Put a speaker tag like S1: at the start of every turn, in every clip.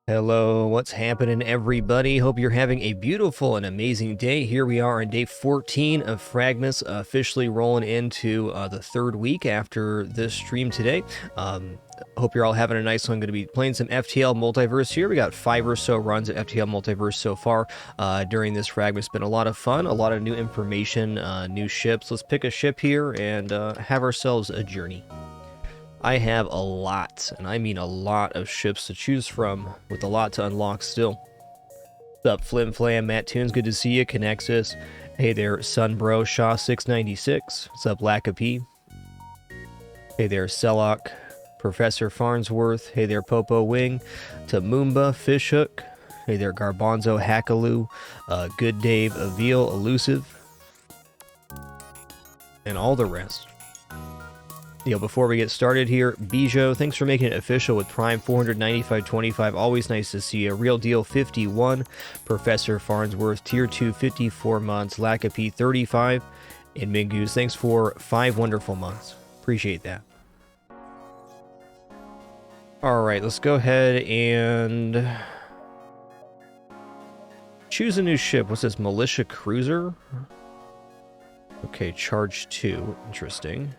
S1: Hello, what's happening, everybody? Hope you're having a beautiful and amazing day. Here we are on day 14 of fragMas, officially rolling into the third week after this stream today. Hope you're all having a nice one. Going to be playing some FTL Multiverse here. We got 5 or so runs at FTL Multiverse so far during this fragma. It's been a lot of fun, a lot of new information, new ships. Let's pick a ship here and have ourselves a journey. I have a lot, and I mean a lot of ships to choose from, with a lot to unlock still. What's up, Flim Flam, Matt Toons, good to see you, Connexus. Hey there, Sunbro, Shaw696. What's up, Lacapee? Hey there, Sellock, Professor Farnsworth. Hey there, Popo Wing, Tamoomba, Fishhook. Hey there, Garbanzo, Hackaloo, Good Dave, Avil, Elusive, and all the rest. Before we get started here, Bijo, thanks for making it official with Prime 495.25. Always nice to see you. Real Deal 51, Professor Farnsworth, Tier 2, 54 months, Lacapee 35, and Mingoose, thanks for 5 wonderful months. Appreciate that. Alright, let's go ahead and choose a new ship. What's this? Militia Cruiser? Okay, Charge 2. Interesting.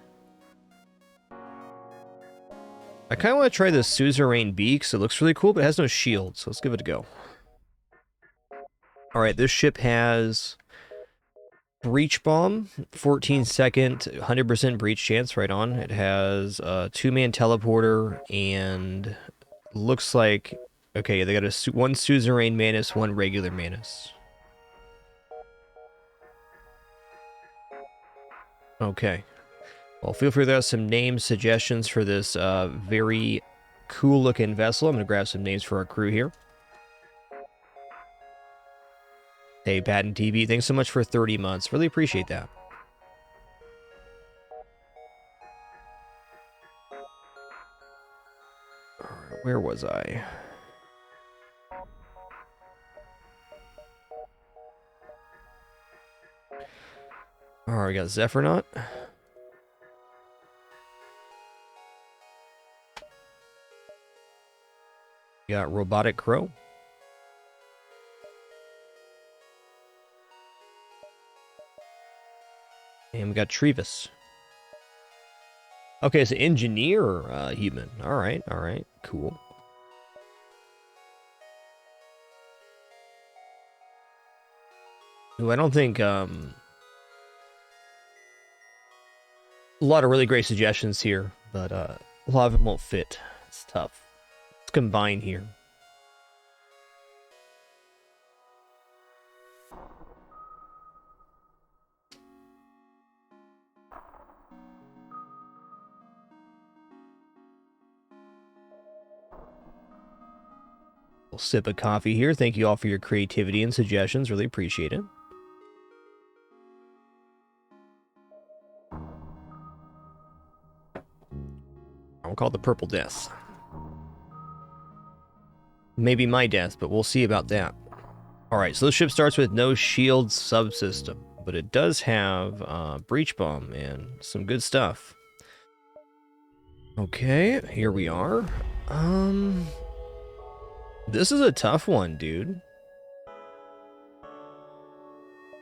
S1: I kind of want to try the Suzerain B because it looks really cool, but it has no shield, so let's give it a go. Alright, this ship has Breach Bomb, 14-second, 100% breach chance, right on. It has a 2-man teleporter, and looks like... Okay, they got one Suzerain Manus, one regular Manus. Okay. Well, feel free to have some name suggestions for this very cool-looking vessel. I'm going to grab some names for our crew here. Hey, Patent TV, thanks so much for 30 months. Really appreciate that. All right, where was I? All right, we got Zephyronaut. We got Robotic Crow. And we got Trevis. Okay, it's an engineer human. Alright, cool. Ooh, I don't think a lot of really great suggestions here, but a lot of them won't fit. It's tough. Let's combine here. We'll sip of coffee here. Thank you all for your creativity and suggestions. Really appreciate it. I'll call it the Purple Death. Maybe my death, but we'll see about that. Alright, so this ship starts with no shield subsystem, but it does have breach bomb and some good stuff. Okay, here we are. This is a tough one, dude.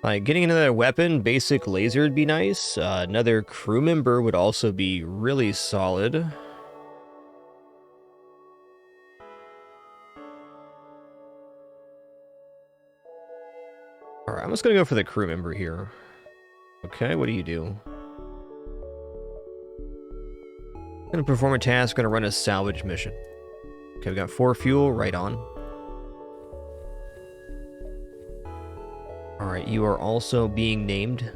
S1: Like, getting another weapon, basic laser would be nice. Another crew member would also be really solid. Alright, I'm just gonna go for the crew member here. Okay, what do you do? Gonna perform a task, gonna run a salvage mission. Okay, we got 4 fuel, right on. Alright, you are also being named.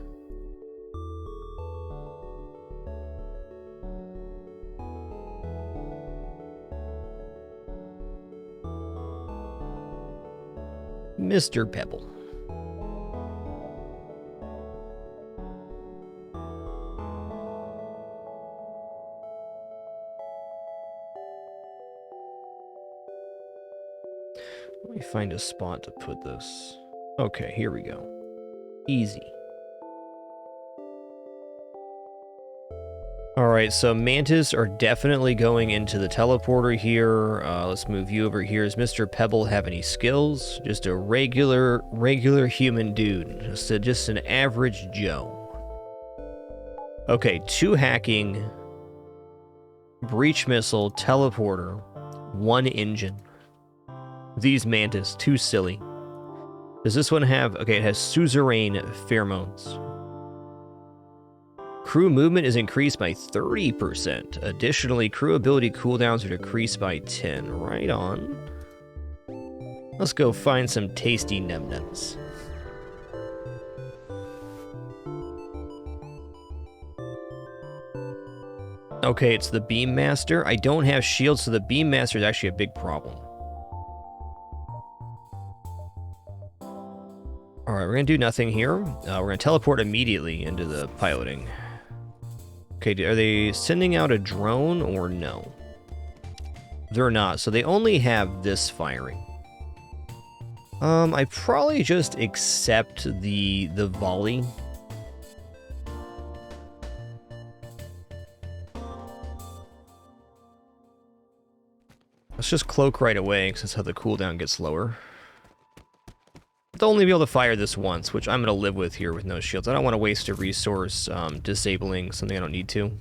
S1: Mr. Pebble. Let me find a spot to put this. Okay, here we go. Easy. Alright, so Mantis are definitely going into the teleporter here. Let's move you over here. Does Mr. Pebble have any skills? Just a regular human dude. Just an average Joe. Okay, 2 hacking, breach missile, teleporter, 1 engine. These Mantis, too silly. Does this one have... Okay, it has suzerain pheromones. Crew movement is increased by 30%. Additionally, crew ability cooldowns are decreased by 10. Right on. Let's go find some tasty num-nums. Okay, it's the Beam Master. I don't have shields, so the Beam Master is actually a big problem. Alright, we're going to do nothing here. We're going to teleport immediately into the piloting. Okay, are they sending out a drone or no? They're not, so they only have this firing. I probably just accept the volley. Let's just cloak right away, because that's how the cooldown gets lower. They'll only be able to fire this once, which I'm going to live with here with no shields. I don't want to waste a resource disabling something I don't need to.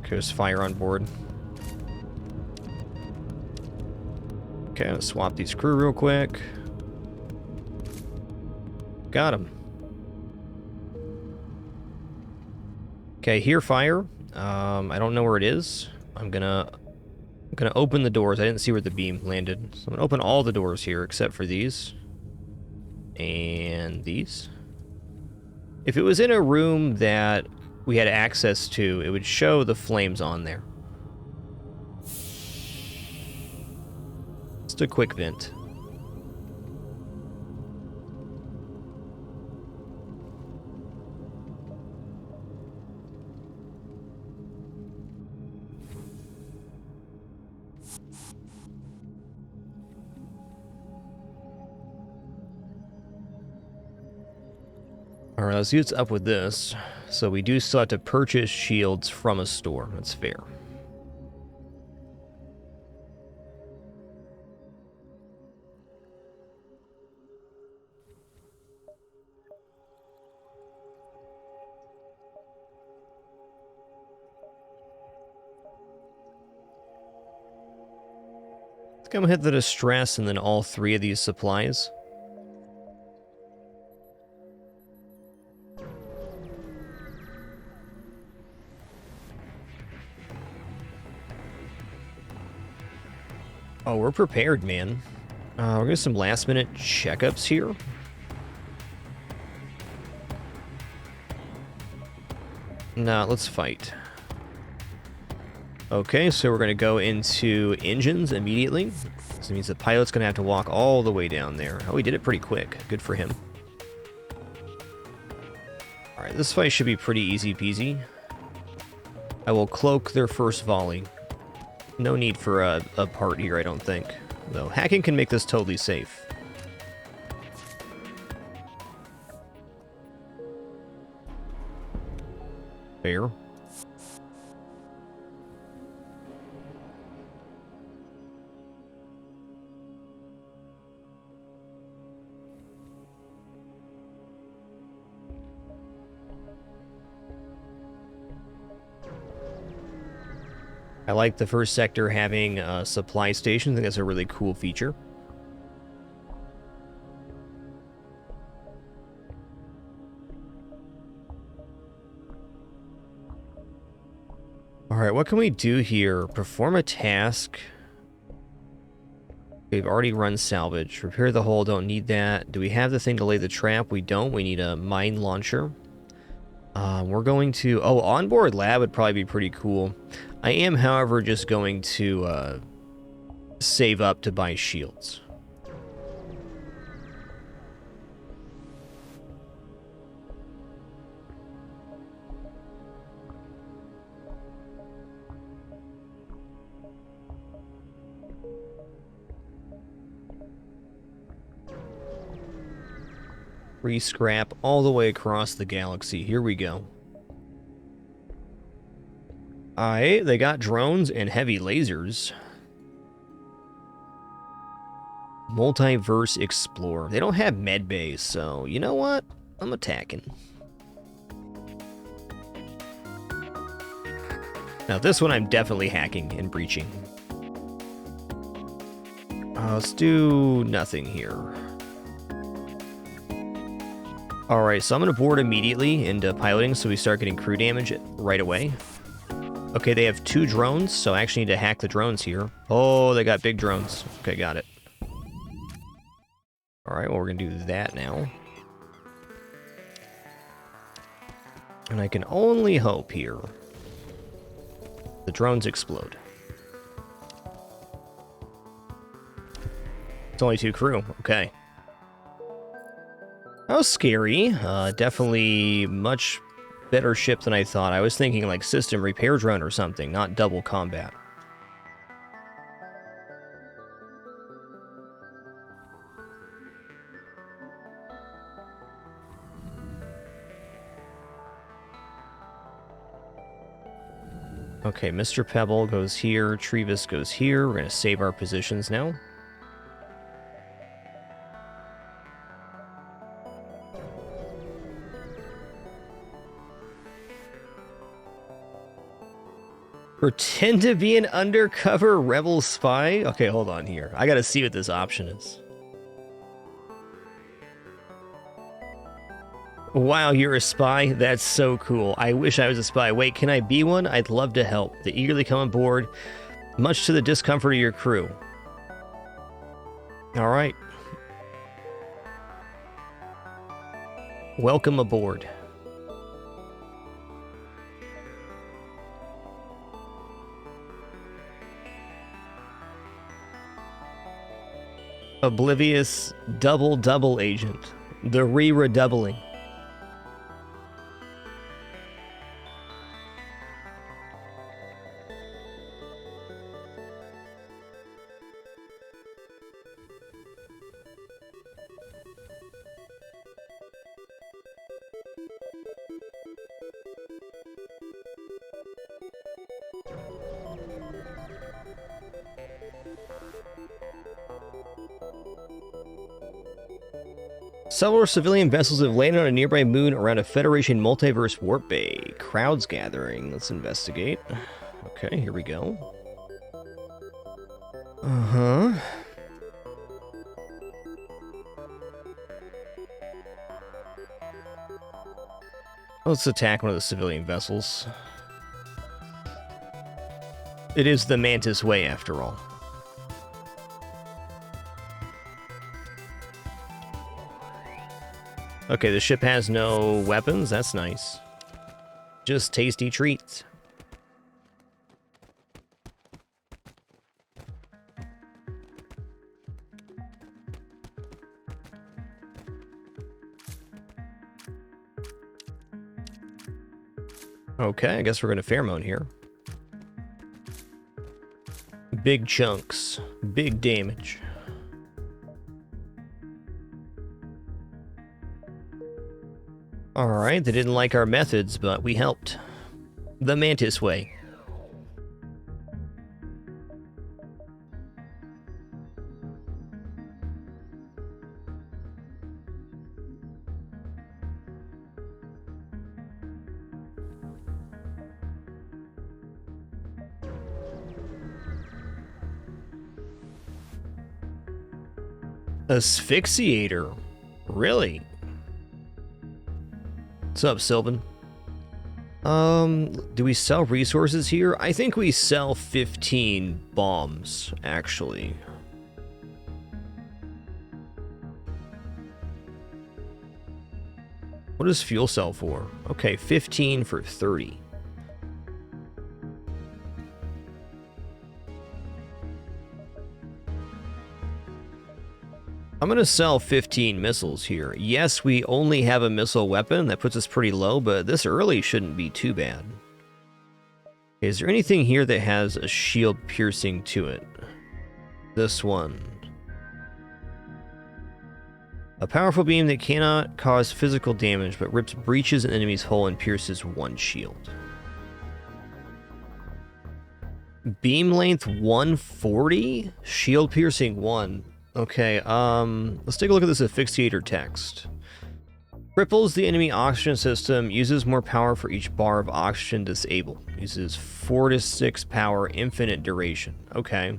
S1: Okay, there's fire on board. Okay, let's swap these crew real quick. Got him. Okay, here fire. I don't know where it is. I'm gonna open the doors. I didn't see where the beam landed. So I'm gonna open all the doors here except for these. And these. If it was in a room that we had access to, it would show the flames on there. Just a quick vent. Alright, let's see what's up with this. So we do still have to purchase shields from a store. That's fair. I think I'm gonna hit the distress and then all 3 of these supplies. Oh, we're prepared, man. We're gonna some last-minute checkups here. Nah, let's fight. Okay, so we're gonna go into engines immediately. This means the pilot's gonna have to walk all the way down there. Oh, he did it pretty quick. Good for him. Alright, this fight should be pretty easy peasy. I will cloak their first volley. No need for a part here, I don't think. Though hacking can make this totally safe. Fair. I like the first sector having a supply station. I think that's a really cool feature. Alright, what can we do here? Perform a task. We've already run salvage. Repair the hull, don't need that. Do we have the thing to lay the trap? We don't. We need a mine launcher. We're going to... Oh, onboard lab would probably be pretty cool. I am, however, just going to save up to buy shields. Free scrap all the way across the galaxy. Here we go. Alright, they got drones and heavy lasers. Multiverse Explorer. They don't have med bays, so you know what? I'm attacking. Now this one I'm definitely hacking and breaching. Let's do nothing here. Alright, so I'm going to board immediately into piloting so we start getting crew damage right away. Okay, they have 2 drones, so I actually need to hack the drones here. Oh, they got big drones. Okay, got it. Alright, well, we're going to do that now. And I can only hope here the drones explode. It's only 2 crew. Okay. That was scary. Definitely much better ship than I thought. I was thinking like system repair drone or something, not double combat. Okay, Mr. Pebble goes here, Trevis goes here. We're going to save our positions now. Pretend to be an undercover rebel spy? Okay, hold on here. I gotta see what this option is. Wow, you're a spy? That's so cool. I wish I was a spy. Wait, can I be one? I'd love to help. They eagerly come on board, much to the discomfort of your crew. Alright. Welcome aboard. Oblivious double agent. The redoubling. Several civilian vessels have landed on a nearby moon around a Federation multiverse warp bay. Crowds gathering. Let's investigate. Okay, here we go. Uh-huh. Let's attack one of the civilian vessels. It is the Mantis Way, after all. Okay, the ship has no weapons. That's nice. Just tasty treats. Okay, I guess we're going to pheromone here. Big chunks. Big damage. Alright, they didn't like our methods, but we helped. The Mantis Way. Asphyxiator? Really? What's up, Sylvan? Do we sell resources here? I think we sell 15 bombs, actually. What does fuel sell for? Okay, 15 for 30. I'm going to sell 15 missiles here. Yes, we only have a missile weapon. That puts us pretty low, but this early shouldn't be too bad. Is there anything here that has a shield piercing to it? This one. A powerful beam that cannot cause physical damage, but rips breaches an enemy's hull and pierces one shield. Beam length 140? Shield piercing 1. Okay, let's take a look at this asphyxiator text. Cripples the enemy oxygen system, uses more power for each bar of oxygen disabled. Uses 4 to 6 power, infinite duration. Okay.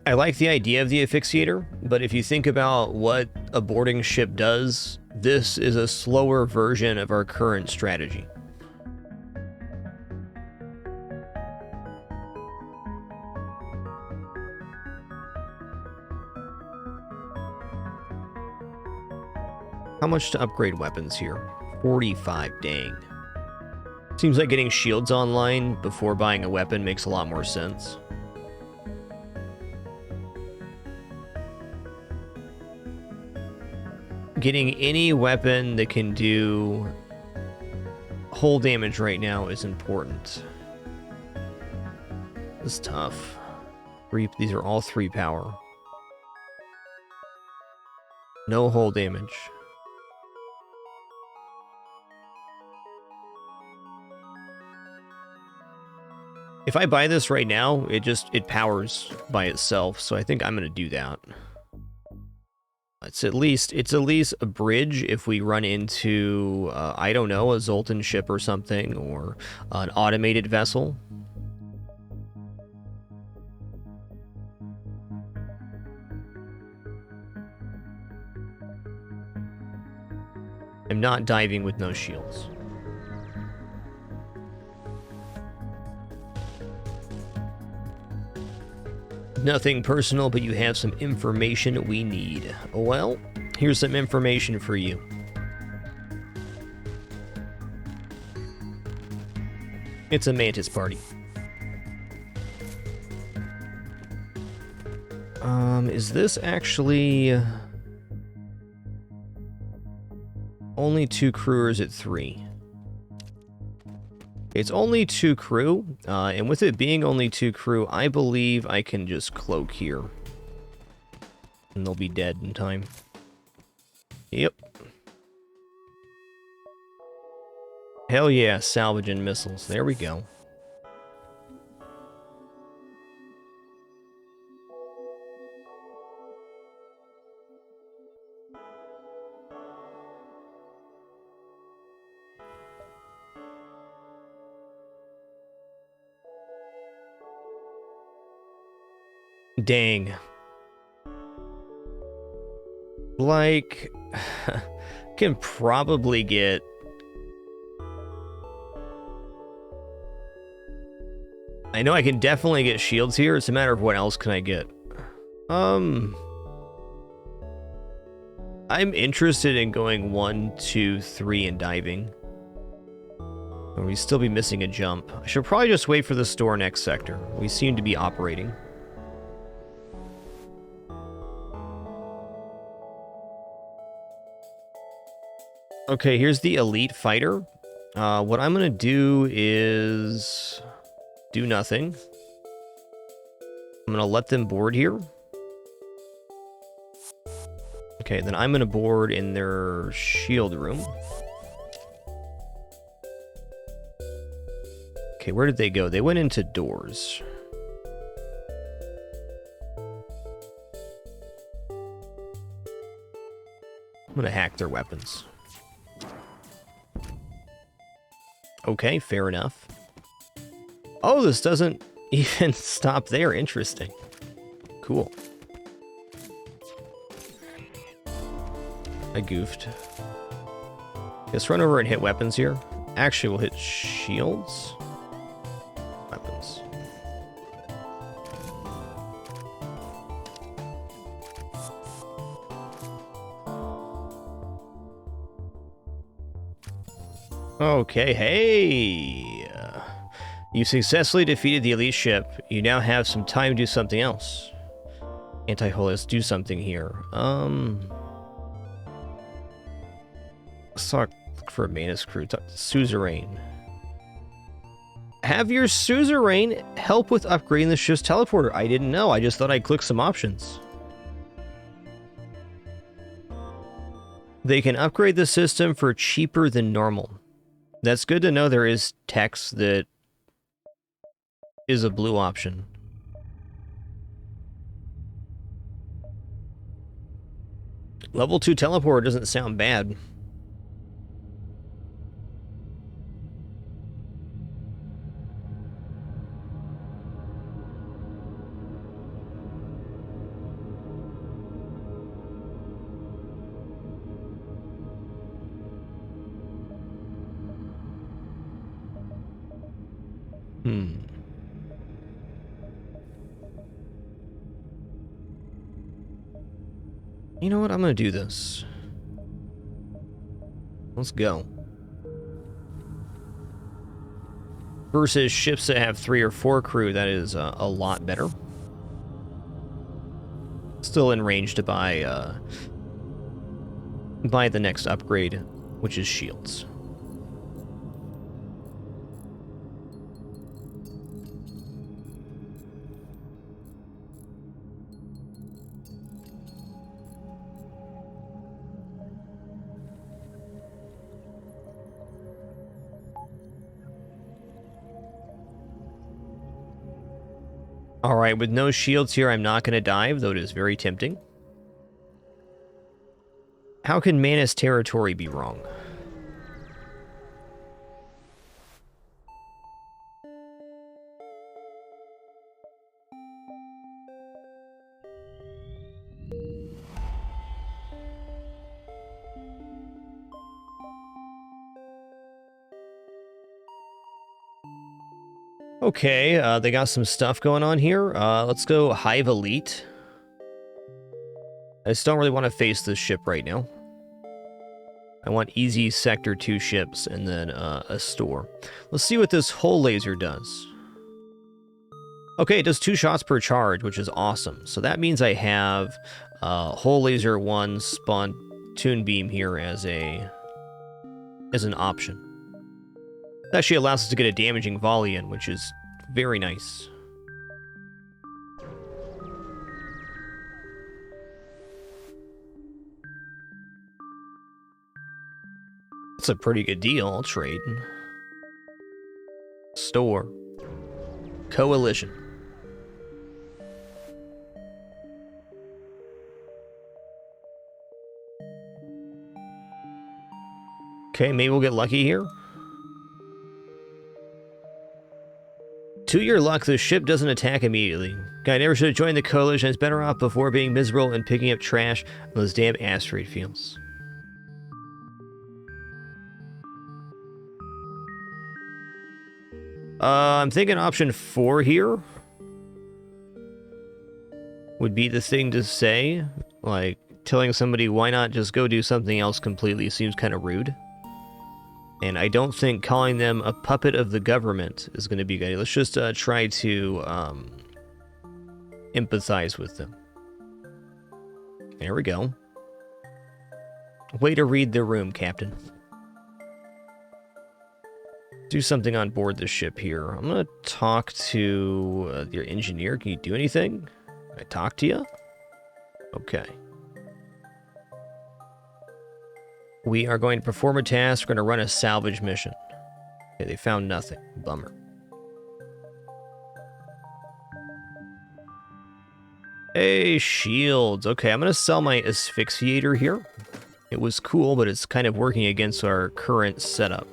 S1: I like the idea of the asphyxiator, but if you think about what a boarding ship does, this is a slower version of our current strategy. How much to upgrade weapons here? 45, dang. Seems like getting shields online before buying a weapon makes a lot more sense. Getting any weapon that can do hull damage right now is important. This is tough. These are all 3 power. No hull damage. If I buy this right now, it powers by itself, so I think I'm gonna do that. It's at least a bridge if we run into I don't know, a Zoltan ship or something, or an automated vessel. I'm not diving with no shields. Nothing personal, but you have some information we need. Well, here's some information for you. It's a mantis party. Is this actually only 2 crewers at 3? It's only 2 crew, and with it being only 2 crew, I believe I can just cloak here. And they'll be dead in time. Yep. Hell yeah, salvaging missiles. There we go. Dang. Like, can probably get... I know I can definitely get shields here. It's a matter of what else can I get. I'm interested in going 1, 2, 3 and diving. Or we'd still be missing a jump. I should probably just wait for the store next sector. We seem to be operating. Okay, here's the elite fighter. What I'm gonna do is do nothing. I'm gonna let them board here. Okay, then I'm gonna board in their shield room. Okay, where did they go? They went into doors. I'm gonna hack their weapons. Okay, fair enough. Oh, this doesn't even stop there. Interesting. Cool. I goofed. Let's run over and hit weapons here. Actually, we'll hit shields. Weapons. Okay, hey! You successfully defeated the elite ship. You now have some time to do something else. Anti-hull, let's do something here. Let's talk for a Manus crew. Suzerain. Have your suzerain help with upgrading the ship's teleporter. I didn't know. I just thought I'd click some options. They can upgrade the system for cheaper than normal. That's good to know there is text that is a blue option. Level 2 teleporter doesn't sound bad. You know what? I'm gonna do this. Let's go. Versus ships that have 3 or 4 crew, that is a lot better. Still in range to buy the next upgrade, which is shields. Alright, with no shields here, I'm not going to dive, though it is very tempting. How can Manus territory be wrong? Okay, they got some stuff going on here. Let's go Hive Elite. I just don't really want to face this ship right now. I want easy Sector 2 ships and then a store. Let's see what this hull laser does. Okay, it does 2 shots per charge, which is awesome. So that means I have hull laser 1 spawn tune beam here as an option. It actually allows us to get a damaging volley in, which is very nice. That's a pretty good deal. I'll trade. Store. Coalition. Okay, maybe we'll get lucky here. To your luck, the ship doesn't attack immediately. Guy never should have joined the coalition. It's better off before being miserable and picking up trash on those damn asteroid fields. I'm thinking option 4 here would be the thing to say. Like, telling somebody why not just go do something else completely seems kind of rude. And I don't think calling them a puppet of the government is going to be good. Let's just try to empathize with them. There we go. Way to read the room, Captain. Do something on board the ship here. I'm going to talk to your engineer. Can you do anything? Can I talk to you? Okay. We are going to perform a task. We're going to run a salvage mission. Okay, they found nothing. Bummer. Hey, shields. Okay, I'm going to sell my asphyxiator here. It was cool, but it's kind of working against our current setup.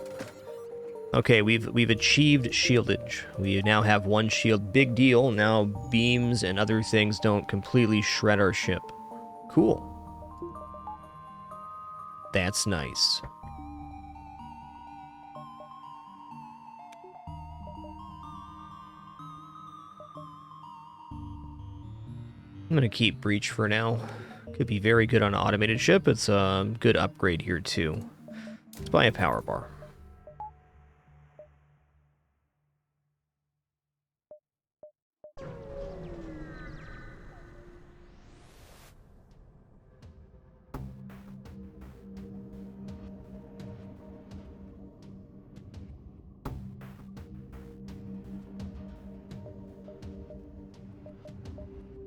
S1: Okay, we've achieved shieldage. We now have 1 shield. Big deal. Now beams and other things don't completely shred our ship. Cool. That's nice. I'm going to keep Breach for now. Could be very good on an automated ship. It's a good upgrade here, too. Let's buy a power bar.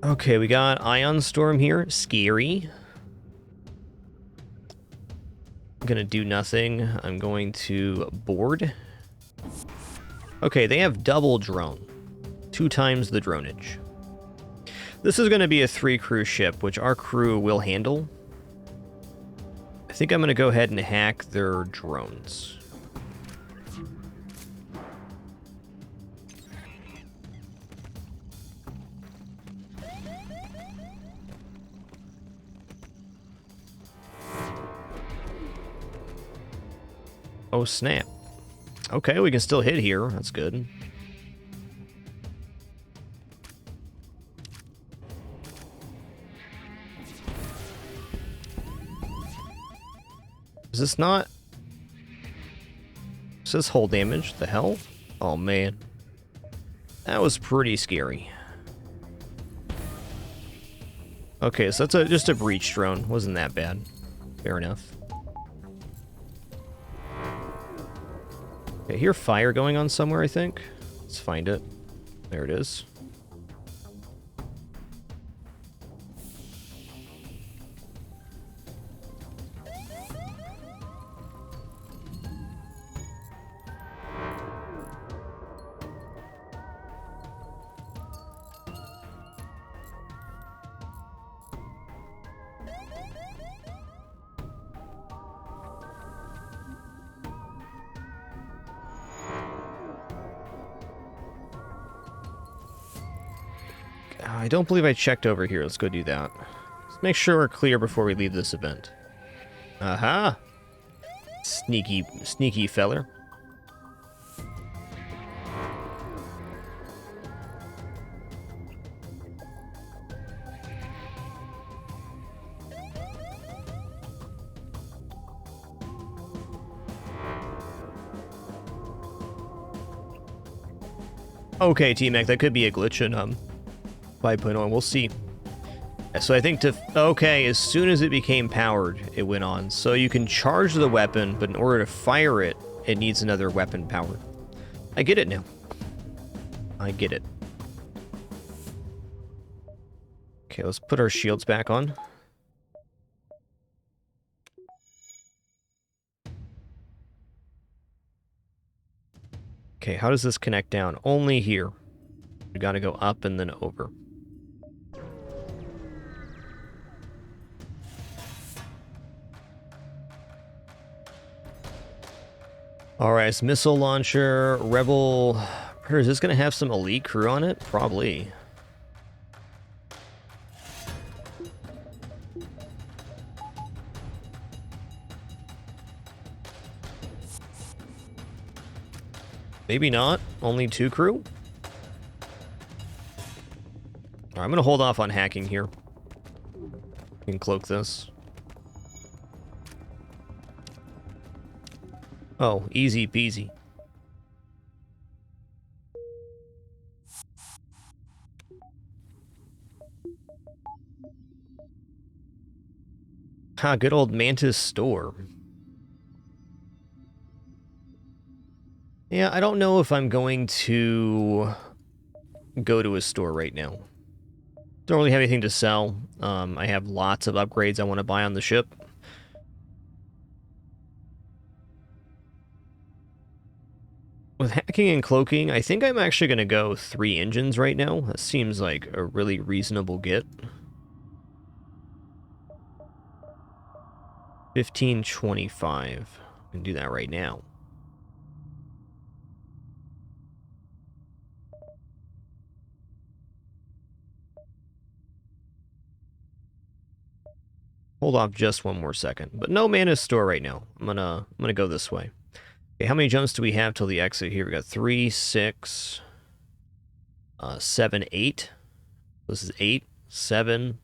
S1: Okay, we got Ion Storm here. Scary. I'm gonna do nothing. I'm going to board. Okay, they have double drone. 2 times the dronage. This is going to be a 3-crew ship, which our crew will handle. I think I'm going to go ahead and hack their drones. Oh, snap. Okay, we can still hit here. That's good. Is this not... Is this hull damage? The hell? Oh, man. That was pretty scary. Okay, so that's just a breach drone. Wasn't that bad. Fair enough. I hear fire going on somewhere, I think. Let's find it. There it is. I don't believe I checked over here. Let's go do that. Let's make sure we're clear before we leave this event. Aha! Sneaky, sneaky feller. Okay, T-Mac, that could be a glitch in 5.0. We'll see. So I think okay, as soon as it became powered, it went on. So you can charge the weapon, but in order to fire it, it needs another weapon power. I get it now. I get it. Okay, let's put our shields back on. Okay, how does this connect down? Only here. We gotta go up and then over. Alright, so missile launcher, rebel... Is this gonna have some elite crew on it? Probably. Maybe not. Only 2 crew? Alright, I'm gonna hold off on hacking here. We can cloak this. Oh, easy peasy. Ha, good old Mantis store. Yeah, I don't know if I'm going to go to a store right now. Don't really have anything to sell. I have lots of upgrades I want to buy on the ship. With hacking and cloaking, I think I'm actually going to go 3 engines right now. That seems like a really reasonable get. 1525. I can do that right now. Hold off just one more second. But no Mantis store right now. I'm gonna go this way. Okay, how many jumps do we have till the exit here? We got 3, 6, 7, 8. This is 8, 7,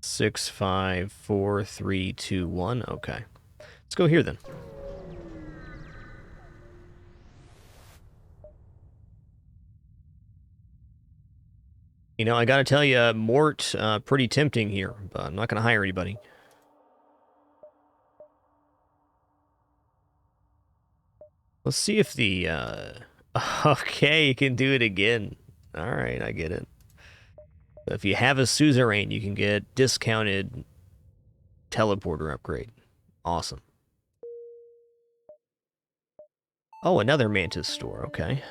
S1: 6, 5, 4, 3, 2, 1. Okay. Let's go here then. You know, I gotta tell you, Mort, pretty tempting here, but I'm not gonna hire anybody. Let's see if the, okay, you can do it again. Alright, I get it. If you have a suzerain, you can get discounted teleporter upgrade. Awesome. Oh, another Mantis store. Okay.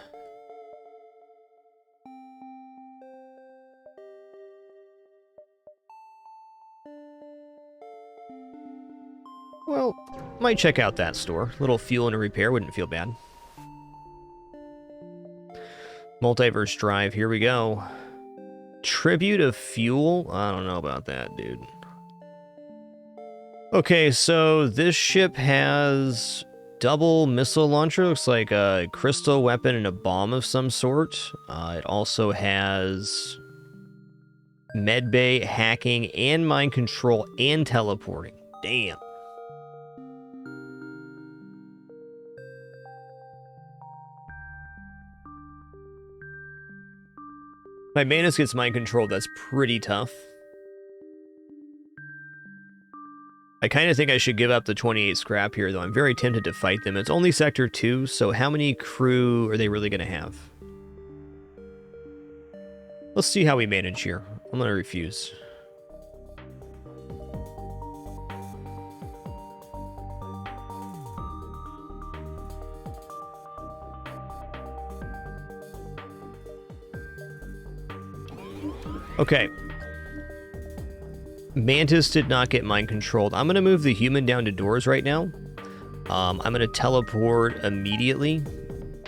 S1: Well, might check out that store. Little fuel and repair wouldn't feel bad. Multiverse drive, here we go. Tribute of fuel? I don't know about that, dude. Okay, so this ship has double missile launcher. Looks like a crystal weapon and a bomb of some sort. It also has medbay, hacking, and mind control, and teleporting. Damn. My Manus gets mind control, that's pretty tough. I kind of think I should give up the 28 scrap here, though. I'm very tempted to fight them. It's only Sector 2, so how many crew are they really going to have? Let's see how we manage here. I'm going to refuse. Okay. Mantis did not get mind controlled. I'm going to move the human down to doors right now. I'm going to teleport immediately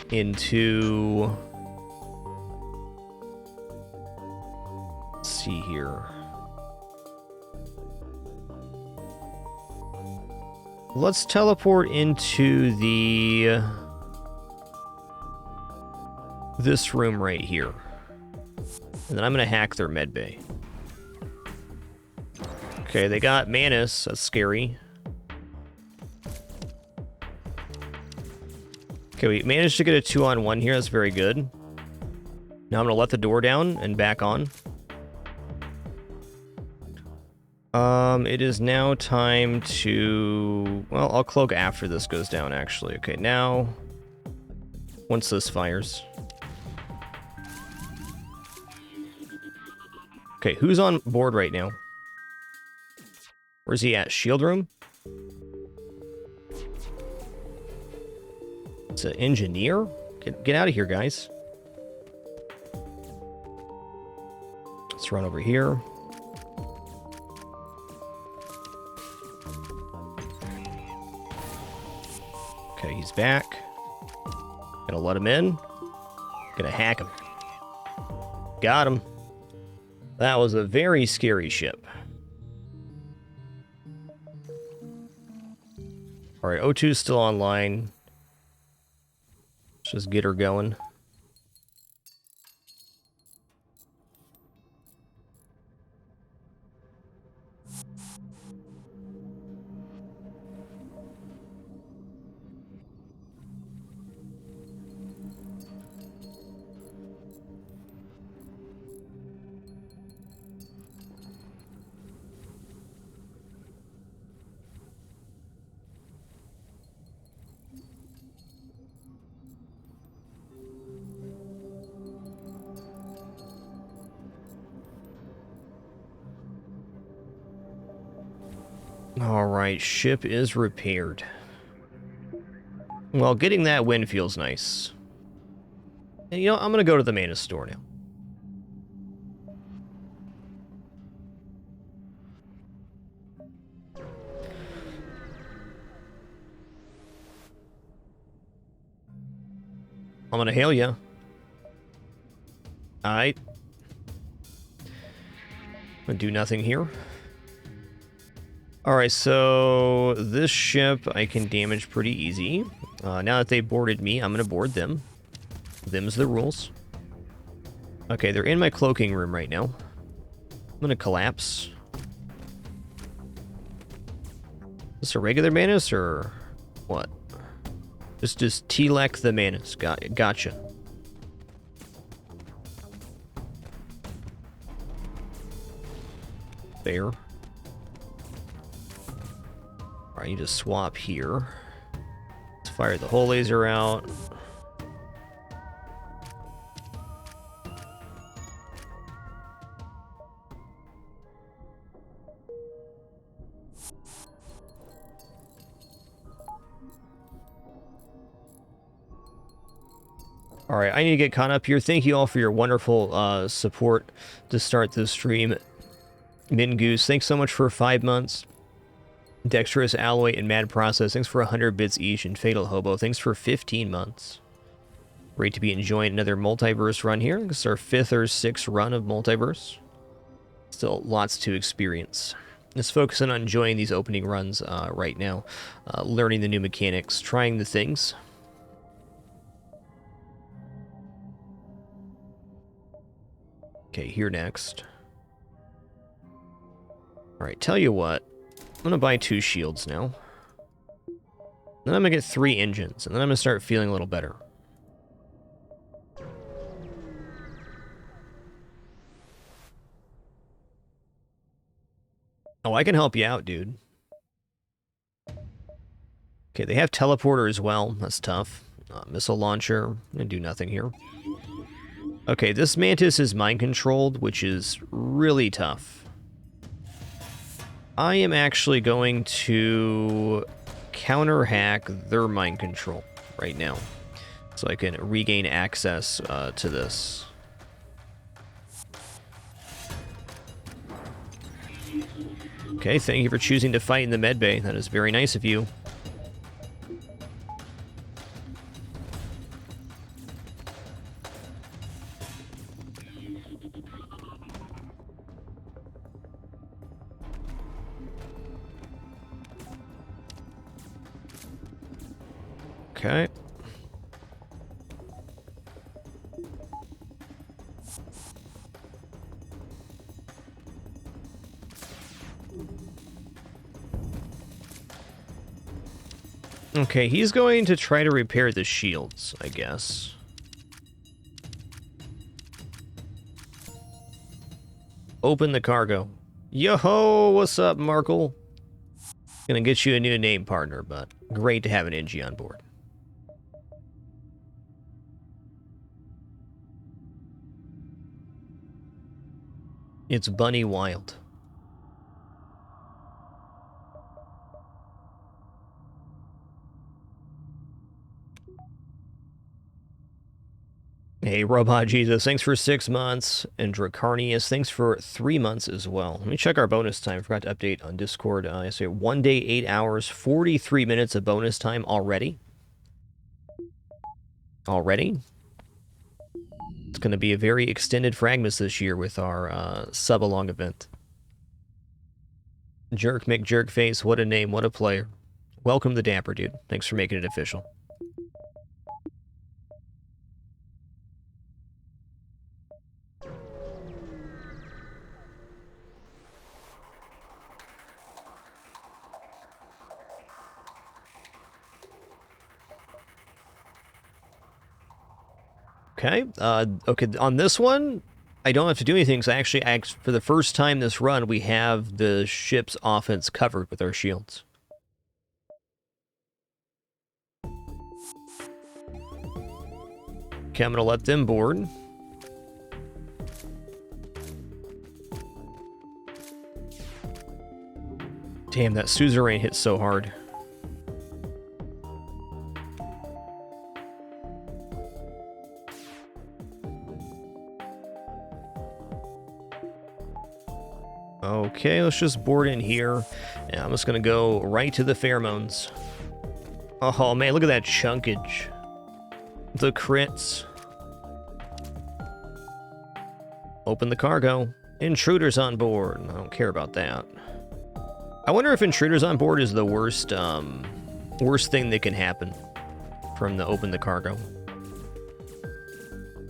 S1: into... Let's see here. Let's teleport into the... this room right here. And then I'm going to hack their medbay. Okay, they got Manus. That's scary. Okay, we managed to get a 2-on-1 here. That's very good. Now I'm going to let the door down and back on. It is now time to... Well, I'll cloak after this goes down, actually. Okay, now... Once this fires... Okay, who's on board right now? Where's he at? Shield room? It's an engineer? Get out of here, guys. Let's run over here. Okay, he's back. Gonna let him in. Gonna hack him. Got him. That was a very scary ship. Alright, O2's still online. Let's just get her going. Alright, ship is repaired. Well, getting that win feels nice. And, you know, I'm gonna go to the Manus store now. I'm gonna hail ya. Alright. I'm gonna do nothing here. Alright, so this ship I can damage pretty easy. Now that they boarded me, I'm going to board them. Them's the rules. Okay, they're in my cloaking room right now. I'm going to collapse. Is this a regular Manus or what? Just T-Lec the Manus. Gotcha. Fair. I need to swap here. Let's fire the whole laser out. All right, I need to get caught up here. Thank you all for your wonderful support to start this stream. Min Goose, thanks so much for 5 months. Dexterous Alloy and Mad Process, thanks for 100 bits each. And Fatal Hobo, thanks for 15 months. Great to be enjoying another Multiverse run here. This is our 5th or 6th run of Multiverse. Still lots to experience. Just focusing on enjoying these opening runs right now. Learning the new mechanics, trying the things. Okay, here next. Alright, tell you what. I'm going to buy 2 shields now. Then I'm going to get 3 engines, and then I'm going to start feeling a little better. Oh, I can help you out, dude. Okay, they have teleporter as well. That's tough. Missile launcher. I'm going to do nothing here. Okay, this Mantis is mind-controlled, which is really tough. I am actually going to counter-hack their mind control right now, so I can regain access to this. Okay, thank you for choosing to fight in the medbay. That is very nice of you. Okay. Okay, he's going to try to repair the shields, I guess. Open the cargo. Yo-ho, what's up, Markle? Gonna get you a new name, partner, but great to have an NG on board. It's Bunny Wild. Hey, Robot Jesus, thanks for 6 months. And Dracarnius, thanks for 3 months as well. Let me check our bonus time. Forgot to update on Discord. I say 1 day, 8 hours, 43 minutes of bonus time already. Already? It's going to be a very extended fragMas this year with our sub-along event. Jerk McJerkface, what a name, what a player. Welcome the Dapper, dude. Thanks for making it official. Okay, okay, on this one, I don't have to do anything, so actually, for the first time this run, we have the ship's offense covered with our shields. Okay, I'm gonna let them board. Damn, that suzerain hit so hard. Okay, let's just board in here. And I'm just gonna go right to the pheromones. Oh man, look at that chunkage. The crits. Open the cargo. Intruders on board. I don't care about that. I wonder if intruders on board is the worst, worst thing that can happen from the open the cargo.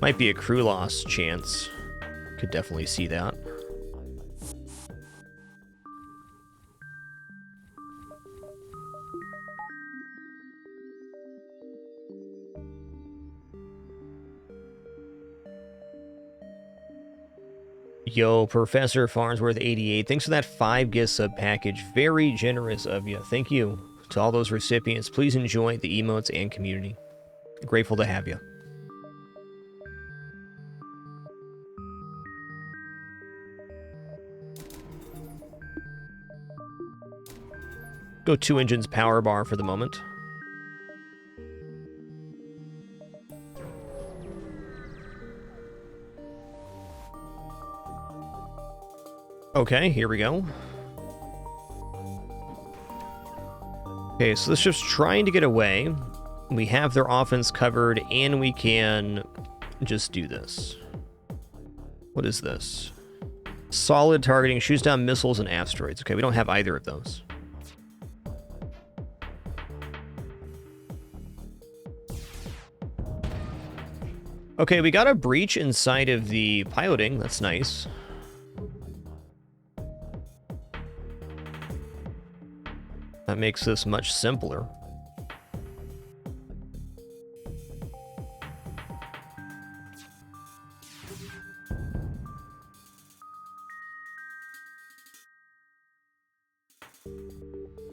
S1: Might be a crew loss chance. Could definitely see that. Yo, Professor Farnsworth 88, thanks for that 5 gift sub package. Very generous of you. Thank you to all those recipients. Please enjoy the emotes and community. Grateful to have you. Go 2 engines power bar for the moment. Okay, here we go. Okay, so this ship's trying to get away. We have their offense covered, and we can just do this. What is this? Solid targeting, shoots down missiles and asteroids. Okay, we don't have either of those. Okay, we got a breach inside of the piloting. That's nice. That makes this much simpler.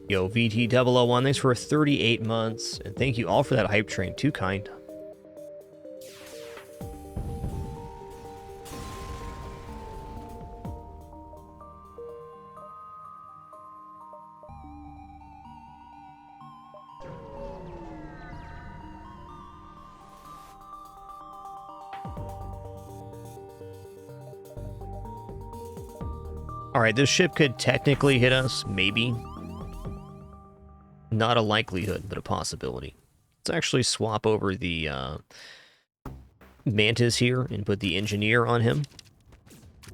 S1: Yo, VT001, thanks for 38 months. And thank you all for that hype train. Too kind. Alright, this ship could technically hit us, maybe. Not a likelihood, but a possibility. Let's actually swap over the Mantis here and put the Engineer on him.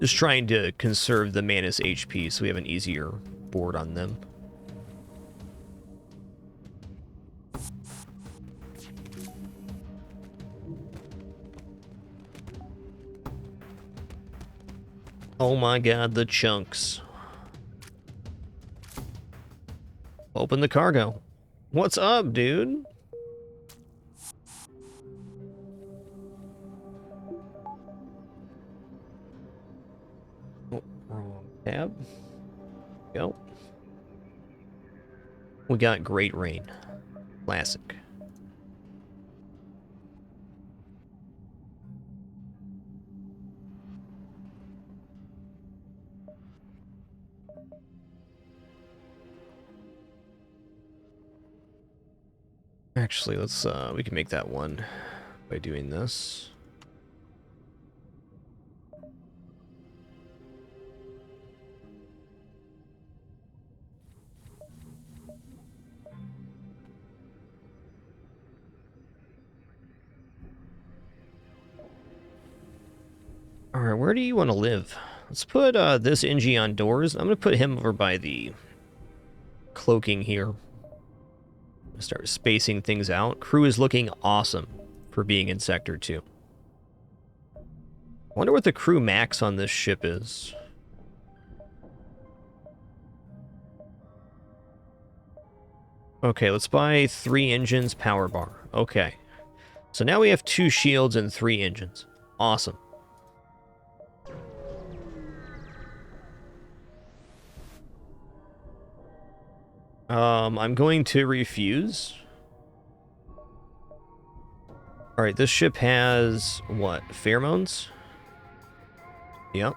S1: Just trying to conserve the Mantis HP so we have an easier board on them. Oh my god, the chunks. Open the cargo. What's up, dude? Oh, wrong tab. Go. We got Great Rain. Classic. Actually, let's we can make that one by doing this. All right, where do you want to live? Let's put this NG on doors. I'm going to put him over by the cloaking here. Start spacing things out. Crew is looking awesome for being in Sector 2. I wonder what the crew max on this ship is. Okay, let's buy 3 engines, power bar. Okay. So now we have 2 shields and 3 engines. Awesome. I'm going to refuse. Alright, this ship has, what, pheromones? Yep.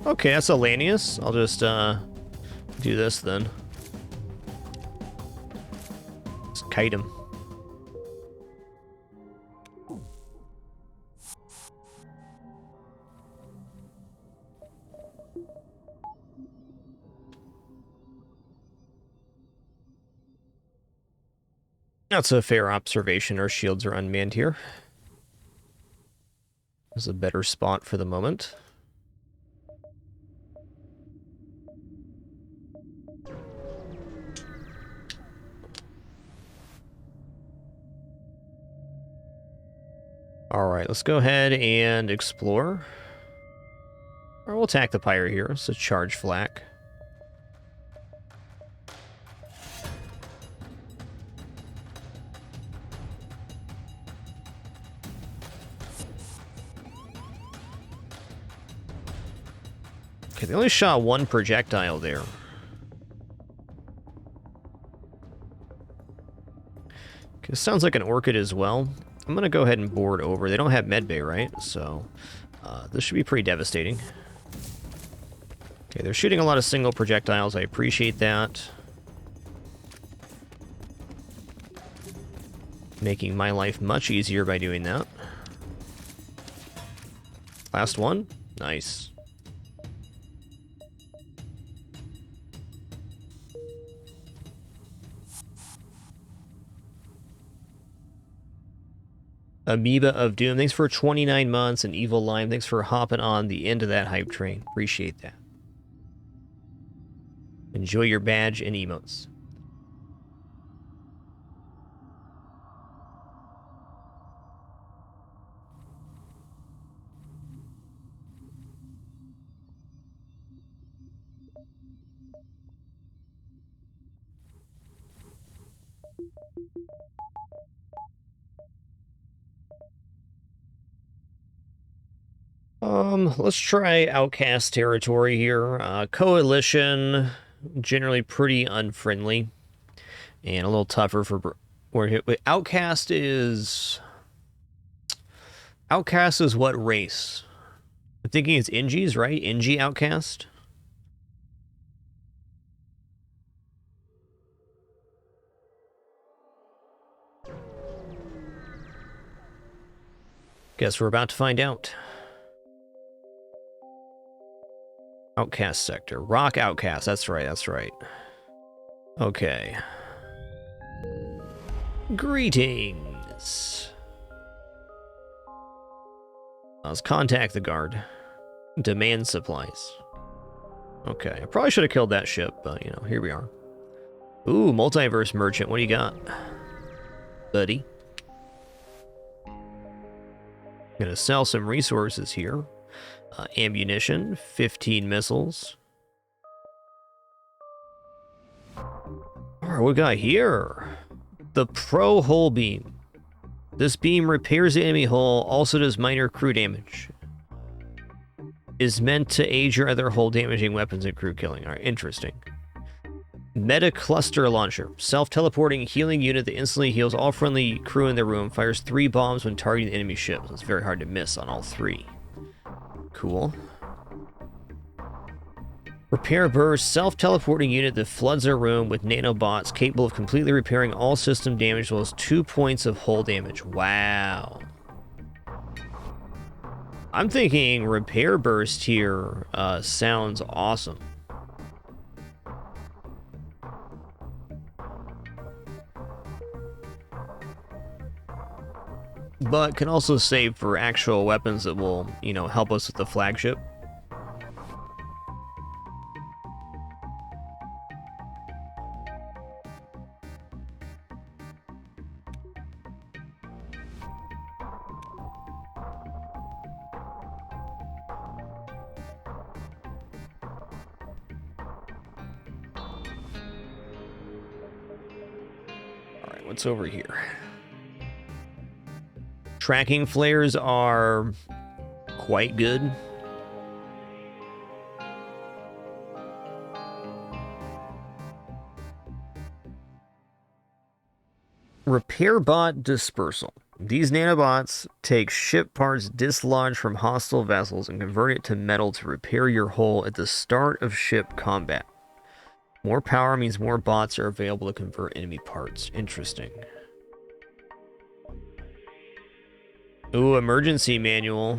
S1: Okay, that's Alanius. I'll just do this then. Just kite him. That's a fair observation. Our shields are unmanned here. This is a better spot for the moment. Alright, let's go ahead and explore. Or we'll attack the pyre here. It's a charge flak. Okay, they only shot one projectile there. Okay, this sounds like an orchid as well. I'm gonna go ahead and board over. They don't have medbay, right? So this should be pretty devastating. Okay, they're shooting a lot of single projectiles. I appreciate that. Making my life much easier by doing that. Last one. Nice. Amoeba of Doom, thanks for 29 months, and Evil Lime, thanks for hopping on the end of that hype train. Appreciate that. Enjoy your badge and emotes. Let's try Outcast territory here. Coalition, generally pretty unfriendly, and a little tougher for... Outcast is what race? I'm thinking it's Ingies, right? Ingie Outcast? Guess we're about to find out. Outcast sector. Rock Outcast. That's right, that's right. Okay. Greetings. Let's contact the guard. Demand supplies. Okay, I probably should have killed that ship, but, you know, here we are. Ooh, Multiverse Merchant. What do you got, buddy? Gonna sell some resources here. Ammunition, 15 missiles. Alright, what we got here? The Pro Hull Beam. This beam repairs the enemy hull, also does minor crew damage. Is meant to aid your other hull damaging weapons and crew killing. Alright, interesting. Meta Cluster Launcher. Self-teleporting healing unit that instantly heals all friendly crew in the room. Fires 3 bombs when targeting enemy ships. It's very hard to miss on all 3. Cool. Repair Burst. Self-teleporting unit that floods a room with nanobots capable of completely repairing all system damage as well as 2 points of hull damage. Wow. I'm thinking Repair Burst here sounds awesome. But can also save for actual weapons that will, you know, help us with the flagship. Alright, what's over here? Tracking flares are quite good. Repair bot dispersal. These nanobots take ship parts dislodged from hostile vessels and convert it to metal to repair your hull at the start of ship combat. More power means more bots are available to convert enemy parts. Interesting. Ooh, emergency manual.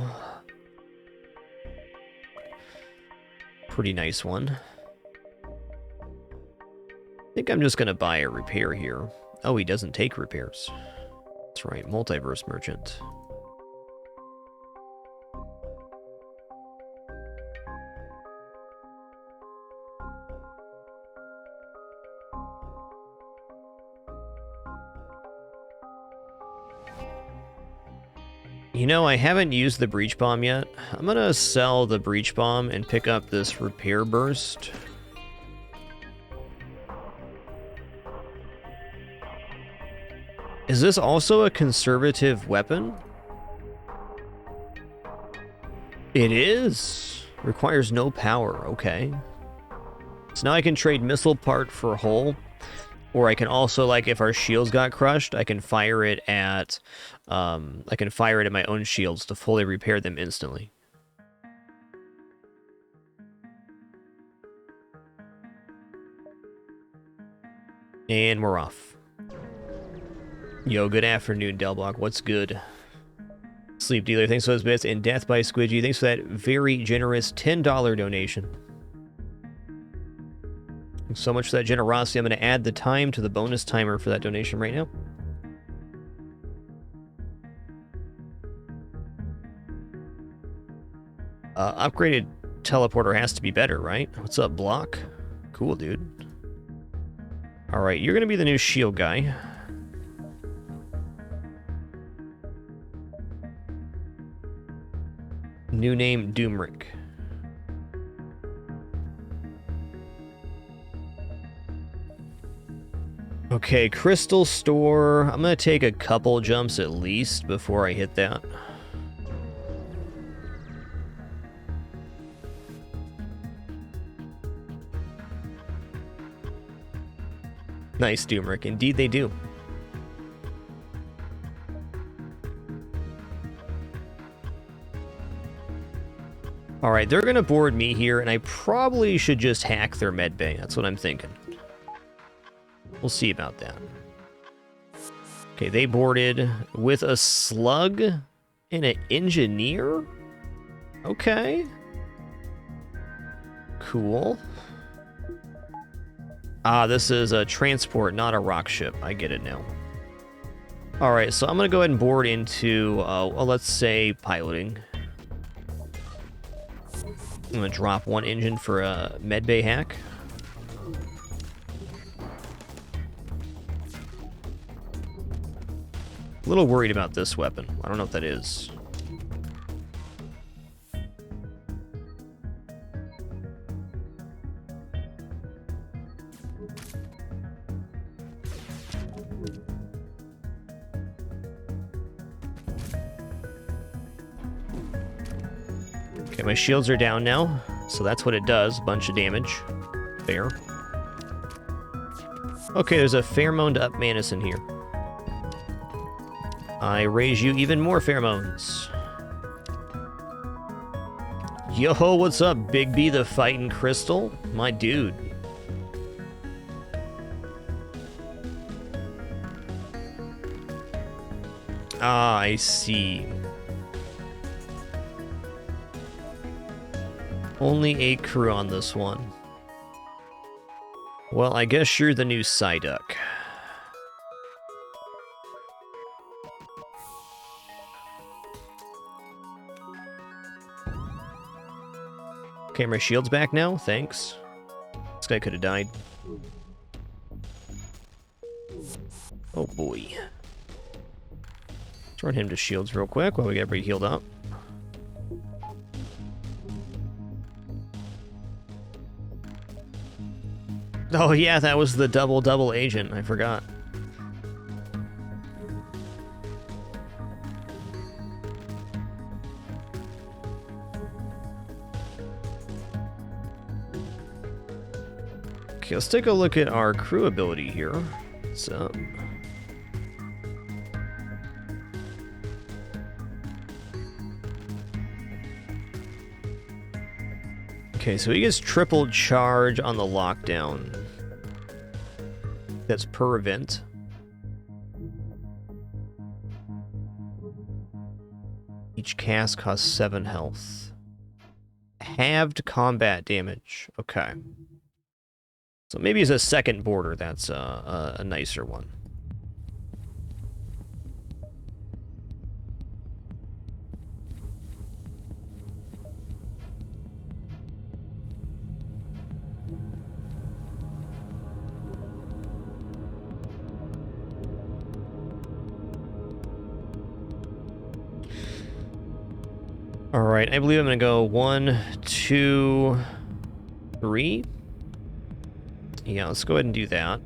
S1: Pretty nice one. I think I'm just gonna buy a repair here. Oh, he doesn't take repairs. That's right, Multiverse Merchant. You know, I haven't used the breach bomb yet. I'm gonna sell the breach bomb and pick up this repair burst. Is this also a conservative weapon? It is. Requires no power. Okay. So now I can trade missile part for hull. Or I can also, like, if our shields got crushed, I can fire it at my own shields to fully repair them instantly. And we're off. Yo, good afternoon, Delblock. What's good? Sleep Dealer, thanks for those bits. And Death by Squidgy, thanks for that very generous $10 donation. Thanks so much for that generosity. I'm going to add the time to the bonus timer for that donation right now. Upgraded teleporter has to be better, right? What's up, Block? Cool, dude. Alright, you're going to be the new shield guy. New name, Doomrick. Okay, Crystal Store. I'm going to take a couple jumps at least before I hit that. Nice, Doomrick. Indeed they do. Alright, they're gonna board me here, and I probably should just hack their medbay. That's what I'm thinking. We'll see about that. Okay, they boarded with a slug and an engineer? Okay. Cool. Ah, this is a transport, not a rock ship. I get it now. Alright, so I'm gonna go ahead and board into, well, let's say piloting. I'm gonna drop one engine for a medbay hack. A little worried about this weapon. I don't know what that is. Okay, my shields are down now, so that's what it does. Bunch of damage. Fair. Okay, there's a pheromone up Manus in here. I raise you even more pheromones. Yo, what's up, Big B the Fightin' Crystal? My dude. Ah, I see. Only 8 crew on this one. Well, I guess you're the new Psyduck. Okay, my shield's back now. Thanks. This guy could have died. Oh boy. Turn him to shields real quick while we get everybody healed up. Oh yeah, that was the double agent. I forgot. Okay, let's take a look at our crew ability here. What's up? Okay, so he gets triple charge on the lockdown. That's per event. Each cast costs 7 health. Halved combat damage. Okay. So maybe as a second border, that's a nicer one. All right, I believe I'm going to go 1, 2, 3. Yeah, let's go ahead and do that.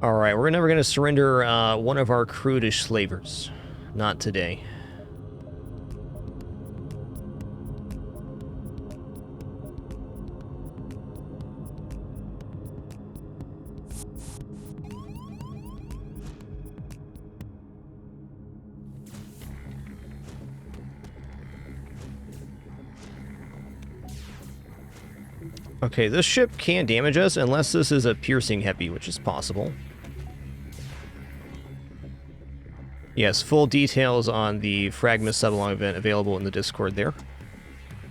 S1: Alright, we're never going to surrender one of our crudish slavers. Not today. Okay, this ship can't damage us unless this is a piercing heavy, which is possible. Yes, full details on the fragMas subalong event available in the Discord there.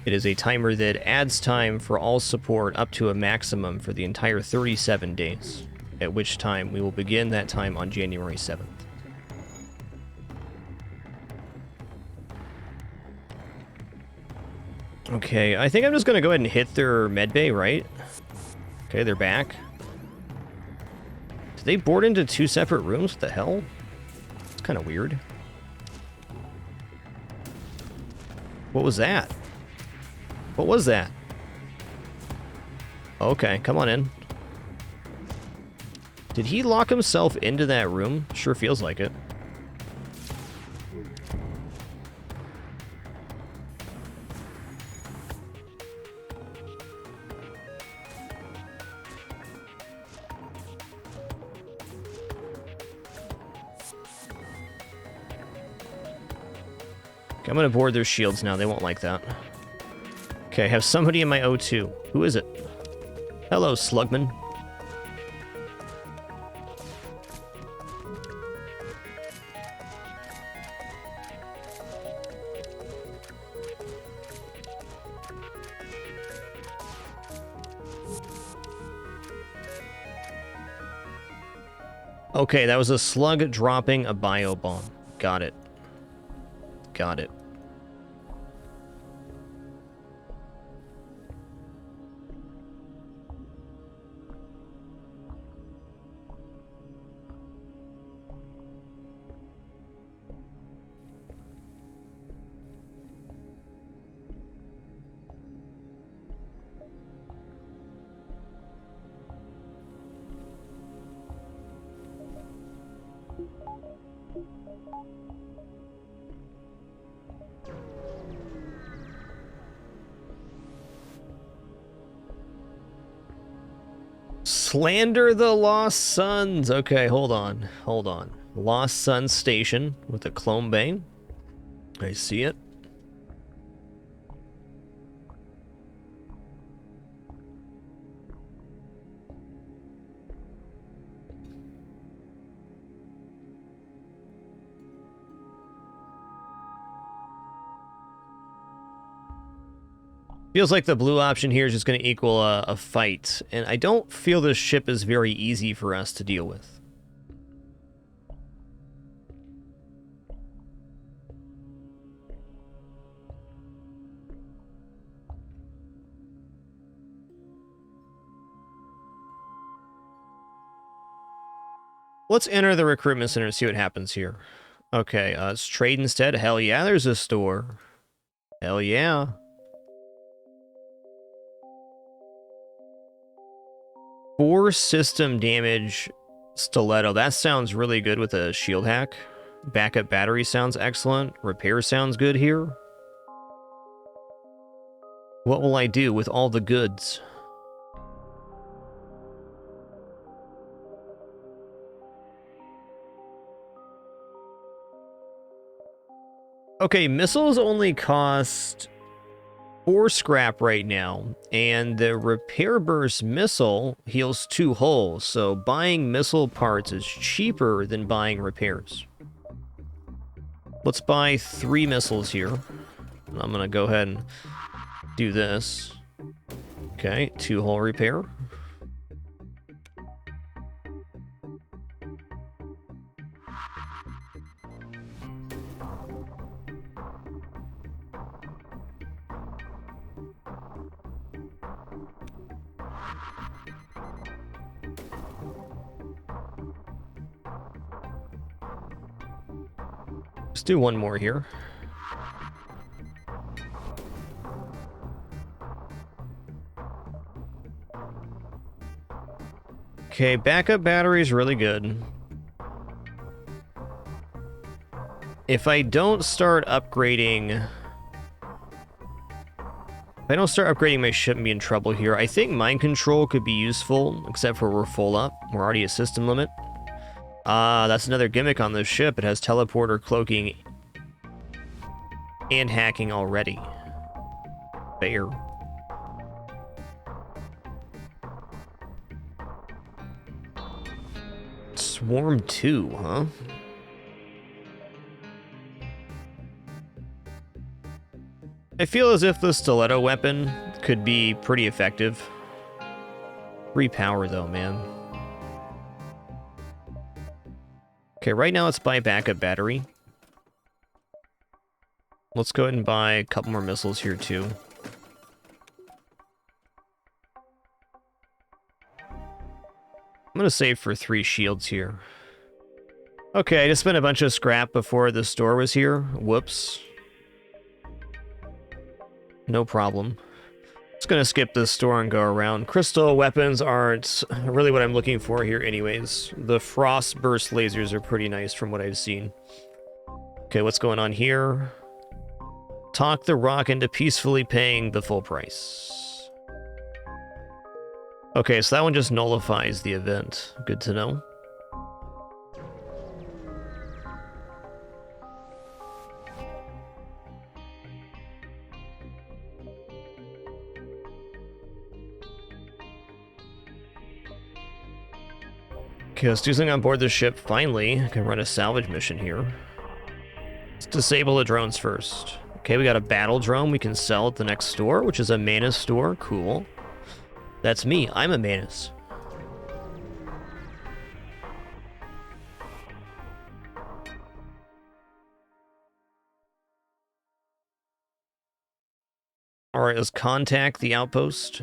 S1: It is a timer that adds time for all support up to a maximum for the entire 37 days, at which time we will begin that time on January 7th. Okay, I think I'm just going to go ahead and hit their medbay, right? Okay, they're back. Did they board into two separate rooms? What the hell? It's kind of weird. What was that? What was that? Okay, come on in. Did he lock himself into that room? Sure feels like it. Okay, I'm gonna board their shields now. They won't like that. Okay, I have somebody in my O2. Who is it? Hello, Slugman. Okay, that was a slug dropping a bio bomb. Got it. Got it. Slander the Lost Suns. Okay, hold on. Hold on. Lost Sun Station with a clone bane. I see it. Feels like the blue option here is just going to equal a fight, and I don't feel this ship is very easy for us to deal with. Let's enter the recruitment center and see what happens here. Okay, let's trade instead. Hell yeah, there's a store. Hell yeah. Four system damage stiletto. That sounds really good with a shield hack. Backup battery sounds excellent. Repair sounds good here. What will I do with all the goods? Okay, missiles only cost 4 scrap right now, and the repair burst missile heals 2 holes, so buying missile parts is cheaper than buying repairs. Let's buy 3 missiles here. I'm gonna go ahead and do this. Okay, 2 hole repair. Let's do one more here. Okay, backup battery is really good. If I don't start upgrading... If I don't start upgrading my ship and be in trouble here, I think mind control could be useful, except for we're full up. We're already at system limit. That's another gimmick on this ship. It has teleporter, cloaking, and hacking already. Fair. Swarm 2, huh? I feel as if the stiletto weapon could be pretty effective. 3 power though, man. Okay, right now let's buy backup battery. Let's go ahead and buy a couple more missiles here too. I'm gonna save for 3 shields here. Okay, I just spent a bunch of scrap before the store was here. Whoops. No problem. Just gonna skip this store and go around. Crystal weapons aren't really what I'm looking for here anyways. The frost burst lasers are pretty nice from what I've seen. Okay, what's going on here? Talk the rock into peacefully paying the full price. Okay, so that one just nullifies the event. Good to know. Okay, let's do something on board the ship. Finally, I can run a salvage mission here. Let's disable the drones first. Okay, we got a battle drone we can sell at the next store, which is a Manus store. Cool. That's me. I'm a Manus. Alright, let's contact the outpost.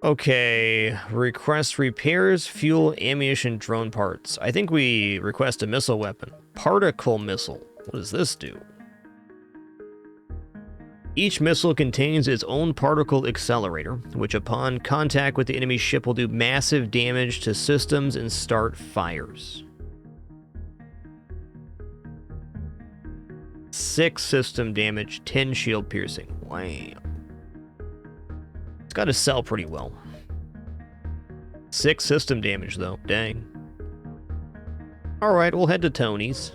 S1: Okay, request repairs, fuel, ammunition, drone parts. I think we request a missile weapon. Particle missile. What does this do? Each missile contains its own particle accelerator, which upon contact with the enemy ship will do massive damage to systems and start fires. 6 system damage, 10 shield piercing. Wow. It's got to sell pretty well. 6 system damage, though. Dang. Alright, we'll head to Tony's.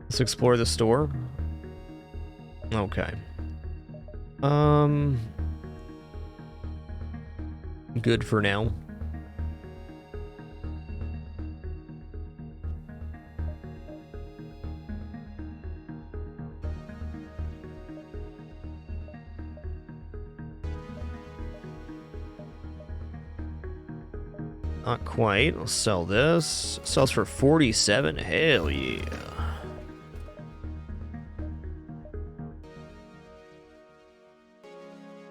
S1: Let's explore the store. Okay. Good for now. Not quite. I'll sell this. Sells for 47. Hell yeah.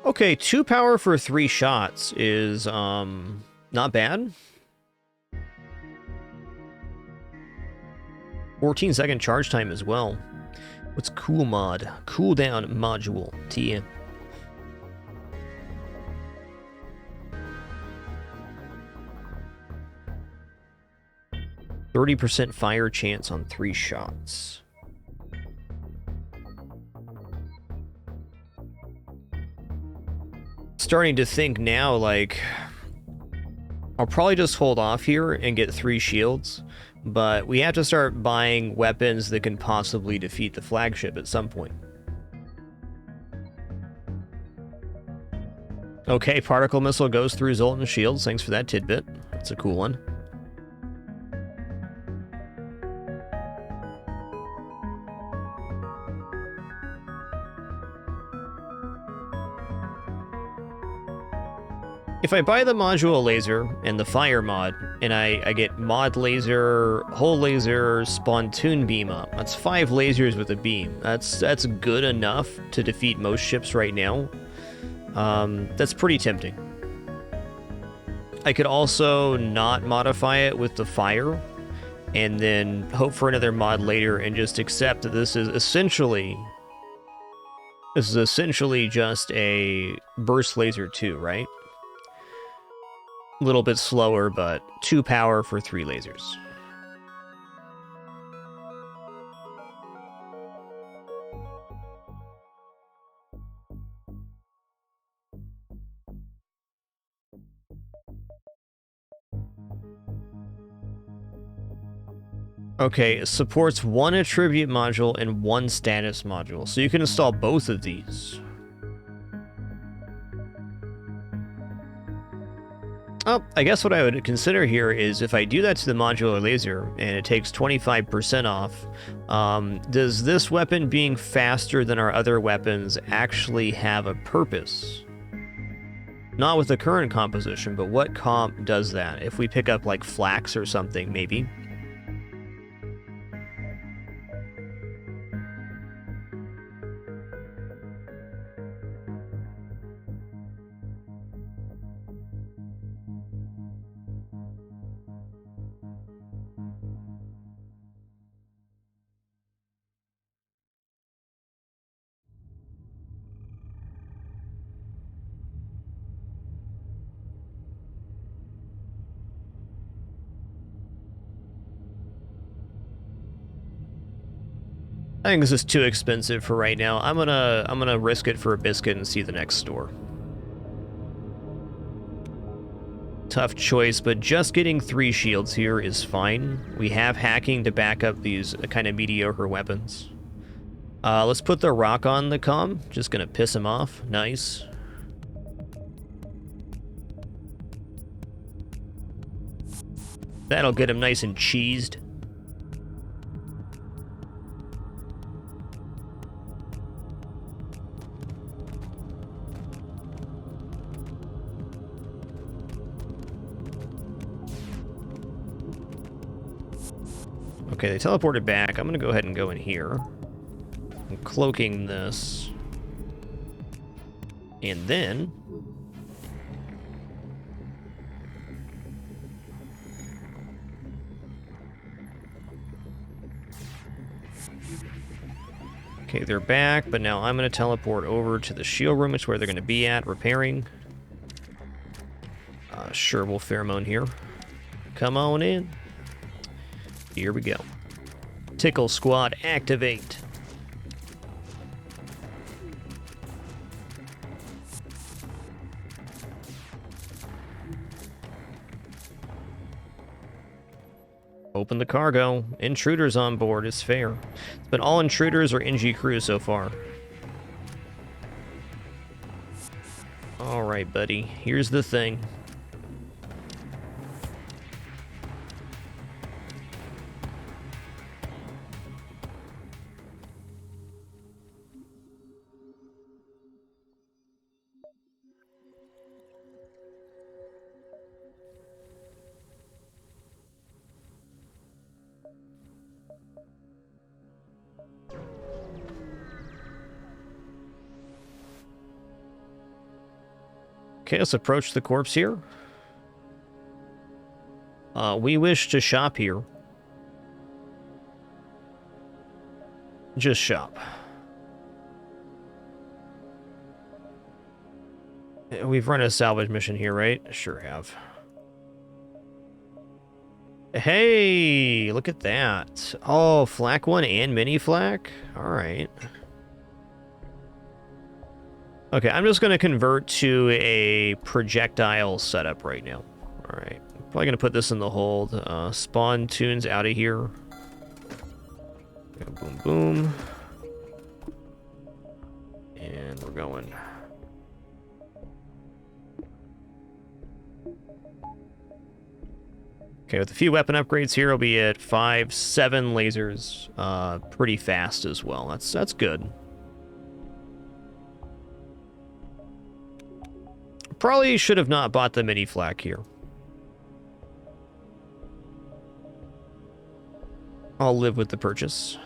S1: Okay, 2 power for 3 shots is not bad. 14-second charge time as well. What's cool mod? Cooldown module. TM. %30 fire chance on 3 shots. Starting to think now, like, I'll probably just hold off here and get 3 shields, but we have to start buying weapons that can possibly defeat the flagship at some point. Okay, particle missile goes through Zoltan's shields. Thanks for that tidbit. That's a cool one. If I buy the module laser and the fire mod, and I get mod laser, hull laser, spontoon beam up, that's 5 lasers with a beam. That's good enough to defeat most ships right now. That's pretty tempting. I could also not modify it with the fire, and then hope for another mod later and just accept that this is essentially This is essentially just a burst laser 2, right? A little bit slower, but 2 power for 3 lasers. Okay, it supports 1 attribute module and 1 status module, so you can install both of these. Oh, I guess what I would consider here is if I do that to the modular laser and it takes 25% off, does this weapon being faster than our other weapons actually have a purpose? Not with the current composition, but what comp does that? If we pick up like flax or something, maybe. I think this is too expensive for right now. I'm gonna risk it for a biscuit and see the next store. Tough choice, but just getting 3 shields here is fine. We have hacking to back up these kind of mediocre weapons. Let's put the rock on the comm. Just gonna piss him off. Nice. That'll get him nice and cheesed. Okay, they teleported back. I'm gonna go ahead and go in here. I'm cloaking this. And then... Okay, they're back, but now I'm gonna teleport over to the shield room, which is where they're gonna be at, repairing. Sure, we'll pheromone here. Come on in. Here we go. Tickle Squad, activate. Open the cargo. Intruders on board is fair. It's been all intruders or NG crew so far. Alright, buddy. Here's the thing. Okay, let's approach the corpse here. We wish to shop here. Just shop. We've run a salvage mission here, right? Sure have. Hey, look at that. Oh, flak 1 and mini flak? Alright. Okay, I'm just going to convert to a projectile setup right now. Alright. Probably going to put this in the hold. Spawn tunes out of here. Boom, boom. And we're going. Okay, with a few weapon upgrades here, we'll be at 5, 7 lasers. Pretty fast as well. That's good. Probably should have not bought the mini flak here. I'll live with the purchase.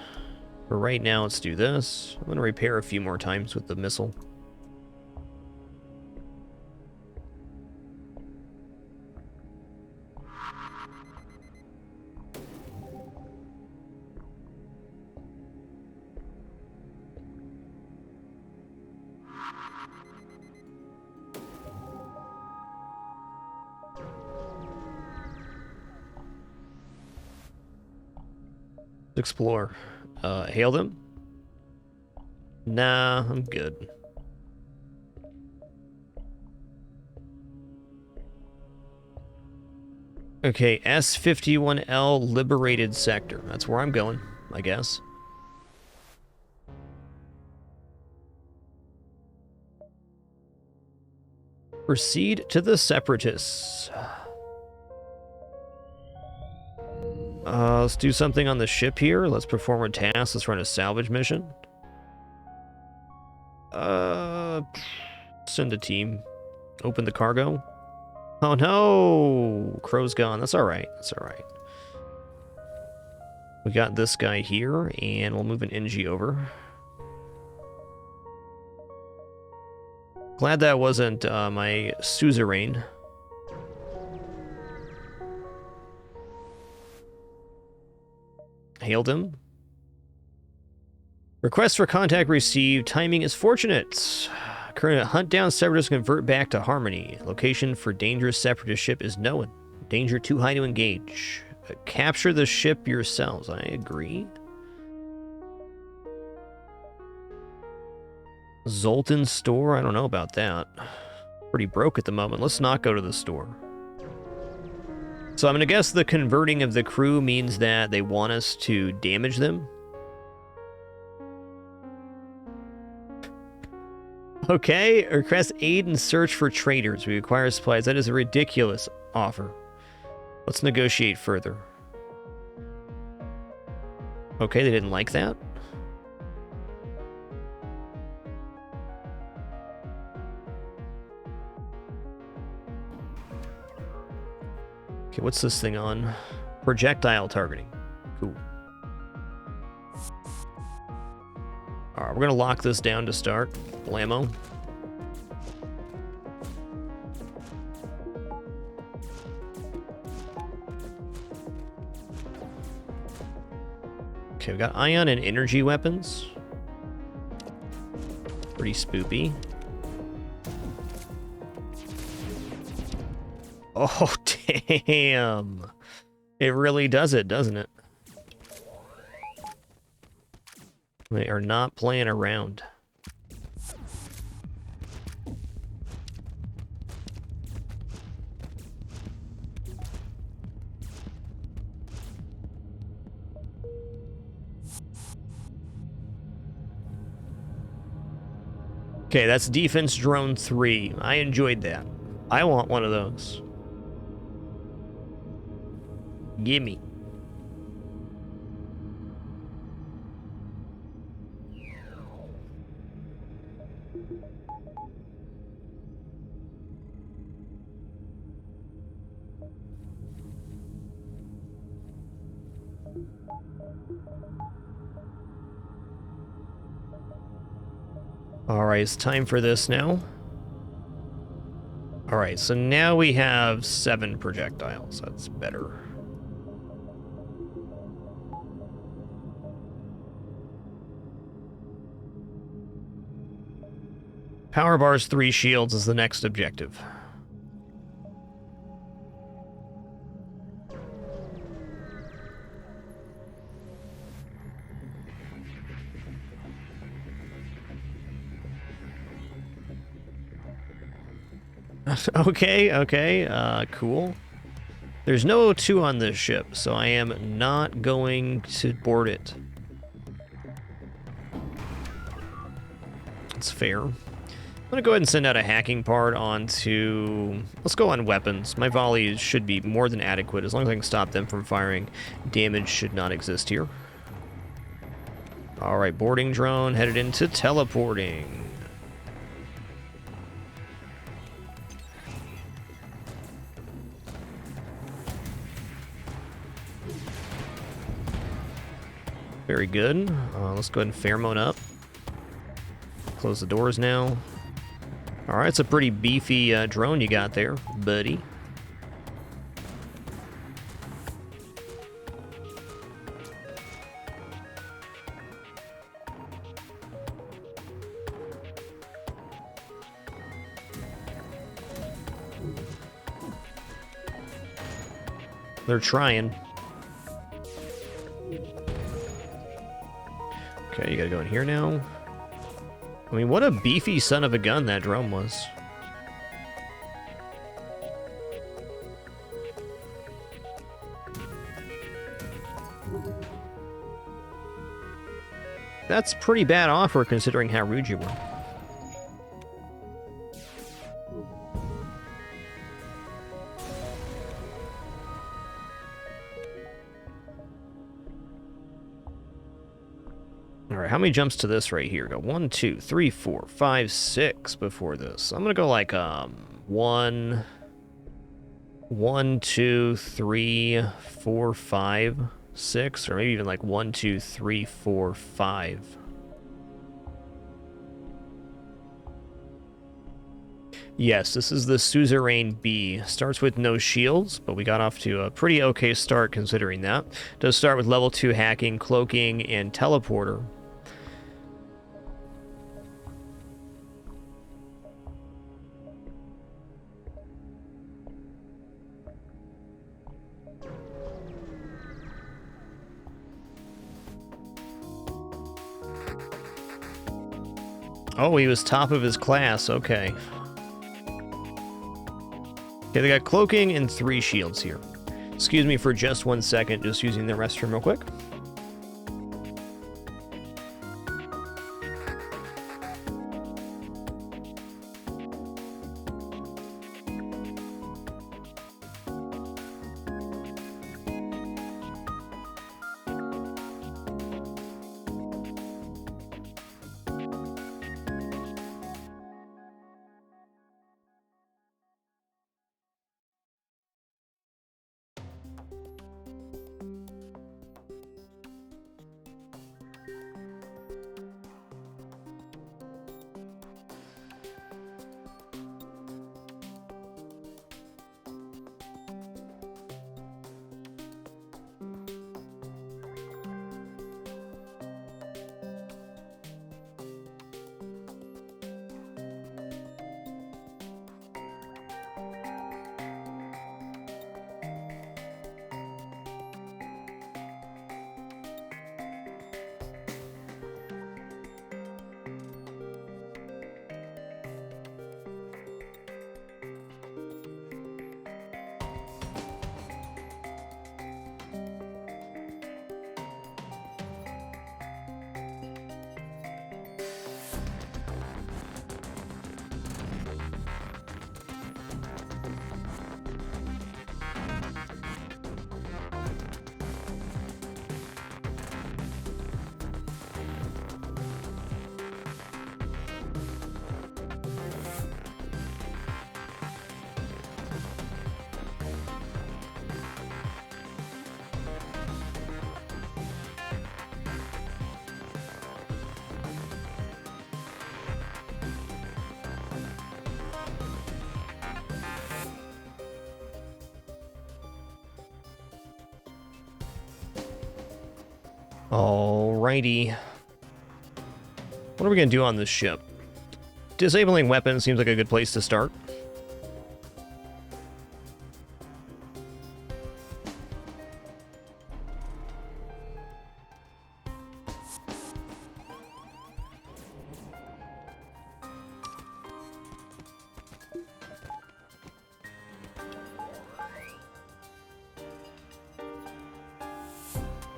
S1: For right now, let's do this. I'm going to repair a few more times with the missile. explore. Hail them? Nah, I'm good. Okay, S51L Liberated Sector. That's where I'm going, I guess. Proceed to the Separatists. Let's do something on the ship here. Let's perform a task. Let's run a salvage mission. Send a team. Open the cargo. Oh no! Crow's gone. That's alright. That's alright. We got this guy here, and we'll move an NG over. Glad that wasn't my suzerain. Hailed him. Request for contact received. Timing is fortunate. Current hunt down separatists, convert back to Harmony. Location for dangerous separatist ship is known. Danger too high to engage. Capture the ship yourselves. I agree. Zoltan store? I don't know about that. Pretty broke at the moment. Let's not go to the store. So I'm going to guess the converting of the crew means that they want us to damage them. Okay, request aid and search for traders. We require supplies. That is a ridiculous offer. Let's negotiate further. Okay, they didn't like that. Okay, what's this thing on? Projectile targeting. Cool. Alright, we're gonna lock this down to start. Blammo. Okay, we got ion and energy weapons. Pretty spoopy. Oh, damn. It really does it, doesn't it? They are not playing around. Okay, that's Defense Drone 3. I enjoyed that. I want one of those. Gimme. Alright, it's time for this now. Alright, so now we have 7 projectiles. That's better. Power bars 3 shields is the next objective. Okay, cool. There's no O2 on this ship, so I am not going to board it. That's fair. I'm gonna go ahead and send out a hacking part onto... Let's go on weapons. My volleys should be more than adequate. As long as I can stop them from firing, damage should not exist here. Alright, boarding drone headed into teleporting. Very good. Let's go ahead and pheromone up. Close the doors now. Alright, it's a pretty beefy drone you got there, buddy. They're trying. Okay, you gotta go in here now. I mean, what a beefy son of a gun that drone was. That's pretty bad offer considering how rude you were. Alright, how many jumps to this right here? Go 1, 2, 3, 4, 5, 6 before this. I'm gonna go like 1, 2, 3, 4, 5, 6, or maybe even like 1, 2, 3, 4, 5. Yes, this is the Suzerain B. Starts with no shields, but we got off to a pretty okay start considering that. Does start with level 2 hacking, cloaking, and teleporter. Oh, he was top of his class, okay. Okay, they got cloaking and 3 shields here. Excuse me for just 1 second, just using the restroom real quick. Alrighty. What are we going to do on this ship? Disabling weapons seems like a good place to start.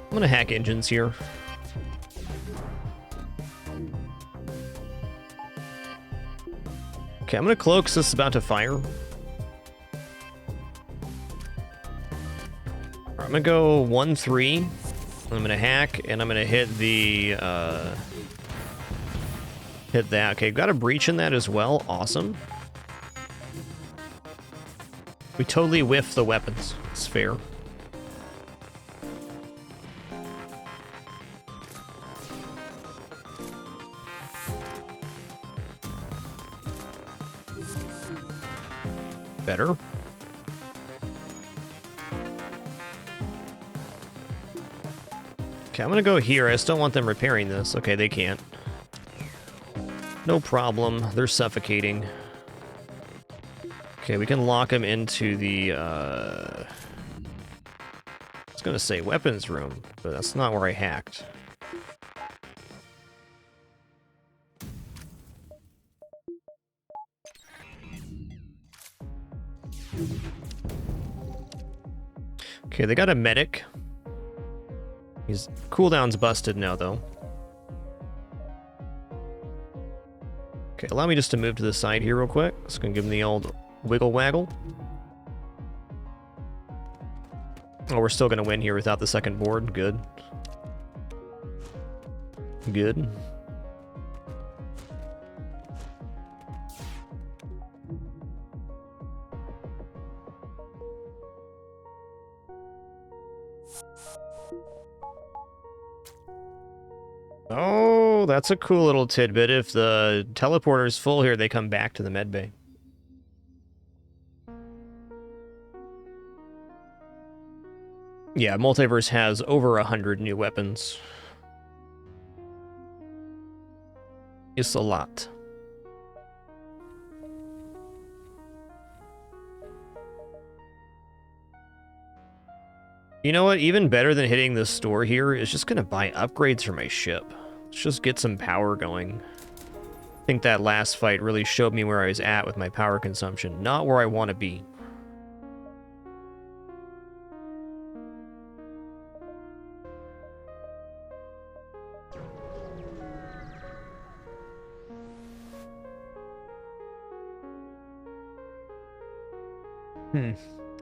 S1: I'm gonna hack engines here. Okay, I'm gonna cloak so this is about to fire. I'm gonna go 1, 3. I'm gonna hack, and I'm gonna hit the, hit that. Okay, got a breach in that as well. Awesome. We totally whiff the weapons. It's fair. Better. Okay, I'm gonna go here. I still want them repairing this. Okay, they can't. No problem. They're suffocating. Okay, we can lock them into the, I was gonna say weapons room, but that's not where I hacked. Okay, they got a medic. His cooldown's busted now, though. Okay, allow me just to move to the side here real quick. Just gonna give him the old wiggle waggle. Oh, we're still gonna win here without the second board. Good. Good. Oh, that's a cool little tidbit. If the teleporter's full here, they come back to the medbay. Yeah, Multiverse has over 100 new weapons. It's a lot. You know what? Even better than hitting this store here is just gonna buy upgrades for my ship. Let's just get some power going. I think that last fight really showed me where I was at with my power consumption, not where I want to be.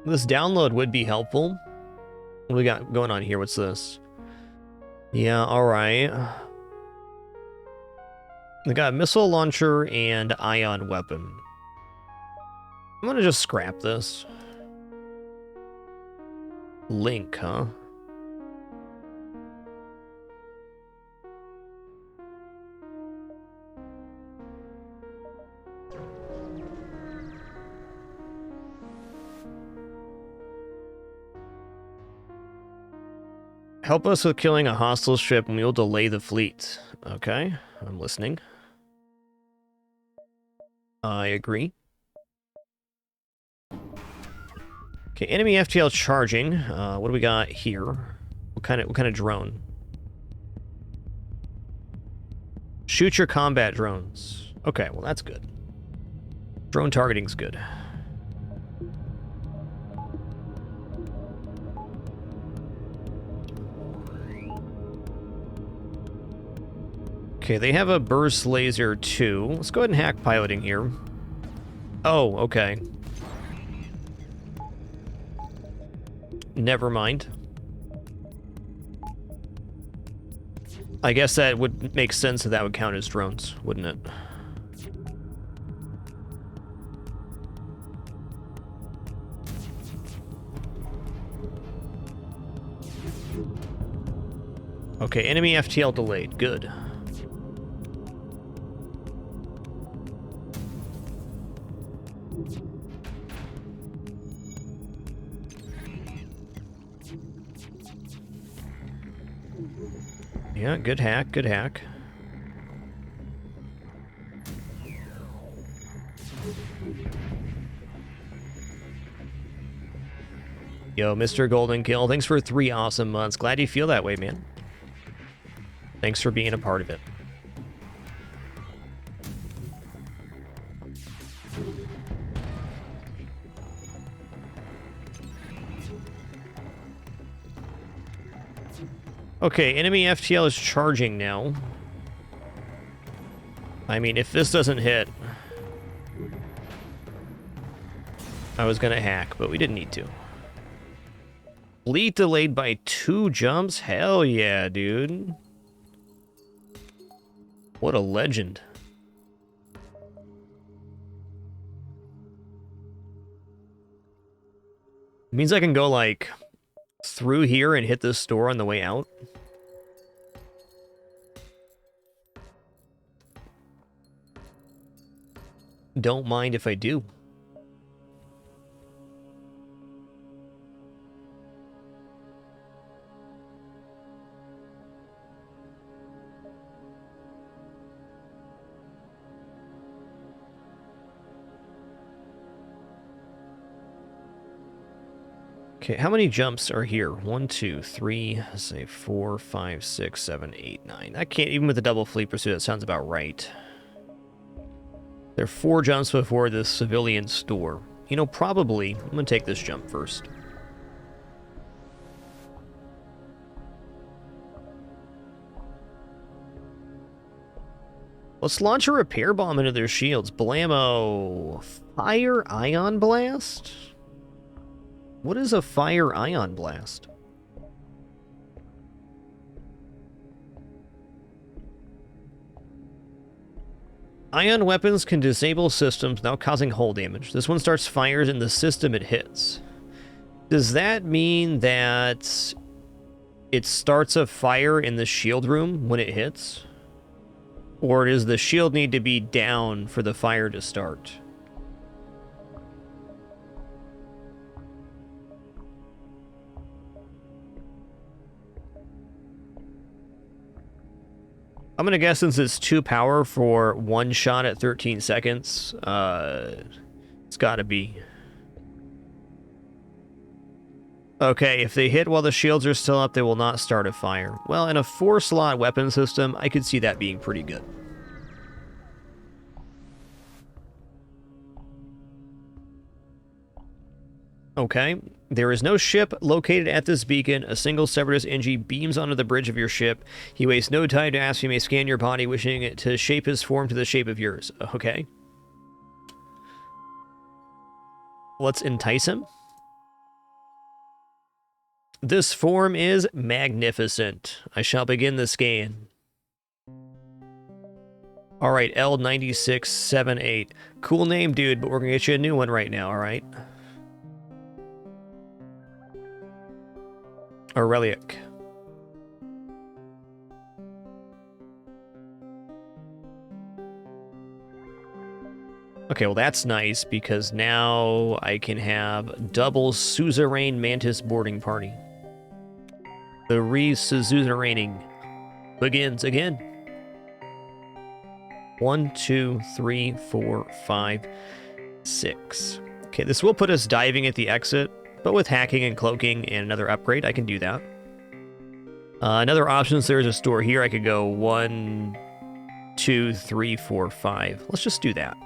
S1: This download would be helpful. What do we got going on here? What's this? Yeah, alright. We got a missile launcher and ion weapon. I'm gonna just scrap this. Link, huh? Help us with killing a hostile ship and we'll delay the fleet. Okay, I'm listening. I agree. Okay, enemy FTL charging. What do we got here? What kind of drone? Shoot your combat drones. Okay, well that's good. Drone targeting's good. Okay, they have a burst laser too. Let's go ahead and hack piloting here. Oh, okay. Never mind. I guess that would make sense that would count as drones, wouldn't it? Okay, enemy FTL delayed. Good. Yeah, good hack, good hack. Yo, Mr. Golden Kill, thanks for 3 awesome months. Glad you feel that way, man. Thanks for being a part of it. Okay, enemy FTL is charging now. I mean, if this doesn't hit... I was gonna hack, but we didn't need to. Fleet delayed by 2 jumps? Hell yeah, dude. What a legend. It means I can go, like, through here and hit this store on the way out. Don't mind if I do. Okay, how many jumps are here? 1, 2, 3, say 4, 5, 6, 7, 8, 9. I can't, even with the double fleet pursuit, that sounds about right. There are 4 jumps before the civilian store. You know, probably, I'm gonna take this jump first. Let's launch a repair bomb into their shields. Blammo. Fire Ion Blast? What is a Fire Ion Blast? Ion weapons can disable systems without causing hull damage. This one starts fires in the system it hits. Does that mean that it starts a fire in the shield room when it hits? Or does the shield need to be down for the fire to start? I'm gonna guess since it's 2 power for 1 shot at 13 seconds, it's gotta be. Okay, if they hit while the shields are still up, they will not start a fire. Well, in a 4-slot weapon system, I could see that being pretty good. Okay, there is no ship located at this beacon. A single Separatist Engi beams onto the bridge of your ship. He wastes no time to ask if he may scan your body, wishing it to shape his form to the shape of yours. Okay. Let's entice him. This form is magnificent. I shall begin the scan. Alright, L9678. Cool name, dude, but we're gonna get you a new one right now, alright? Aurelic. Okay, well that's nice, because now I can have double suzerain mantis boarding party. The re-suzeraining begins again. 1, 2, 3, 4, 5, 6. Okay, this will put us diving at the exit, but with hacking and cloaking and another upgrade, I can do that. Another option, so there's a store here. I could go 1, 2, 3, 4, 5. Let's just do that.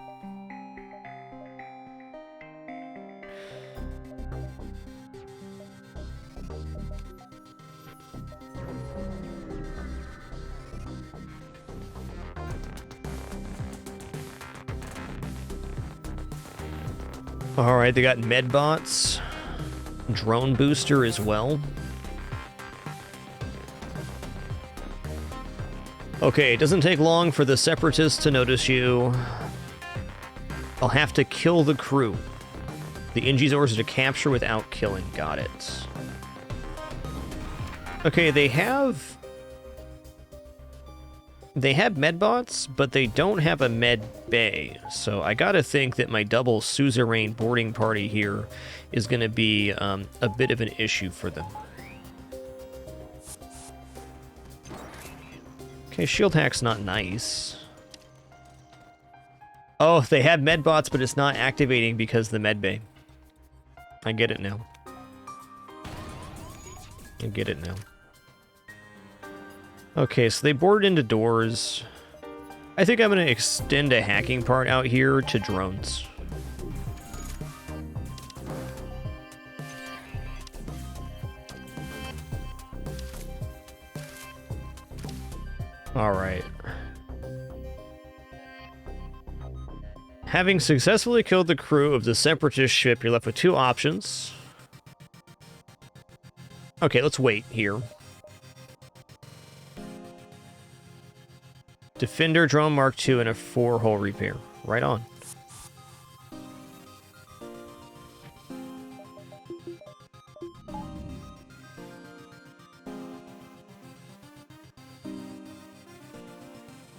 S1: Alright, they got medbots. Drone booster as well. Okay, it doesn't take long for the Separatists to notice you. I'll have to kill the crew. The Engi's orders are to capture without killing. Got it. Okay, they have medbots, but they don't have a med bay. So I gotta think that my double suzerain boarding party here is gonna be a bit of an issue for them. Okay, shield hack's not nice. Oh, they have medbots, but it's not activating because of the med bay. I get it now. I get it now. Okay, so they boarded into doors. I think I'm going to extend a hacking part out here to drones. Alright. Having successfully killed the crew of the Separatist ship, you're left with 2 options. Okay, let's wait here. Defender drone Mark II and a 4-hull repair. Right on.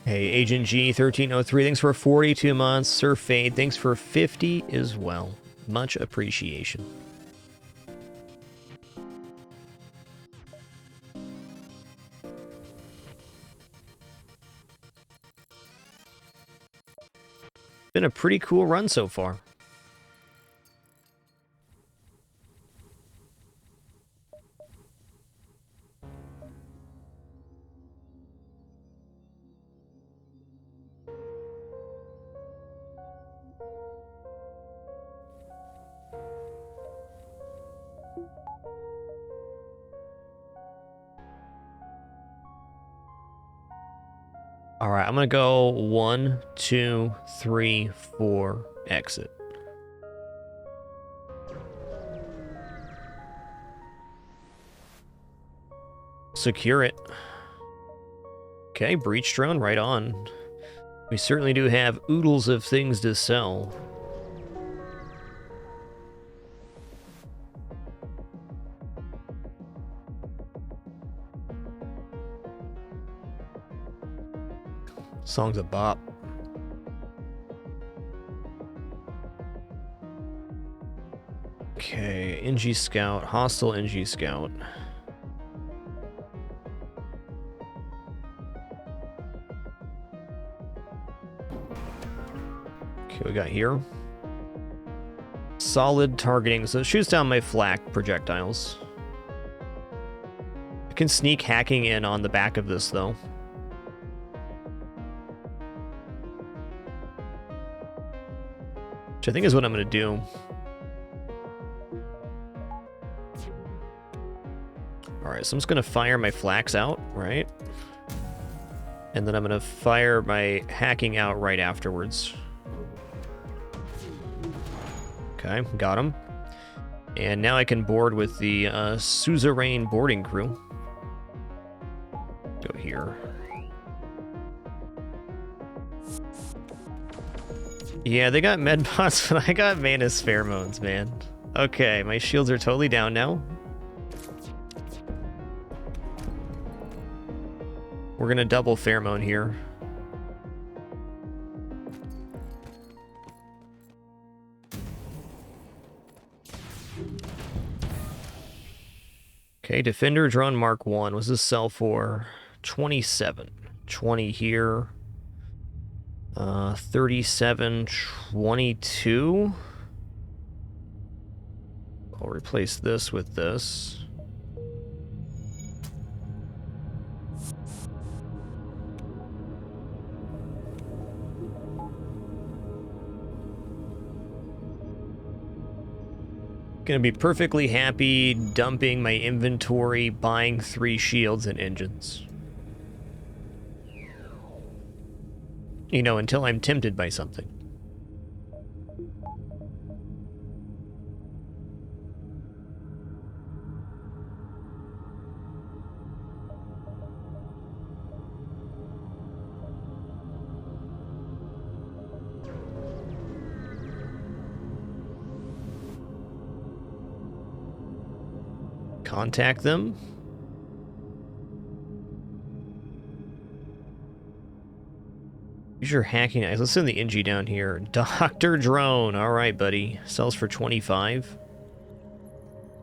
S1: Hey, Agent G1303, thanks for 42 months. Sir Fade, thanks for 50 as well. Much appreciation. Been a pretty cool run so far. All right, I'm gonna go 1, 2, 3, 4, exit. Secure it. Okay, breach drone, right on. We certainly do have oodles of things to sell. Song's a bop. Okay, NG Scout, hostile NG Scout. Okay, we got here. Solid targeting, so it shoots down my flak projectiles. I can sneak hacking in on the back of this, though. Which I think is what I'm going to do. Alright, so I'm just going to fire my flaks out, right? And then I'm going to fire my hacking out right afterwards. Okay, got him. And now I can board with the suzerain boarding crew. Go here. Yeah, they got medbots, but I got Manus pheromones, man. Okay, my shields are totally down now. We're gonna double pheromone here. Okay, Defender Drone Mark 1. What's this sell for? 27. 20 here. 37, 22. I'll replace this with this. Gonna be perfectly happy dumping my inventory, buying 3 shields and engines. You know, until I'm tempted by something. Contact them. Use your hacking eyes. Let's send the NG down here. Dr. Drone. All right, buddy. Sells for 25.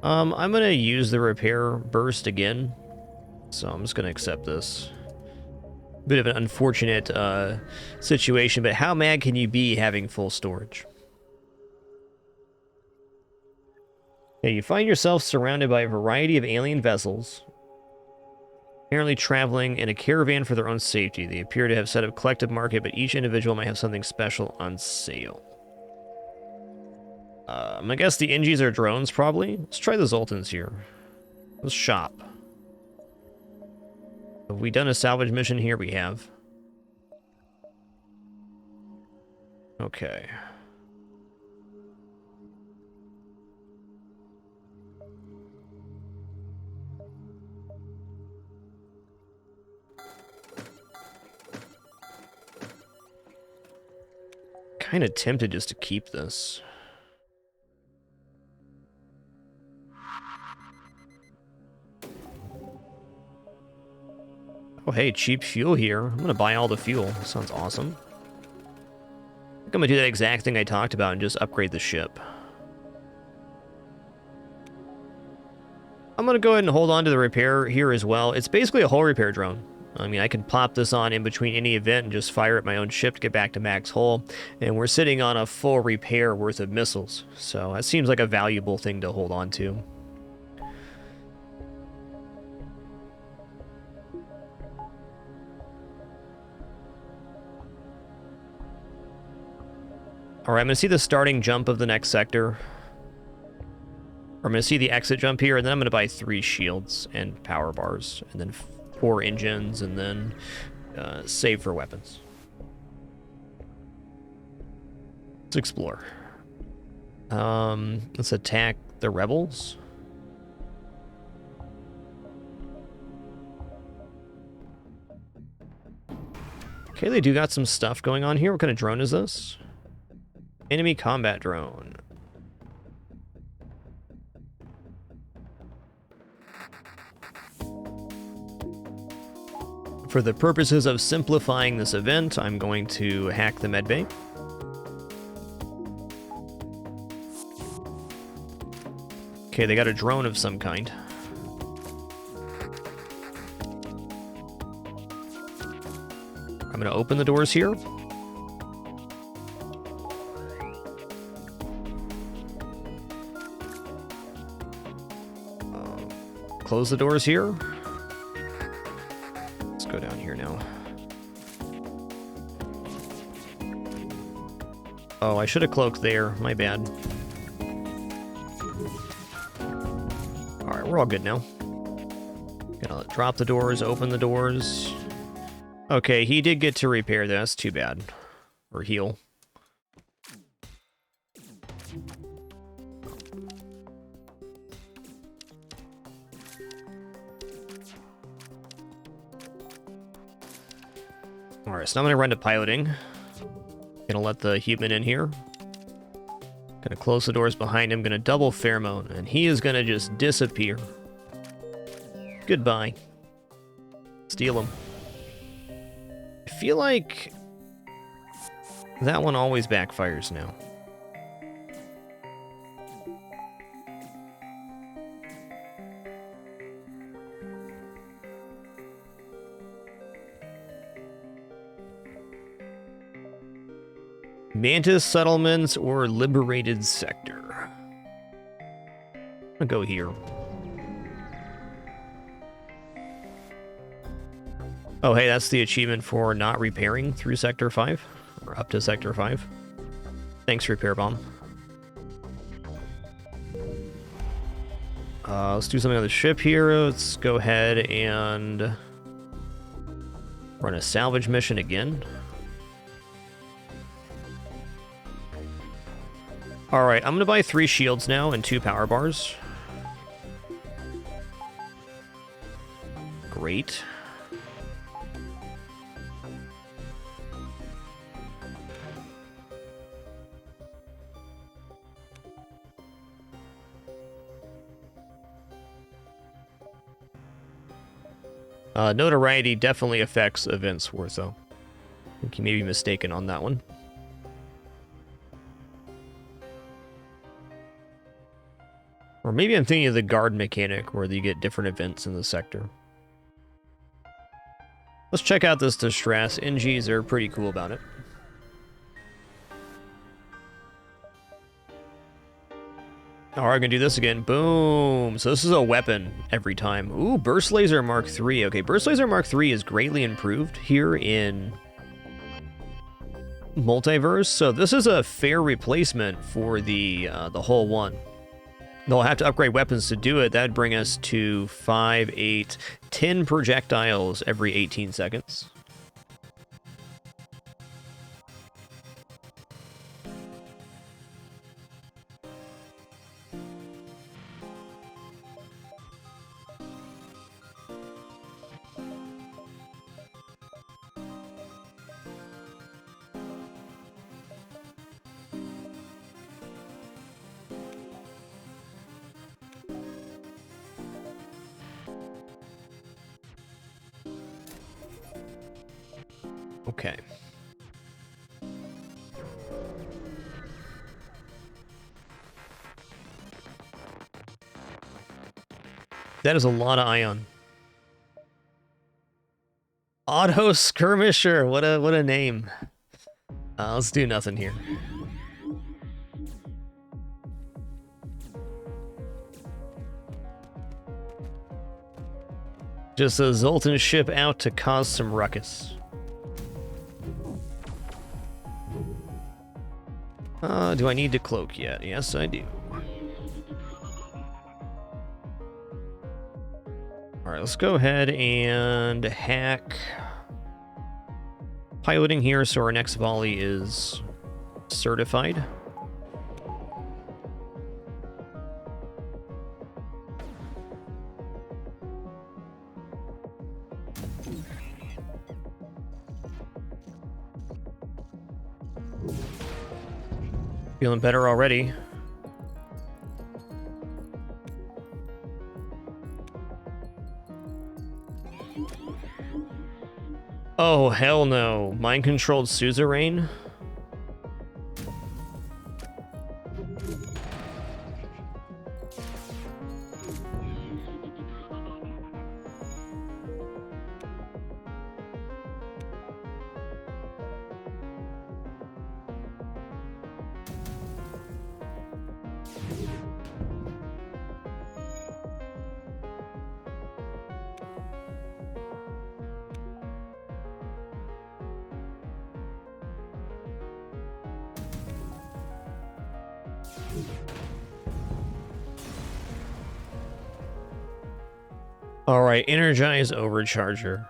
S1: I'm going to use the repair burst again. So I'm just going to accept this. Bit of an unfortunate situation, but how mad can you be having full storage? Okay, you find yourself surrounded by a variety of alien vessels, apparently traveling in a caravan for their own safety. They appear to have set up a collective market, but each individual might have something special on sale. I'm gonna guess the NGs are drones, probably. Let's try the Zoltans here. Let's shop. Have we done a salvage mission here? We have. Okay. Kind of tempted just to keep this. Oh, hey, cheap fuel here. I'm gonna buy all the fuel. Sounds awesome. I think I'm gonna do that exact thing I talked about and just upgrade the ship. I'm gonna go ahead and hold on to the repair here as well. It's basically a hull repair drone. I mean, I can pop this on in between any event and just fire at my own ship to get back to max hull. And we're sitting on a full repair worth of missiles. So that seems like a valuable thing to hold on to. All right, I'm going to see the starting jump of the next sector. Or I'm going to see the exit jump here, and then I'm going to buy 3 shields and power bars, and then 4 engines, and then save for weapons. Let's explore. Let's attack the rebels. Okay, they do got some stuff going on here. What kind of drone is this? Enemy combat drone. For the purposes of simplifying this event, I'm going to hack the medbay. Okay, they got a drone of some kind. I'm going to open the doors here. Close the doors here. Let's go down here now. Oh, I should have cloaked there. My bad. Alright, we're all good now. Gonna drop the doors, open the doors. Okay, he did get to repair this. That's too bad. Or heal. Alright, so now I'm gonna run to piloting. Gonna let the human in here. Gonna close the doors behind him. Gonna double pheromone. And he is gonna just disappear. Goodbye. Steal him. I feel like that one always backfires now. Mantis settlements or liberated sector. I'll go here. Oh, hey, that's the achievement for not repairing through Sector 5, or up to Sector 5. Thanks, Repair Bomb. Let's do something on the ship here. Let's go ahead and run a salvage mission again. Alright, I'm going to buy 3 shields now and 2 power bars. Great. Notoriety definitely affects events worth, though. I think you may be mistaken on that one. Or maybe I'm thinking of the guard mechanic, where you get different events in the sector. Let's check out this distress. NGs are pretty cool about it. Alright, I'm gonna do this again. Boom! So this is a weapon every time. Ooh, Burst Laser Mark III. Okay, Burst Laser Mark III is greatly improved here in Multiverse. So this is a fair replacement for the whole one. They'll have to upgrade weapons to do it. That'd bring us to 5, 8, 10 projectiles every 18 seconds. Okay. That is a lot of ion. Auto Skirmisher, what a name. Let's do nothing here. Just a Zoltan ship out to cause some ruckus. Do I need to cloak yet? Yes, I do. Alright, let's go ahead and hack piloting here, so our next volley is certified. Feeling better already. Oh, hell no. Mind-controlled suzerain? Alright, energize overcharger.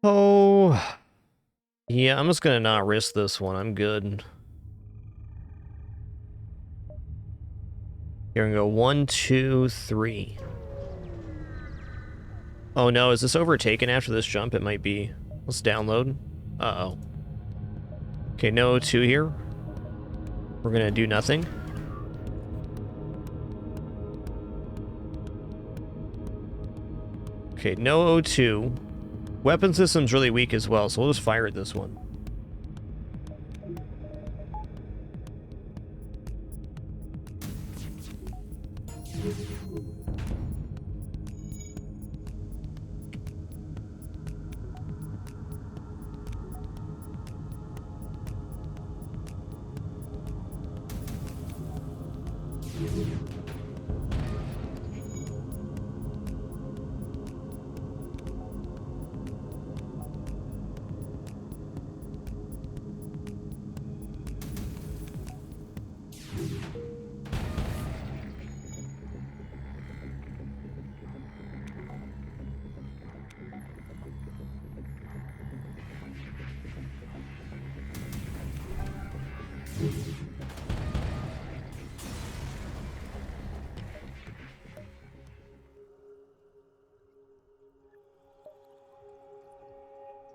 S1: Oh, yeah, I'm just gonna not risk this one. I'm good. Here we go. 1, 2, 3. Oh no, is this overtaken after this jump? It might be. Let's download. Uh-oh. Okay, no O2 here. We're gonna do nothing. Okay, no O2. Weapon system's really weak as well, so we'll just fire at this one.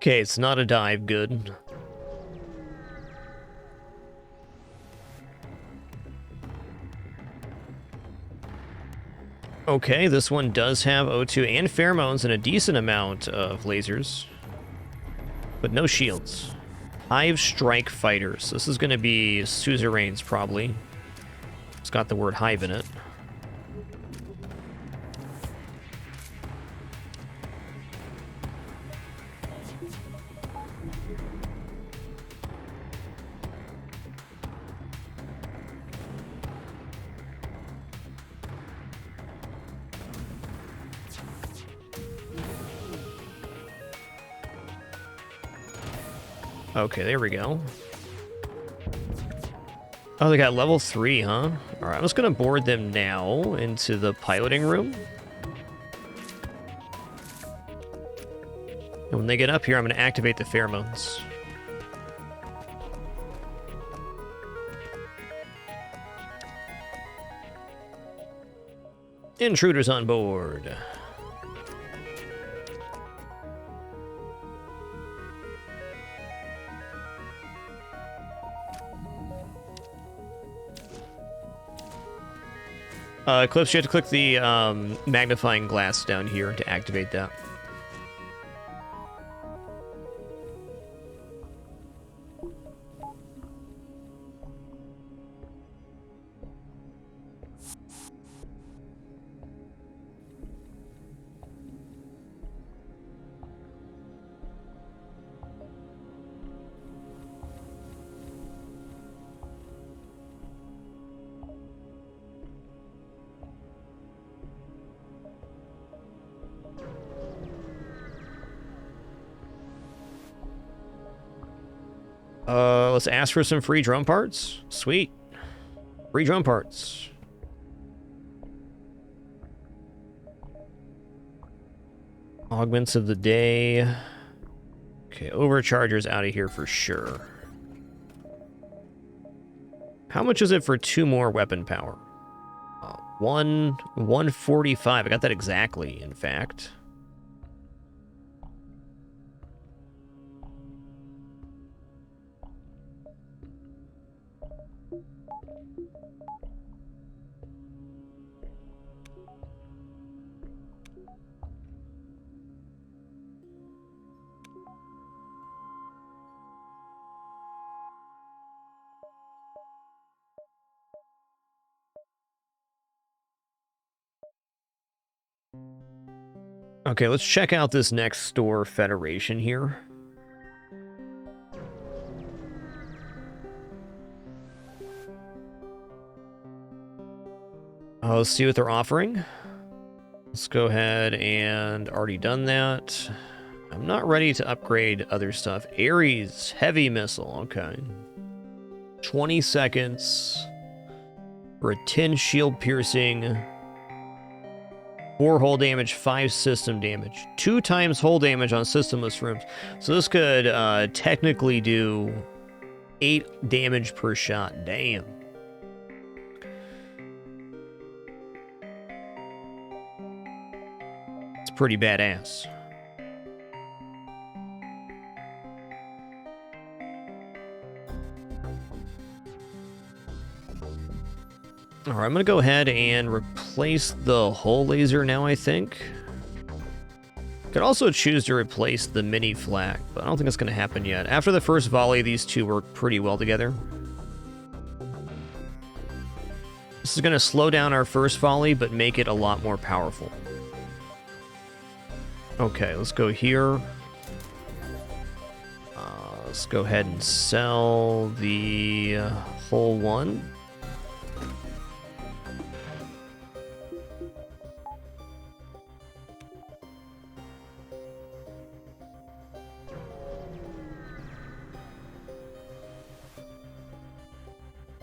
S1: Okay, it's not a dive, good. Okay, this one does have O2 and pheromones and a decent amount of lasers, but no shields. Hive Strike Fighters. This is going to be suzerains, probably. It's got the word hive in it. Okay, there we go. Oh, they got level 3, huh? Alright, I'm just gonna board them now into the piloting room. And when they get up here, I'm gonna activate the pheromones. Intruders on board. Clips, you have to click the magnifying glass down here to activate that. Let's ask for some free drum parts. Sweet. Free drum parts. Augments of the day. Okay, overcharger's out of here for sure. How much is it for 2 more weapon power? 145. I got that exactly, in fact. Okay, let's check out this next store Federation here. Let's see what they're offering. Let's go ahead and already done that. I'm not ready to upgrade other stuff. Ares, heavy missile, okay. 20 seconds for a 10 shield piercing. 4 hull damage, 5 system damage. 2 times hull damage on systemless rooms. So this could technically do 8 damage per shot. Damn. It's pretty badass. All right, I'm going to go ahead and replace the hull laser now, I think. Could also choose to replace the mini flak, but I don't think it's going to happen yet. After the first volley, these two work pretty well together. This is going to slow down our first volley, but make it a lot more powerful. Okay, let's go here. Let's go ahead and sell the hull one.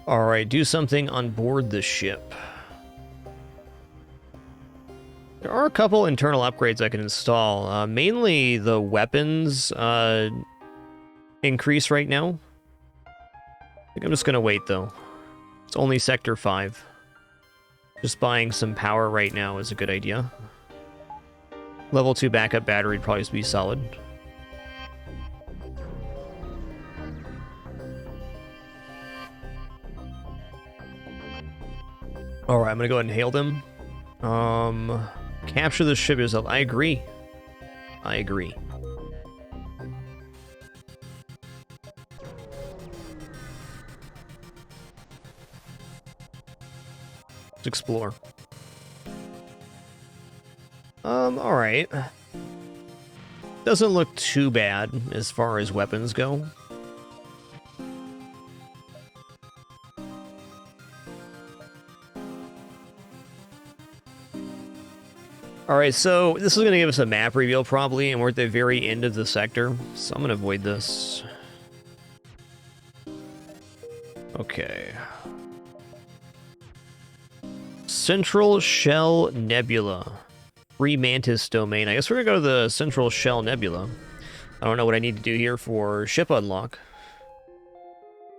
S1: All right, do something on board the ship. There are a couple internal upgrades I can install. Mainly the weapons increase right now. I think I'm just going to wait, though. It's only Sector 5. Just buying some power right now is a good idea. Level 2 backup battery would probably be solid. Alright, I'm gonna go ahead and hail them. Capture the ship yourself. I agree. I agree. Let's explore. Alright. Doesn't look too bad as far as weapons go. Alright, so this is going to give us a map reveal probably, and we're at the very end of the sector, so I'm going to avoid this. Okay. Central Shell Nebula. Free Mantis domain. I guess we're going to go to the Central Shell Nebula. I don't know what I need to do here for ship unlock.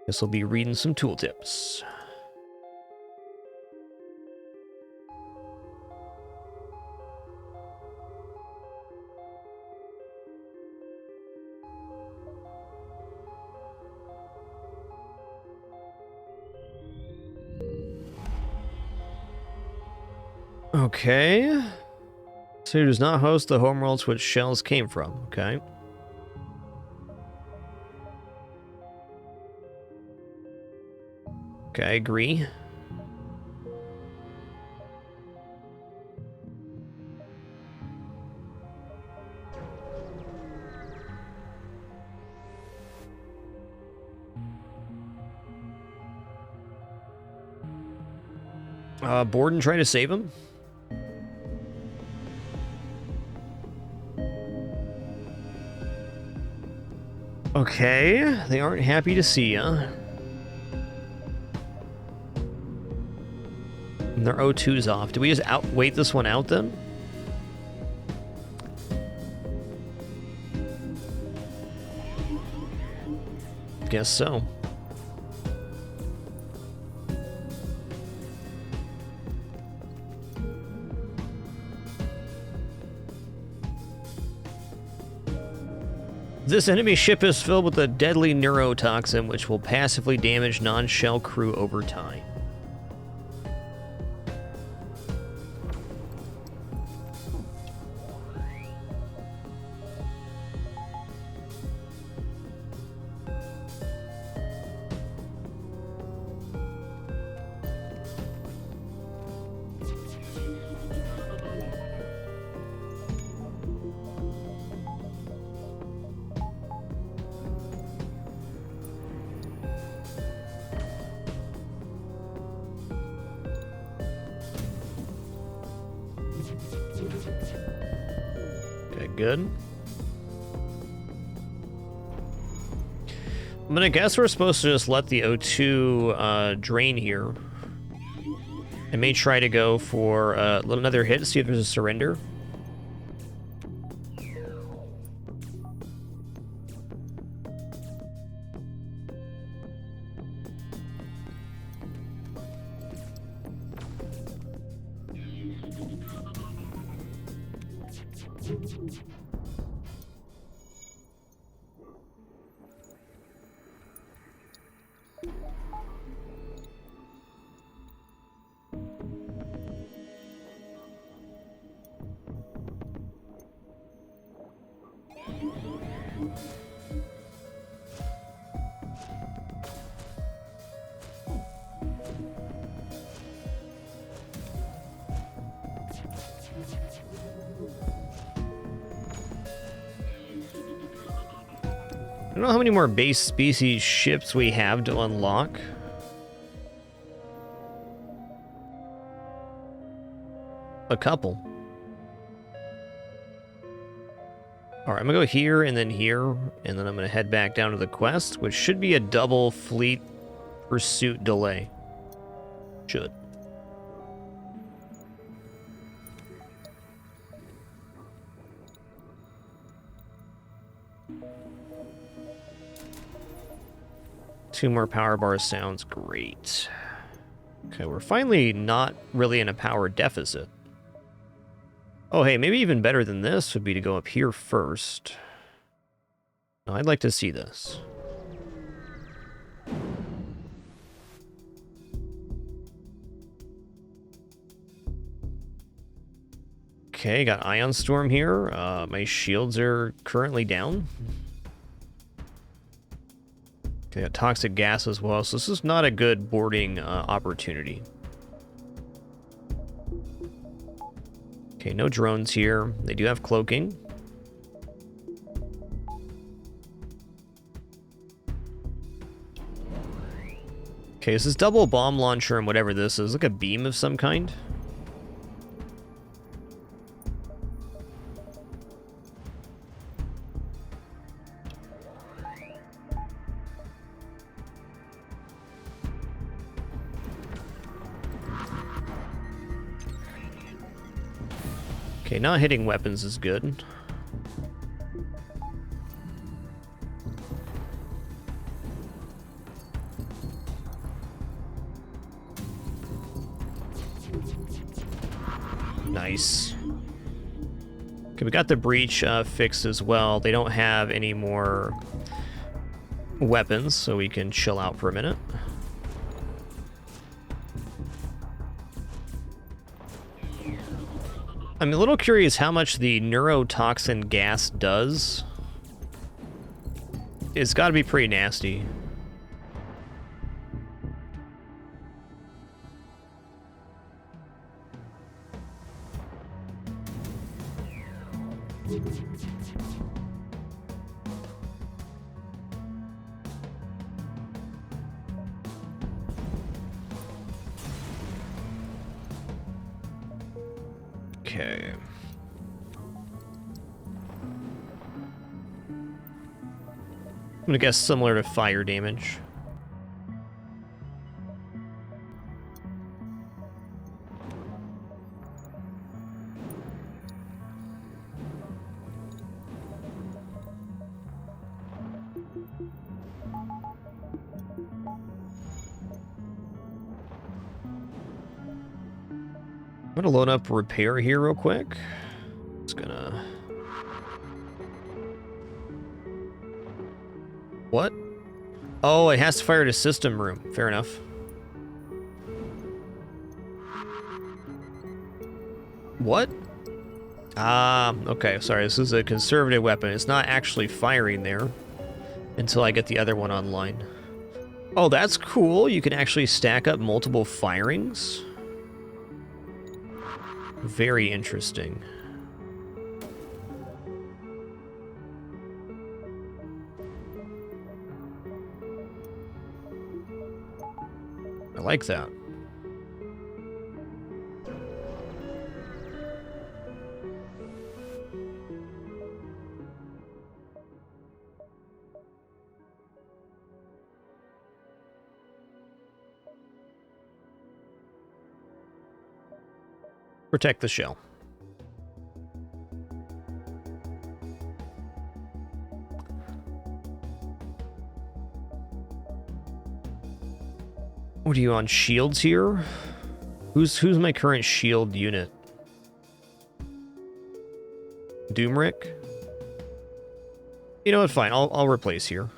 S1: Guess I'll be reading some tooltips. Okay. So does not host the homeworlds which shells came from. Okay. Okay, I agree. Board and try to save him. Okay, they aren't happy to see ya. And their O2's off. Do we just wait this one out then? Guess so. This enemy ship is filled with a deadly neurotoxin which will passively damage non-shell crew over time. Good. I'm gonna guess we're supposed to just let the O2 drain here. I may try to go for another hit to see if there's a surrender. I don't know how many more base species ships we have to unlock. A couple. Alright, I'm gonna go here, and then I'm gonna head back down to the quest, which should be a double fleet pursuit delay. Should. Two more power bars sounds great. Okay, we're finally not really in a power deficit. Oh, hey, maybe even better than this would be to go up here first. No, I'd like to see this. Okay, got Ion Storm here. My shields are currently down. Okay, got toxic gas as well, so this is not a good boarding opportunity. Okay, no drones here. They do have cloaking. Okay, this is double bomb launcher and whatever this is. Like a beam of some kind. Okay, not hitting weapons is good. Nice. Okay, we got the breach fixed as well. They don't have any more weapons, so we can chill out for a minute. I'm a little curious how much the neurotoxin gas does. It's got to be pretty nasty. Okay. I'm gonna guess similar to fire damage. I'm gonna load up repair here real quick. It's gonna... What? Oh, it has to fire to system room. Fair enough. What? Ah, okay, sorry. This is a conservative weapon. It's not actually firing there until I get the other one online. Oh, that's cool. You can actually stack up multiple firings. Very interesting. I like that. Protect the shell. What are you on shields here? Who's my current shield unit? Doomrick? You know what? Fine. I'll replace here.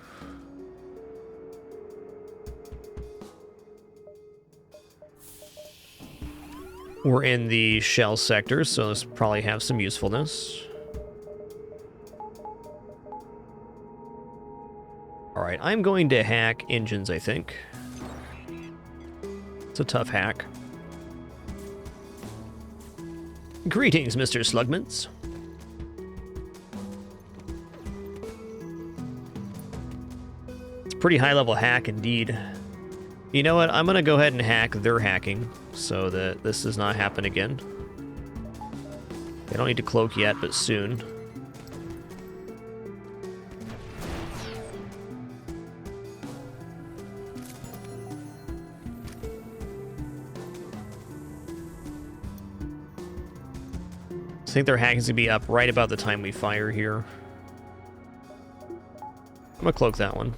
S1: We're in the shell sector, so this probably have some usefulness. Alright, I'm going to hack engines, I think. It's a tough hack. Greetings, Mr. Slugmans. It's a pretty high-level hack indeed. You know what? I'm going to go ahead and hack their hacking so that this does not happen again. I don't need to cloak yet, but soon. I think their hacking's going to be up right about the time we fire here. I'm going to cloak that one.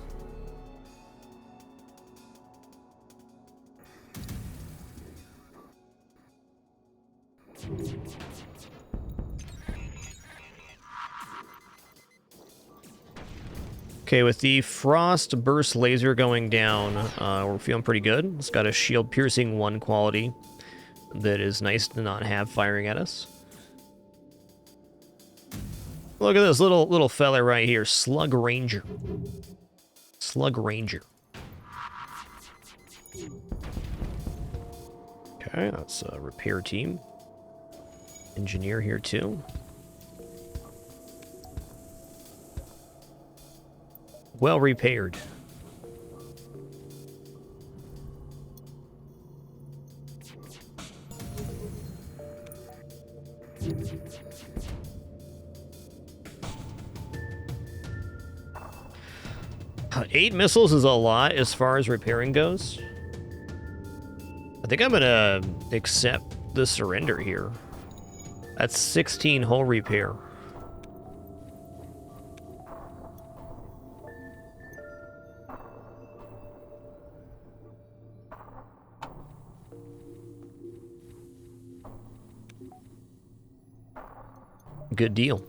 S1: Okay, with the Frost Burst Laser going down, we're feeling pretty good. It's got a Shield Piercing 1 quality that is nice to not have firing at us. Look at this little fella right here, Slug Ranger. Slug Ranger. Okay, that's a repair team. Engineer here too. Well repaired. Eight missiles is a lot as far as repairing goes. I think I'm gonna accept the surrender here. That's 16 hull repair. Good deal.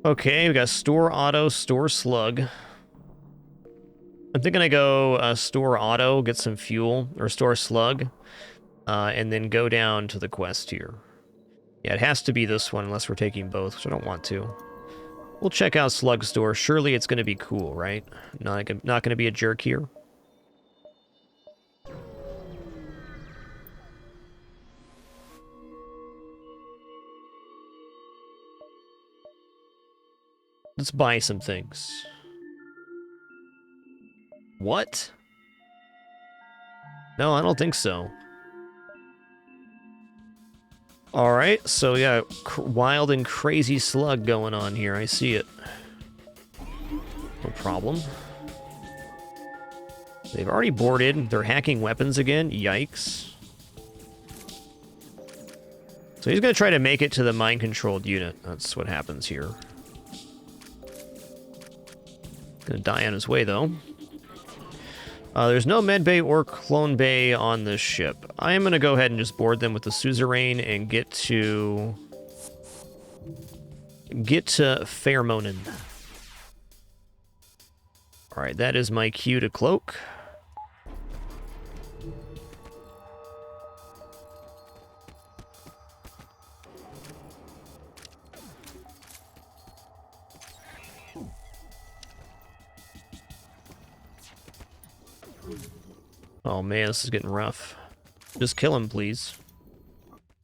S1: Okay, we got store auto, store slug. I'm thinking I go store auto, get some fuel, or store slug, and then go down to the quest here. Yeah, it has to be this one unless we're taking both, which I don't want to. We'll check out slug store. Surely it's going to be cool, right? Not going to be a jerk here. Let's buy some things. What? No, I don't think so. Alright, so yeah, wild and crazy slug going on here. I see it. No problem. They've already boarded. They're hacking weapons again. Yikes. So he's going to try to make it to the mind-controlled unit. That's what happens here. Gonna die on his way, though. There's no med bay or clone bay on this ship. I am going to go ahead and just board them with the suzerain and get to Pheromonin. Alright, that is my cue to cloak. Oh man, this is getting rough. Just kill him, please.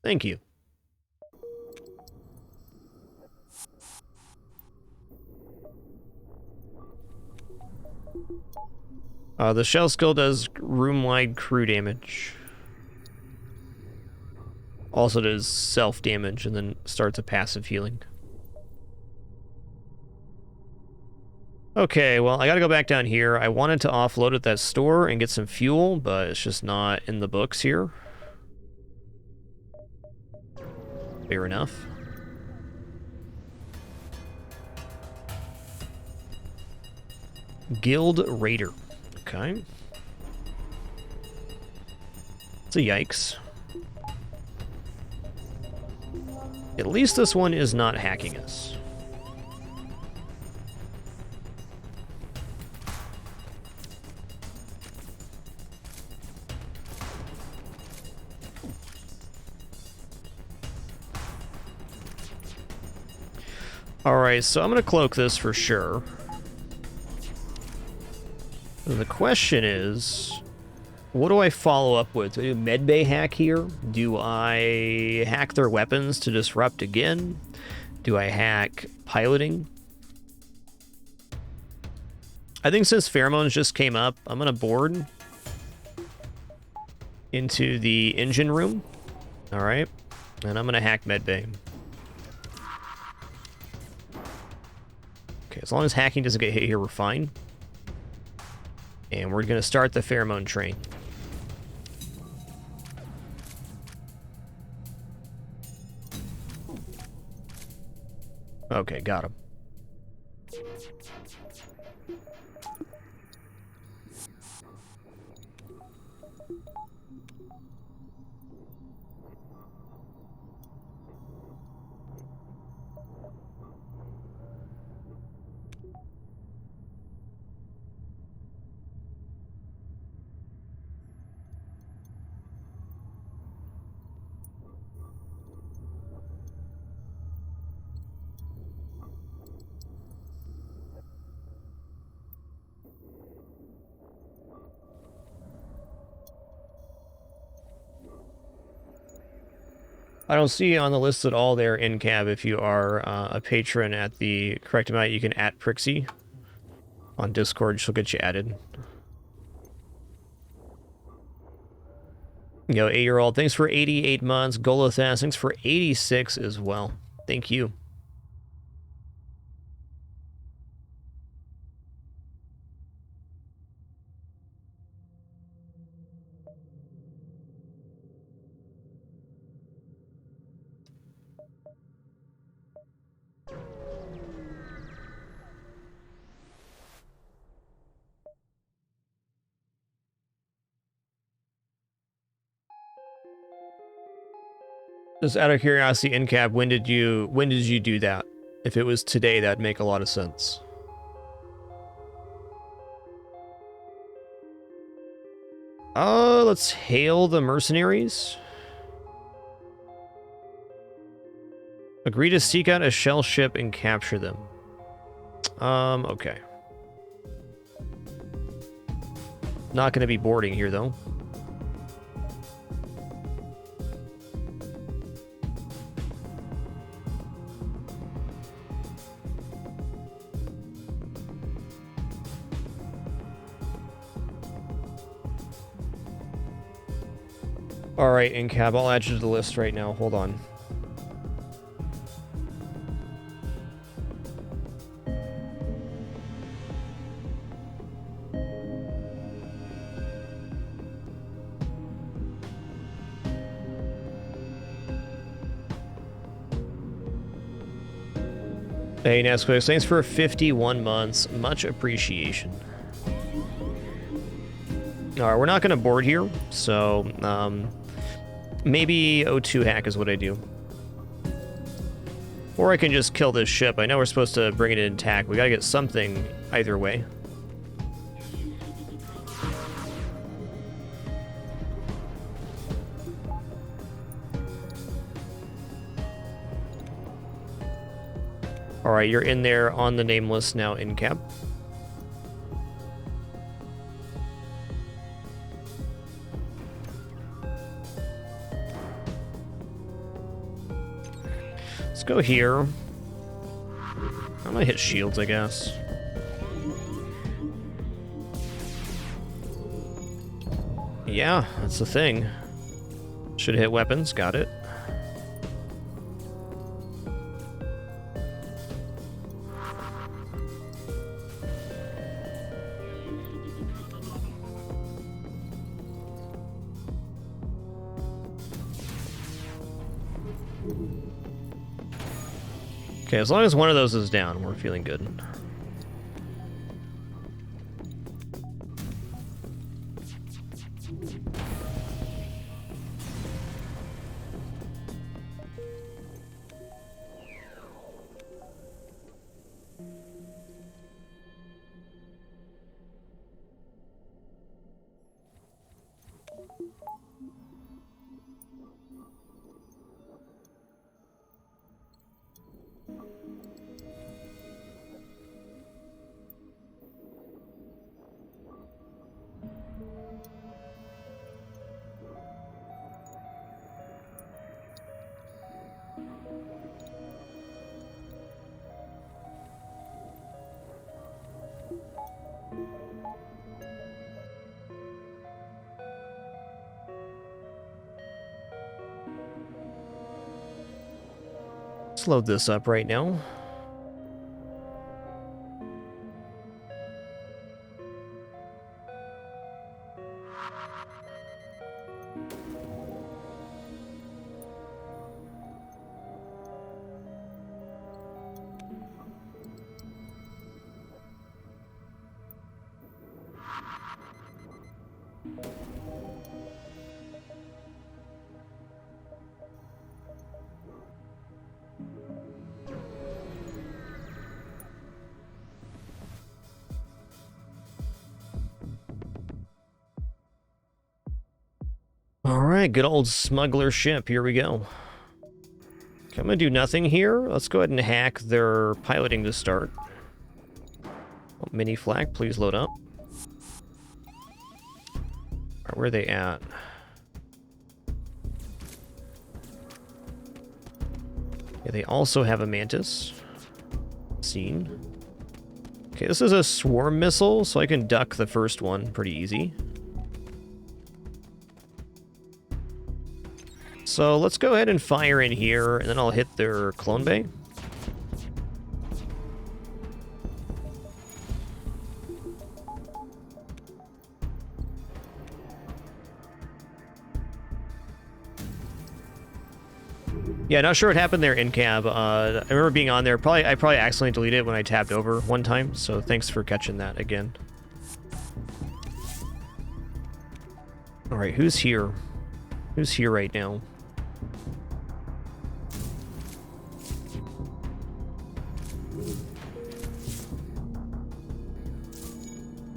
S1: Thank you. The shell skill does room-wide crew damage. Also does self-damage, and then starts a passive healing. Okay, well, I gotta go back down here. I wanted to offload at that store and get some fuel, but it's just not in the books here. Fair enough. Guild Raider. Okay. It's a yikes. At least this one is not hacking us. Alright, so I'm going to cloak this for sure. And the question is, what do I follow up with? Do I do medbay hack here? Do I hack their weapons to disrupt again? Do I hack piloting? I think since pheromones just came up, I'm going to board into the engine room. Alright. And I'm going to hack medbay. Okay, as long as hacking doesn't get hit here, we're fine. And we're going to start the pheromone train. Okay, got him. I don't see on the list at all there in cab. If you are a patron at the correct amount, you can @ Prixie on Discord. She'll get you added. Yo, 8-year-old, thanks for 88 months. Golothas, thanks for 86 as well. Thank you. Just out of curiosity, in-cab, when did you do that? If it was today, that'd make a lot of sense. Let's hail the mercenaries. Agree to seek out a shell ship and capture them. Okay. Not gonna be boarding here, though. Alright, in-cab, I'll add you to the list right now. Hold on. Hey, Nesquik, thanks for 51 months. Much appreciation. Alright, we're not going to board here, so maybe O2 hack is what I do. Or I can just kill this ship. I know we're supposed to bring it in attack. We gotta get something either way. Alright, you're in there on the name list now in cap. Let's go here. I'm gonna hit shields, I guess. Yeah, that's the thing. Should hit weapons, got it. Okay, as long as one of those is down, we're feeling good. Let's load this up right now. Alright, good old smuggler ship. Here we go. Okay, I'm gonna do nothing here. Let's go ahead and hack their piloting to start. Oh, mini flak, please load up. Alright, where are they at? Yeah, they also have a mantis. Seen. Okay, this is a swarm missile, so I can duck the first one pretty easy. So let's go ahead and fire in here, and then I'll hit their clone bay. Yeah, not sure what happened there in cab. I remember being on there. I probably accidentally deleted it when I tapped over one time, so thanks for catching that again. Alright, who's here? Who's here right now?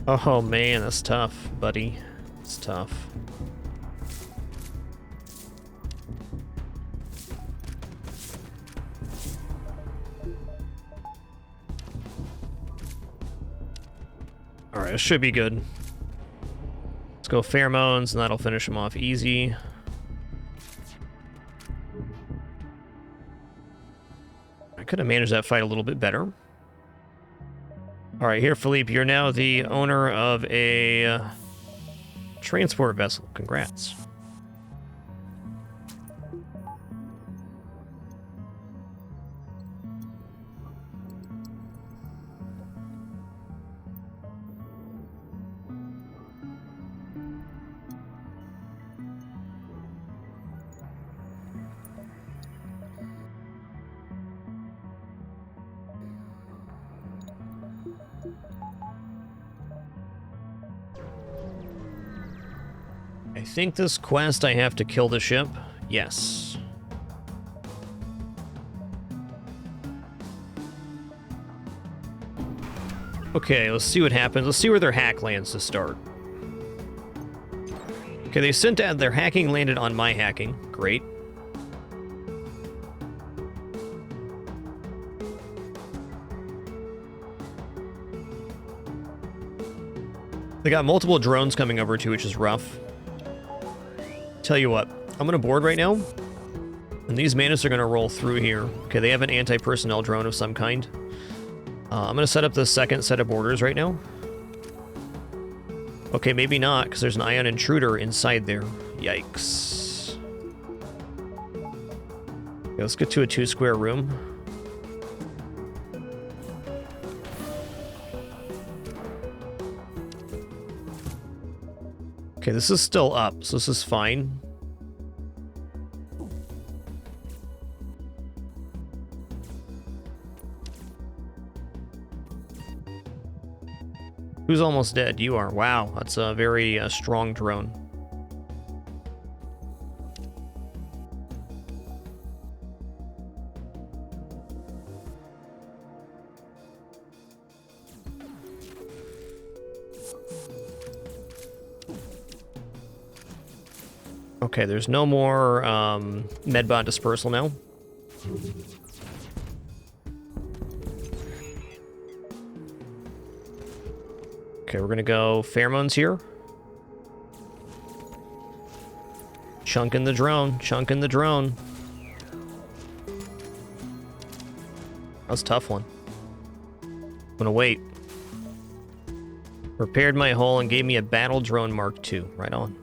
S1: Oh man, that's tough, buddy. It's tough. Alright, it should be good. Let's go pheromones, and that'll finish him off easy. I could have managed that fight a little bit better. All right, here, Philippe, you're now the owner of a transport vessel. Congrats. think this quest I have to kill the ship. Yes. Okay, let's see what happens. Let's see where their hack lands to start. Okay, they sent out their hacking landed on my hacking. Great. They got multiple drones coming over too, which is rough. Tell you what, I'm gonna board right now, and these Mantis are gonna roll through here. Okay, they have an anti-personnel drone of some kind. I'm gonna set up the second set of boarders right now. Okay, maybe not, because there's an ion intruder inside there. Yikes. Okay, let's get to a 2-square room. Okay, this is still up, so this is fine. Who's almost dead? You are. Wow, that's a very strong drone. Okay, there's no more medbot dispersal now. Okay, we're gonna go pheromones here. Chunking the drone, chunking the drone. That was a tough one. I'm gonna wait. Repaired my hull and gave me a battle drone Mark II. Right on.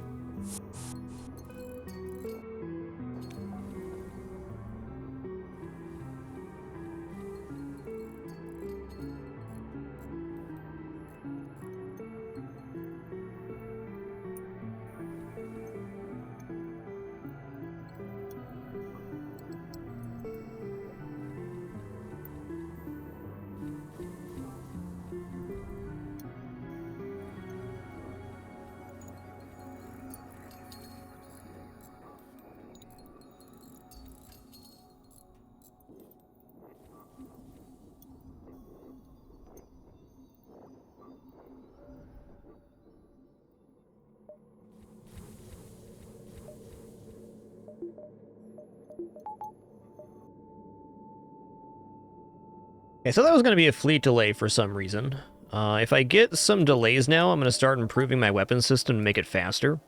S1: Okay, so that was going to be a fleet delay for some reason. If I get some delays now, I'm going to start improving my weapon system to make it faster.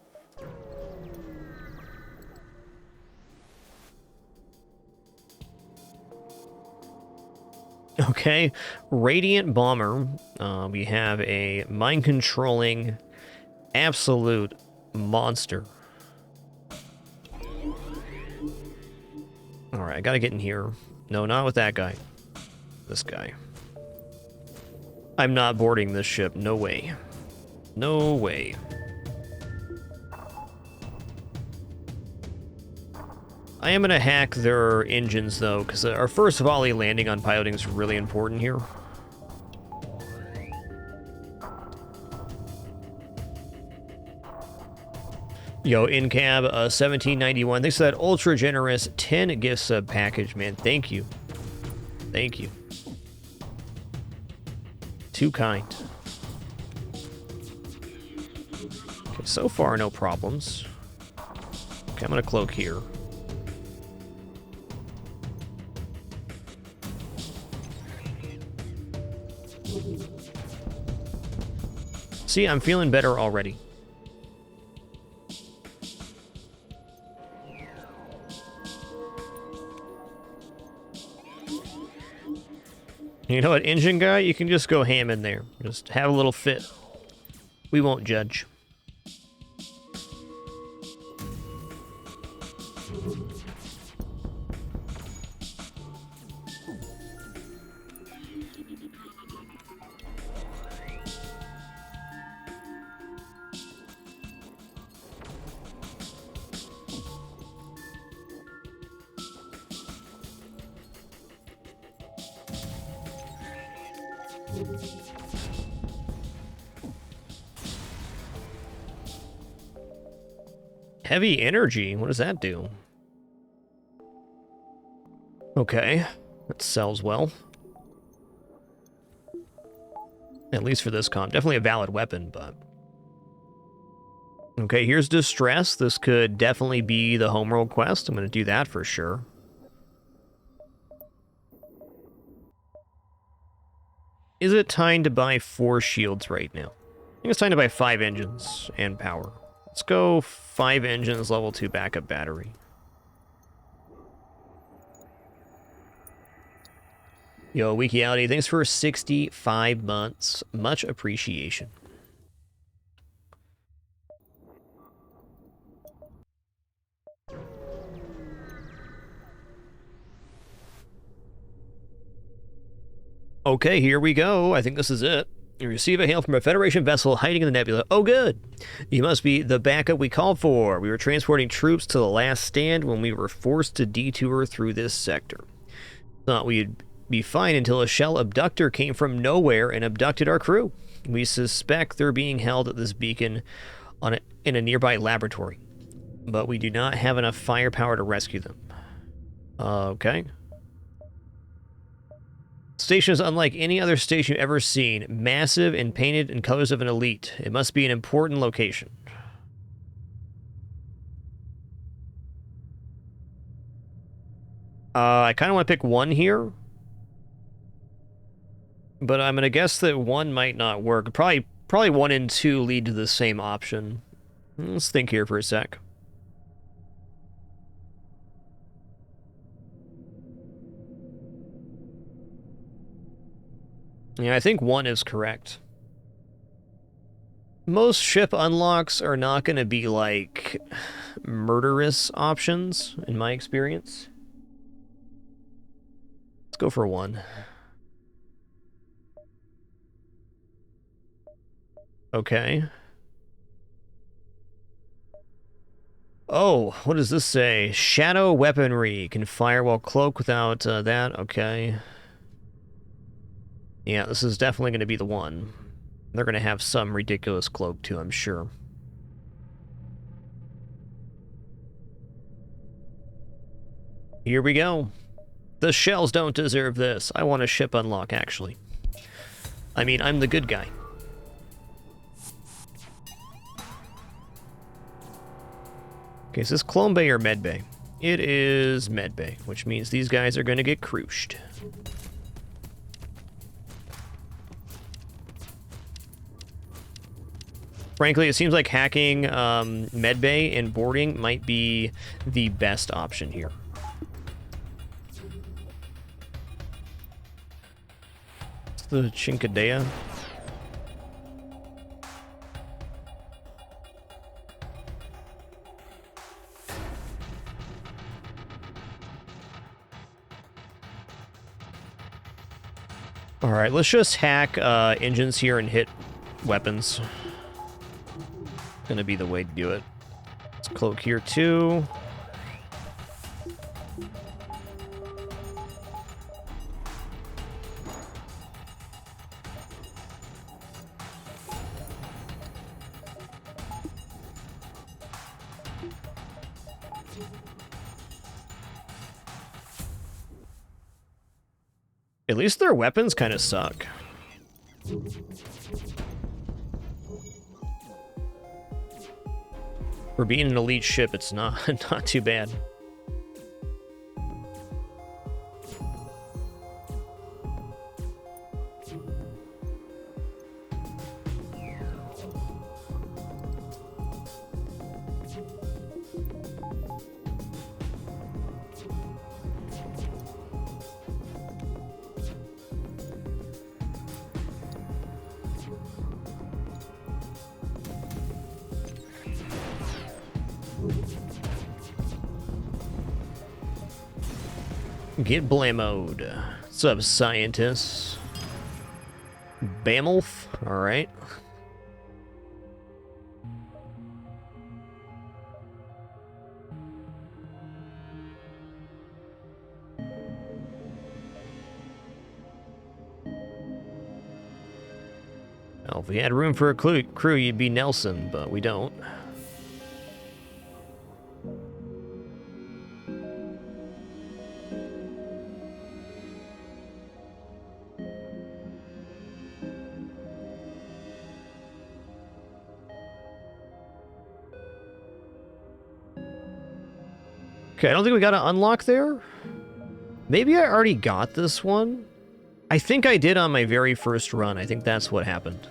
S1: Okay, Radiant Bomber. We have a mind-controlling absolute monster. Alright, I gotta get in here. No, not with that guy. This guy. I'm not boarding this ship. No way. No way. I am going to hack their engines, though, because our first volley landing on piloting is really important here. Yo, in-cab, 1791. Thanks for that ultra generous 10 gift sub package, man. Thank you. Thank you. Too kind. Okay, so far, no problems. Okay, I'm gonna cloak here. See, I'm feeling better already. You know what, engine guy? You can just go ham in there. Just have a little fit. We won't judge. Heavy energy, what does that do? Okay, that sells well. At least for this comp. Definitely a valid weapon, but... Okay, here's Distress. This could definitely be the homeworld quest. I'm going to do that for sure. Is it time to buy 4 shields right now? I think it's time to buy 5 engines and power. Let's go 5 engines, level 2 backup battery. Yo, Wikiality, thanks for 65 months. Much appreciation. Okay, here we go. I think this is it. You receive a hail from a Federation vessel hiding in the nebula. Oh, good. You must be the backup we called for. We were transporting troops to the last stand when we were forced to detour through this sector. Thought we'd be fine until a shell abductor came from nowhere and abducted our crew. We suspect they're being held at this beacon in a nearby laboratory, but we do not have enough firepower to rescue them. Okay. Station is unlike any other station you've ever seen. Massive and painted in colors of an elite. It must be an important location. I kind of want to pick 1 here. But I'm going to guess that 1 might not work. Probably 1 and 2 lead to the same option. Let's think here for a sec. Yeah, I think 1 is correct. Most ship unlocks are not going to be, like, murderous options, in my experience. Let's go for 1. Okay. Oh, what does this say? Shadow weaponry. Can fire while cloaked without that. Okay. Yeah, this is definitely going to be the one. They're going to have some ridiculous cloak too, I'm sure. Here we go. The shells don't deserve this. I want a ship unlock, actually. I mean, I'm the good guy. Okay, is this Clone Bay or Med Bay? It is Med Bay, which means these guys are going to get cruised. Frankly, it seems like hacking Med Bay and boarding might be the best option here. It's the Chinkadea. Alright, let's just hack engines here and hit weapons. Gonna be the way to do it. Let's cloak here too. At least their weapons kind of suck. For being an elite ship, it's not too bad. Get blamoed. What's up, scientists? Bamulf? Alright. Well, if we had room for a crew, you'd be Nelson, but we don't. Okay, I don't think we got to unlock there. Maybe I already got this one. I think I did on my very first run. I think that's what happened.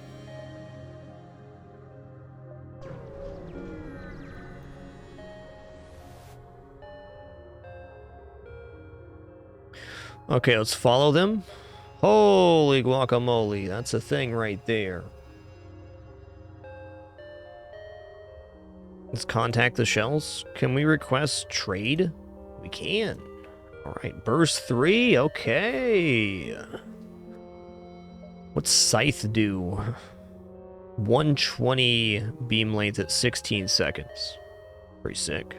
S1: Okay, let's follow them. Holy guacamole, that's a thing right there. Let's contact the shells. Can we request trade? We can. All right, burst 3, okay. What's Scythe do? 120 beam length at 16 seconds. Pretty sick.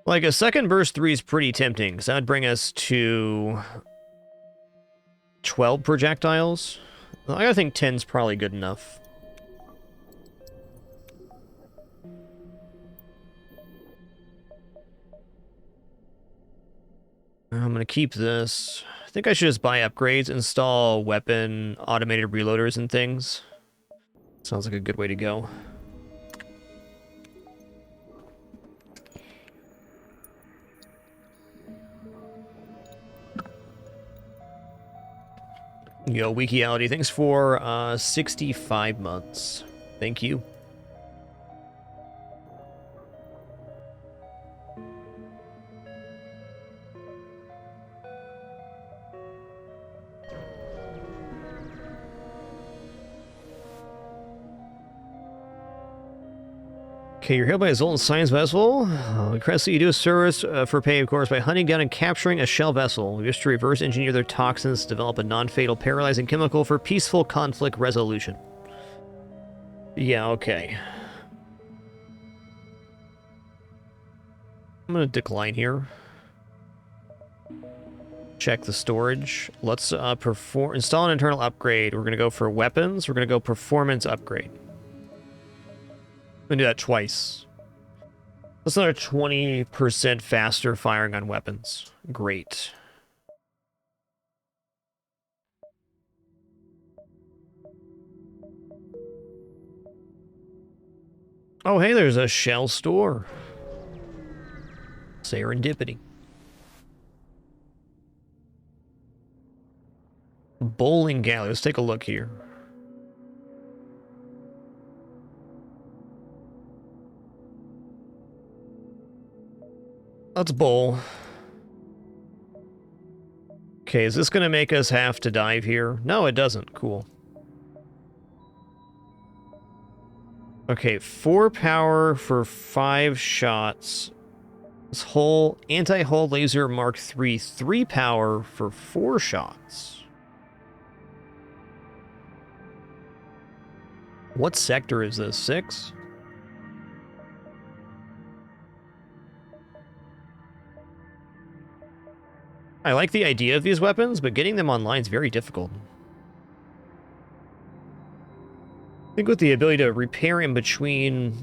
S1: Like, a second burst 3 is pretty tempting, because that would bring us to 12 projectiles. I think 10's probably good enough. I'm going to keep this. I think I should just buy upgrades, install weapon, automated reloaders and things. Sounds like a good way to go. Yo, Wikiality, thanks for 65 months. Thank you. Okay, you're hailed by a Zoltan science vessel. Request that you do a service for pay, of course, by hunting down and capturing a shell vessel. We wish to reverse engineer their toxins to develop a non-fatal paralyzing chemical for peaceful conflict resolution. Yeah, okay. I'm going to decline here. Check the storage. Let's install an internal upgrade. We're going to go for weapons. We're going to go performance upgrade. I'm going to do that twice. That's another 20% faster firing on weapons. Great. Oh, hey, there's a shell store. Serendipity. Bowling galley. Let's take a look here. Let's bowl. Okay, is this going to make us have to dive here? No, it doesn't. Cool. Okay, 4 power for 5 shots. This whole anti-hull laser Mark III, 3 power for 4 shots. What sector is this? 6? I like the idea of these weapons, but getting them online is very difficult. I think with the ability to repair in between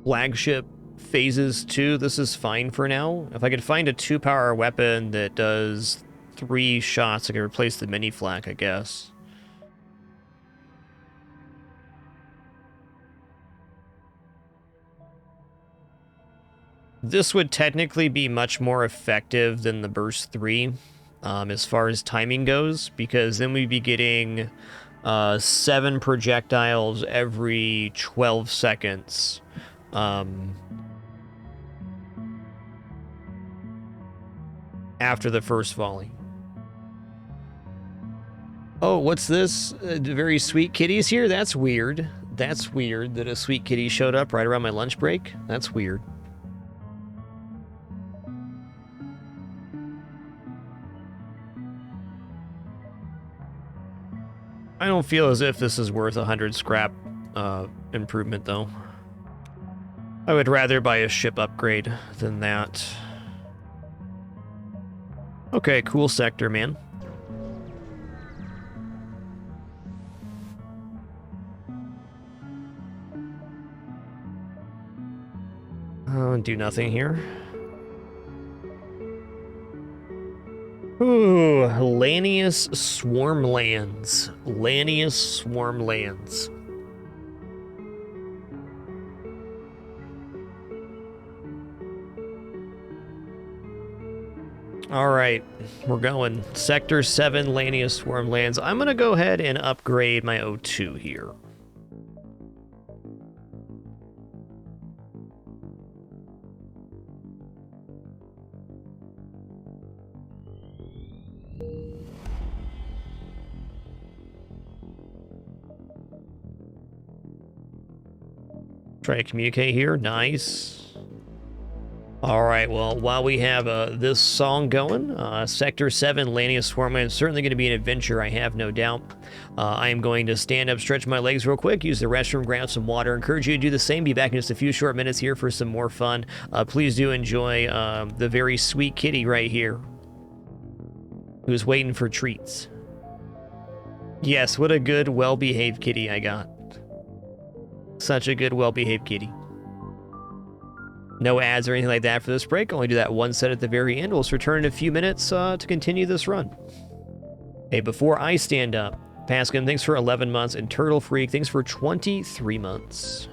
S1: flagship phases too, this is fine for now. If I could find a 2-power weapon that does 3 shots, I could replace the mini flak, I guess. This would technically be much more effective than the Burst 3 as far as timing goes, because then we'd be getting 7 projectiles every 12 seconds. After the first volley. Oh, what's this? Very sweet kitties here? That's weird. That's weird that a sweet kitty showed up right around my lunch break. That's weird. I don't feel as if this is worth 100 scrap improvement, though. I would rather buy a ship upgrade than that. Okay, cool sector, man. Do nothing here. Ooh, Lanius Swarmlands. Lanius Swarmlands. All right, we're going. Sector 7, Lanius Swarmlands. I'm going to go ahead and upgrade my O2 here. Try to communicate here. Nice. All right, well, while we have this song going, Sector 7, Lanius Swarmland is certainly going to be an adventure, I have no doubt. I am going to stand up, stretch my legs real quick, use the restroom, grab some water. Encourage you to do the same. Be back in just a few short minutes here for some more fun. Please do enjoy the very sweet kitty right here, who's waiting for treats. Yes, what a good, well-behaved kitty I got. Such a good, well-behaved kitty. No ads or anything like that for this break. Only do that one set at the very end. We'll return in a few minutes to continue this run. Hey, before I stand up, Paskin, thanks for 11 months, and Turtle Freak, thanks for 23 months.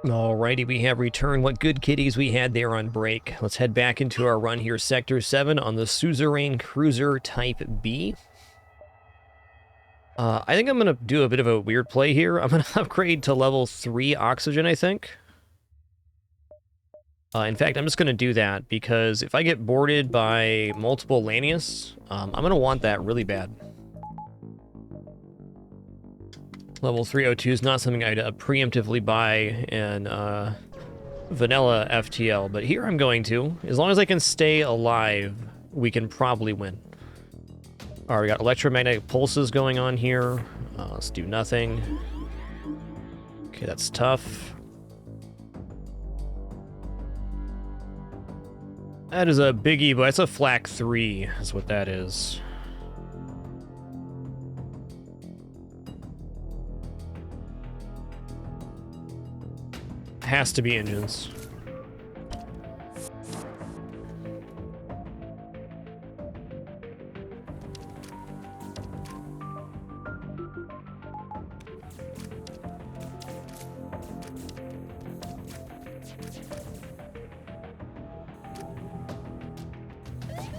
S1: Alrighty, we have returned. What good kitties we had there on break. Let's head back into our run here. Sector 7 on the Suzerain Cruiser Type B. I think I'm going to do a bit of a weird play here. I'm going to upgrade to level 3 oxygen, I think. In fact, I'm just going to do that, because if I get boarded by multiple Lanius, I'm going to want that really bad. Level 302 is not something I'd preemptively buy in vanilla FTL, but here I'm going to. As long as I can stay alive, we can probably win. Alright, we got electromagnetic pulses going on here. Let's do nothing. Okay, that's tough. That is a biggie, but that's a flak 3, is what that is. Has to be engines.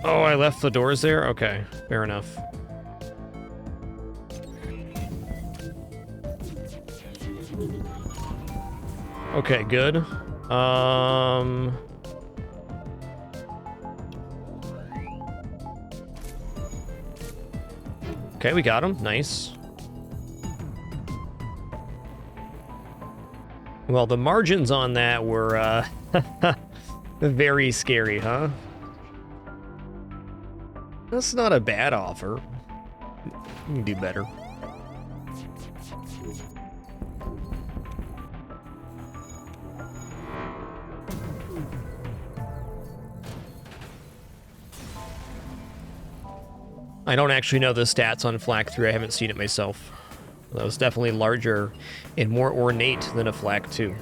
S1: Oh, I left the doors there? Okay, fair enough. Okay, good. Okay, we got him. Nice. Well, the margins on that were, very scary, huh? That's not a bad offer. You can do better. I don't actually know the stats on Flak 3. I haven't seen it myself. That was definitely larger and more ornate than a Flak 2.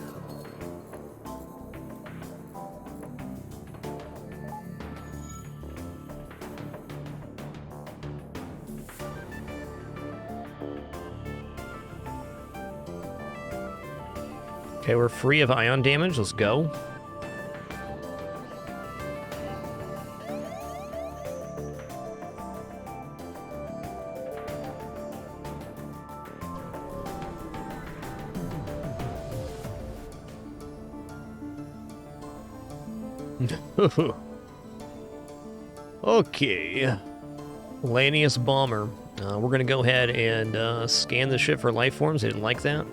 S1: Okay, we're free of ion damage. Let's go. Okay. Lanius Bomber. We're going to go ahead and scan the ship for life forms. I didn't like that.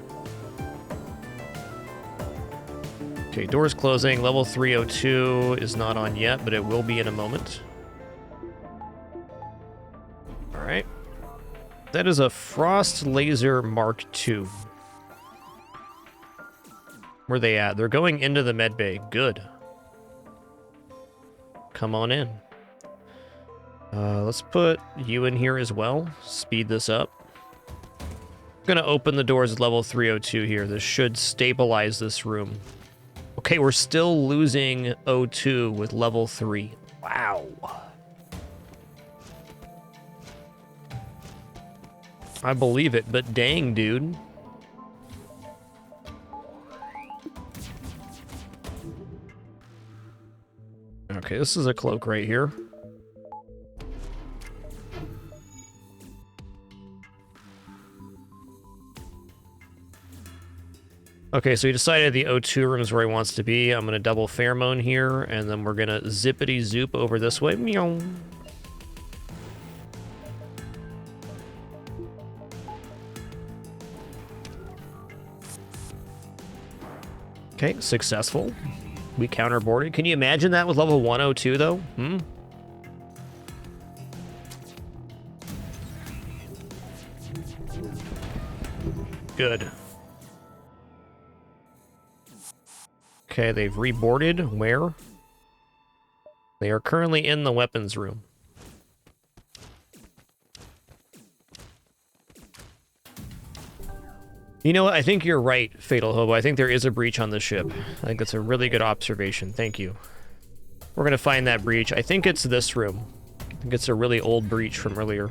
S1: Okay, doors closing. Level 302 is not on yet, but it will be in a moment. Alright. That is a Frost Laser Mark II. Where are they at? They're going into the med bay. Good. Come on in. Let's put you in here as well. Speed this up. I'm going to open the doors at level 302 here. This should stabilize this room. Okay, we're still losing O2 with level 3. Wow. I believe it, but dang, dude. Okay, this is a cloak right here. Okay, so he decided the O2 room is where he wants to be. I'm going to double pheromone here, and then we're going to zippity zoop over this way. Meow. Okay, successful. We counterboarded. Can you imagine that with level 102, though? Hmm? Good. Okay, they've reboarded. Where? They are currently in the weapons room. You know what? I think you're right, Fatal Hobo. I think there is a breach on the ship. I think that's a really good observation. Thank you. We're going to find that breach. I think it's this room. I think it's a really old breach from earlier.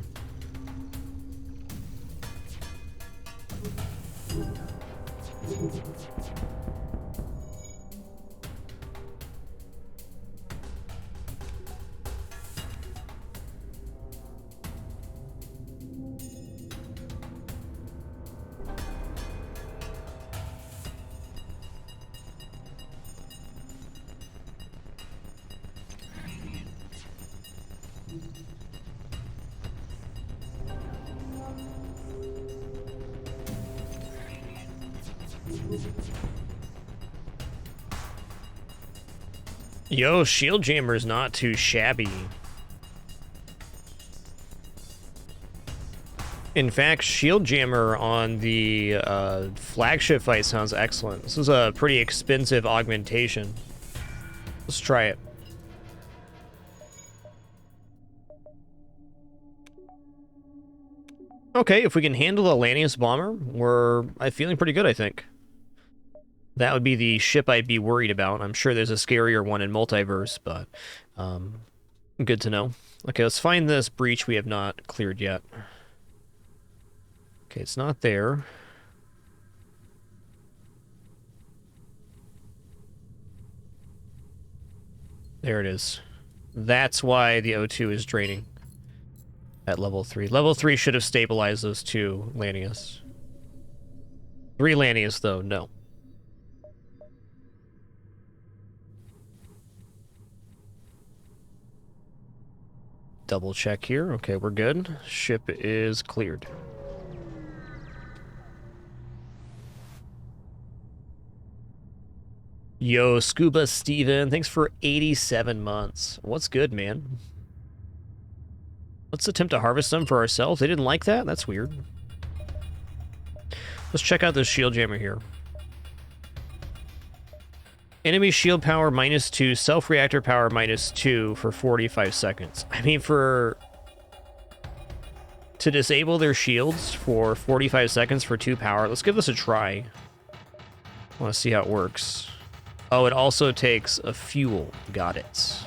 S1: Yo, Shield Jammer's not too shabby. In fact, Shield Jammer on the flagship fight sounds excellent. This is a pretty expensive augmentation. Let's try it. Okay, if we can handle the Lanius Bomber, we're feeling pretty good, I think. That would be the ship I'd be worried about. I'm sure there's a scarier one in Multiverse, but good to know. Okay, let's find this breach we have not cleared yet. Okay, it's not there. There it is. That's why the O2 is draining at level 3. Level 3 should have stabilized those two Lanius. 3 Lanius, though, no. Double check here. Okay, we're good. Ship is cleared. Yo, Scuba Steven, thanks for 87 months. What's good, man? Let's attempt to harvest them for ourselves. They didn't like that? That's weird. Let's check out this shield jammer here. Enemy shield power -2, self-reactor power -2 for 45 seconds. I mean, to disable their shields for 45 seconds for 2 power, let's give this a try. I want to see how it works. Oh, it also takes a fuel. Got it.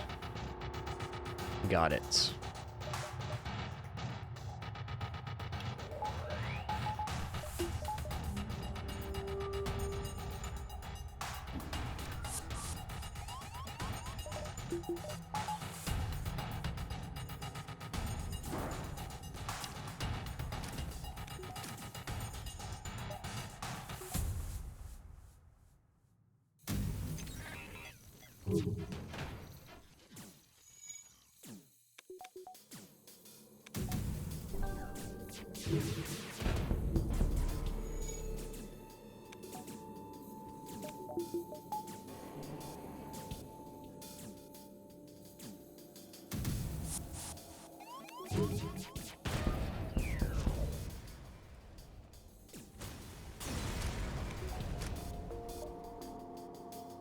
S1: Got it.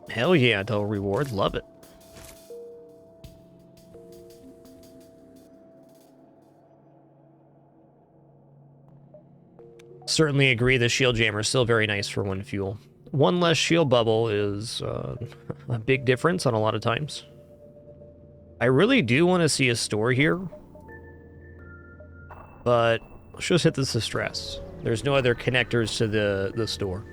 S1: Hell yeah, double reward. Love it. Certainly agree the shield jammer is still very nice for 1 fuel. 1 less shield bubble is a big difference on a lot of times. I really do want to see a store here, but let's just hit this distress. There's no other connectors to the store.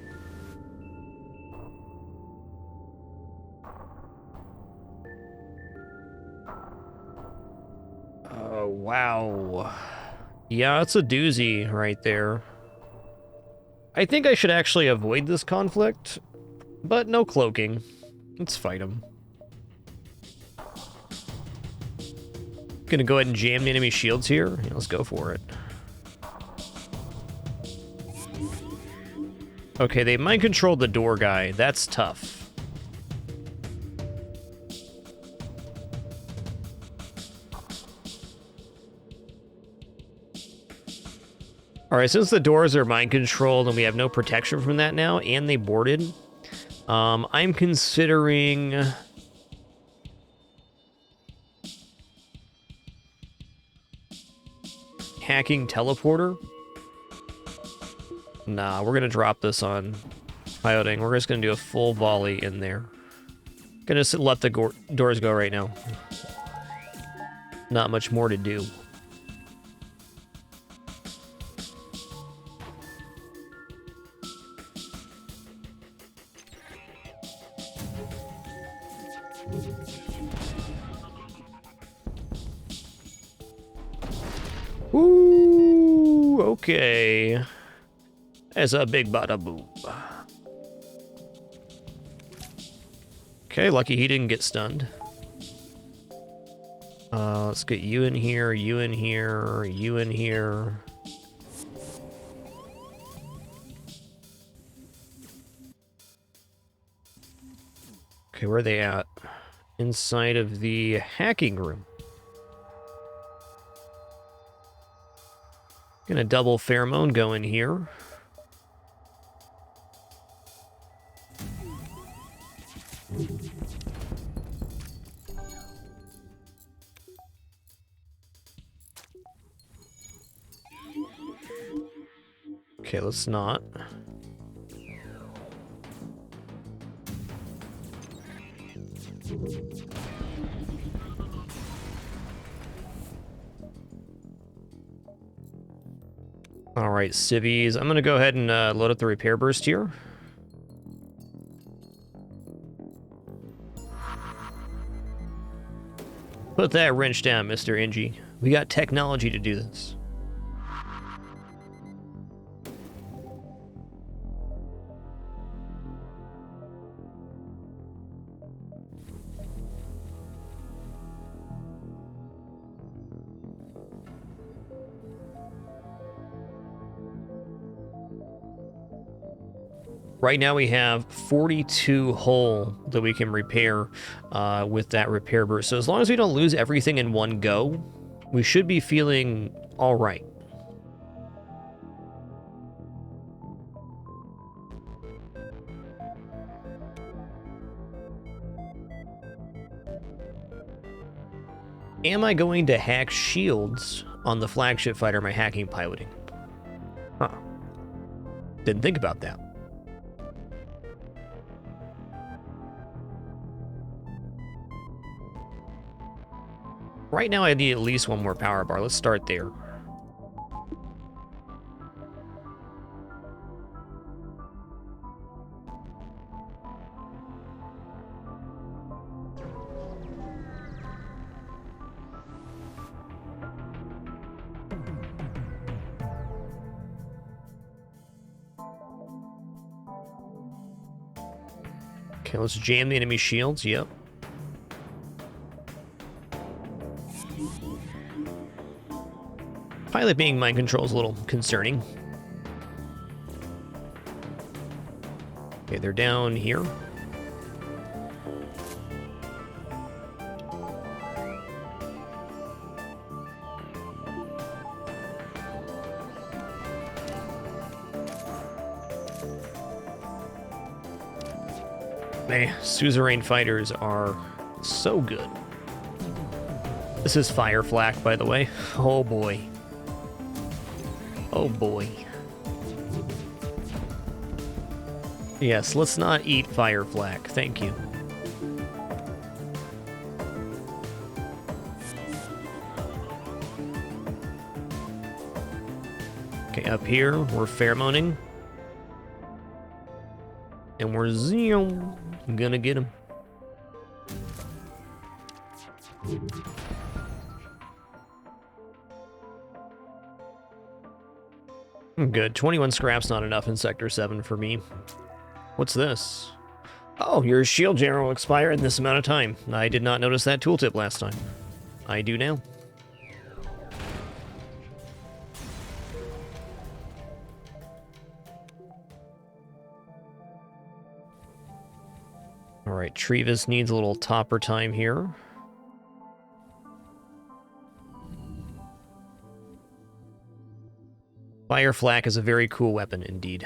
S1: Oh, wow. Yeah, it's a doozy right there. I think I should actually avoid this conflict, but no cloaking. Let's fight him. Gonna go ahead and jam the enemy shields here. Yeah, let's go for it. Okay, they mind controlled the door guy. That's tough. Alright, since the doors are mind controlled and we have no protection from that now, and they boarded, I'm considering hacking teleporter. Nah, we're gonna drop this on piloting. We're just gonna do a full volley in there. Gonna let the doors go right now. Not much more to do. Ooh, okay. That's a big bada boom. Okay, lucky he didn't get stunned. Let's get you in here, you in here, you in here. Okay, where are they at? Inside of the hacking room. Gonna double pheromone go in here. Okay, let's not. All right, civvies. I'm gonna go ahead and load up the repair burst here. Put that wrench down, Mr. Ingy. We got technology to do this. Right now we have 42 hull that we can repair with that repair burst. So as long as we don't lose everything in one go, we should be feeling all right. Am I going to hack shields on the flagship fighter am I hacking piloting? Huh. Didn't think about that. Right now I need at least one more power bar. Let's start there. Okay, let's jam the enemy shields. Yep. Pilot being mind control is a little concerning. Okay, they're down here. Man, suzerain fighters are so good. This is fire flak, by the way. Oh boy. Oh boy. Yes, let's not eat fire flak. Thank you. Okay, up here, we're pheromoning. And we're gonna get him. Good. 21 scraps not enough in Sector 7 for me. What's this? Oh, your shield general will expire in this amount of time. I did not notice that tooltip last time. I do now. Alright, Trevis needs a little topper time here. Fire flak is a very cool weapon indeed.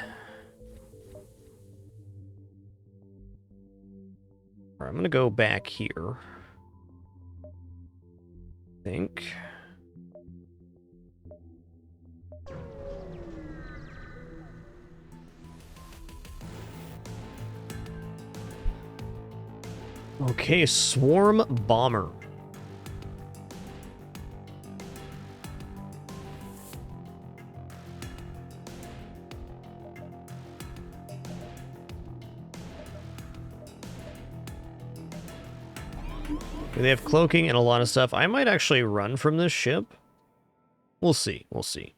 S1: Alright, I'm gonna go back here. I think. Okay, Swarm Bomber. They have cloaking and a lot of stuff. I might actually run from this ship. We'll see. We'll see.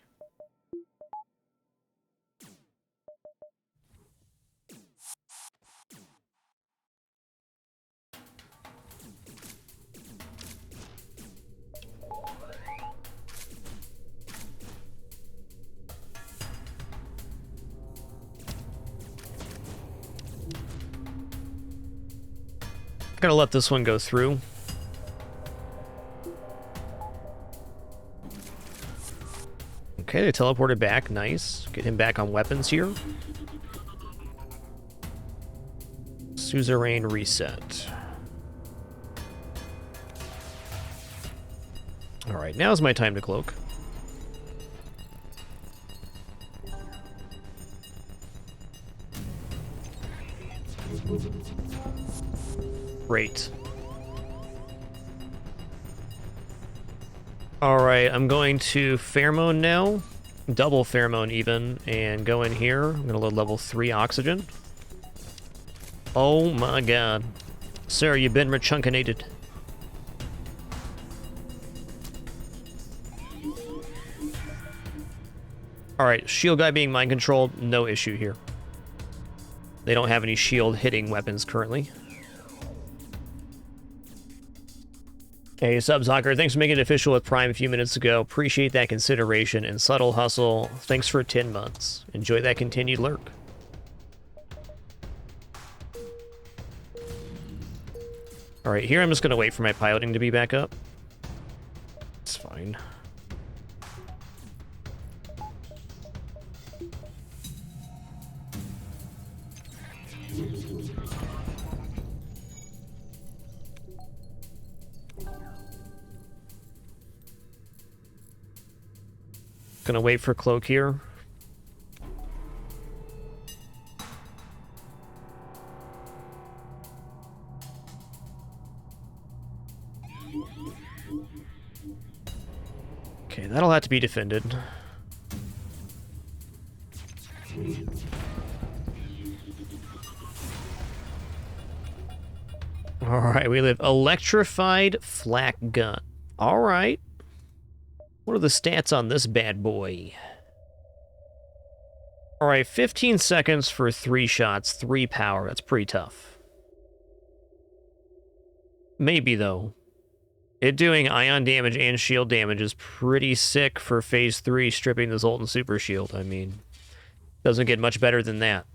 S1: Gotta let this one go through. Okay, they teleported back. Nice. Get him back on weapons here. Suzerain reset. Alright, now's my time to cloak. Great. Alright, I'm going to pheromone now. Double pheromone even, and go in here. I'm going to load level 3 oxygen. Oh my god. Sir, you've been rechunkinated. Alright, shield guy being mind controlled, no issue here. They don't have any shield hitting weapons currently. Hey, Subzocker, thanks for making it official with Prime a few minutes ago. Appreciate that consideration and subtle hustle. Thanks for 10 months. Enjoy that continued lurk. Alright, here I'm just going to wait for my piloting to be back up. It's fine. Gonna wait for cloak here. Okay, that'll have to be defended. Alright, we live electrified flak gun. Alright. What are the stats on this bad boy? Alright, 15 seconds for 3 shots, 3 power. That's pretty tough. Maybe, though. It doing ion damage and shield damage is pretty sick for phase 3, stripping the Zoltan Super Shield. I mean, doesn't get much better than that.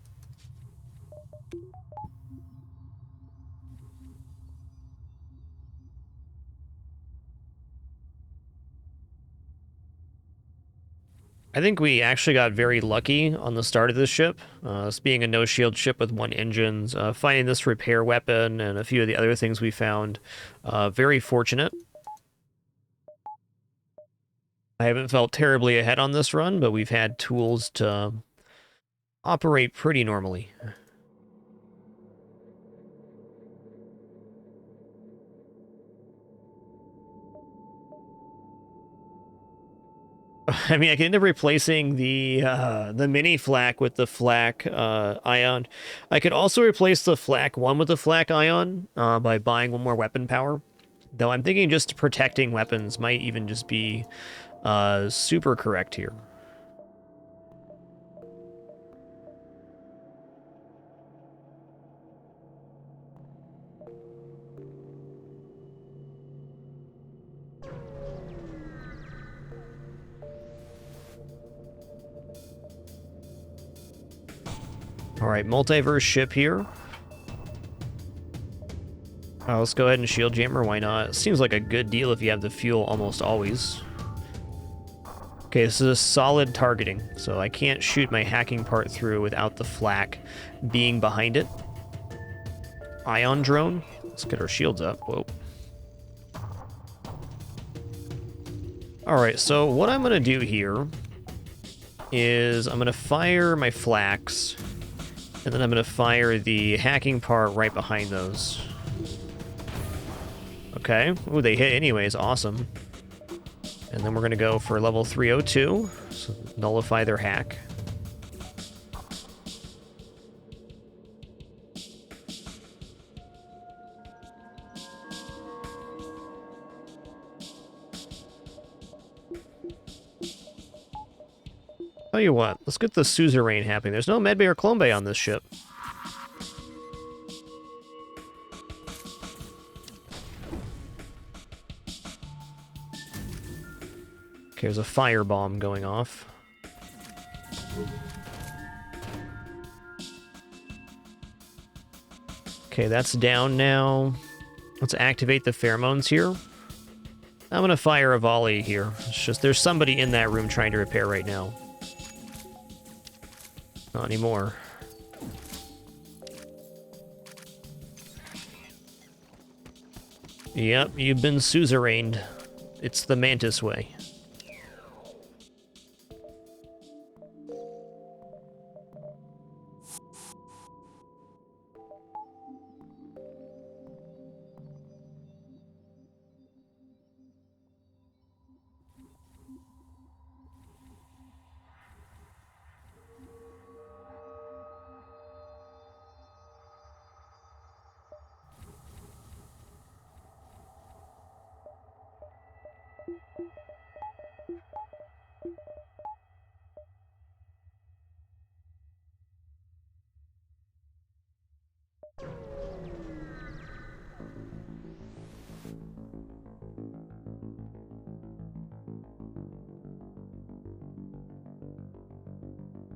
S1: I think we actually got very lucky on the start of this ship. This being a no-shield ship with 1 engine, finding this repair weapon and a few of the other things we found, very fortunate. I haven't felt terribly ahead on this run, but we've had tools to operate pretty normally. I mean, I can end up replacing the mini flak with the flak ion. I could also replace the flak one with the flak ion by buying 1 more weapon power. Though I'm thinking just protecting weapons might even just be super correct here. Alright, multiverse ship here. Let's go ahead and shield jammer, why not? Seems like a good deal if you have the fuel almost always. Okay, this is solid targeting, so I can't shoot my hacking part through without the flak being behind it. Ion drone. Let's get our shields up. Whoa. Alright, so what I'm going to do here is I'm going to fire my flaks, and then I'm going to fire the hacking part right behind those. Okay. Ooh, they hit anyways. Awesome. And then we're going to go for level 302, so nullify their hack. Tell you what, let's get the suzerain happening. There's no medbay or clone bay on this ship. Okay, there's a firebomb going off. Okay, that's down now. Let's activate the pheromones here. I'm gonna fire a volley here. It's just there's somebody in that room trying to repair right now. Not anymore. Yep, you've been suzerained. It's the Mantis way.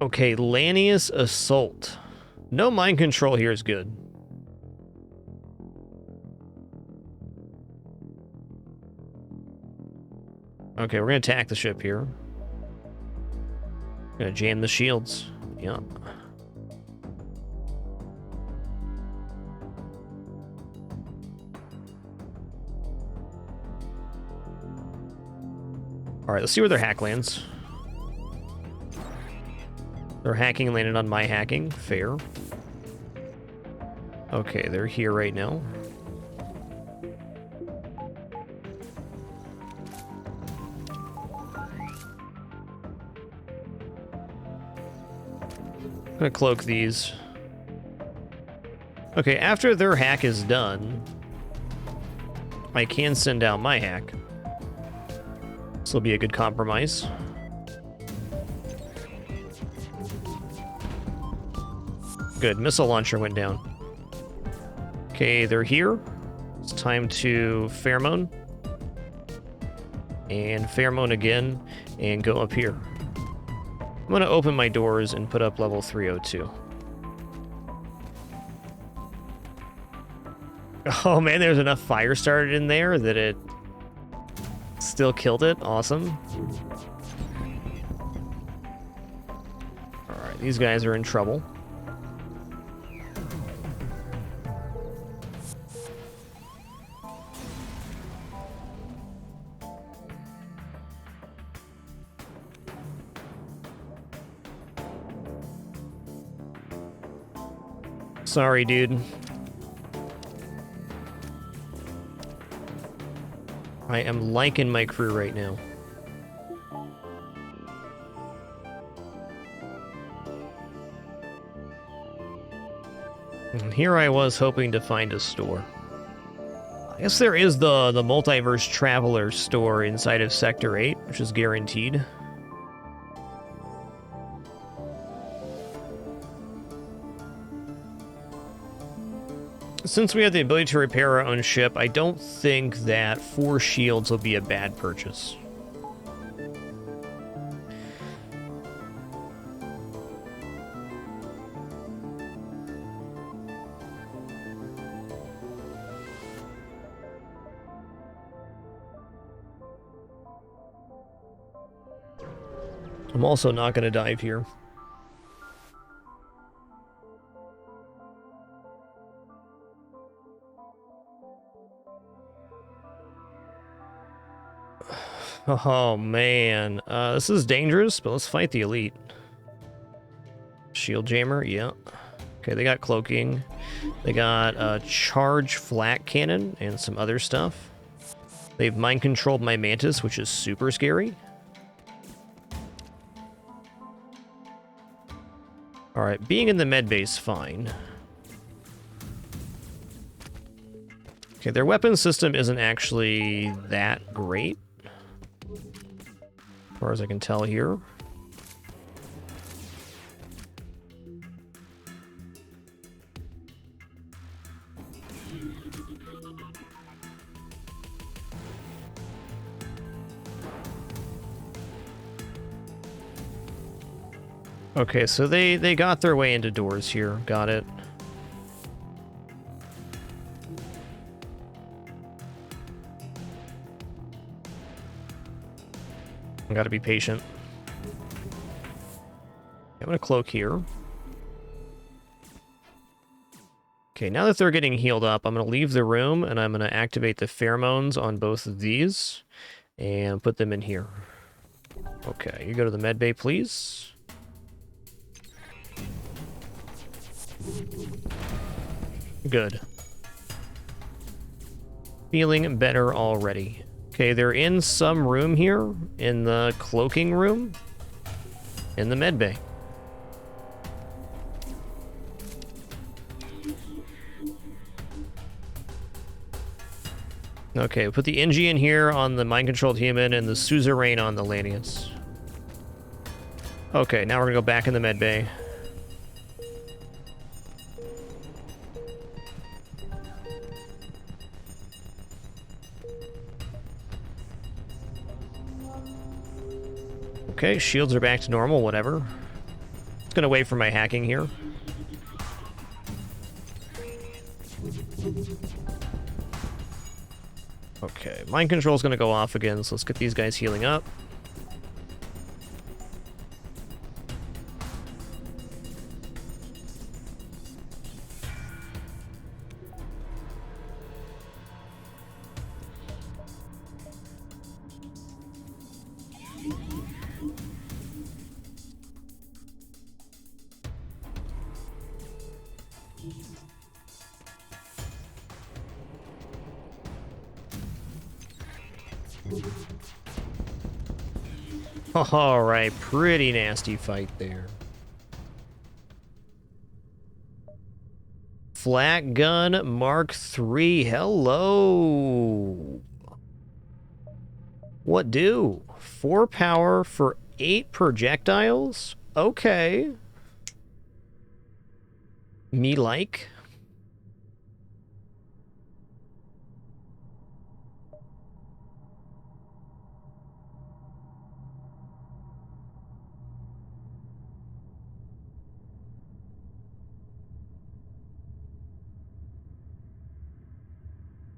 S1: Okay, Lanius Assault. No mind control here is good. Okay, we're gonna attack the ship here. Gonna jam the shields. Yep. Alright, let's see where their hack lands. Their hacking landed on my hacking. Fair. Okay, they're here right now. I'm gonna cloak these. Okay, after their hack is done, I can send out my hack. This will be a good compromise. Good, missile launcher went down. Okay, they're here. It's time to pheromone. And pheromone again, and go up here. I'm gonna open my doors and put up level 302. Oh man, there's enough fire started in there that it still killed it. Awesome. Alright, these guys are in trouble. Sorry, dude. I am liking my crew right now. And here I was hoping to find a store. I guess there is the Multiverse Traveler store inside of Sector 8, which is guaranteed. Since we have the ability to repair our own ship, I don't think that 4 shields will be a bad purchase. I'm also not going to dive here. Oh, man. This is dangerous, but let's fight the elite. Shield jammer, yeah. Okay, they got cloaking. They got a charge flak cannon and some other stuff. They've mind-controlled my mantis, which is super scary. Alright, being in the medbase, fine. Okay, their weapon system isn't actually that great, as far as I can tell here. Okay, so they got their way into doors here. Got it. I gotta be patient. I'm gonna cloak here. Okay, now that they're getting healed up, I'm gonna leave the room and I'm gonna activate the pheromones on both of these and put them in here. Okay, you go to the med bay, please. Good. Feeling better already. Okay, they're in some room here, in the cloaking room, in the med bay. Okay, put the Engie in here on the mind-controlled human and the suzerain on the Lanius. Okay, now we're gonna go back in the med bay. Okay, shields are back to normal, whatever. Just gonna wait for my hacking here. Okay, mind control's gonna go off again, so let's get these guys healing up. Alright, pretty nasty fight there. Flat gun Mark III, hello! What do? 4 power for 8 projectiles? Okay. Me like.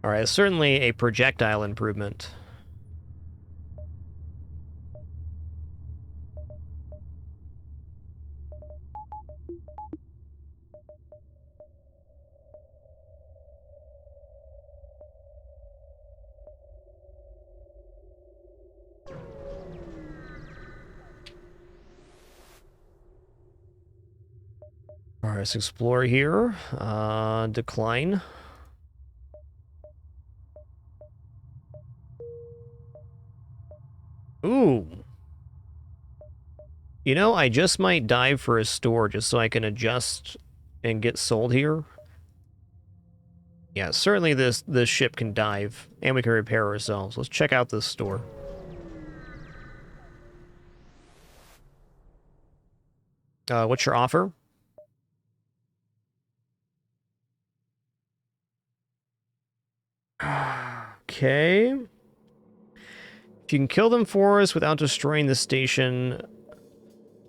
S1: Alright, certainly a projectile improvement. Alright, let's explore here. Decline. Ooh. You know, I just might dive for a store just so I can adjust and get sold here. Yeah, certainly this ship can dive, and we can repair ourselves. Let's check out this store. What's your offer? Okay. If you can kill them for us without destroying the station,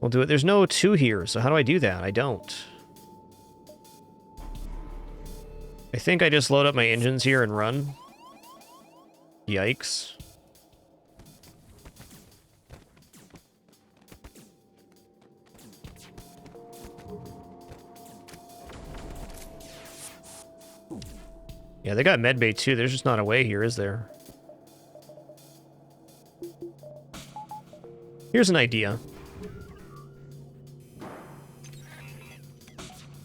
S1: we'll do it. There's no 2 here, so how do I do that? I don't. I think I just load up my engines here and run. Yikes. Yeah, they got medbay too. There's just not a way here, is there? Here's an idea.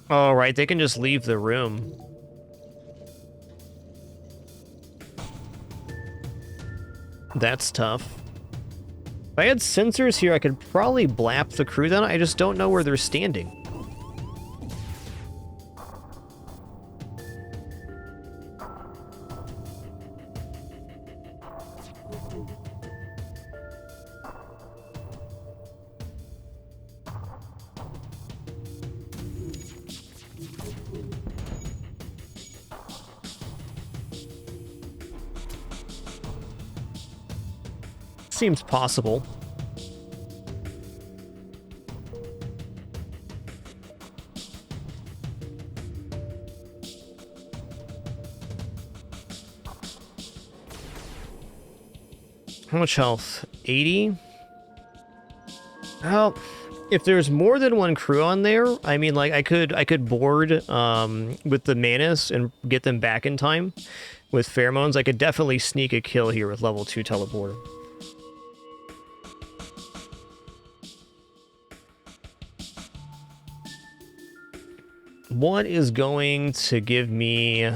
S1: All right, they can just leave the room. That's tough. If I had sensors here, I could probably blap the crew down. I just don't know where they're standing. Seems possible. How much health? 80? Well, if there's more than one crew on there, I mean, like, I could board with the Manus and get them back in time with pheromones. I could definitely sneak a kill here with level 2 teleporter. What is going to give me...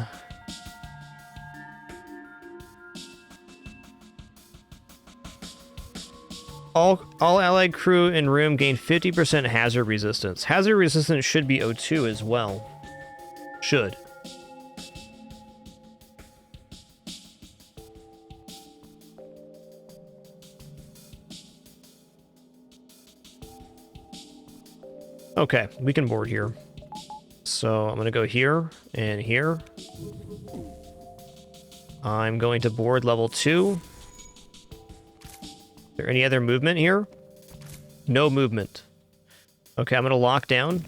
S1: All allied crew in room gain 50% hazard resistance. Hazard resistance should be O2 as well. Should. Okay, we can board here. So I'm going to go here and here. I'm going to board level 2. Is there any other movement here? No movement. Okay, I'm going to lock down.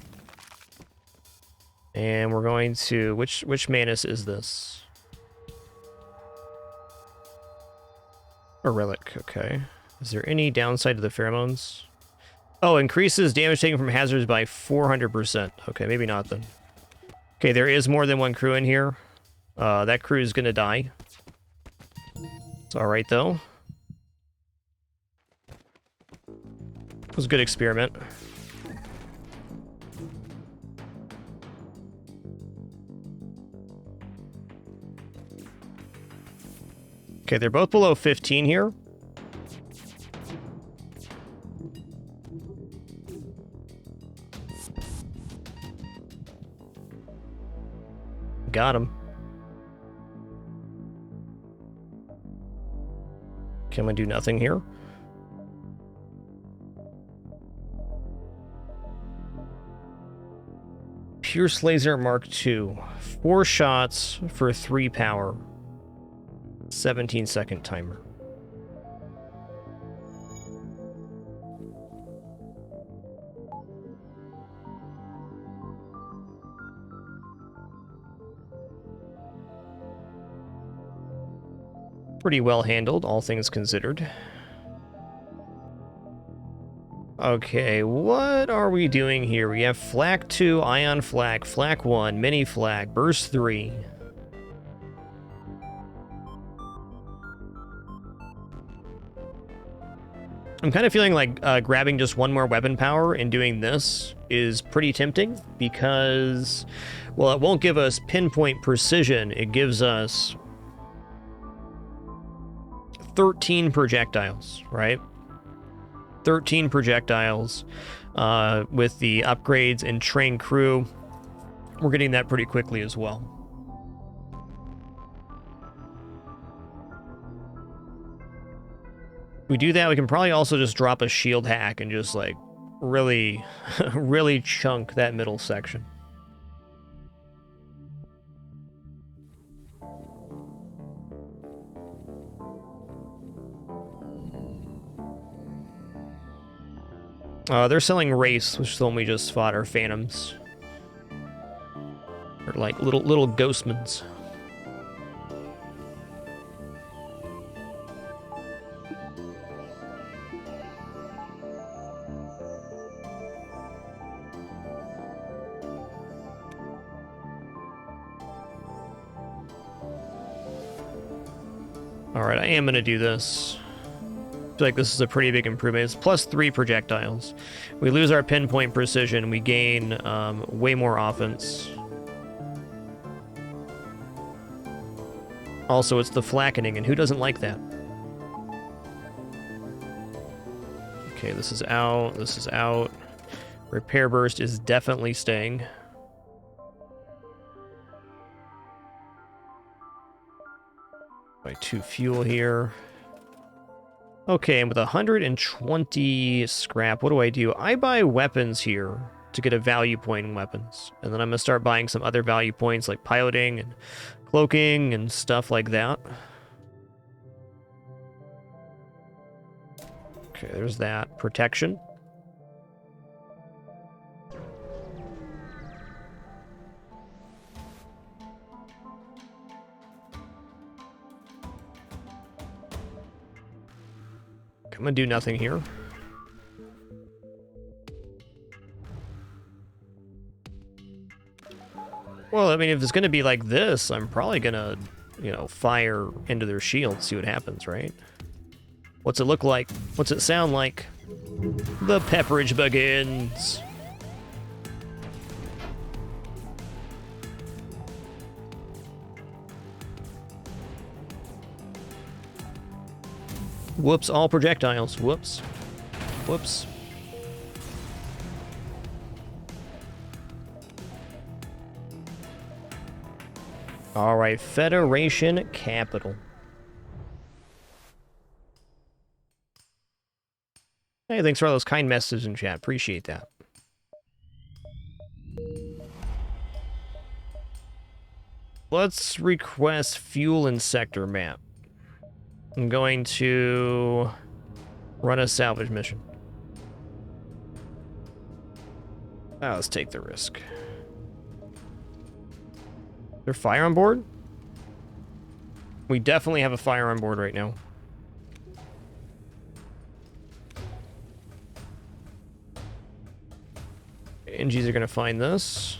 S1: And we're going to... Which Manus is this? A relic, okay. Is there any downside to the pheromones? Oh, increases damage taken from hazards by 400%. Okay, maybe not then. Okay, there is more than one crew in here. That crew is going to die. It's alright, though. It was a good experiment. Okay, they're both below 15 here. Got him. Can I do nothing here? Pierce Laser Mark II. 4 shots for 3 power. 17-second timer. Pretty well handled, all things considered. Okay, what are we doing here? We have Flak 2, Ion Flak, Flak 1, Mini Flak, Burst 3. I'm kind of feeling like grabbing just one more weapon power and doing this is pretty tempting because, well, it won't give us pinpoint precision. It gives us 13 projectiles, right? 13 projectiles with the upgrades and trained crew. We're getting that pretty quickly as well. If we do that, we can probably also just drop a shield hack and just like really, really chunk that middle section. They're selling Race, which is the one we just fought, or Phantoms. Or like little Ghostmans. Alright, I am going to do this. I feel like this is a pretty big improvement. It's plus 3 projectiles. We lose our pinpoint precision. We gain way more offense. Also, it's the flackening, and who doesn't like that? Okay, this is out. This is out. Repair Burst is definitely staying. Buy 2 fuel here. Okay, and with 120 scrap, what do? I buy weapons here to get a value point in weapons. And then I'm going to start buying some other value points like piloting and cloaking and stuff like that. Okay, there's that. Protection. I'm gonna do nothing here. Well, I mean, if it's going to be like this, I'm probably going to, you know, fire into their shield, see what happens, right? What's it look like? What's it sound like? The pepperage begins. Whoops, all projectiles. Whoops. Whoops. All right, Federation Capital. Hey, thanks for all those kind messages in chat. Appreciate that. Let's request fuel and sector map. I'm going to run a salvage mission. Let's take the risk. Is there fire on board? We definitely have a fire on board right now. NGs are going to find this.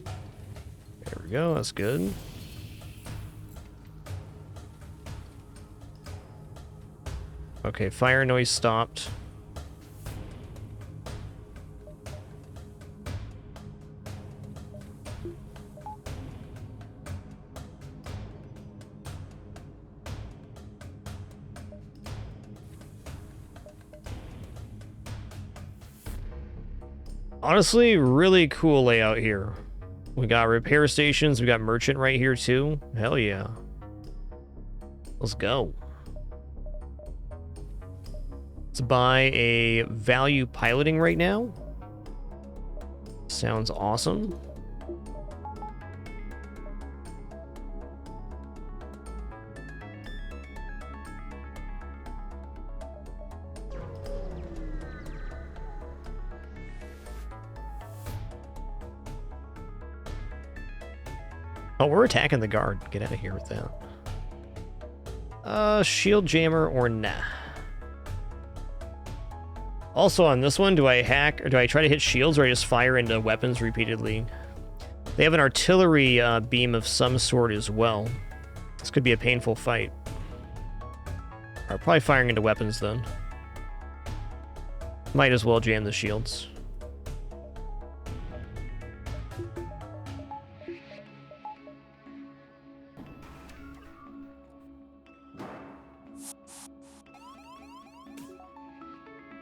S1: There we go, that's good. Okay, fire noise stopped. Honestly, really cool layout here. We got repair stations, we got merchant right here too. Hell yeah. Let's go. Let's buy a value piloting right now. Sounds awesome. Oh, we're attacking the guard. Get out of here with that. Shield jammer or nah. Also on this one, do I hack or do I try to hit shields or I just fire into weapons repeatedly? They have an artillery beam of some sort as well. This could be a painful fight. Alright, probably firing into weapons then. Might as well jam the shields.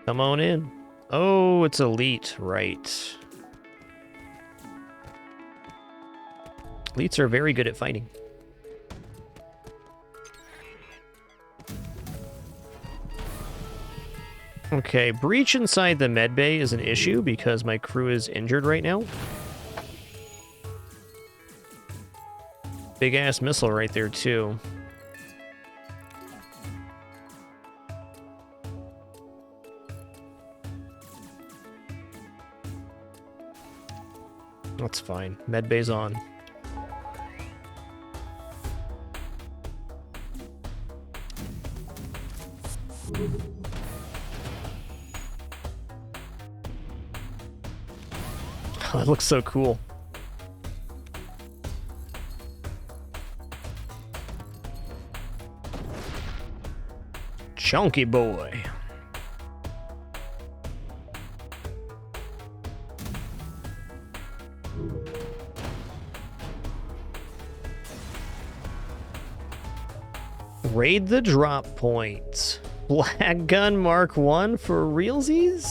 S1: Come on in. Oh, it's elite, right. Elites are very good at fighting. Okay, breach inside the medbay is an issue because my crew is injured right now. Big ass missile right there too. That's fine. Medbay's on. Oh, it looks so cool. Chunky boy. Raid the drop point. Black Gun Mark 1 for realsies?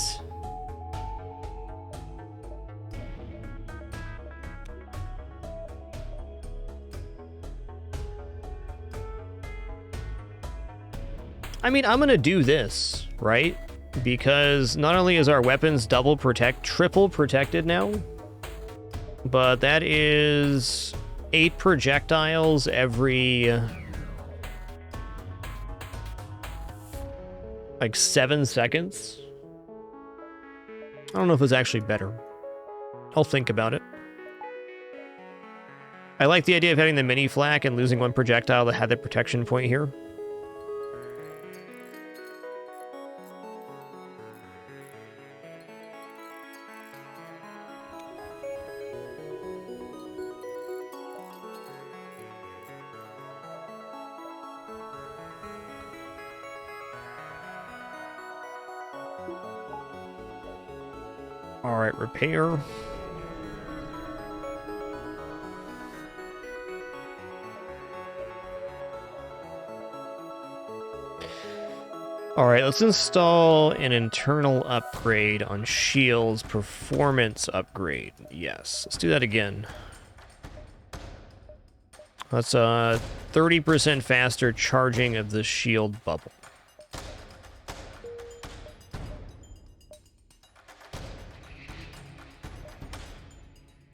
S1: I mean, I'm gonna do this, right? Because not only is our weapons triple protected now, but that is 8 projectiles every like 7 seconds. I don't know if it's actually better. I'll think about it. I like the idea of having the mini flak and losing 1 projectile that had the protection point here. All right, repair. All right, let's install an internal upgrade on shields. Performance upgrade. Yes, let's do that again. That's 30% faster charging of the shield bubble.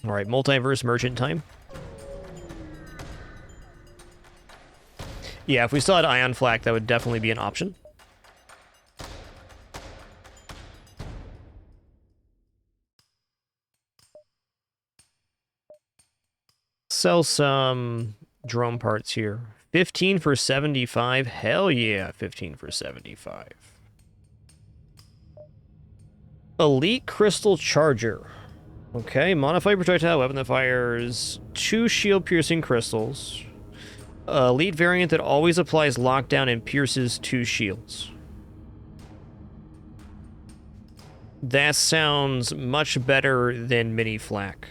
S1: All right, multiverse merchant time. Yeah, if we still had ion flak, that would definitely be an option. Sell some drone parts here. 15 for 75. Hell yeah, 15 for 75. Elite crystal charger. Okay, modified projectile weapon that fires 2 shield-piercing crystals. Elite variant that always applies lockdown and pierces 2 shields. That sounds much better than mini flak.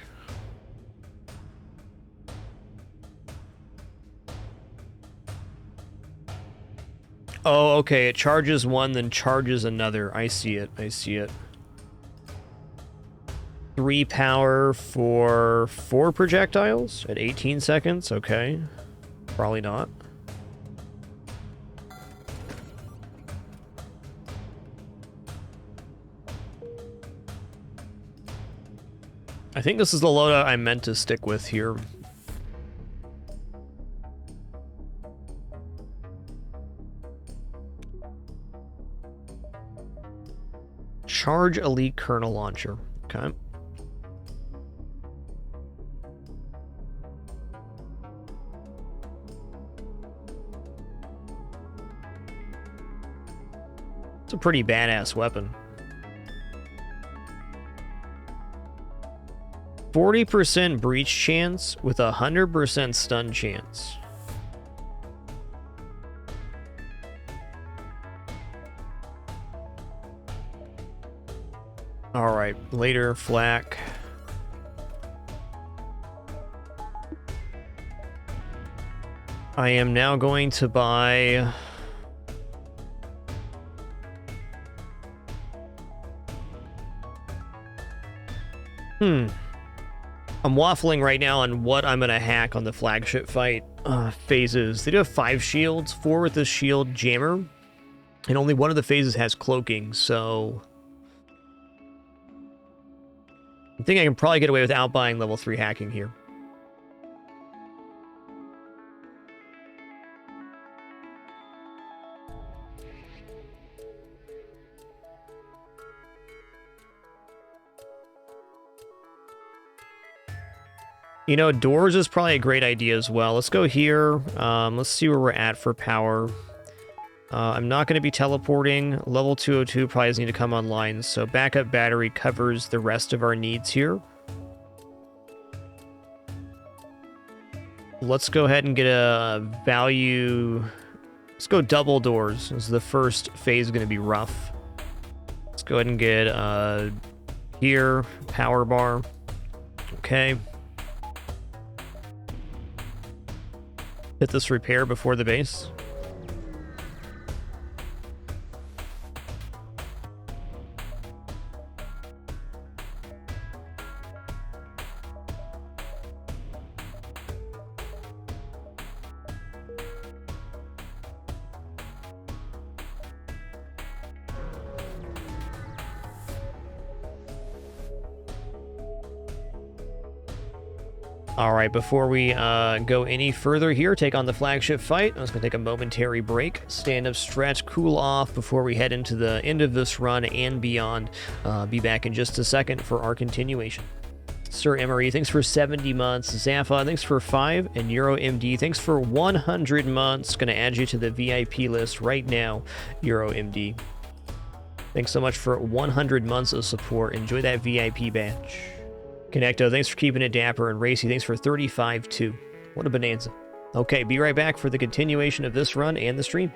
S1: Oh, okay, it charges one, then charges another. I see it, I see it. 3 power for 4 projectiles at 18 seconds, okay. Probably not. I think this is the loadout I meant to stick with here. Charge Elite Kernel Launcher. Okay. It's a pretty badass weapon. 40% breach chance with a 100% stun chance. All right, later flak. I am now going to buy... I'm waffling right now on what I'm going to hack on the flagship fight phases. They do have 5 shields, 4 with the shield jammer, and only one of the phases has cloaking, so... I think I can probably get away without buying level 3 hacking here. You know, doors is probably a great idea as well. Let's go here. Let's see where we're at for power. I'm not going to be teleporting. Level 202 probably doesn't need to come online, so backup battery covers the rest of our needs here. Let's go ahead and get a value. Let's go double doors. This is the first phase going to be rough. Let's go ahead and get here, power bar. Okay. Hit this repair before the base. All right, before we go any further here, take on the flagship fight, I'm just going to take a momentary break, stand up, stretch, cool off before we head into the end of this run and beyond. Be back in just a second for our continuation. Sir Emery, thanks for 70 months. Zappa, thanks for 5. And Euro MD, thanks for 100 months. Going to add you to the VIP list right now, Euro MD. Thanks so much for 100 months of support. Enjoy that VIP badge. Connecto, thanks for keeping it dapper, and Racy, thanks for 35 too. What a bonanza. Okay, be right back for the continuation of this run and the stream.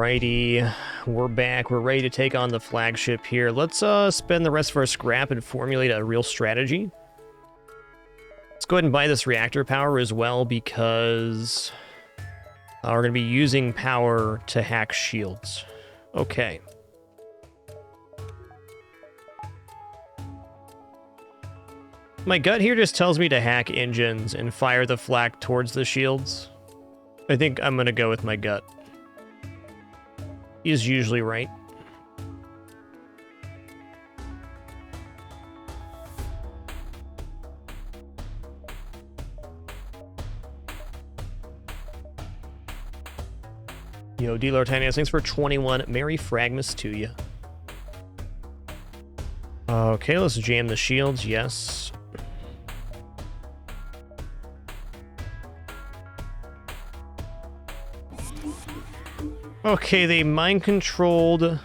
S1: Alrighty, we're back. We're ready to take on the flagship here. Let's spend the rest of our scrap and formulate a real strategy. Let's go ahead and buy this reactor power as well because we're going to be using power to hack shields. Okay. My gut here just tells me to hack engines and fire the flak towards the shields. I think I'm going to go with my gut. He's usually right. Yo, Dealer Tiniest, thanks for 21. Merry fragMas to you. Okay, let's jam the shields, yes. Okay, they mind-controlled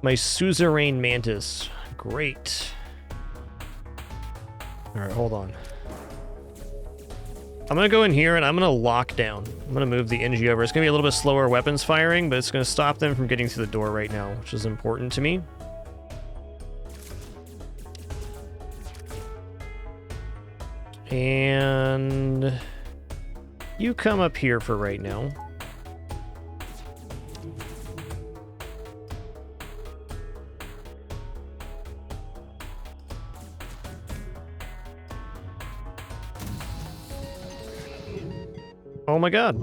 S1: my suzerain mantis. Great. Alright, hold on. I'm gonna go in here and I'm gonna lock down. I'm gonna move the NG over. It's gonna be a little bit slower weapons firing, but it's gonna stop them from getting through the door right now, which is important to me. And you come up here for right now. Oh my god.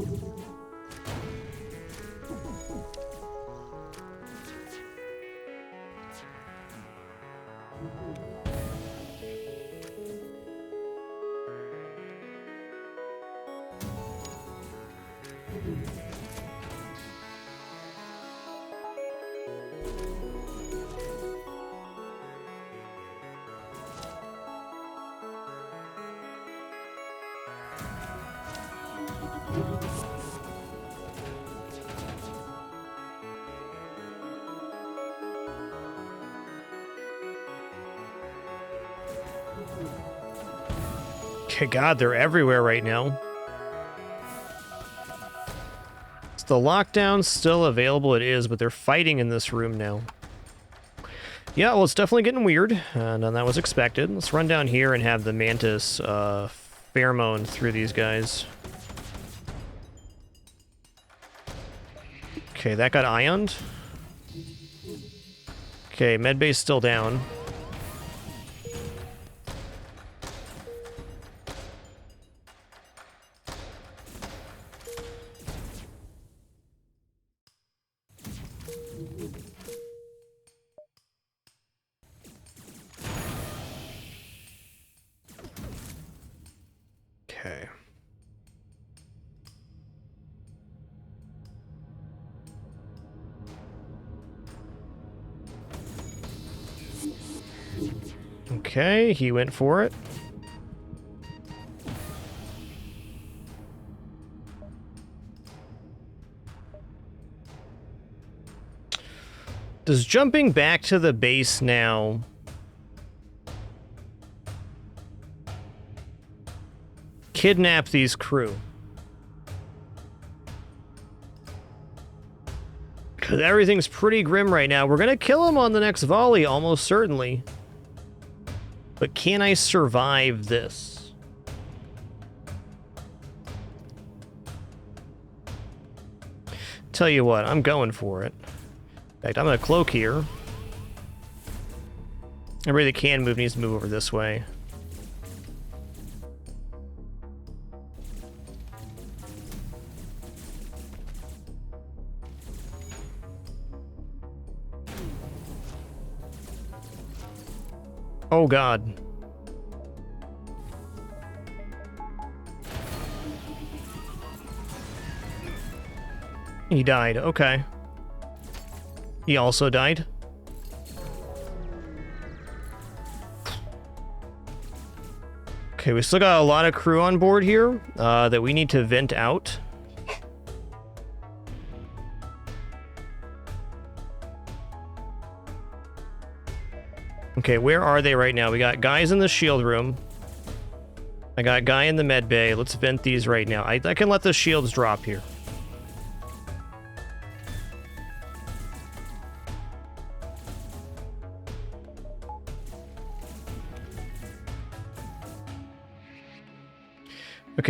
S1: Okay, God, they're everywhere right now. Is the lockdown still available? It is, but they're fighting in this room now. Yeah, well, it's definitely getting weird, and that was expected. Let's run down here and have the mantis pheromone through these guys. Okay, that got ioned. Okay, medbay's still down. Okay. Okay, he went for it. Does jumping back to the base now kidnap these crew? Because everything's pretty grim right now. We're going to kill him on the next volley, almost certainly. But can I survive this? Tell you what, I'm going for it. In fact, I'm going to cloak here. Everybody that can move needs to move over this way. Oh god. He died, okay. He also died. Okay, we still got a lot of crew on board here that we need to vent out. Okay, where are they right now? We got guys in the shield room. I got a guy in the med bay. Let's vent these right now. I can let the shields drop here.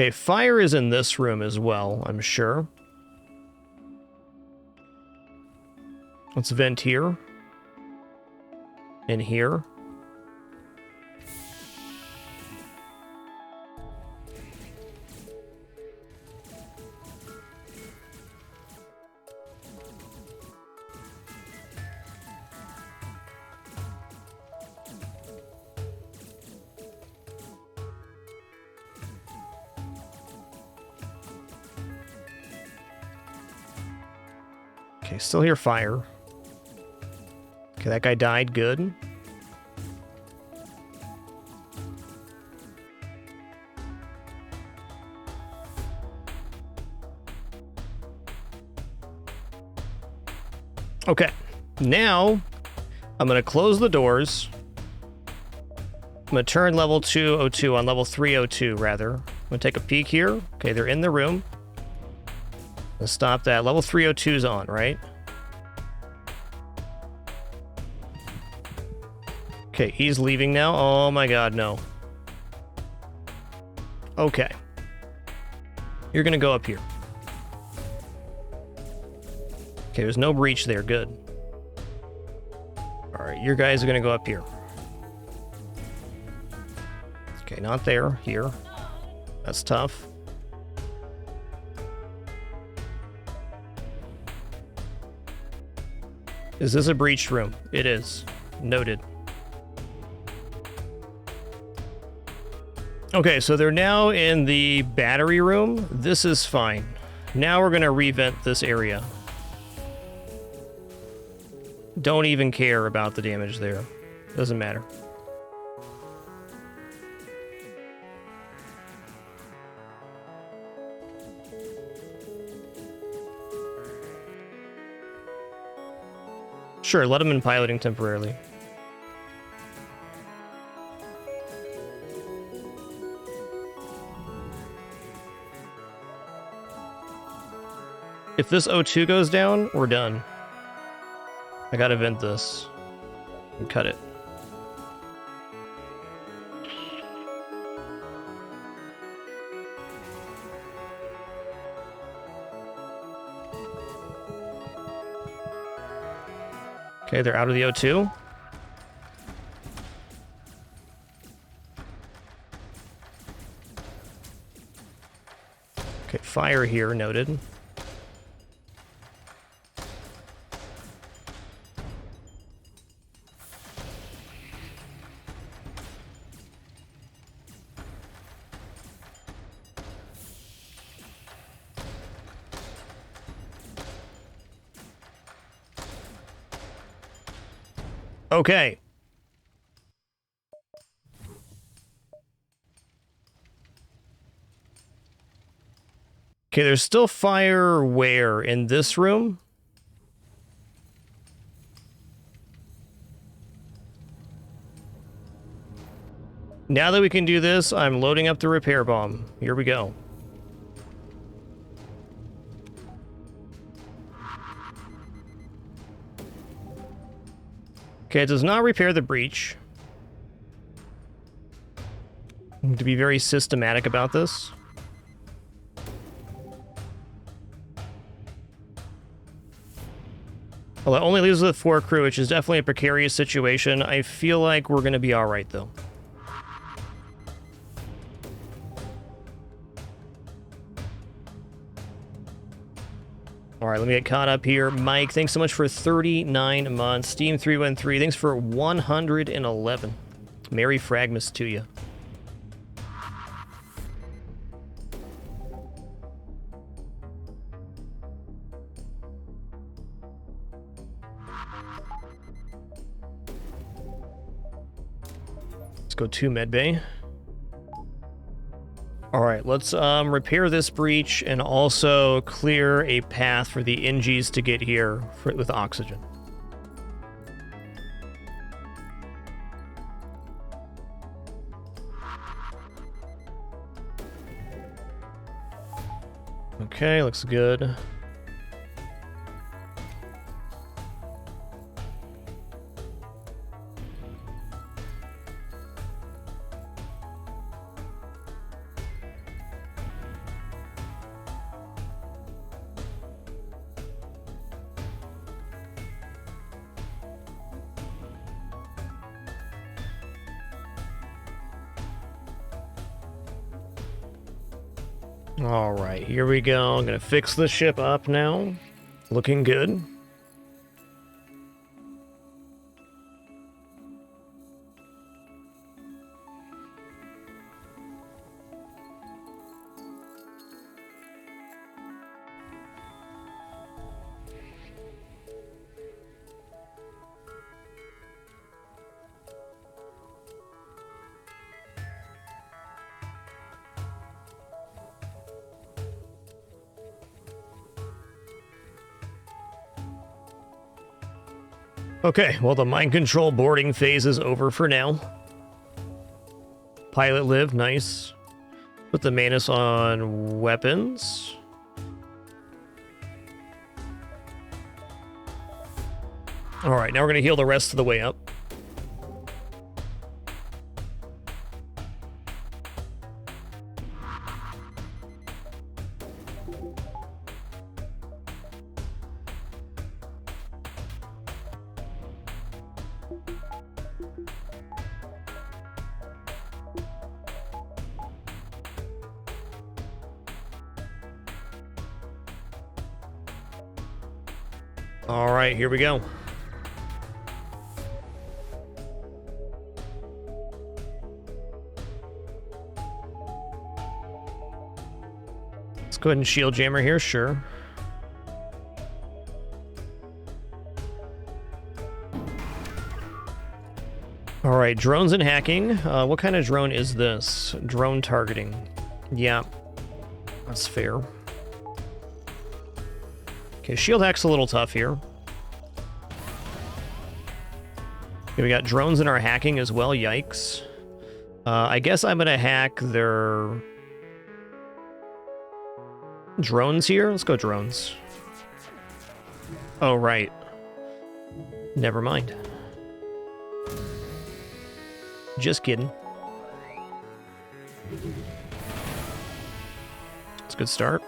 S1: Okay, fire is in this room as well, I'm sure. Let's vent here. In here. Okay, still hear fire. Okay, that guy died. Good. Okay, now I'm going to close the doors. I'm going to turn level 202 on level 302, rather. I'm going to take a peek here. Okay, they're in the room. Let's stop that. Level 302 is on, right? Okay, he's leaving now. Oh my god, no. Okay. You're gonna go up here. Okay, there's no breach there. Good. Alright, your guys are gonna go up here. Okay, not there. Here. That's tough. Is this a breached room? It is. Noted. Okay, so they're now in the battery room. This is fine. Now we're going to revent this area. Don't even care about the damage there. Doesn't matter. Sure, let them in piloting temporarily. If this O2 goes down, we're done. I gotta vent this and cut it. Okay, they're out of the O2. Okay, fire here, noted. Okay. Okay, there's still fire where? In this room? Now that we can do this, I'm loading up the repair bomb. Here we go. Okay, it does not repair the breach. To be very systematic about this. Well, it only leaves with 4 crew, which is definitely a precarious situation. I feel like we're going to be alright, though. Alright, let me get caught up here. Mike, thanks so much for 39 months. Steam313, thanks for 111. Merry fragMas to you. Let's go to medbay. Alright, let's repair this breach and also clear a path for the NGs to get here with oxygen. Okay, looks good. All right, here we go. I'm gonna fix the ship up now. Looking good. Okay, well, the mind control boarding phase is over for now. Pilot live, nice. Put the Manus on weapons. All right, now we're going to heal the rest of the way up. All right, here we go. Let's go ahead and shield jammer here, sure. All right, drones and hacking. What kind of drone is this? Drone targeting. Yeah, that's fair. Okay, shield hack's a little tough here. Okay, we got drones in our hacking as well, yikes. I guess I'm gonna hack their drones here. Let's go drones. Oh, right. Never mind. Just kidding. It's a good start.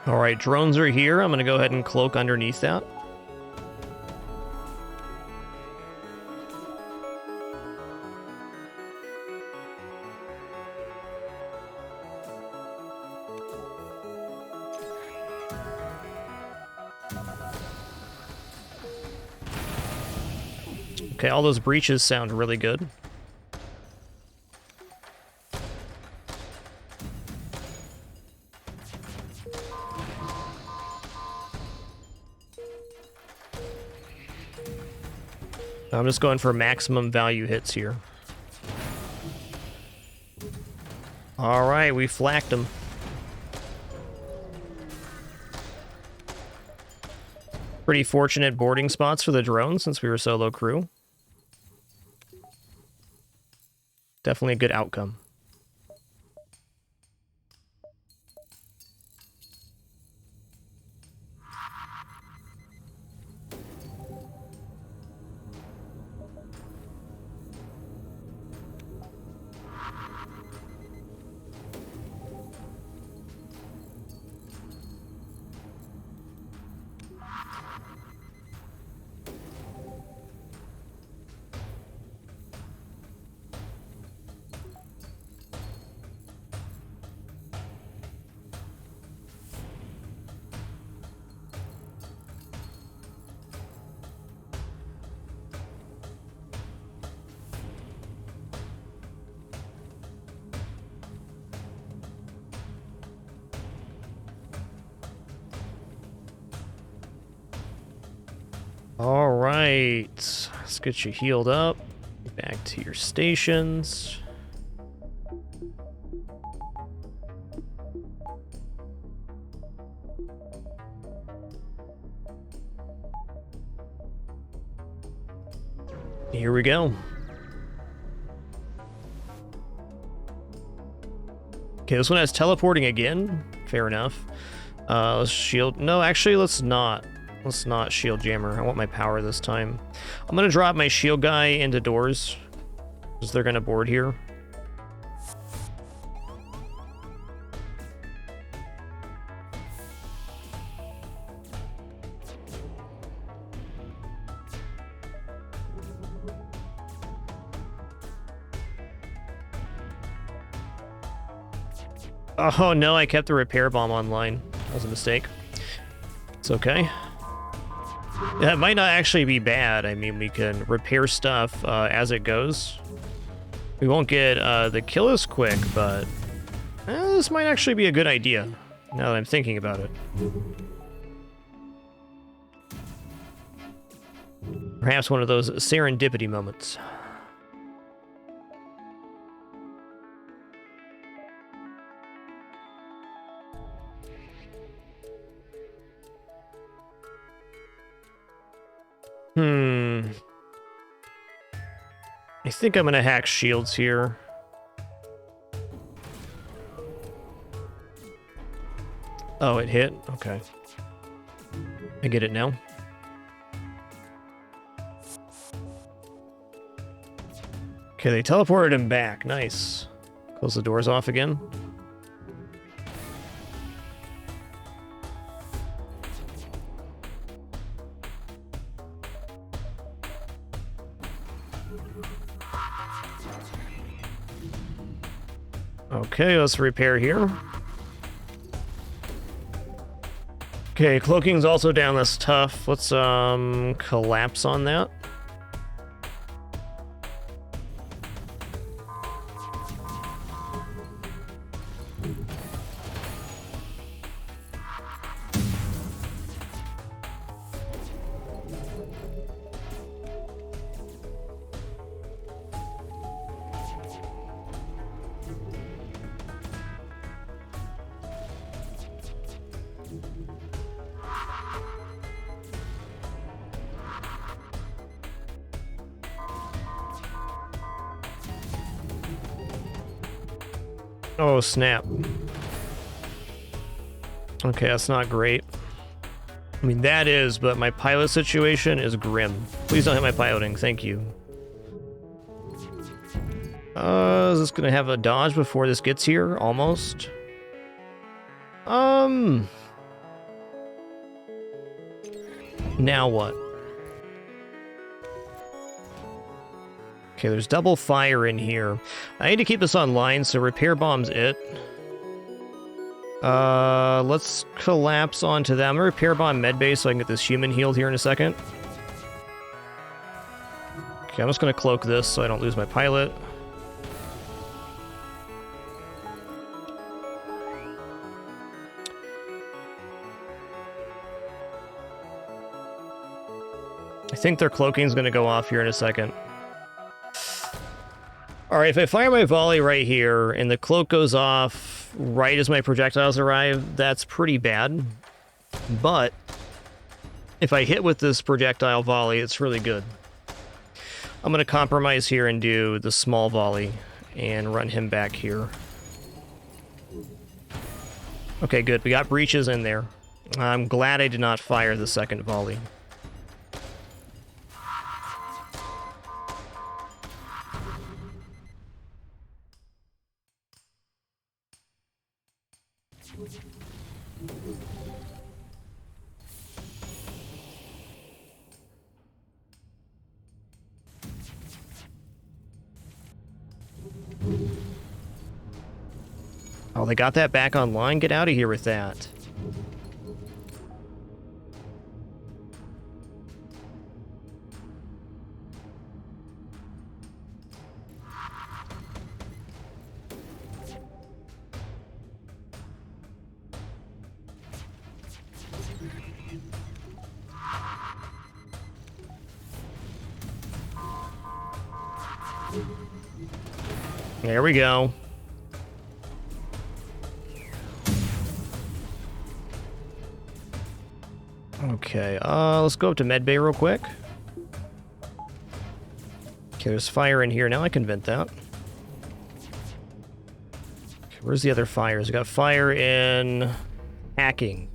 S1: All right, drones are here. I'm going to go ahead and cloak underneath that. Okay, all those breaches sound really good. I'm just going for maximum value hits here. All right, we flacked them. Pretty fortunate boarding spots for the drone since we were solo crew. Definitely a good outcome. All right, let's get you healed up. Back to your stations. Here we go. Okay, this one has teleporting again. Fair enough. Let's shield. No, actually, let's not. Let's not shield jammer. I want my power this time. I'm gonna drop my shield guy into doors, because they're gonna board here. Oh no, I kept the repair bomb online. That was a mistake. It's okay. That might not actually be bad. I mean, we can repair stuff as it goes. We won't get the kill as quick, but this might actually be a good idea, now that I'm thinking about it. Perhaps one of those serendipity moments. I think I'm gonna hack shields here. Oh, it hit? Okay. I get it now. Okay, they teleported him back. Nice. Close the doors off again. Okay, let's repair here. Okay, cloaking's also down. That's tough. Let's collapse on that. Oh, snap. Okay, that's not great. I mean, that is, but my pilot situation is grim. Please don't hit my piloting, thank you. Is this gonna have a dodge before this gets here? Almost. Now what? Okay, there's double fire in here. I need to keep this online, so repair bomb's it. Let's collapse onto them. I'm gonna repair bomb medbay so I can get this human healed here in a second. Okay, I'm just gonna cloak this so I don't lose my pilot. I think their cloaking's gonna go off here in a second. Alright, if I fire my volley right here, and the cloak goes off right as my projectiles arrive, that's pretty bad. But, if I hit with this projectile volley, it's really good. I'm going to compromise here and do the small volley, and run him back here. Okay, good. We got breaches in there. I'm glad I did not fire the second volley. Oh, they got that back online? Get out of here with that. There we go. Okay, let's go up to medbay real quick. Okay, there's fire in here. Now I can vent that. Okay, where's the other fires? We got fire in hacking.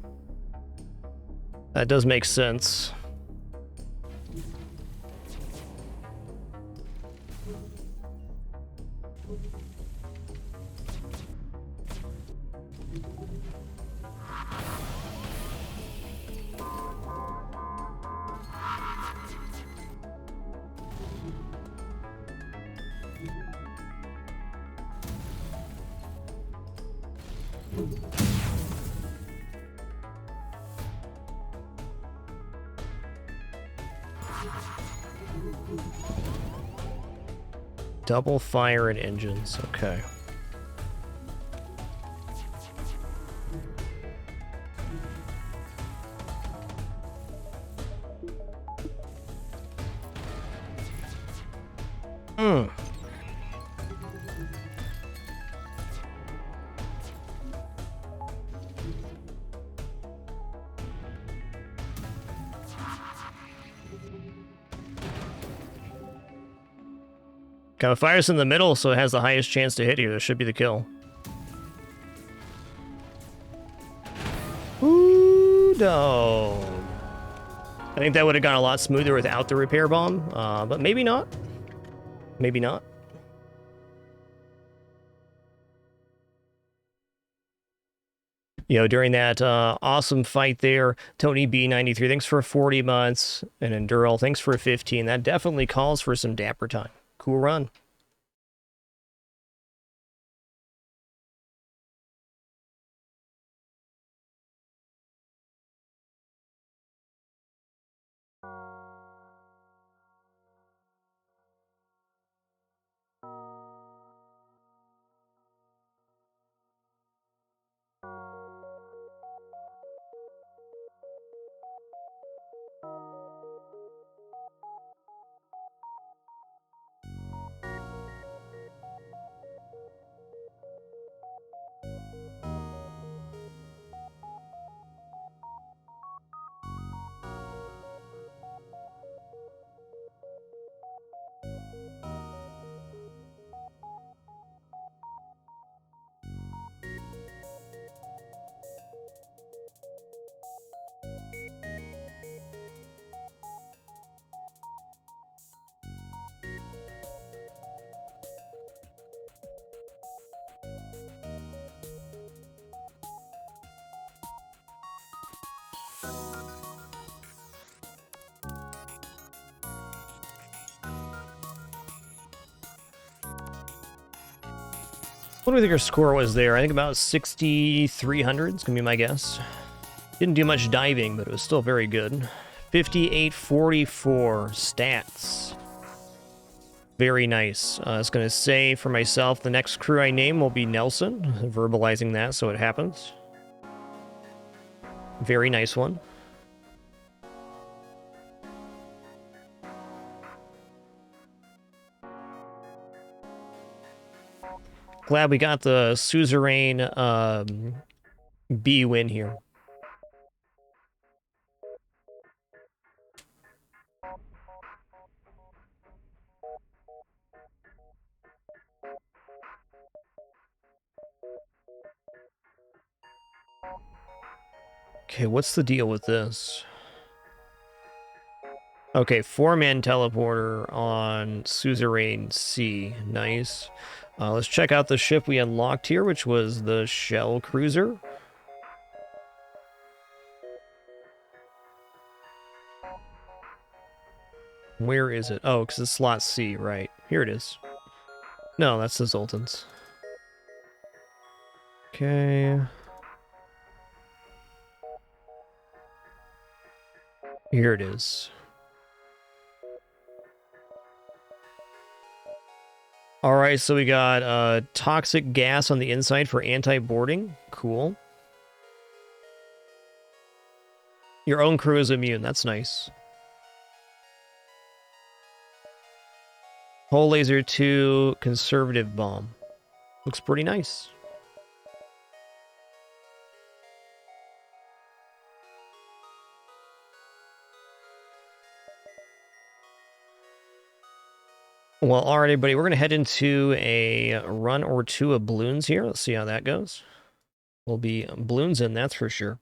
S1: That does make sense. Double fire and engines. Okay. Kind of fires in the middle, so it has the highest chance to hit here. This should be the kill. Ooh, no. I think that would have gone a lot smoother without the repair bomb, but maybe not. Maybe not. You know, during that awesome fight there, Tony B93, thanks for 40 months, and Endural, thanks for 15. That definitely calls for some dapper time. Cool run. What do we think our score was there? I think about 6,300 is going to be my guess. Didn't do much diving, but it was still very good. 5844 stats. Very nice. I was going to say for myself, the next crew I name will be Nelson. Verbalizing that so it happens. Very nice one. Glad we got the suzerain B win here. Okay, what's the deal with this? Okay, 4-man teleporter on suzerain C. Nice. Let's check out the ship we unlocked here, which was the Shell Cruiser. Where is it? Oh, because it's slot C, right. Here it is. No, that's the Zoltan's. Okay. Here it is. Alright, so we got toxic gas on the inside for anti-boarding. Cool. Your own crew is immune. That's nice. Hull laser 2, conservative bomb. Looks pretty nice. Well, all right, everybody, we're going to head into a run or two of Bloons here. Let's see how that goes. We'll be Bloons in, that's for sure.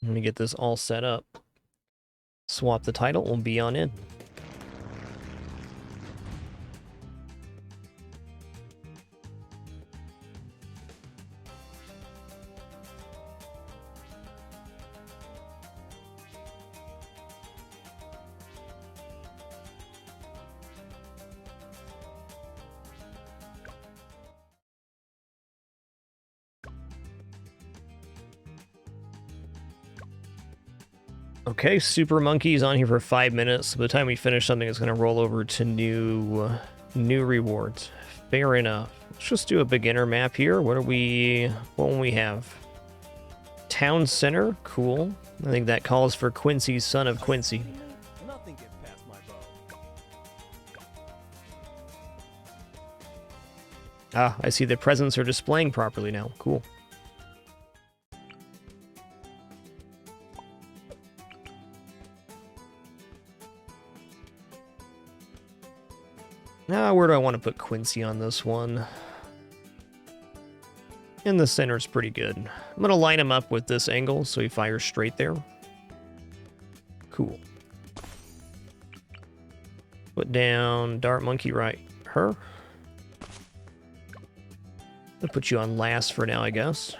S1: Let me get this all set up. Swap the title, we'll be on in. Okay, Super Monkey's on here for 5 minutes. So by the time we finish something, it's going to roll over to new rewards. Fair enough. Let's just do a beginner map here. What will we have? Town Center, cool. I think that calls for Quincy's son of Quincy.
S2: Nothing gets past my bow.
S1: Ah, I see the presents are displaying properly now. Cool. Now, where do I want to put Quincy on this one? In the center's pretty good. I'm going to line him up with this angle so he fires straight there. Cool. Put down Dart Monkey right. Her. I'll put you on last for now, I guess.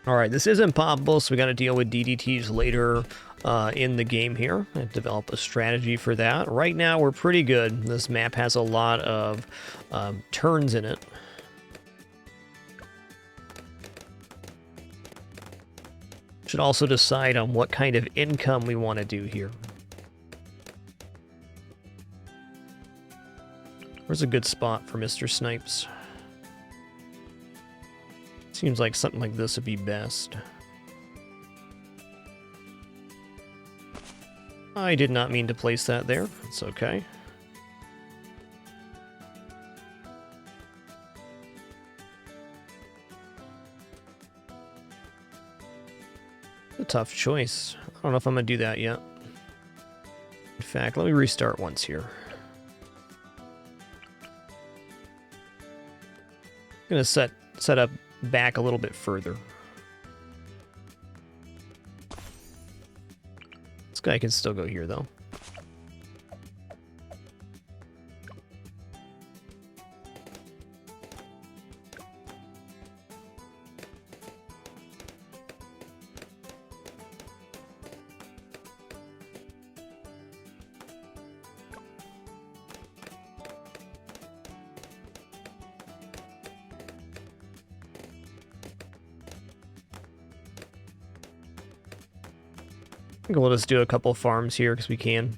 S1: Alright, this isn't poppable, so we got to deal with DDTs later in the game here. I develop a strategy for that. Right now, we're pretty good. This map has a lot of turns in it. Should also decide on what kind of income we want to do here. Where's a good spot for Mr. Snipes? Seems like something like this would be best. I did not mean to place that there. It's okay. A tough choice. I don't know if I'm going to do that yet. In fact, let me restart once here. I'm going to set up back a little bit further. This guy can still go here, though. I think we'll just do a couple farms here because we can.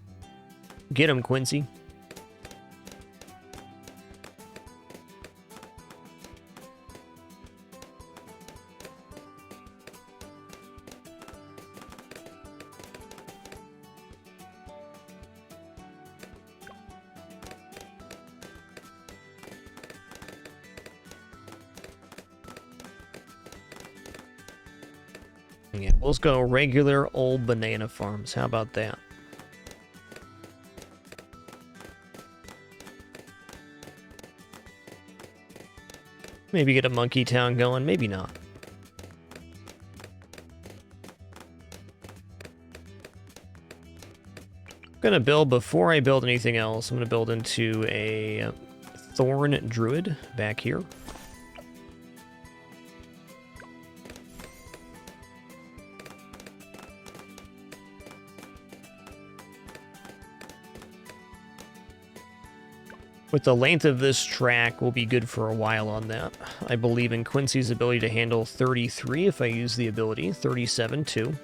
S1: Get him, Quincy. Yeah, let's go regular old banana farms. How about that? Maybe get a monkey town going, maybe not. I'm gonna build, before I build anything else, I'm gonna build into a thorn druid back here. With the length of this track, we'll be good for a while on that. I believe in Quincy's ability to handle 33 if I use the ability, 37 too.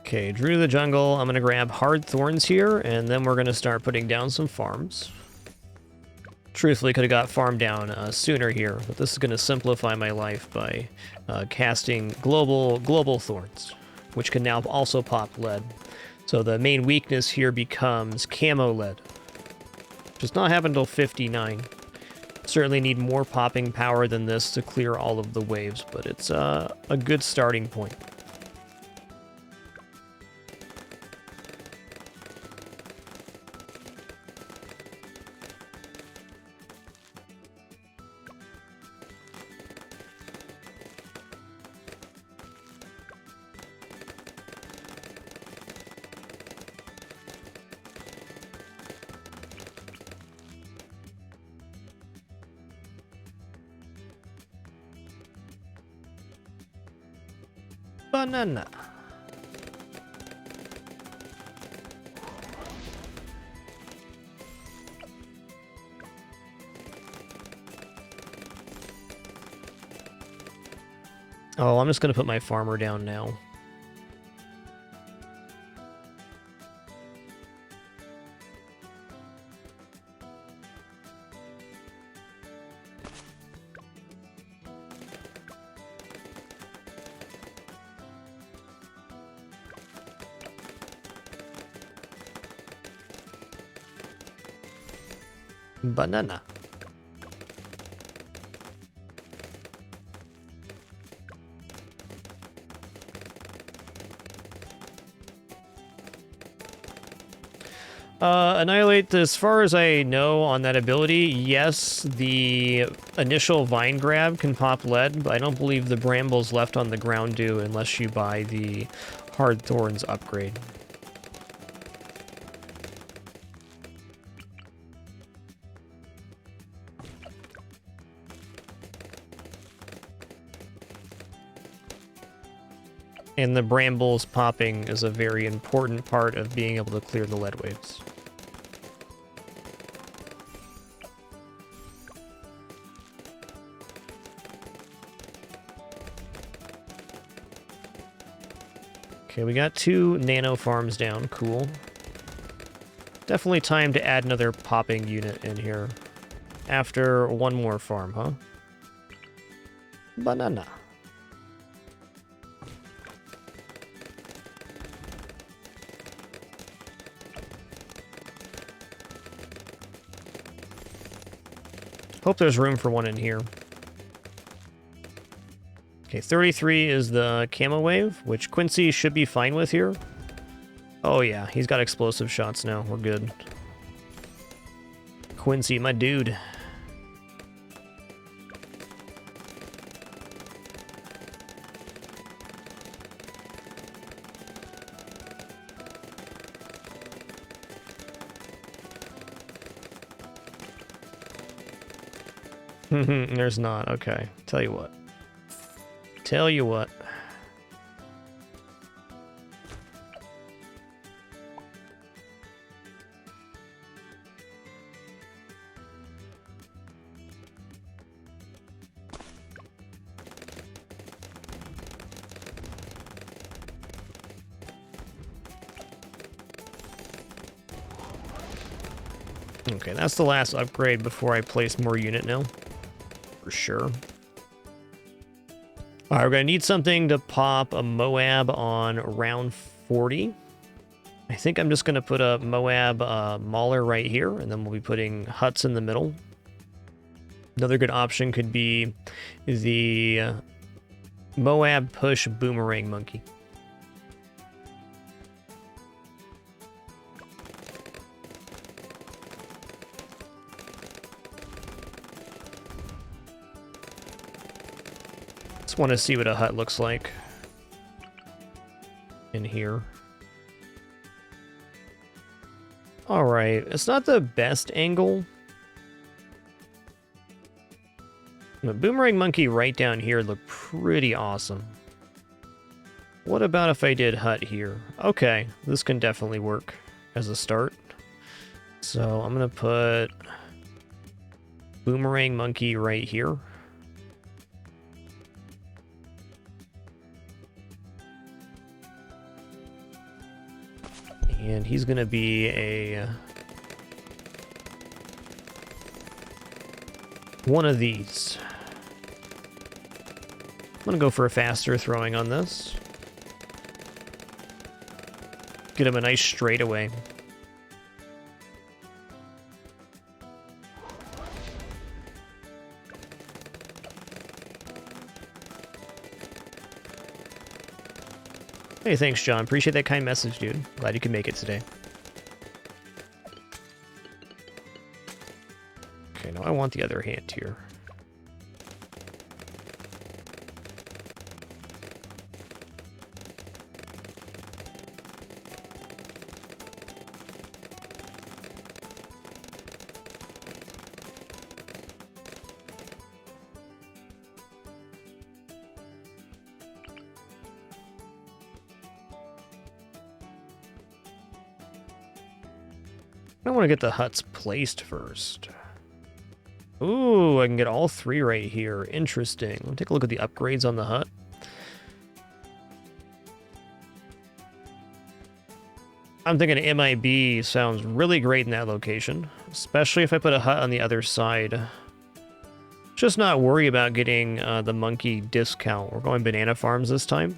S1: Okay, Drew the Jungle. I'm going to grab hard thorns here, and then we're going to start putting down some farms. Truthfully, could have got farm down sooner here, but this is going to simplify my life by casting global thorns, which can now also pop lead. So the main weakness here becomes camo lead. Does not happen until 59. Certainly need more popping power than this to clear all of the waves, but it's a good starting point. Banana. Oh, I'm just gonna put my farmer down now. Banana. Annihilate, as far as I know on that ability, yes, the initial vine grab can pop lead, but I don't believe the brambles left on the ground do unless you buy the hard thorns upgrade. And the brambles popping is a very important part of being able to clear the lead waves. Okay, we got 2 nano farms down. Cool. Definitely time to add another popping unit in here. After 1 more farm, huh? Banana. Hope there's room for one in here. Okay, 33 is the camo wave, which Quincy should be fine with here. Oh yeah, he's got explosive shots now. We're good. Quincy, my dude. There's not. Okay. Tell you what. Tell you what. Okay, that's the last upgrade before I place more unit now. For sure. Alright, we're gonna need something to pop a Moab on round 40. I think I'm just gonna put a Moab Mauler right here, and then we'll be putting huts in the middle. Another good option could be the Moab Push Boomerang Monkey. Want to see what a hut looks like in here. All right, it's not the best angle. The boomerang monkey right down here looked pretty awesome. What about if I did hut here? Okay, this can definitely work as a start. So I'm gonna put boomerang monkey right here. And he's going to be a one of these. I'm going to go for a faster throwing on this. Get him a nice straightaway. Hey, thanks, John. Appreciate that kind message, dude. Glad you can make it today. Okay, now I want the other hand here. I want to get the huts placed first. Ooh, I can get all three right here. Interesting. Let's take a look at the upgrades on the hut. I'm thinking MIB sounds really great in that location, especially if I put a hut on the other side. Just not worry about getting the monkey discount. We're going banana farms this time.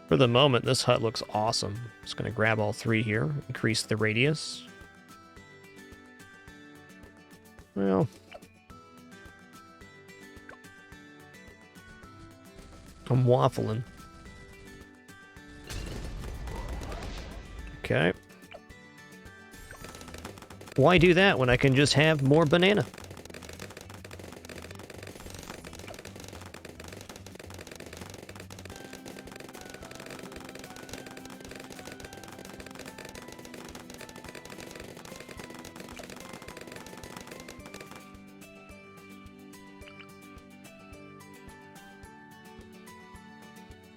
S1: For the moment, this hut looks awesome. Just going to grab all three here, increase the radius. Well, I'm waffling. Okay. Why do that when I can just have more banana?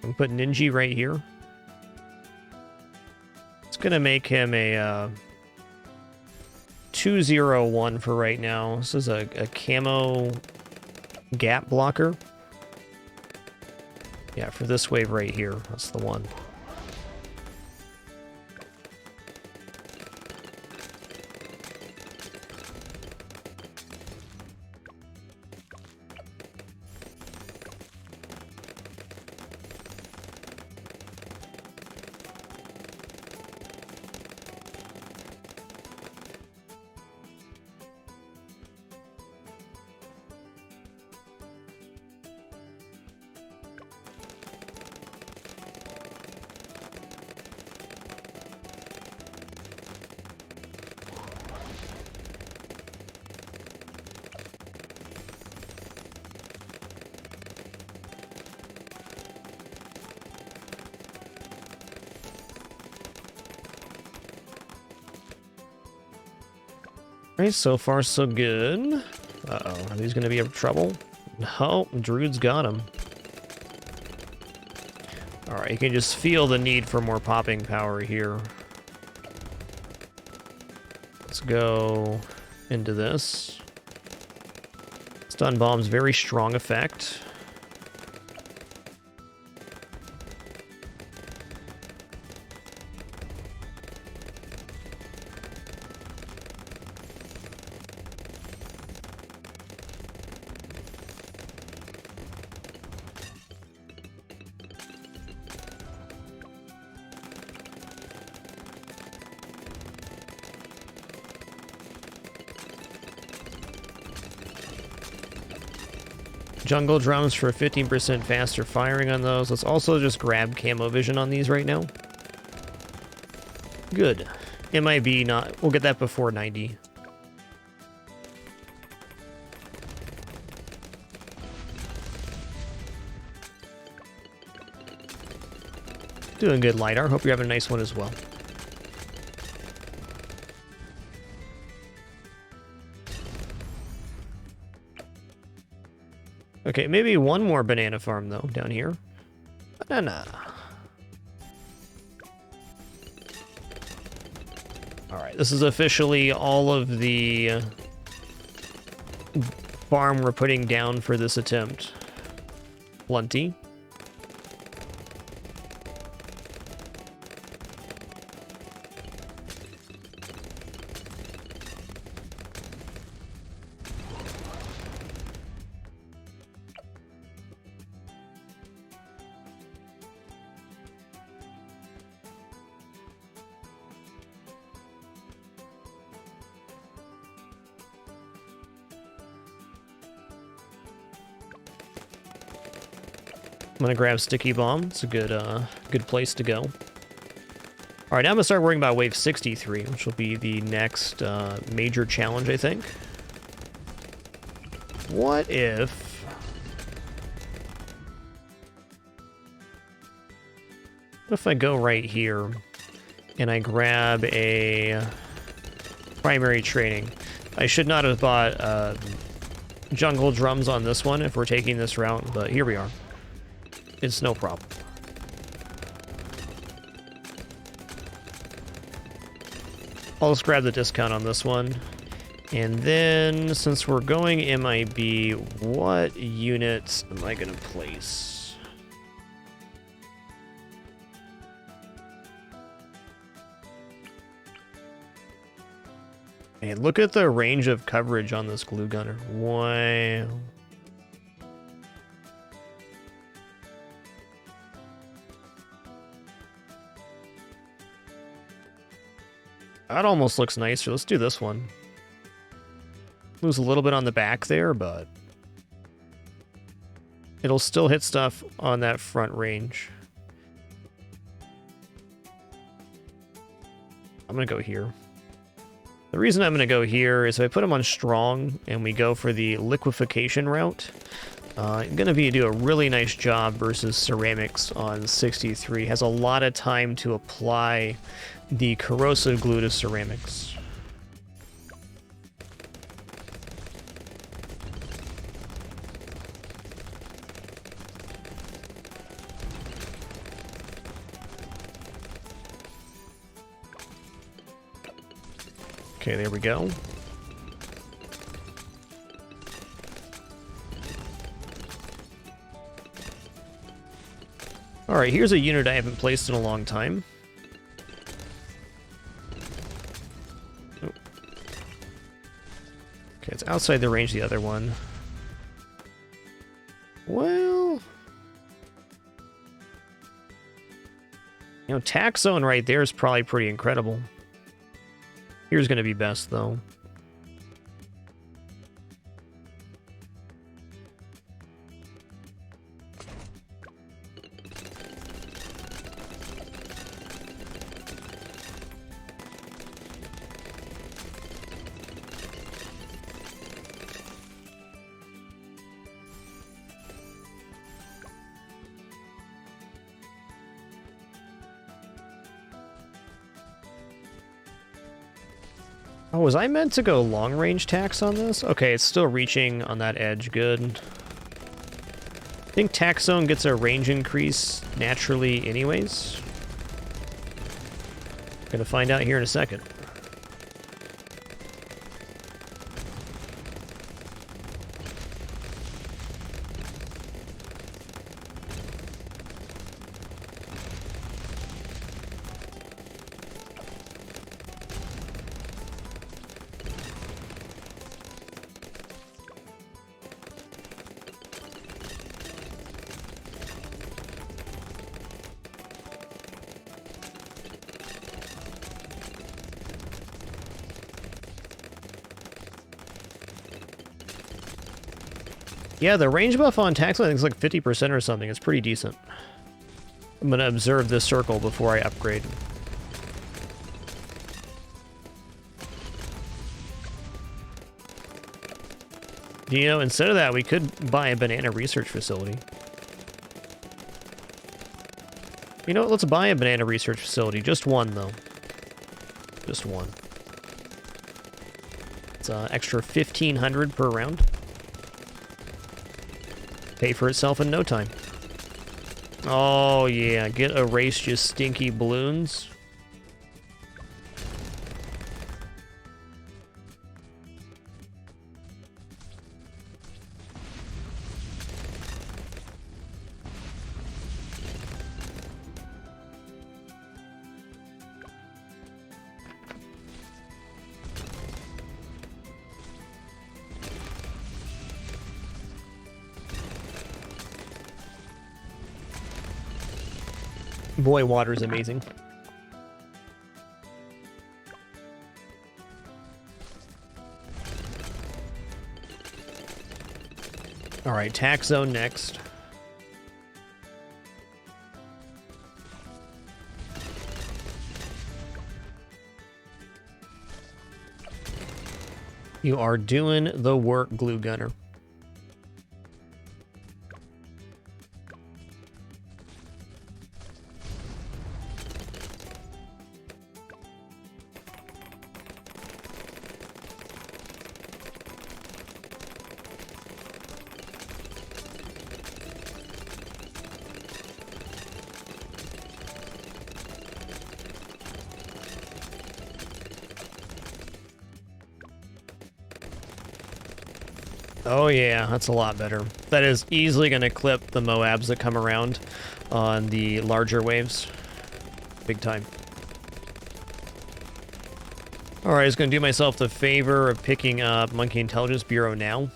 S1: I'm putting Ninji right here. It's gonna make him a 201 for right now. This is a camo gap blocker. Yeah, for this wave right here. That's the one. Alright, so far so good. Uh-oh, are these gonna be in trouble? No, Druid's got him. Alright, you can just feel the need for more popping power here. Let's go into this. Stun Bomb's very strong effect. Jungle drums for 15% faster firing on those. Let's also just grab camo vision on these right now. Good. MIB not... We'll get that before 90. Doing good, LiDAR. Hope you're having a nice one as well. Okay, maybe one more banana farm, though, down here. Banana. Alright, this is officially all of the farm we're putting down for this attempt. Plenty. gonna grab Sticky Bomb. It's a good place to go. All right, now I'm gonna start worrying about Wave 63, which will be the next major challenge, I think. What if I go right here and I grab a primary training? I should not have bought jungle drums on this one if we're taking this route, but here we are. It's no problem. I'll just grab the discount on this one. And then, since we're going MIB, what units am I going to place? Hey, look at the range of coverage on this glue gunner. Wow. That almost looks nicer. Let's do this one. Lose a little bit on the back there, but it'll still hit stuff on that front range. I'm going to go here. The reason I'm going to go here is if I put them on strong and we go for the liquefaction route, I'm going to do a really nice job versus ceramics on 63. Has a lot of time to apply the corrosive glue to ceramics. Okay, there we go. All right, here's a unit I haven't placed in a long time. Oh. Okay, it's outside the range of the other one. Well, you know, tax zone right there is probably pretty incredible. Here's going to be best, though. Oh, was I meant to go long-range tax on this? Okay, it's still reaching on that edge. Good. I think tax zone gets a range increase naturally anyways. Gonna find out here in a second. Yeah, the range buff on tax, I think, is like 50% or something. It's pretty decent. I'm going to observe this circle before I upgrade. You know, instead of that, we could buy a banana research facility. You know what? Let's buy a banana research facility. Just one, though. Just one. It's extra 1,500 per round. Pay for itself in no time. Oh, yeah. Get erased, you stinky Bloons. Boy, water is amazing. All right, tax zone next. You are doing the work, Glue Gunner. Oh yeah, that's a lot better. That is easily going to clip the Moabs that come around on the larger waves. Big time. Alright, I was going to do myself the favor of picking up Monkey Intelligence Bureau now.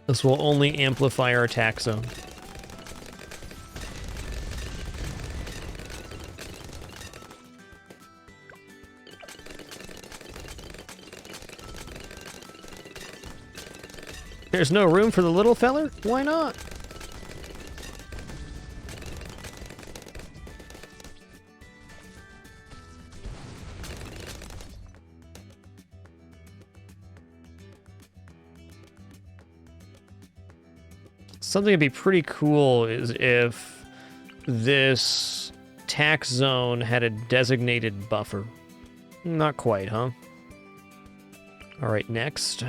S1: This will only amplify our attack zone. There's no room for the little feller? Why not? Something that'd be pretty cool is if this tax zone had a designated buffer. Not quite, huh? Alright, next.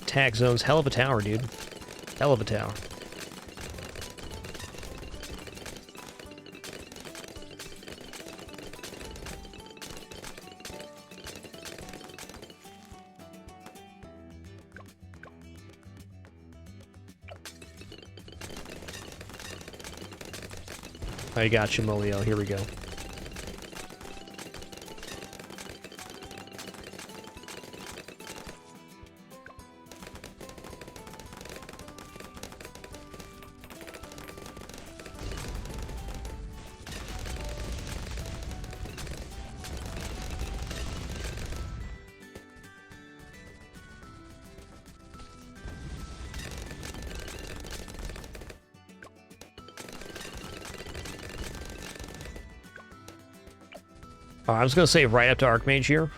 S1: Tax zone's hell of a tower, dude. Hell of a tower. I got you, Molio. Here we go. I was going to say right up to Archmage here.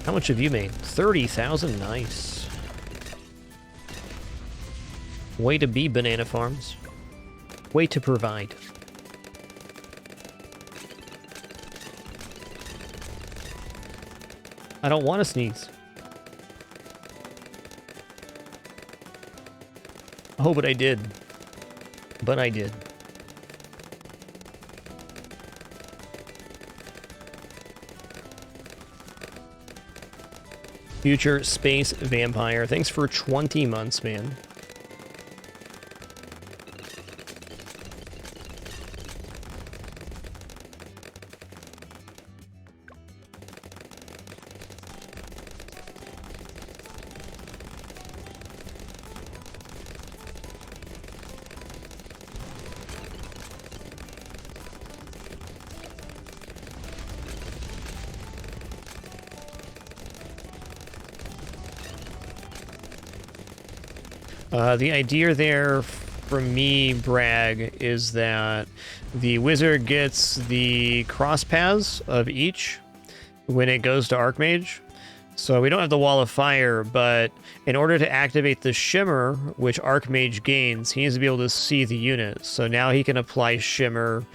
S1: How much have you made? 30,000? Nice. Way to be, Banana Farms. Way to provide. I don't want to sneeze. Oh, but I did. But I did. Future Space Vampire. Thanks for 20 months, man. The idea there for me, Bragg, is that the wizard gets the cross paths of each when it goes to Archmage. So we don't have the Wall of Fire, but in order to activate the Shimmer, which Archmage gains, he needs to be able to see the unit. So now he can apply Shimmer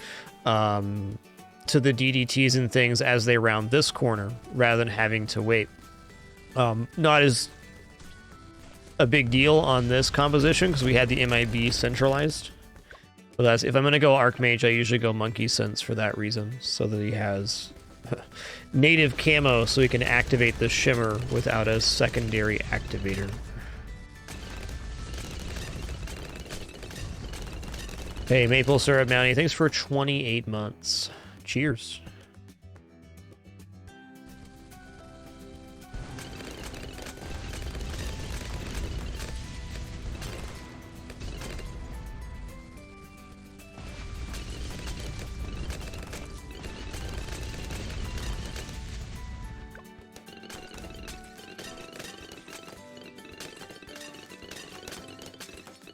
S1: to the DDTs and things as they round this corner, rather than having to wait. Not as a big deal on this composition because we had the MIB centralized. But that's, if I'm going to go Archmage, I usually go Monkey Sense for that reason, so that he has native camo so he can activate the Shimmer without a secondary activator. Hey, Maple Syrup Mountie, thanks for 28 months. Cheers.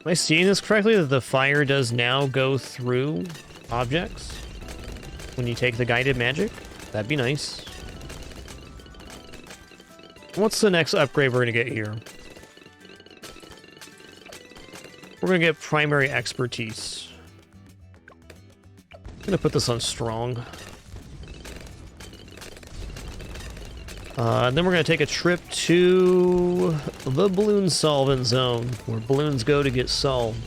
S1: Am I seeing this correctly, that the fire does now go through objects when you take the guided magic? That'd be nice. What's the next upgrade we're going to get here? We're going to get primary expertise. I'm going to put this on strong. And then we're going to take a trip to the Bloons solvent zone, where balloons go to get solved.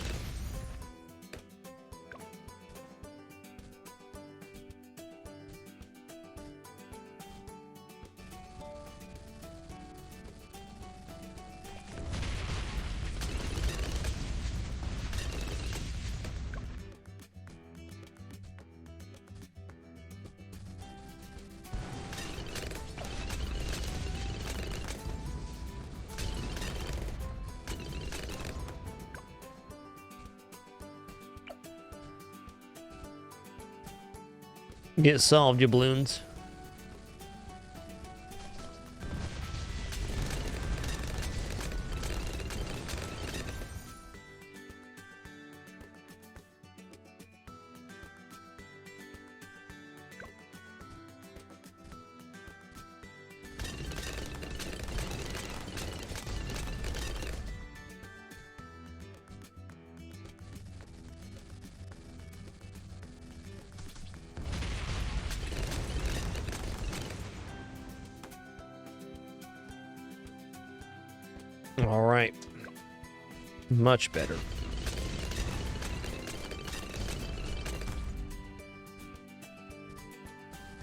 S1: Get solved, you balloons. All right. Much better.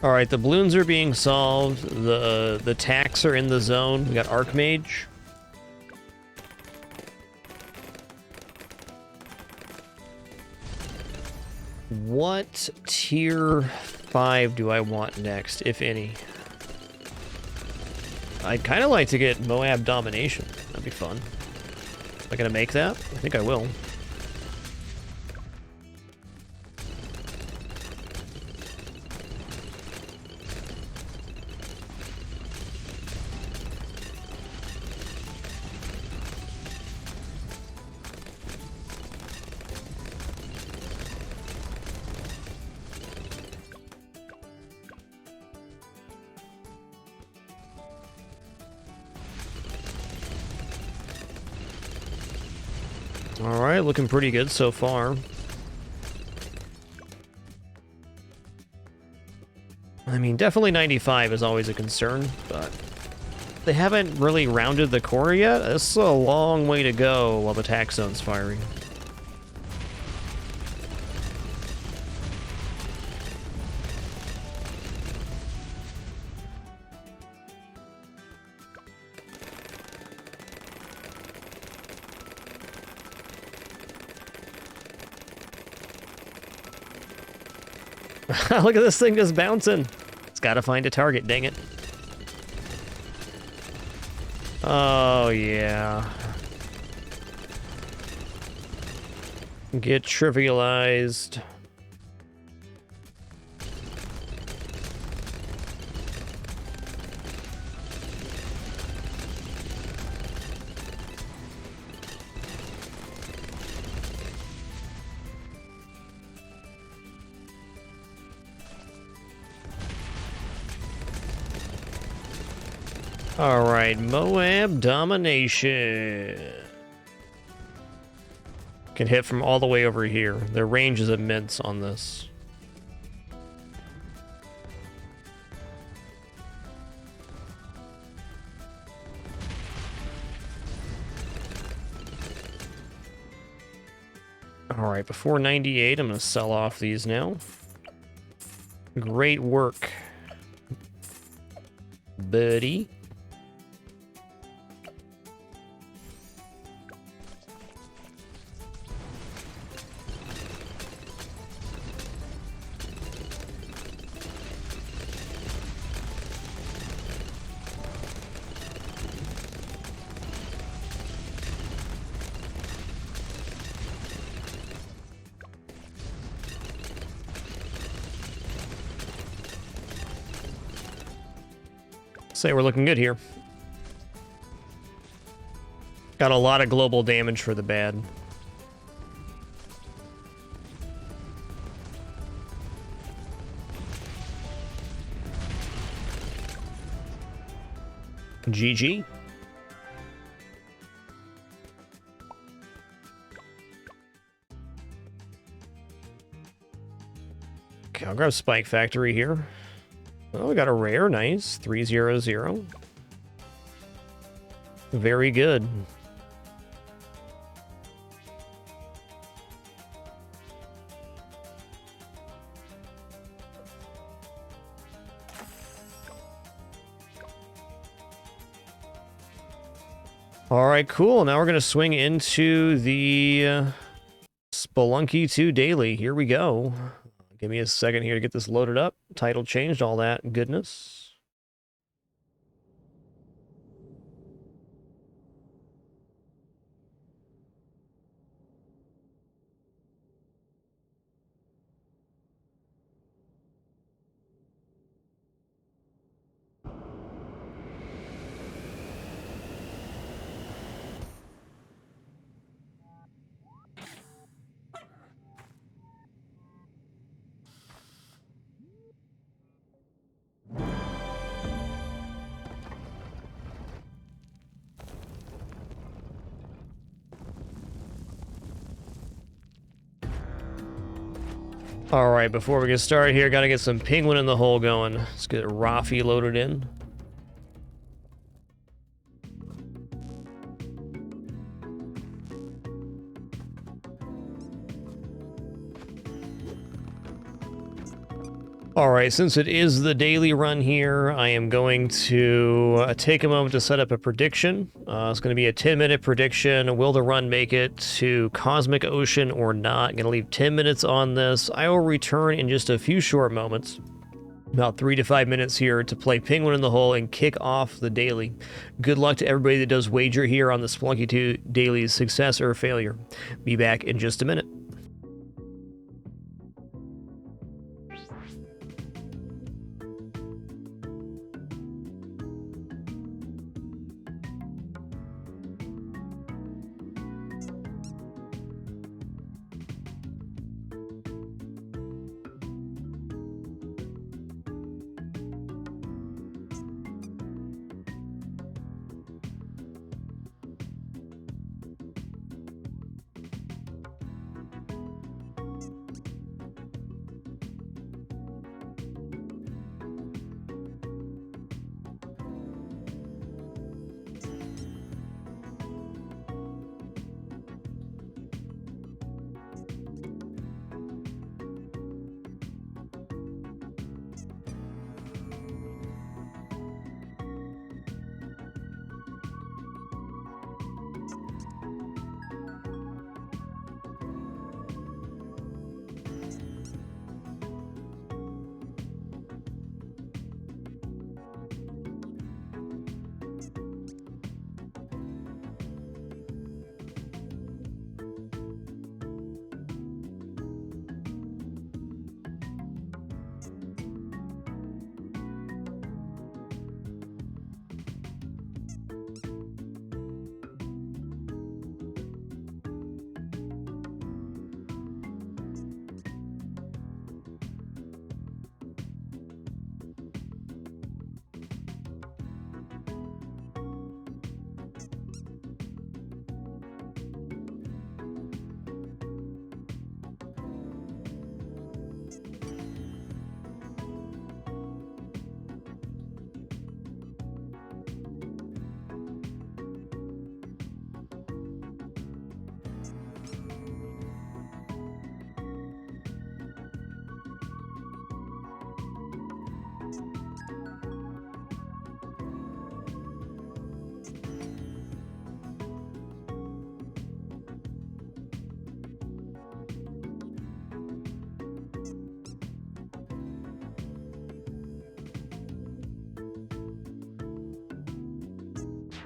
S1: All right, the balloons are being solved. The tacks are in the zone. We got Archmage. What tier 5 do I want next, if any? I'd kind of like to get Moab Domination. That'd be fun. Am I gonna make that? I think I will. Alright, looking pretty good so far. I mean, definitely 95 is always a concern, but they haven't really rounded the core yet. This is a long way to go while the tax zone's firing. Look at this thing just bouncing. It's got to find a target, dang it. Oh, yeah. Get trivialized. Alright, Moab Domination. Can hit from all the way over here. Their range is immense on this. All right, before 98, I'm going to sell off these now. Great work, buddy. Say we're looking good here. Got a lot of global damage for the bad. GG. Okay, I'll grab Spike Factory here. Oh, we got a rare. Nice. 300. Very good. All right, cool. Now we're going to swing into the Spelunky 2 daily. Here we go. Give me a second here to get this loaded up. Title changed, all that goodness. All right, before we get started here, gotta get some penguin in the hole going. Let's get Rafi loaded in. All right, since it is the daily run here, I am going to take a moment to set up a prediction. It's going to be a 10-minute prediction. Will the run make it to Cosmic Ocean or not? Going to leave 10 minutes on this. I will return in just a few short moments, about 3 to 5 minutes here, to play Penguin in the Hole and kick off the daily. Good luck to everybody that does wager here on the Spelunky 2 daily's success or failure. Be back in just a minute.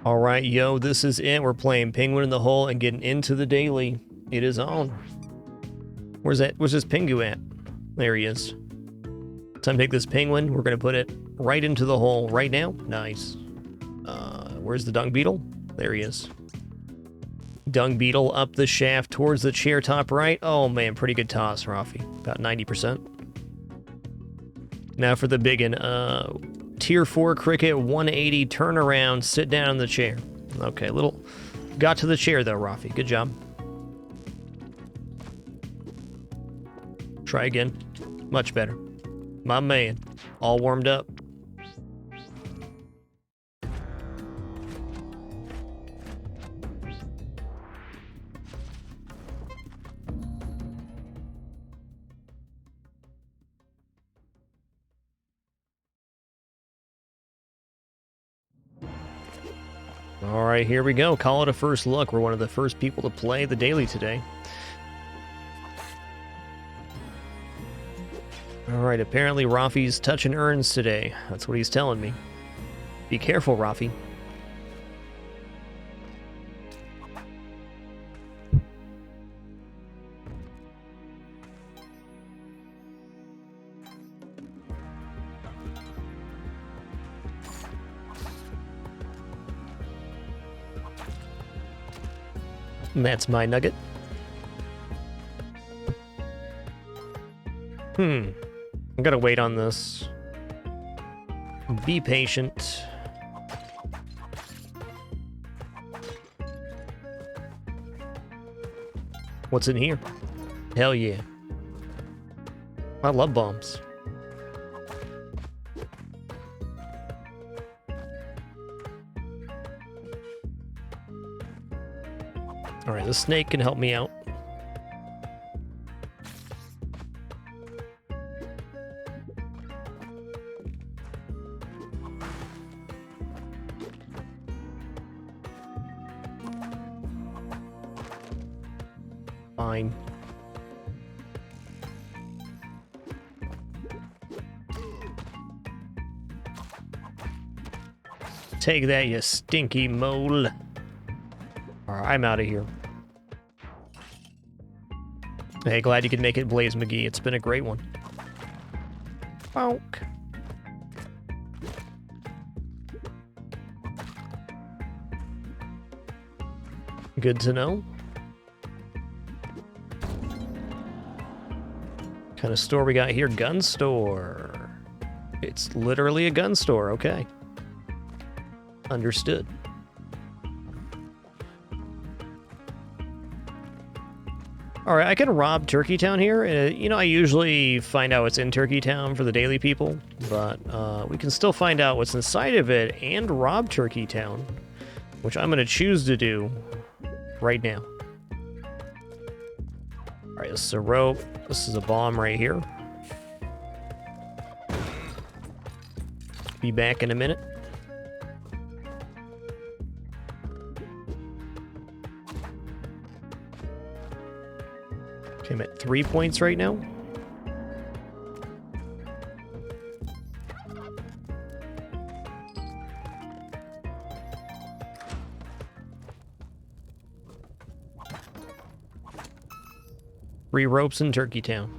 S1: All right, yo, this is it. We're playing Penguin in the Hole and getting into the daily. It is on. Where's this Pingu at? There he is. Time to take this penguin. We're going to put it right into the hole right now. Nice. Where's the dung beetle? There he is. Dung beetle up the shaft towards the chair top right. Oh, man, pretty good toss, Rafi. About 90%. Now for the biggin. Tier 4 cricket, 180, turn around, sit down in the chair. Okay, got to the chair though, Rafi. Good job. Try again. Much better. My man. All warmed up. All right, here we go. Call it a first look. We're one of the first people to play the daily today. All right, apparently Rafi's touching urns today. That's what he's telling me. Be careful, Rafi. And that's my nugget. I gotta wait on this. Be patient. What's in here? Hell yeah. I love bombs. Alright, the snake can help me out. Fine. Take that, you stinky mole. Alright, I'm out of here. Hey, glad you could make it, Blaze McGee. It's been a great one. Bonk. Good to know. Kind of store we got here? Gun store. It's literally a gun store. Okay. Understood. Alright, I can rob Turkey Town here. You know, I usually find out what's in Turkey Town for the daily people, but we can still find out what's inside of it and rob Turkey Town, which I'm going to choose to do right now. Alright, this is a rope. This is a bomb right here. Be back in a minute. Okay, I'm at 3 points right now. Three ropes in Turkey Town.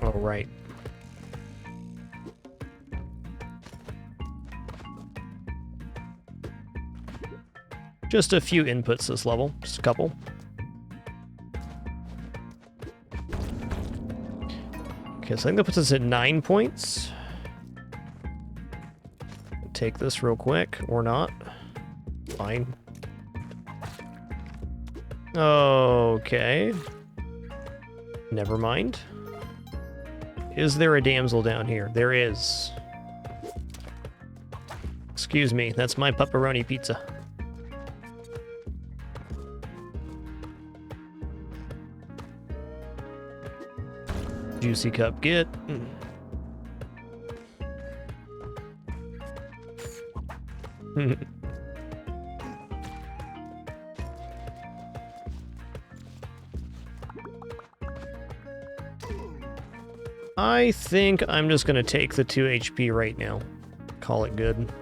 S1: All right. Just a few inputs this level, just a couple. Okay, so I think that puts us at 9 points. Take this real quick, or not. Fine. Okay. Never mind. Is there a damsel down here? There is. Excuse me, that's my pepperoni pizza. Juicy cup, get. I think I'm just going to take the 2 HP right now. Call it good.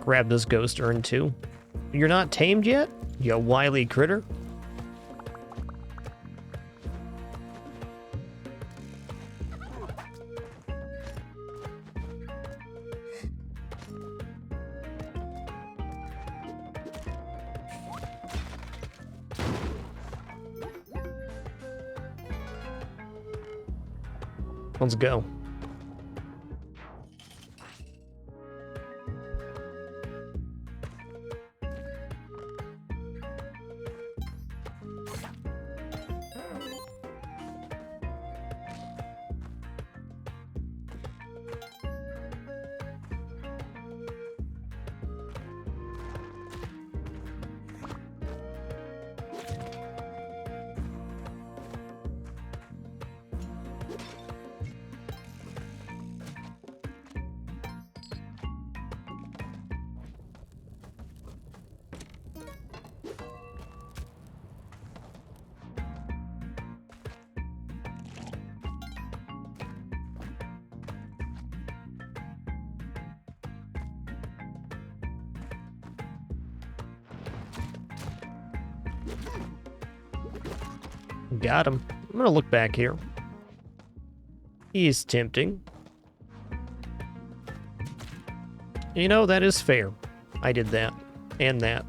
S1: Grab this ghost urn too. You're not tamed yet? You wily critter? Let's go. Got him. I'm gonna look back here. He's tempting. You know, that is fair. I did that. And that.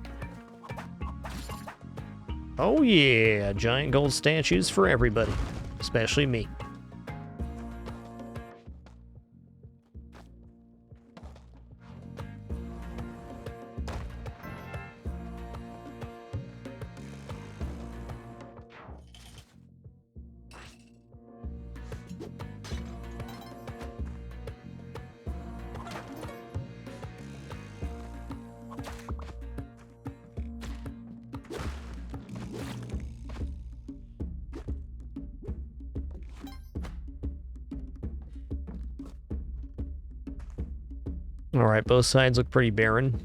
S1: Oh yeah, giant gold statues for everybody. Especially me. Alright, both sides look pretty barren.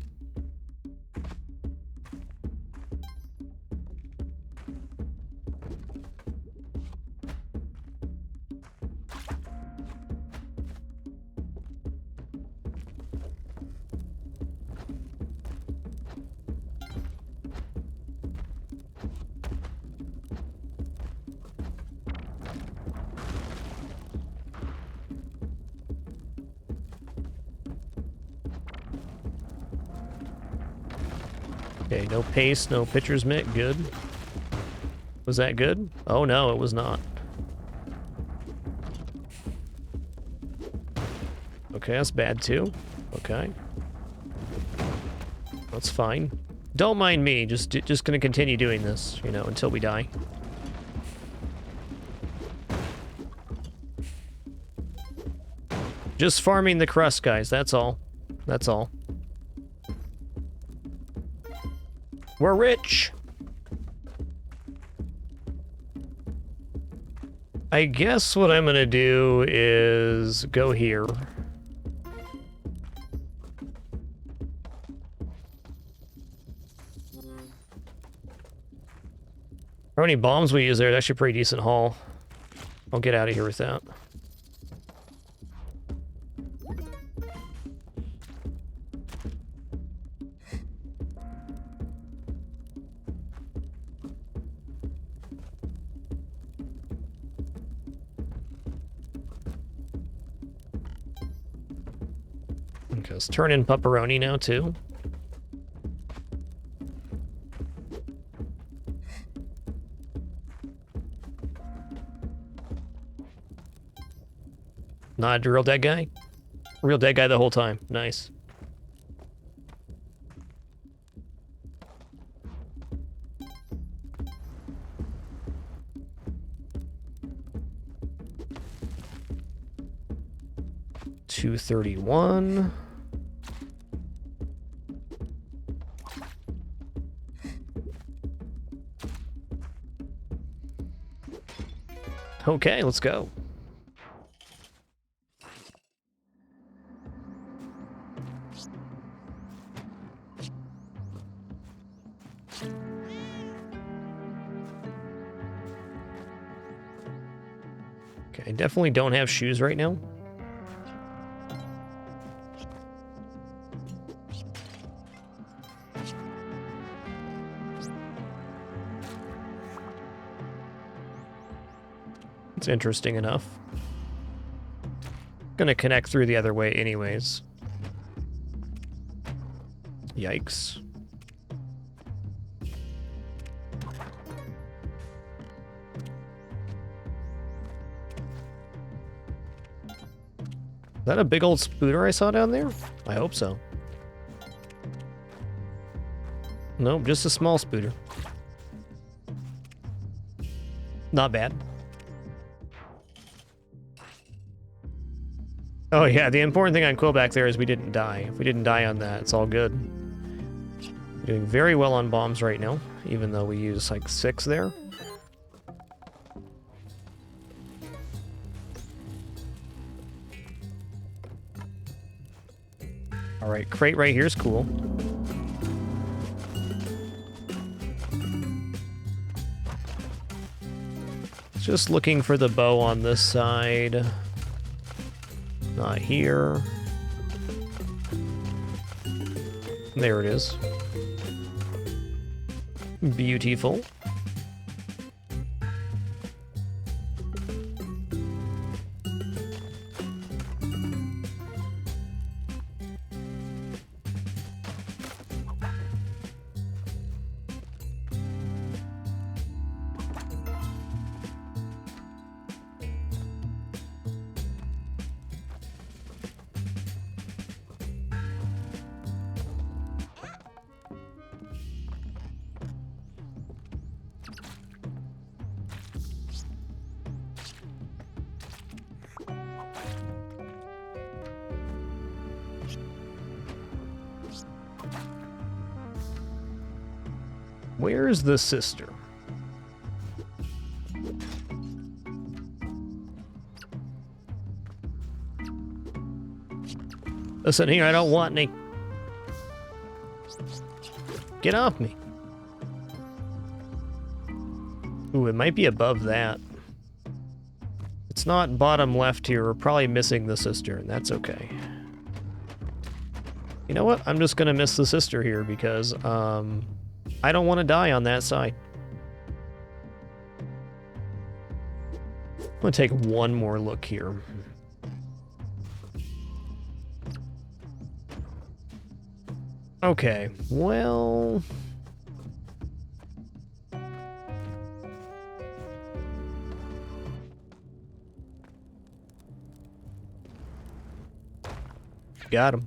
S1: Okay, no pace, no pitcher's mitt. Good. Was that good? Oh no, it was not. Okay, that's bad too. Okay. That's fine. Don't mind me, just gonna continue doing this, you know, until we die. Just farming the crust, guys, that's all. That's all. We're rich! I guess what I'm gonna do is go here. How many bombs we use there? That's actually a pretty decent haul. I'll get out of here with that. Okay, let's turn in pepperoni now, too. Not a real dead guy? Real dead guy the whole time. Nice. $231. Okay, let's go. Okay, I definitely don't have shoes right now. It's interesting enough. Gonna connect through the other way anyways. Yikes. Is that a big old spooter I saw down there? I hope so. Nope, just a small spooter. Not bad. Oh yeah, the important thing on Quillback there is we didn't die. If we didn't die on that, it's all good. We're doing very well on bombs right now, even though we use like 6 there. Alright, crate right here is cool. Just looking for the bow on this side. Not here. There it is. Beautiful. Where's the sister? Listen here, I don't want any. Get off me. Ooh, it might be above that. It's not bottom left here. We're probably missing the sister, and that's okay. You know what? I'm just gonna miss the sister here because, I don't want to die on that side. I'm gonna take one more look here. Okay, well... Got him.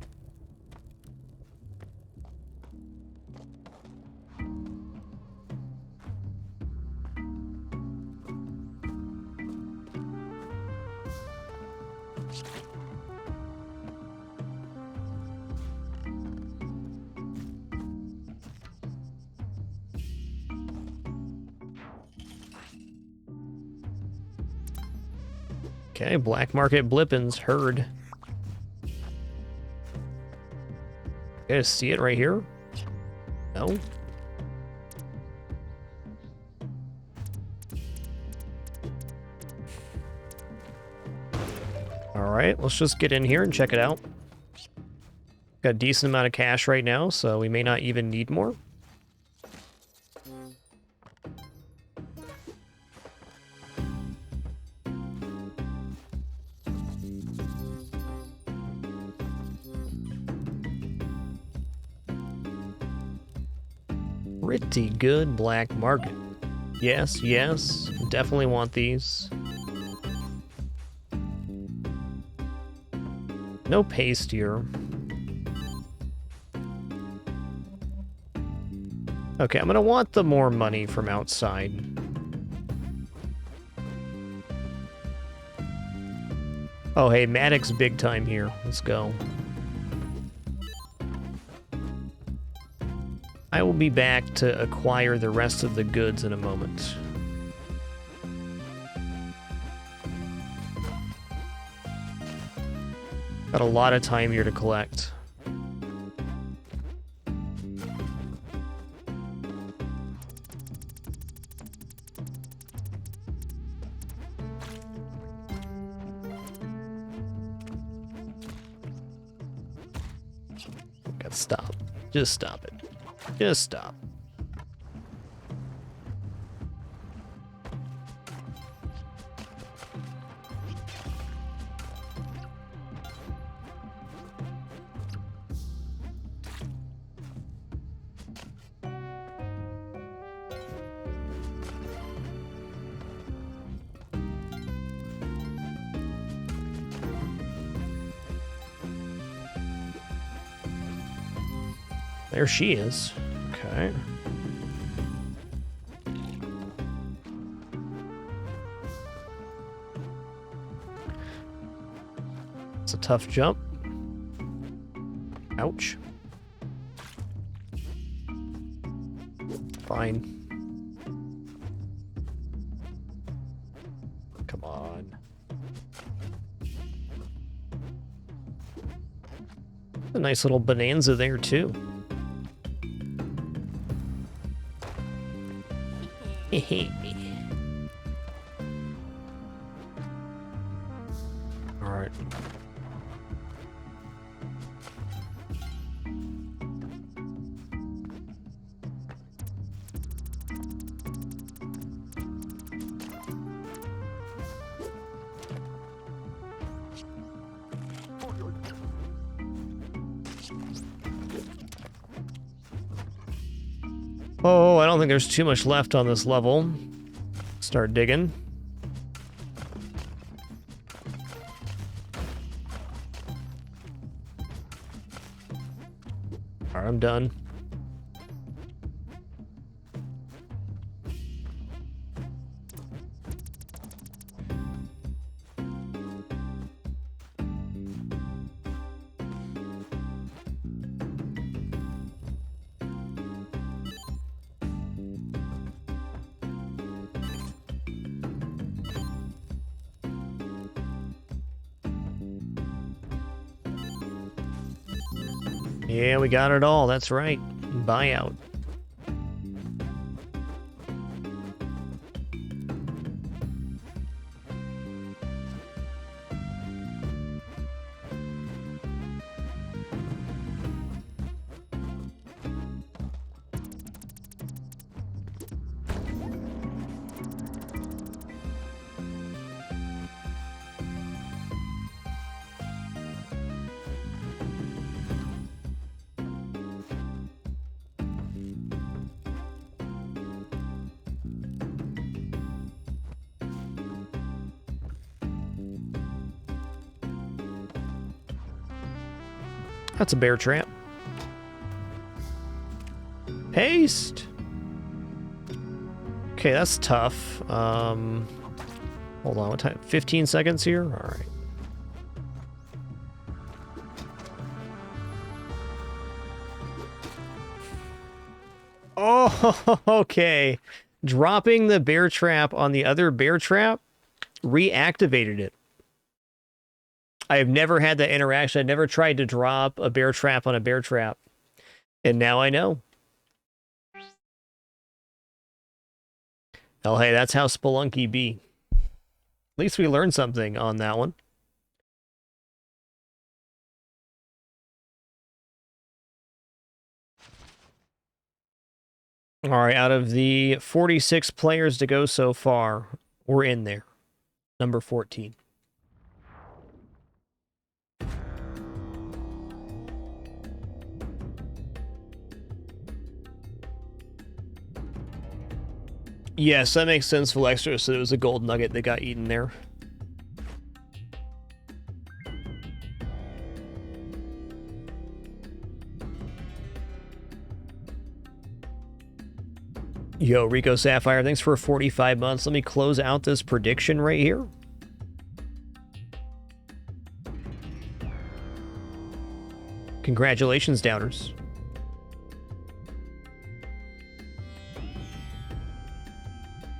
S1: Okay, black market blippins, heard. You guys see it right here? No? Alright, let's just get in here and check it out. Got a decent amount of cash right now, so we may not even need more. Pretty good black market. Yes, yes, definitely want these. No paste here. Okay, I'm gonna want the more money from outside. Oh, hey, Maddox big time here. Let's go. I will be back to acquire the rest of the goods in a moment. Got a lot of time here to collect. God, stop. Just stop it. Just stop. There she is. Okay. It's a tough jump. Ouch. Fine. Come on. A nice little bonanza there, too. All right. Oh, I don't think there's too much left on this level. Start digging. All right, I'm done. Yeah, we got it all. That's right. Buyout. That's a bear trap. Paste. Okay, that's tough. Hold on, what time? 15 seconds here? All right. Oh, okay. Dropping the bear trap on the other bear trap reactivated it. I have never had that interaction. I've never tried to drop a bear trap on a bear trap. And now I know. Oh, hey, that's how Spelunky be. At least we learned something on that one. All right, out of the 46 players to go so far, we're in there. Number 14. Yes, that makes sense, Valextra, so it was a gold nugget that got eaten there. Yo, Rico Sapphire, thanks for 45 months. Let me close out this prediction right here. Congratulations, doubters.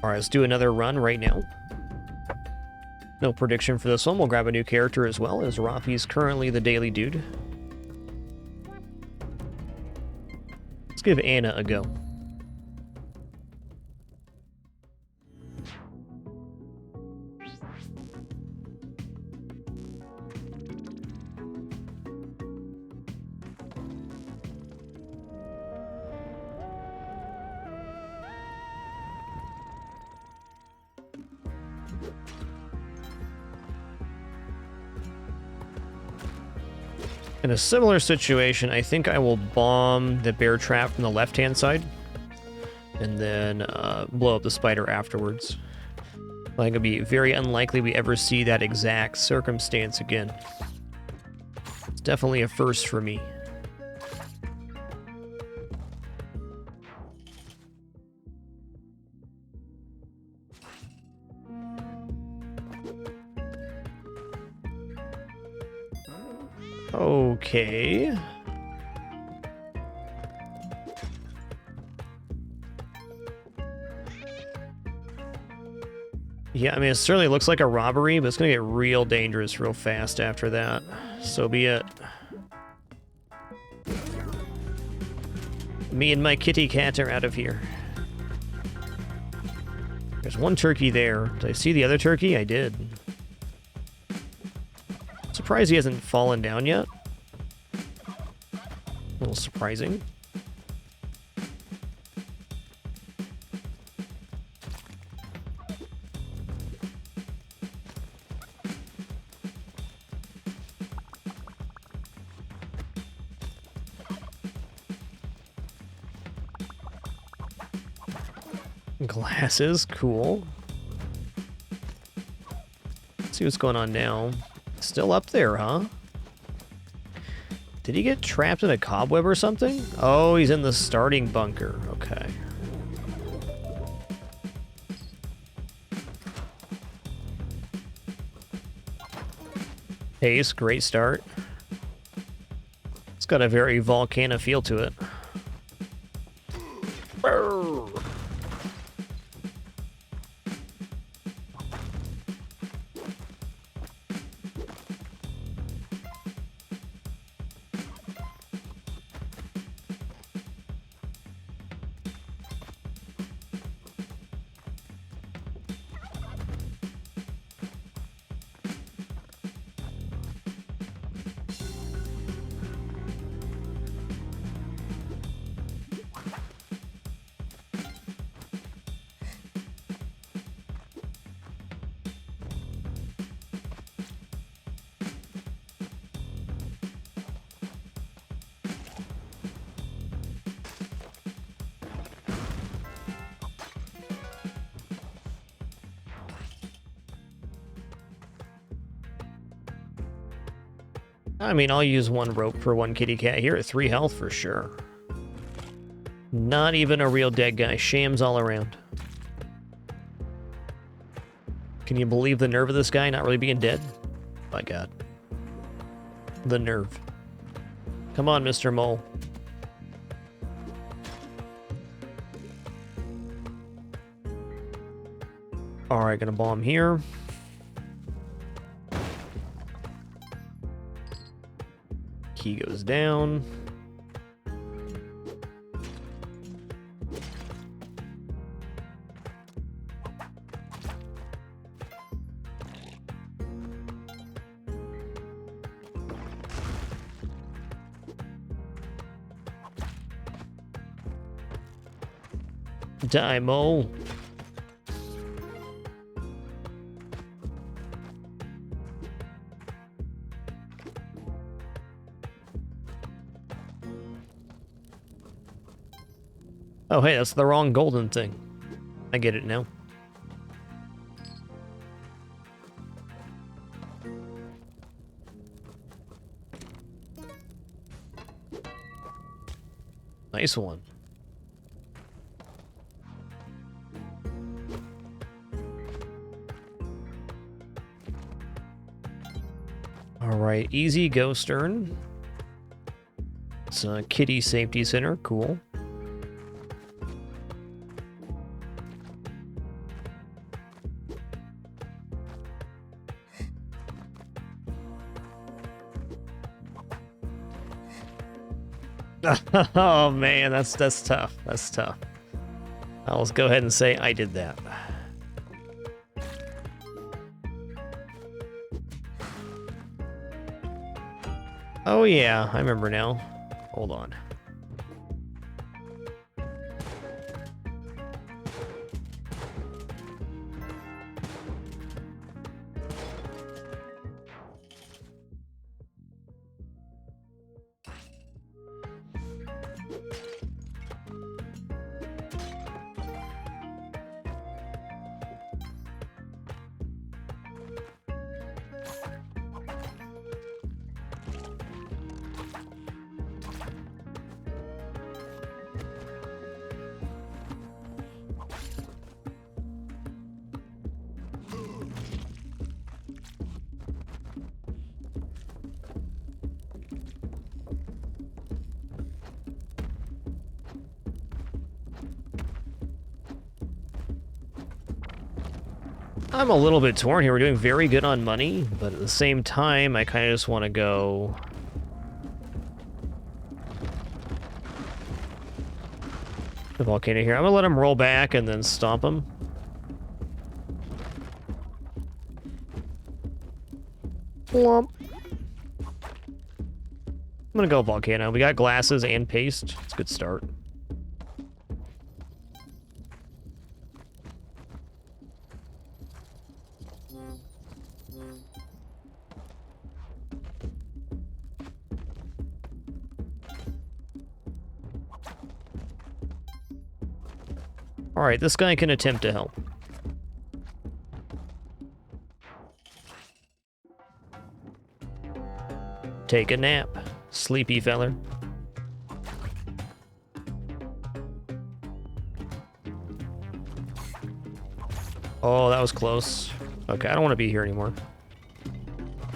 S1: All right, let's do another run right now. No prediction for this one. We'll grab a new character as well, as Rafi's currently the daily dude. Let's give Anna a go. In a similar situation, I think I will bomb the bear trap from the left-hand side, and then blow up the spider afterwards. I think it'd be very unlikely we ever see that exact circumstance again. It's definitely a first for me. Okay. Yeah, I mean, it certainly looks like a robbery, but it's gonna get real dangerous real fast after that. So be it. Me and my kitty cat are out of here. There's one turkey there. Did I see the other turkey? I did. Surprised he hasn't fallen down yet. A little surprising. Glasses, cool. Let's see what's going on now. Still up there, huh? Did he get trapped in a cobweb or something? Oh, he's in the starting bunker. Okay. Ace, great start. It's got a very volcano feel to it. Brrr. I mean, I'll use one rope for one kitty cat here at 3 health for sure. Not even a real dead guy. Shams all around. Can you believe the nerve of this guy not really being dead? My God. The nerve. Come on, Mr. Mole. Alright, gonna bomb here. Key goes down. Die, Mole. Oh, hey, that's the wrong golden thing. I get it now. Nice one. All right, easy ghost turn. It's a kitty safety center, cool. Oh man, that's tough. That's tough. I'll go ahead and say I did that. Oh yeah, I remember now. Hold on. I'm a little bit torn here. We're doing very good on money, but at the same time, I kind of just want to go... the volcano here. I'm going to let him roll back and then stomp him. Womp. I'm going to go volcano. We got glasses and paste. It's a good start. Alright, this guy can attempt to help. Take a nap, sleepy feller. Oh, that was close. Okay, I don't want to be here anymore.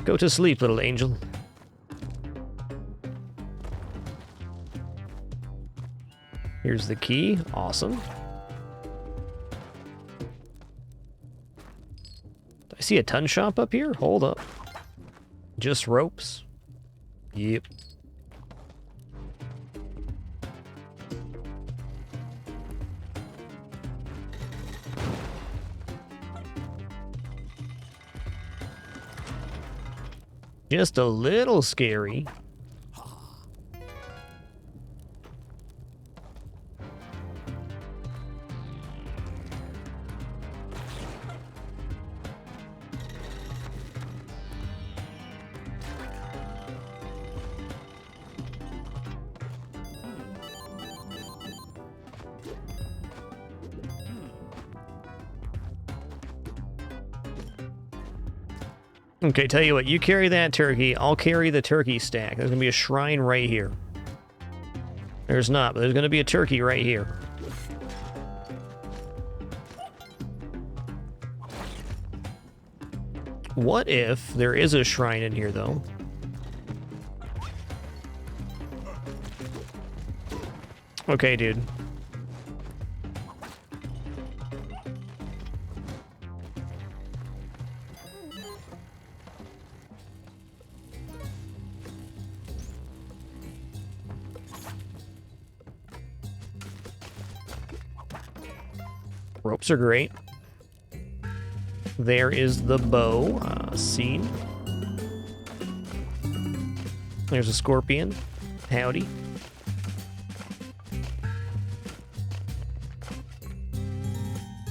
S1: Go to sleep, little angel. Here's the key. Awesome. I see a ton shop up here? Hold up. Just ropes? Yep. Just a little scary. Okay, tell you what, you carry that turkey, I'll carry the turkey stack. There's gonna be a shrine right here. There's not, but there's gonna be a turkey right here. What if there is a shrine in here, though? Okay, dude. Ropes are great. There is the bow scene. There's a scorpion. Howdy.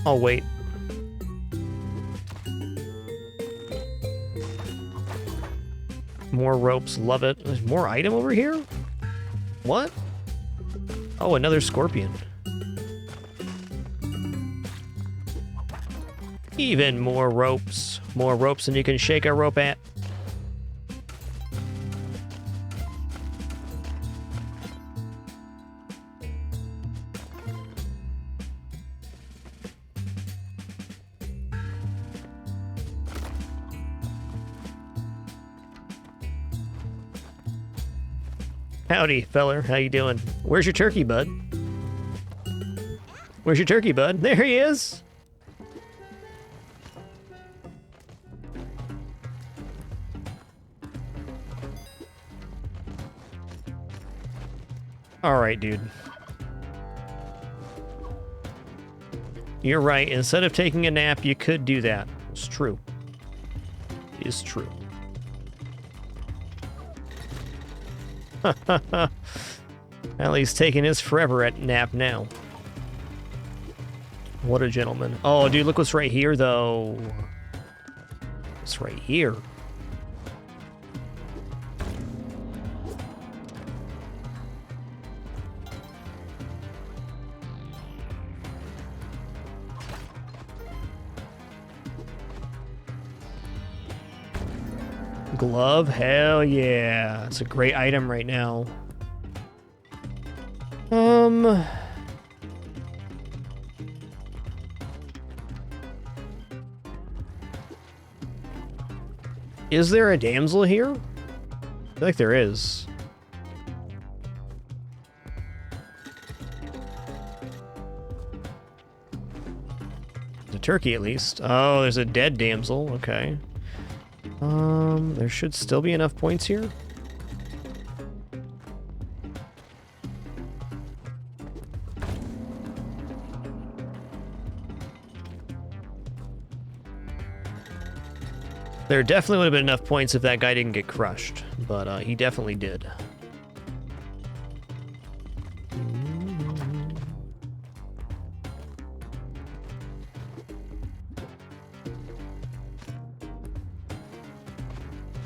S1: Oh, wait. More ropes. Love it. There's more item over here? What? Oh, another scorpion. Even more ropes. More ropes than you can shake a rope at. Howdy, feller. How you doing? Where's your turkey, bud? Where's your turkey, bud? There he is! Alright, dude. You're right. Instead of taking a nap, you could do that. It's true. It is true. Well, he's taking his forever at nap now. What a gentleman. Oh, dude, look what's right here, though. It's right here. Glove? Hell yeah. It's a great item right now. Is there a damsel here? I feel like there is. The turkey, at least. Oh, there's a dead damsel. Okay. There should still be enough points here. There definitely would have been enough points if that guy didn't get crushed, but he definitely did.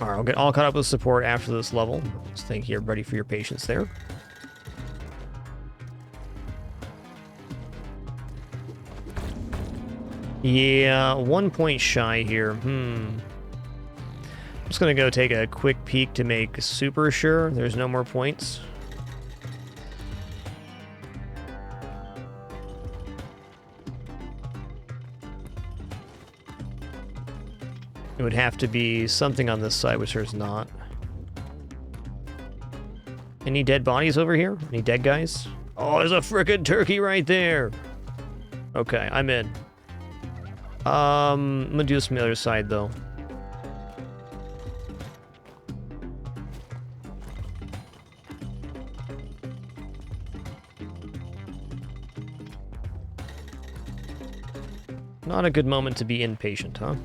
S1: Alright, I'll get all caught up with support after this level. Just thank you everybody for your patience there. Yeah, 1 point shy here. I'm just gonna go take a quick peek to make super sure there's no more points. It would have to be something on this side, which there's not. Any dead bodies over here? Any dead guys? Oh, there's a frickin' turkey right there! Okay, I'm in. I'm gonna do this from the other side, though. Not a good moment to be impatient, huh?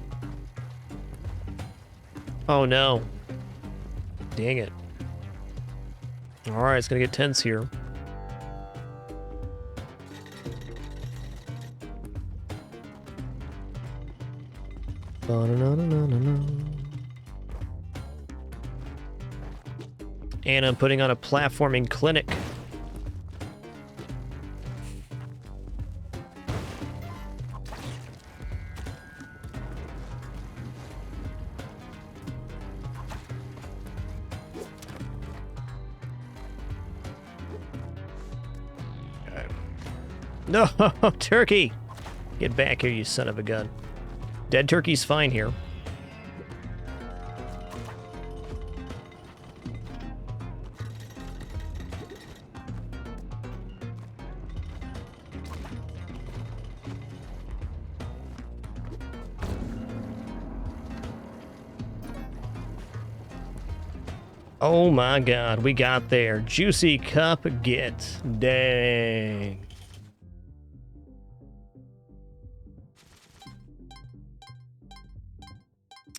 S1: Oh no. Dang it. Alright, it's gonna get tense here. And I'm putting on a platforming clinic. No, turkey! Get back here, you son of a gun. Dead turkey's fine here. Oh my god, we got there. Juicy cup get. Dang.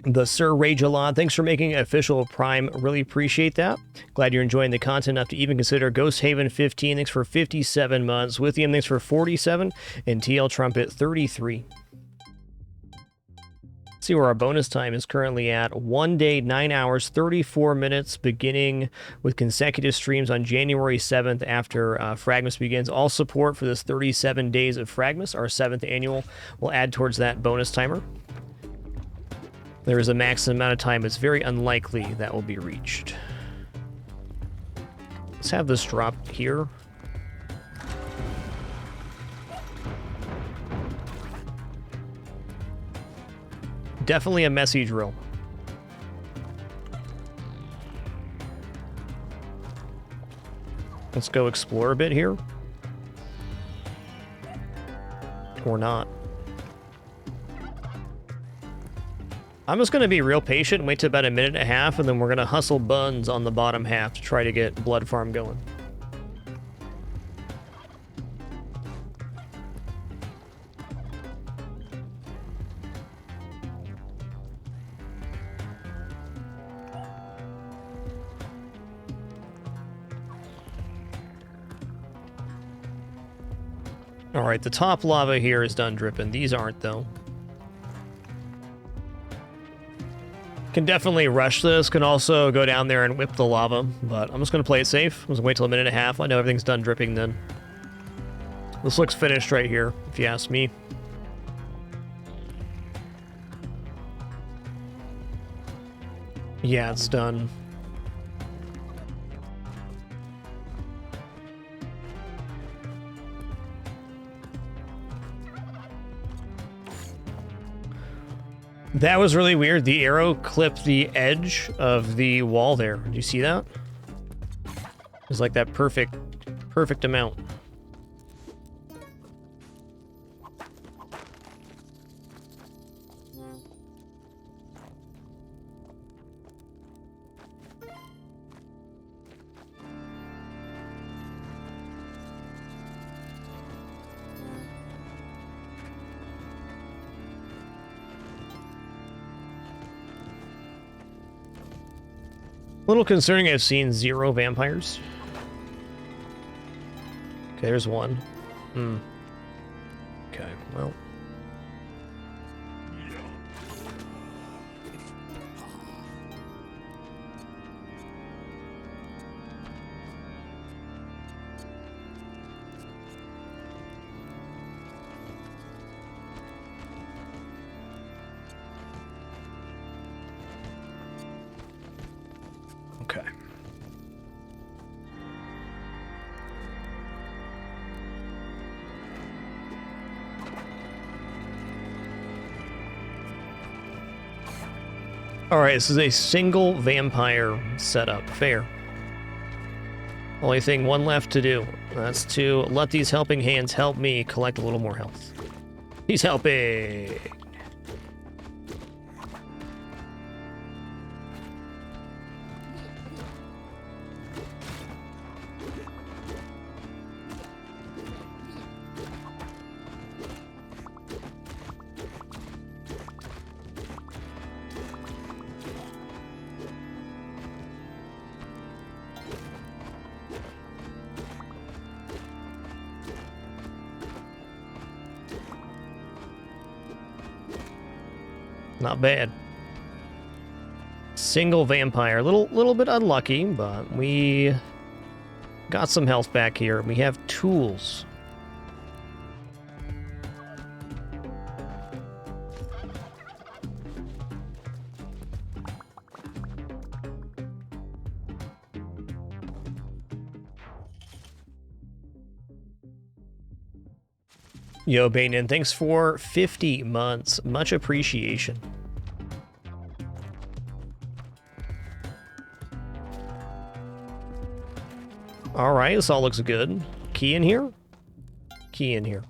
S1: The Sir Ragelon, thanks for making an official Prime. Really appreciate that. Glad you're enjoying the content enough to even consider Ghost Haven 15. Thanks for 57 months. Lithium, thanks for 47. And TL Trumpet 33. See where our bonus time is currently at. 1 day, 9 hours, 34 minutes, beginning with consecutive streams on January 7th after fragMas begins. All support for this 37 days of fragMas, our 7th annual, will add towards that bonus timer. There is a maximum amount of time. It's very unlikely that will be reached. Let's have this drop here. Definitely a messy drill. Let's go explore a bit here. Or not. I'm just going to be real patient and wait till about a minute and a half, and then we're going to hustle buns on the bottom half to try to get Blood Farm going. Alright, the top lava here is done dripping. These aren't, though. Can definitely rush this, can also go down there and whip the lava, but I'm just going to play it safe. I'm just going to wait till a minute and a half. I know everything's done dripping then. This looks finished right here, if you ask me. Yeah, it's done. That was really weird. The arrow clipped the edge of the wall there. Did you see that? It was like that perfect amount. A little concerning, I've seen 0 vampires. Okay, there's one. Okay, well. Okay. Alright, this is a single vampire setup. Fair. Only thing one left to do. That's to let these helping hands help me collect a little more health. He's helping! Not bad. Single vampire. Little bit unlucky, but we got some health back here. We have tools. Yo, Bainin, thanks for 50 months. Much appreciation. Alright, this all looks good. Key in here? Key in here.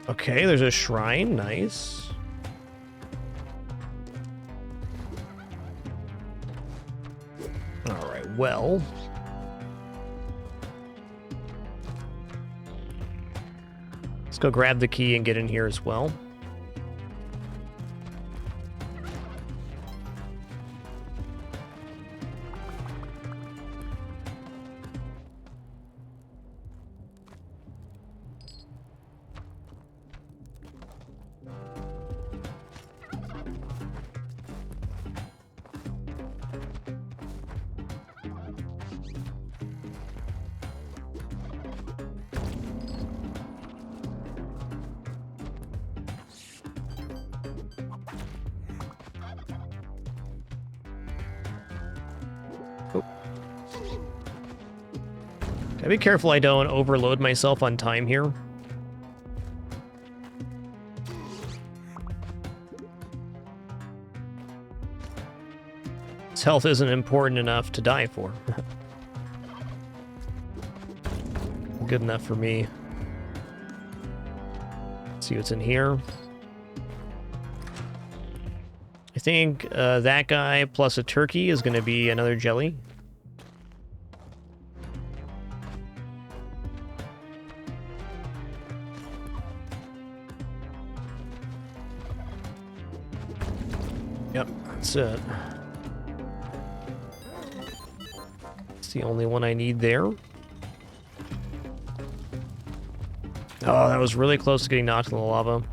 S1: Okay, there's a shrine. Nice. Alright, well. Let's go grab the key and get in here as well. Gotta be careful I don't overload myself on time here. This health isn't important enough to die for. Good enough for me. Let's see what's in here. I think that guy plus a turkey is going to be another jelly. Yep, that's it. It's the only one I need there. Oh, that was really close to getting knocked in the lava.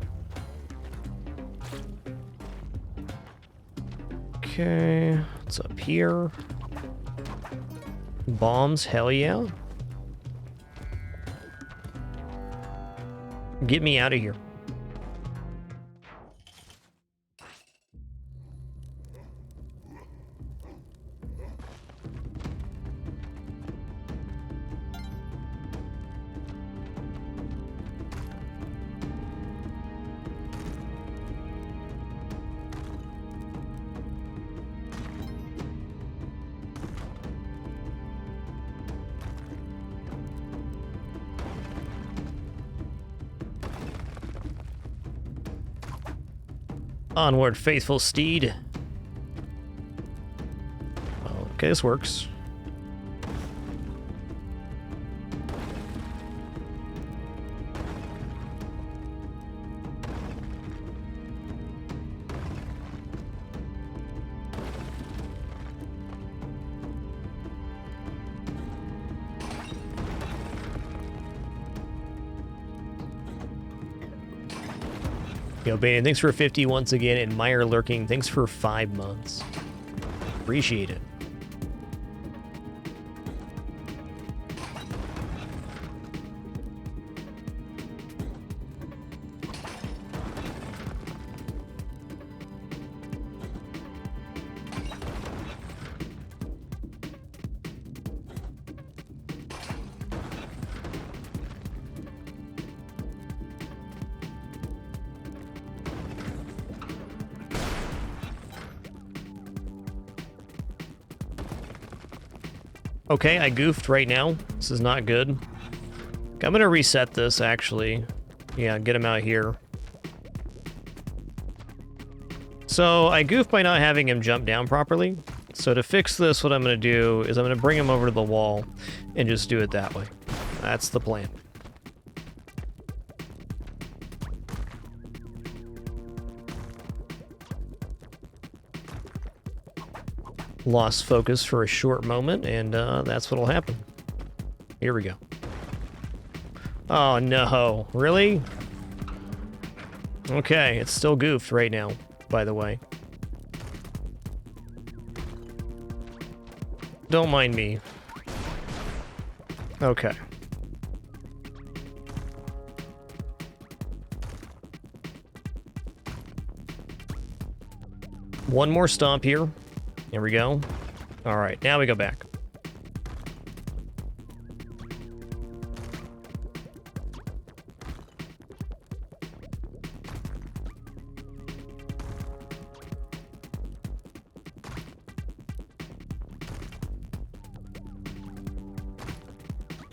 S1: Okay, what's up here? Bombs, hell yeah. Get me out of here. Onward, faithful steed. Okay, this works. Yo, Bane, thanks for 50 once again, and Meyer Lurking, thanks for 5 months. Appreciate it. Okay, I goofed right now. This is not good. I'm gonna reset this, actually. Yeah, get him out here. So, I goofed by not having him jump down properly. So to fix this, what I'm gonna do is I'm gonna bring him over to the wall and just do it that way. That's the plan. Lost focus for a short moment, and that's what'll happen. Here we go. Oh no, really? Okay, it's still goofed right now, by the way. Don't mind me. Okay. One more stomp here. Here we go. All right, now we go back.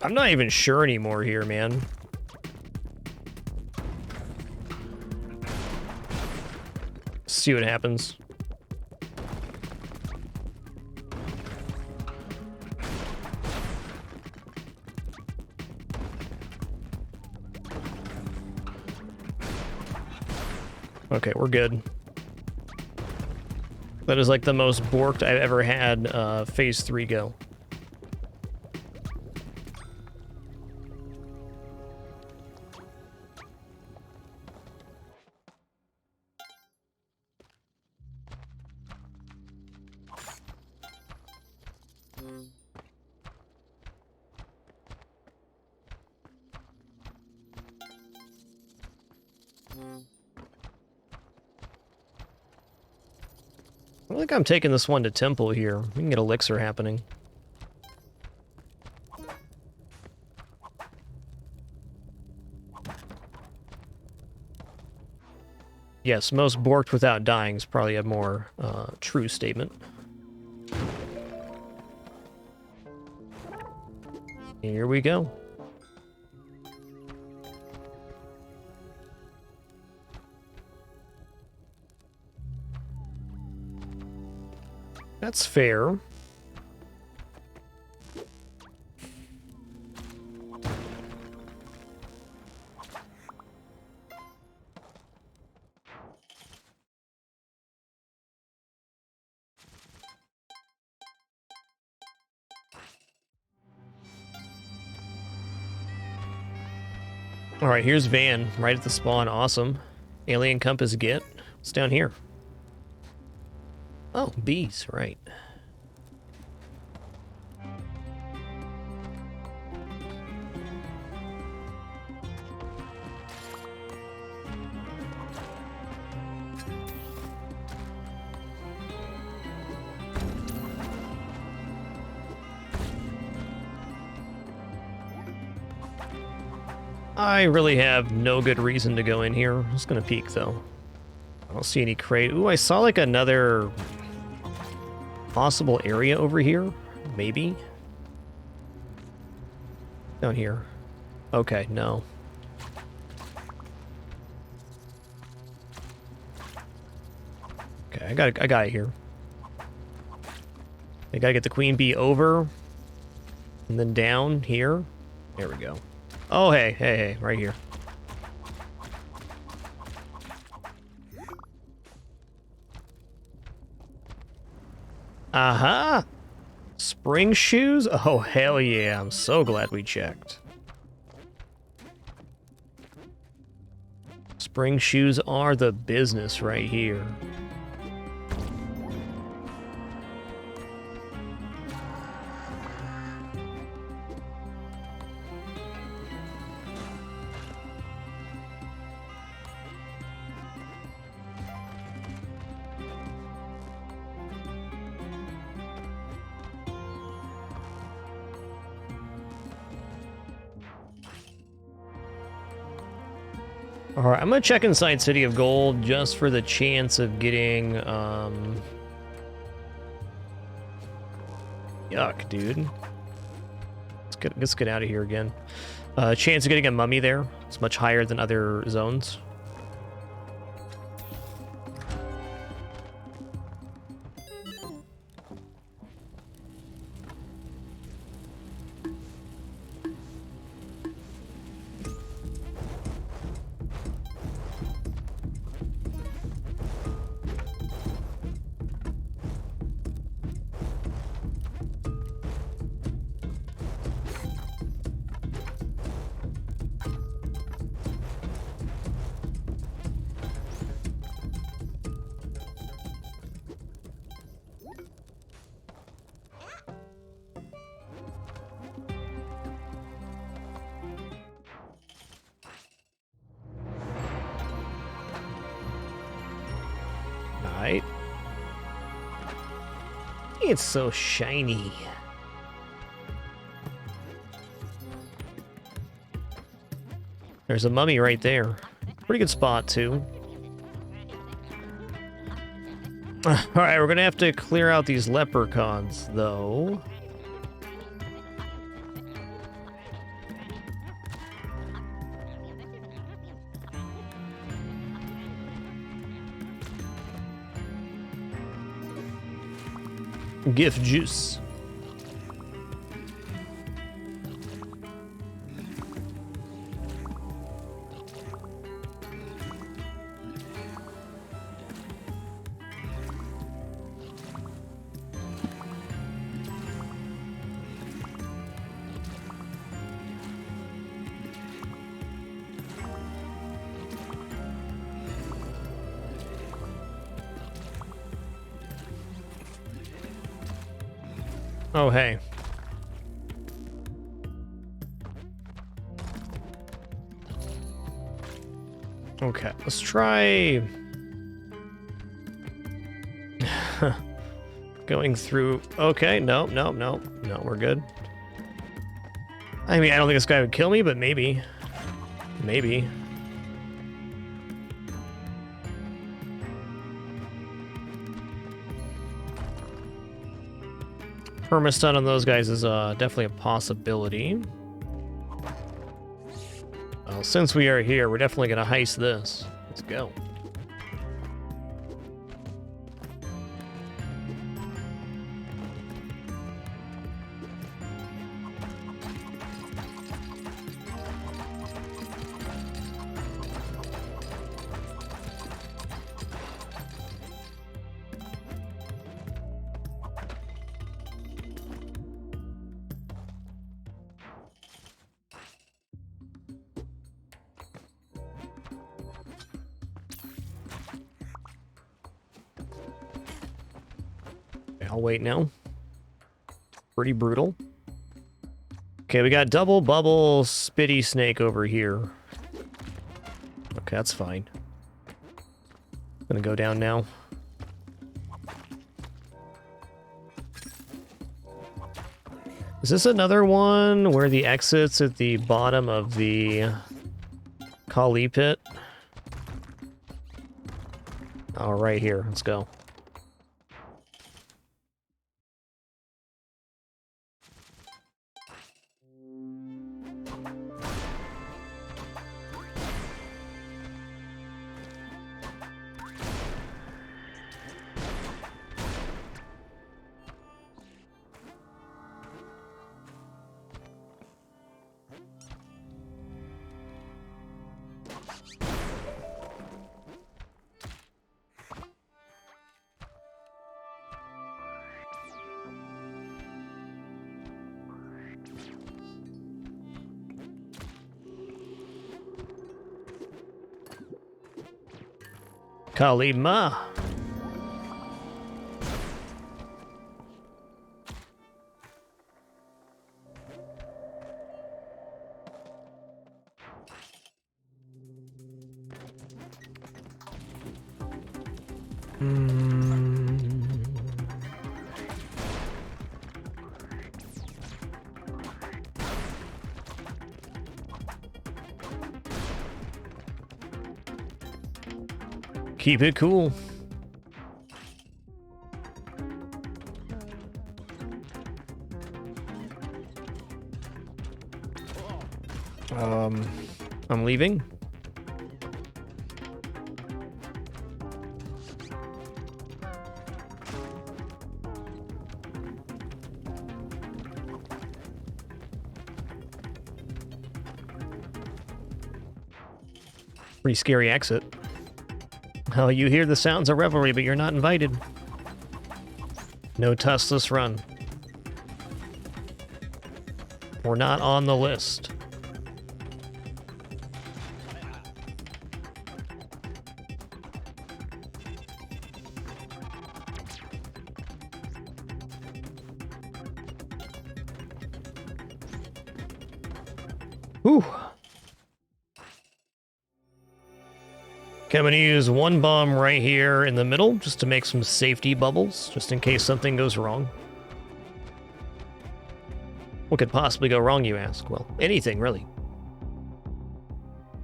S1: I'm not even sure anymore here, man. See what happens. Okay, we're good. That is like the most borked I've ever had phase 3 go. I think I'm taking this one to Temple here. We can get Elixir happening. Yes, most borked without dying is probably a more true statement. Here we go. That's fair. All right, here's Van right at the spawn. Awesome. Alien compass get. What's down here? Oh, bees, right. I really have no good reason to go in here. I'm just gonna peek, though. I don't see any crate. Ooh, I saw like another possible area over here. Maybe. Down here. Okay, no. Okay, I got it here. I gotta get the queen bee over, and then down here. There we go. Oh, hey, right here. Aha! Spring shoes? Oh, hell yeah. I'm so glad we checked. Spring shoes are the business right here. Alright, I'm gonna check inside City of Gold just for the chance of getting, Yuck, dude. Let's get out of here again. Chance of getting a mummy there. It's much higher than other zones. Alright. It's so shiny. There's a mummy right there. Pretty good spot, too. Alright, we're gonna have to clear out these leprechauns, though. Gift juice. Oh, hey. Okay, let's try going through. Okay, no, we're good. I mean, I don't think this guy would kill me, but maybe. Maybe. Permastun on those guys is definitely a possibility. Well, since we are here, we're definitely going to heist this. Let's go. I'll wait now. Pretty brutal. Okay, we got double bubble spitty snake over here. Okay, that's fine. Gonna go down now. Is this another one where the exit's at the bottom of the Kali pit? Oh, right here. Let's go. Kalima. Keep it cool. I'm leaving. Pretty scary exit. Oh, you hear the sounds of revelry, but you're not invited. No tuskless run. We're not on the list. Whew. Okay, I'm going to use one bomb right here in the middle just to make some safety bubbles, just in case something goes wrong. What could possibly go wrong, you ask? Well, anything, really.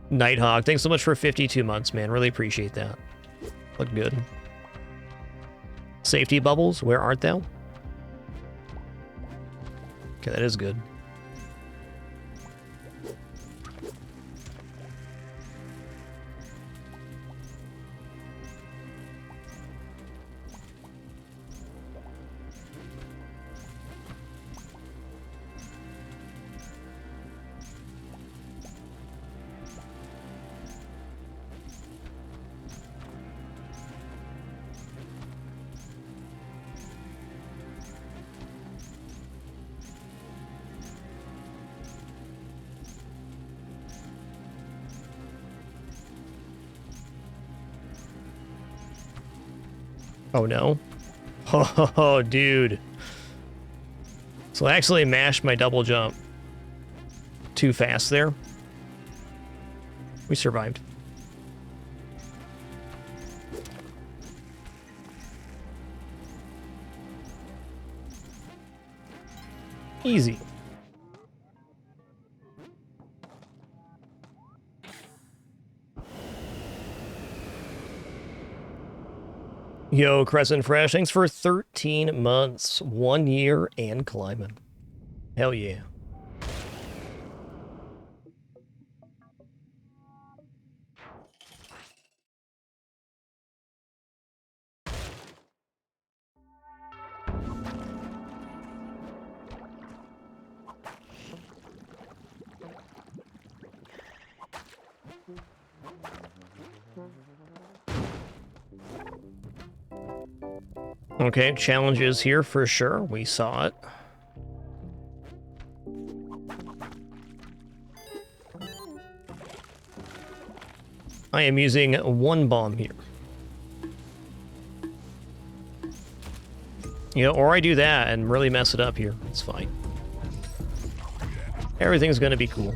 S1: Nighthawk, thanks so much for 52 months, man. Really appreciate that. Look good. Safety bubbles, where art thou? Okay, that is good. Oh no. Oh, dude. So I actually mashed my double jump too fast there. We survived. Easy. Yo, Crescent Fresh, thanks for 13 months, 1 year, and climbing. Hell yeah. Okay, challenges here for sure. We saw it. I am using one bomb here. You know, or I do that and really mess it up here. It's fine. Everything's gonna be cool.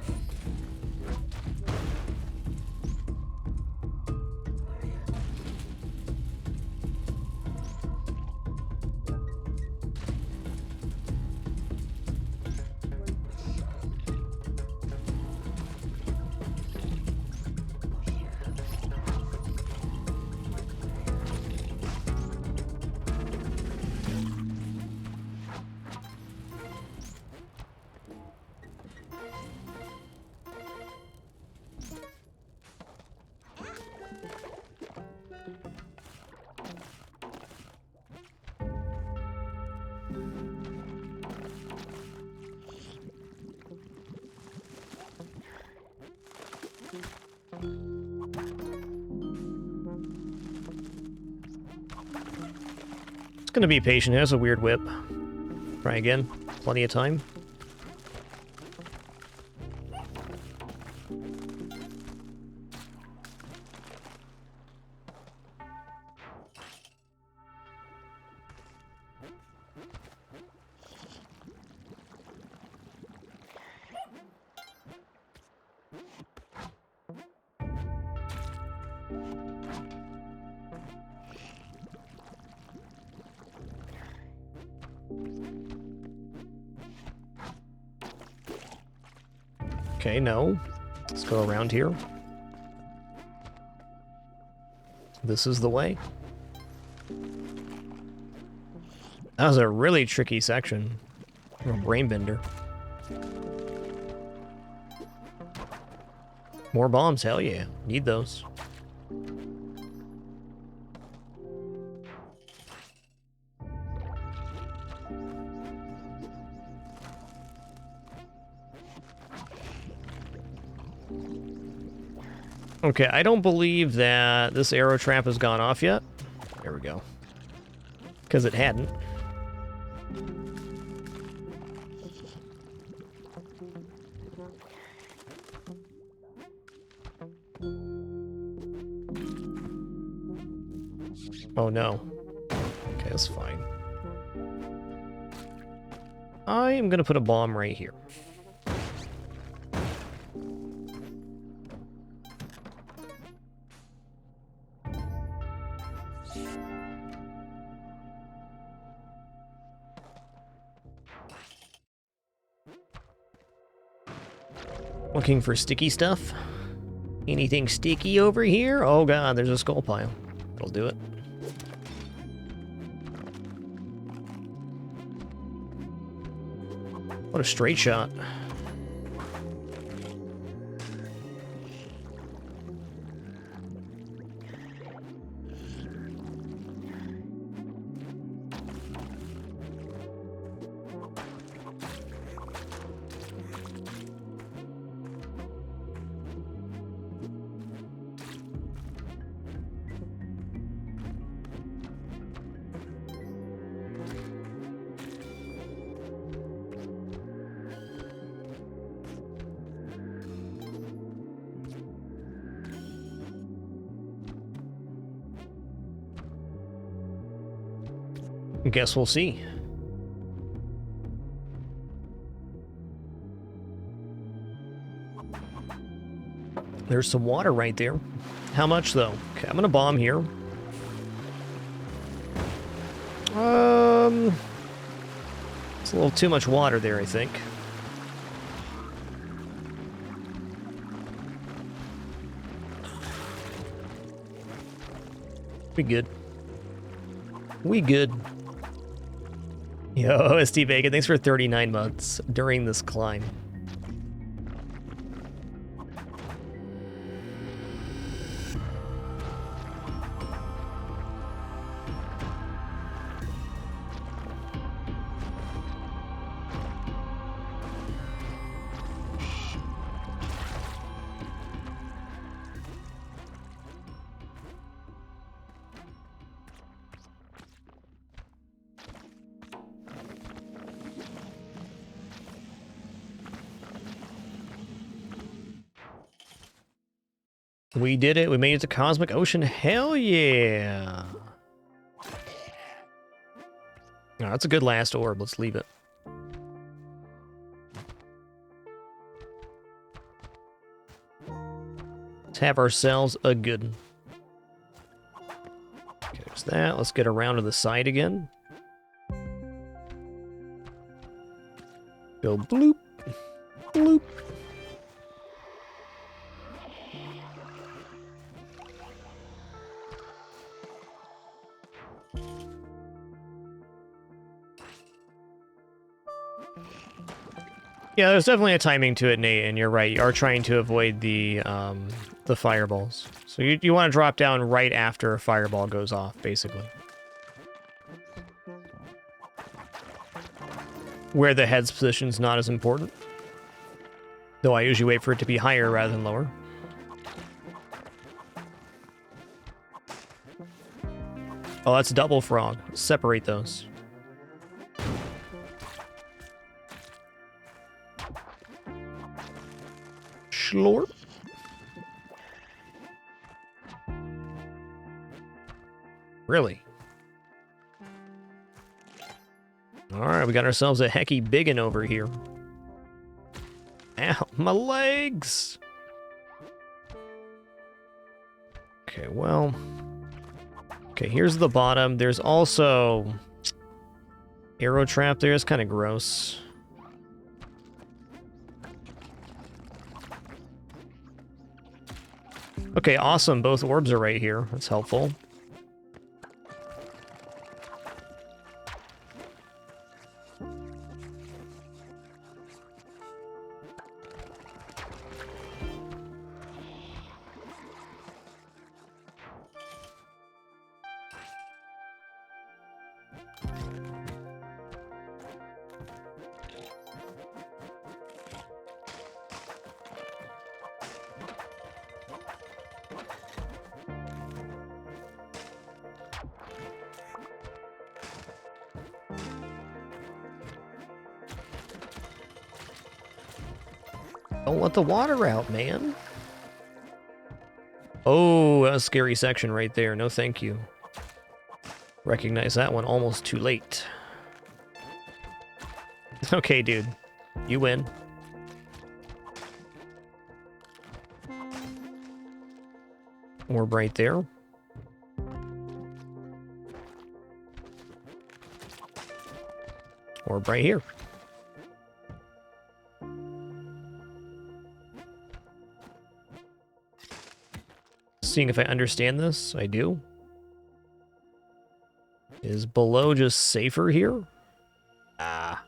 S1: Gonna be patient. It has a weird whip. Try again. Plenty of time. Okay, no. Let's go around here. This is the way. That was a really tricky section. A brain bender. More bombs, hell yeah. Need those. Okay, I don't believe that this arrow trap has gone off yet. There we go. Because it hadn't. Oh no. Okay, that's fine. I am gonna put a bomb right here. Looking for sticky stuff? Anything sticky over here? Oh god, there's a skull pile. That'll do it. What a straight shot. Guess we'll see. There's some water right there. How much, though? Okay, I'm gonna bomb here. It's a little too much water there, I think. We good. We good. Yo, OST Bacon, thanks for 39 months during this climb. We did it. We made it to Cosmic Ocean. Hell yeah. Oh, that's a good last orb. Let's leave it. Let's have ourselves a good one. Okay, there's that. Let's get around to the side again. Go bloop. Bloop. Yeah, there's definitely a timing to it, Nate, and you're right. You are trying to avoid the fireballs. So you want to drop down right after a fireball goes off, basically. Where the head's position's not as important. Though I usually wait for it to be higher rather than lower. Oh, that's double frog. Separate those. Schlorp. Really? Alright, we got ourselves a hecky biggin over here. Ow, my legs! Okay, well... Okay, here's the bottom. There's also... arrow trap there. It's kind of gross. Okay, awesome. Both orbs are right here. That's helpful. Don't let the water out, man. Oh, that was a scary section right there. No thank you. Recognize that one almost too late. Okay, dude. You win. Orb right there. Orb right here. Seeing if I understand this. I do. Is below just safer here? Ah.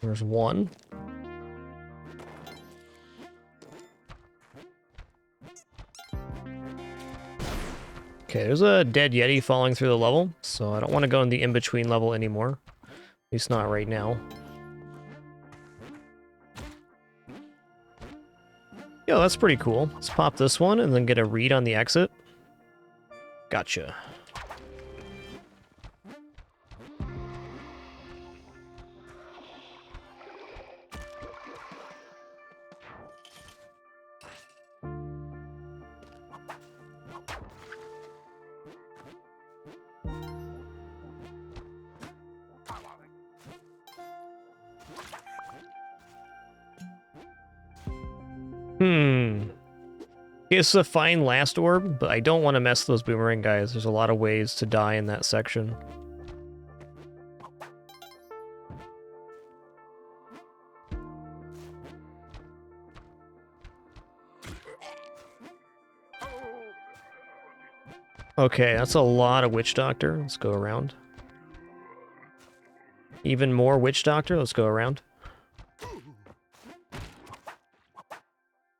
S1: There's one. Okay, there's a dead Yeti falling through the level, so I don't want to go in the in-between level anymore. At least not right now. Yo, that's pretty cool. Let's pop this one and then get a read on the exit. Gotcha. It's a fine last orb, but I don't want to mess those boomerang guys. There's a lot of ways to die in that section. Okay, that's a lot of Witch Doctor. Let's go around. Even more Witch Doctor. Let's go around.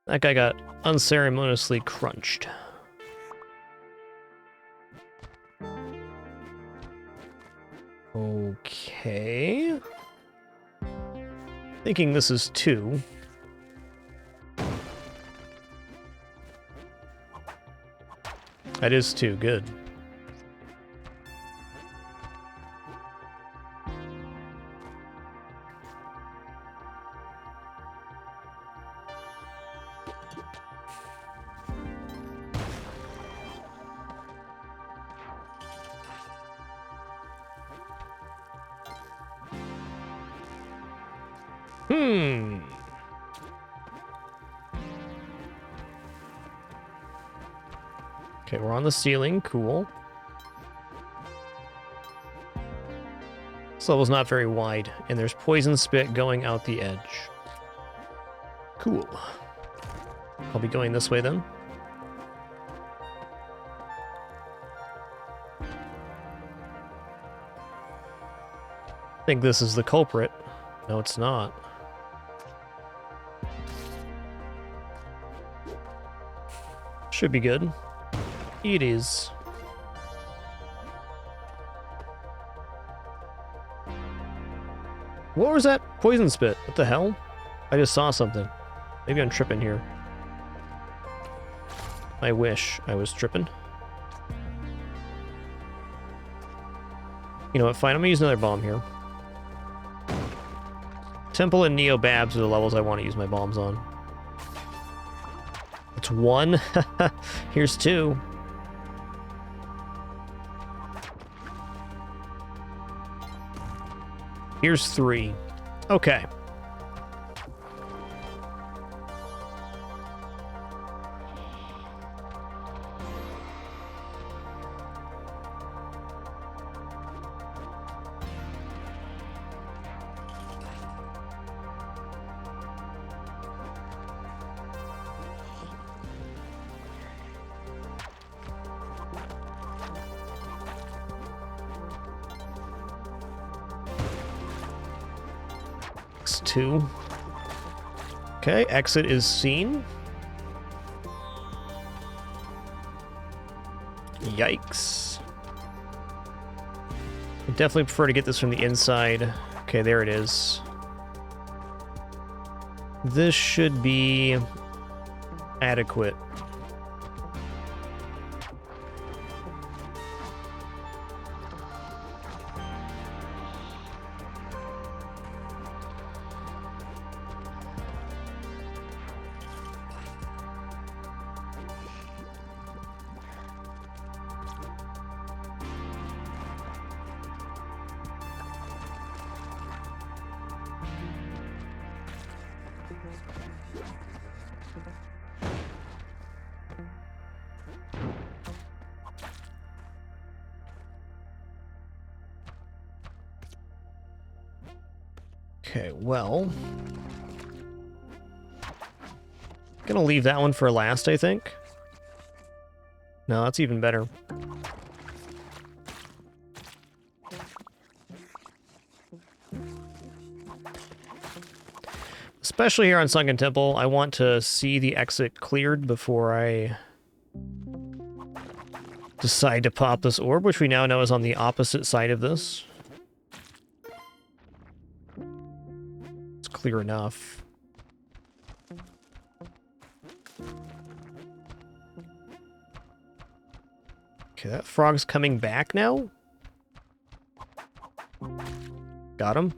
S1: That guy got unceremoniously crunched. Okay. Thinking this is 2. That is 2, good. Okay, we're on the ceiling. Cool. This level's not very wide, and there's poison spit going out the edge. Cool. I'll be going this way then. I think this is the culprit. No, it's not. Should be good. It is. What was that poison spit? What the hell? I just saw something. Maybe I'm tripping here. I wish I was tripping. You know what, fine, I'm gonna use another bomb here. Temple and Neo Babs are the levels I want to use my bombs on. It's 1. Here's 2. Here's 3. Okay. X2. Okay, exit is seen. Yikes. I definitely prefer to get this from the inside. Okay, there it is. This should be adequate. Okay, well... gonna leave that one for last, I think. No, that's even better. Especially here on Sunken Temple, I want to see the exit cleared before I decide to pop this orb, which we now know is on the opposite side of this. It's clear enough. Okay, that frog's coming back now? Got him.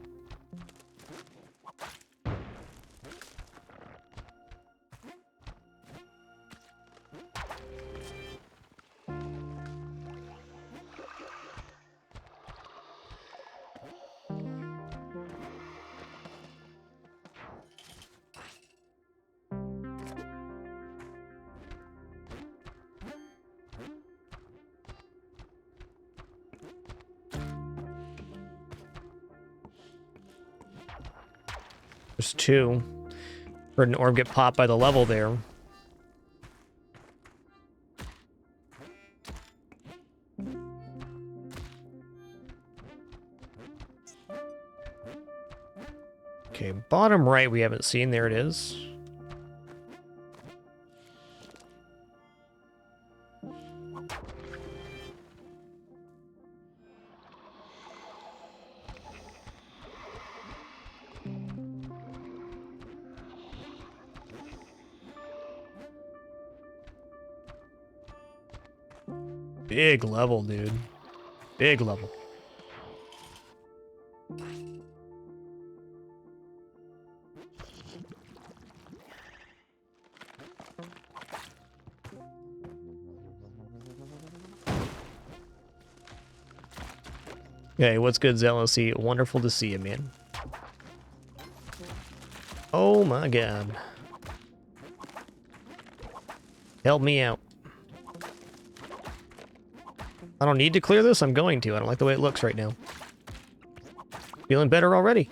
S1: There's 2. Heard an orb get popped by the level there. Okay, bottom right we haven't seen. There it is. Big level, dude. Big level. Hey, what's good, Zealousy? Wonderful to see you, man. Oh my god. Help me out. I don't need to clear this, I'm going to. I don't like the way it looks right now. Feeling better already.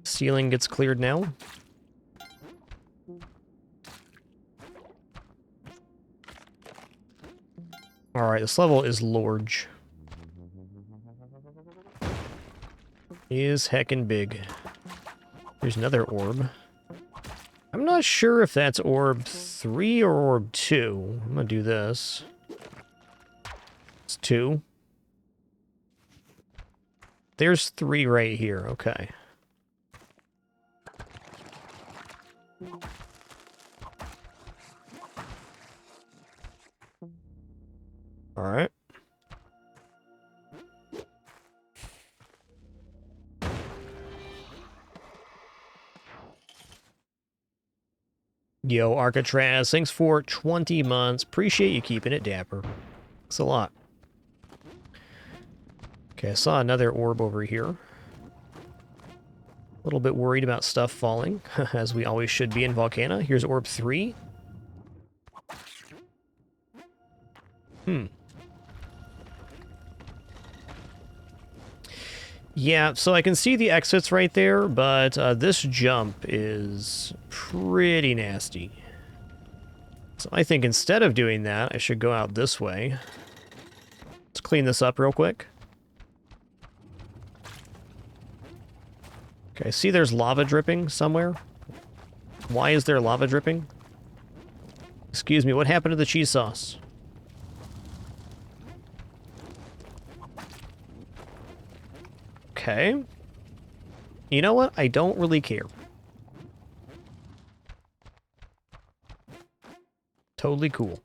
S1: Ceiling gets cleared now. Alright, this level is large. Is heckin' big. There's another orb. I'm not sure if that's orb 3 or orb 2. I'm gonna do this. It's 2. There's 3 right here. Okay. All right. Yo, Arcatraz, thanks for 20 months. Appreciate you keeping it dapper. Thanks a lot. Okay, I saw another orb over here. A little bit worried about stuff falling, as we always should be in Volcana. Here's orb 3. Yeah, so I can see the exits right there, but this jump is pretty nasty. So I think instead of doing that, I should go out this way. Let's clean this up real quick. Okay, I see there's lava dripping somewhere. Why is there lava dripping? Excuse me, what happened to the cheese sauce? Okay. You know what? I don't really care. Totally cool.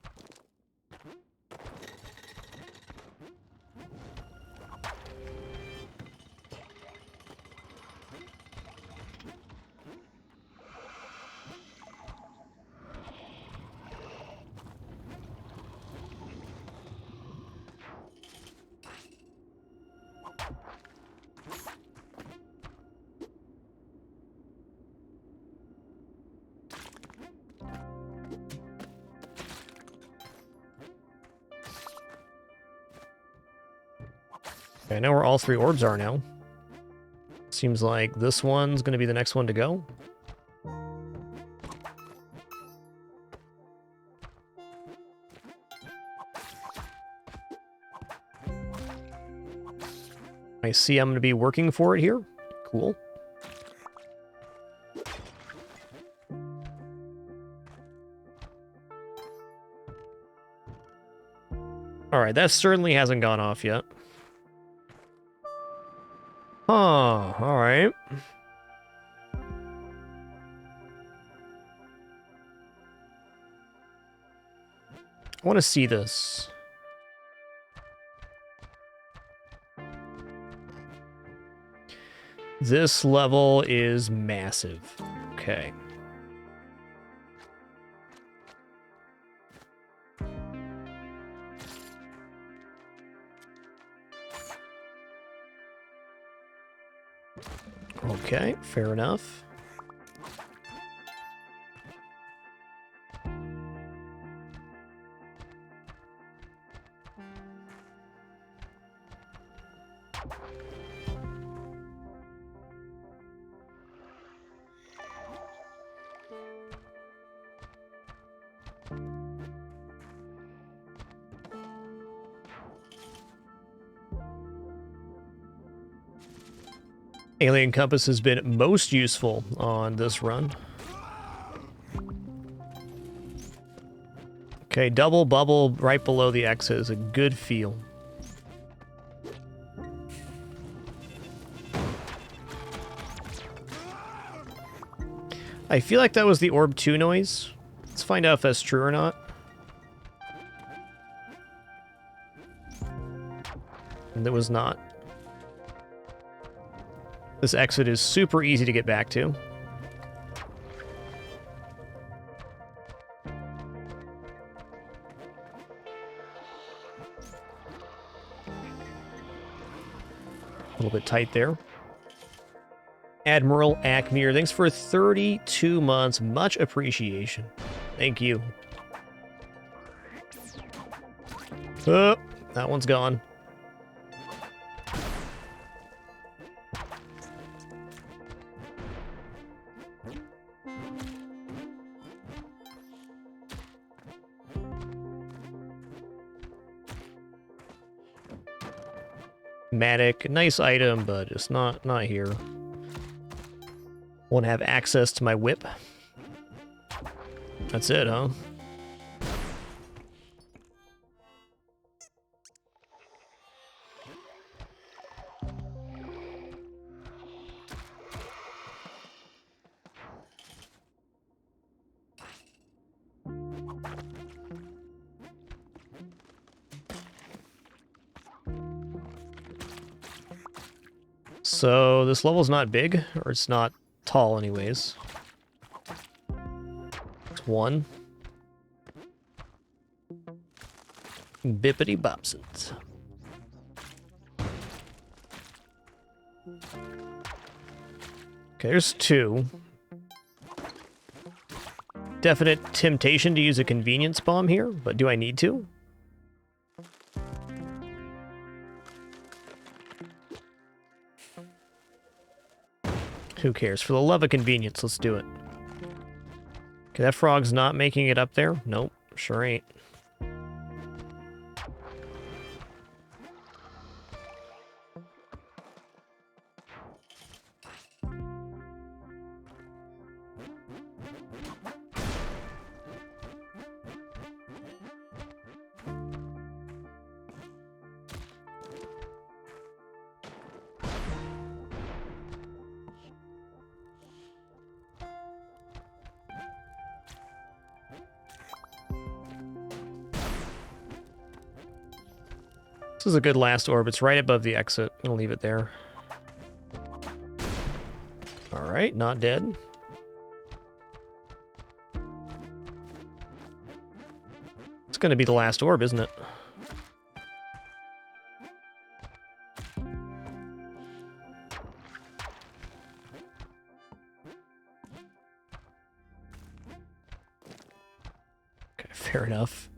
S1: Okay, I know where all 3 orbs are now. Seems like this one's going to be the next one to go. I see I'm going to be working for it here. Cool. Alright, that certainly hasn't gone off yet. Huh, alright. I want to see this. This level is massive. Okay. Okay, fair enough. Alien Compass has been most useful on this run. Okay, double bubble right below the exit is a good feel. I feel like that was the Orb 2 noise. Let's find out if that's true or not. And it was not. This exit is super easy to get back to. A little bit tight there. Admiral Acmere, thanks for 32 months. Much appreciation. Thank you. Oh, that one's gone. Matic, nice item, but just not here. Won't have access to my whip. That's it, huh? So this level's not big, or it's not tall anyways. It's 1. Bippity bopsins. Okay, there's 2. Definite temptation to use a convenience bomb here, but do I need to? Who cares? For the love of convenience, let's do it. Okay, that frog's not making it up there. Nope, sure ain't. This is a good last orb. It's right above the exit. I'm gonna leave it there. Alright, not dead. It's gonna be the last orb, isn't it? Okay, fair enough.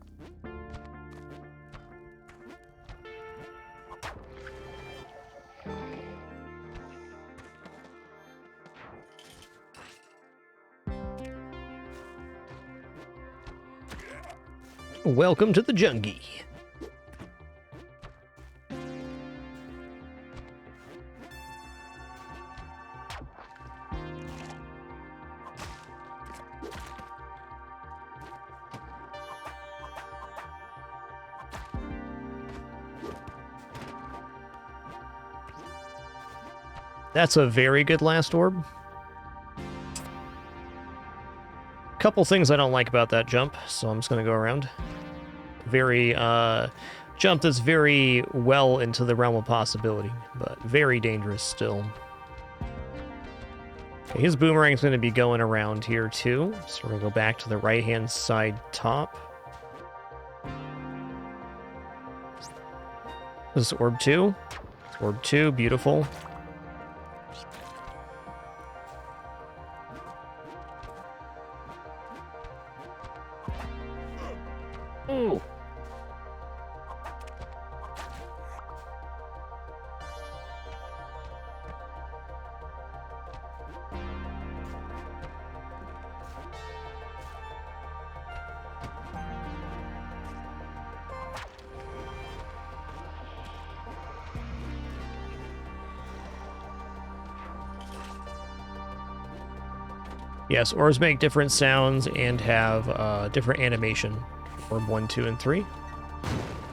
S1: Welcome to the Jungie. That's a very good last orb. Couple things I don't like about that jump, so I'm just gonna go around. Very, jump that's very well into the realm of possibility, but very dangerous still. Okay, his boomerang's gonna be going around here too, so we're gonna go back to the right-hand side top. This is orb 2. Orb 2, beautiful. Ooh. Yes, orbs make different sounds and have different animation. Orb 1, 2, and 3.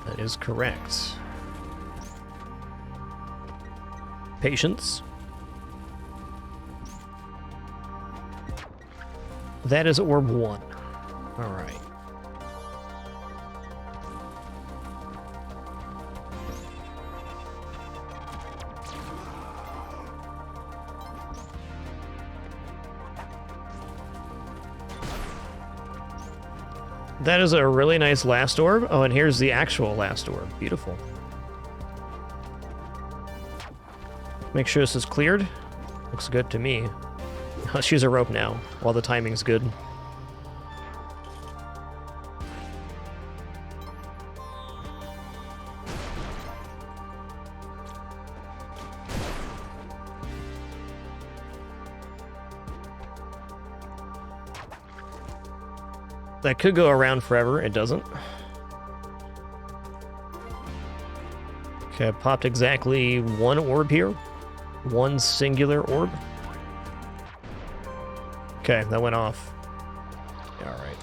S1: That is correct. Patience. That is orb 1. All right. That is a really nice last orb. Oh, and here's the actual last orb. Beautiful. Make sure this is cleared. Looks good to me. Let's use a rope now, while the timing's good. That could go around forever. It doesn't. Okay, I popped exactly 1 orb here. 1 singular orb. Okay, that went off. All right.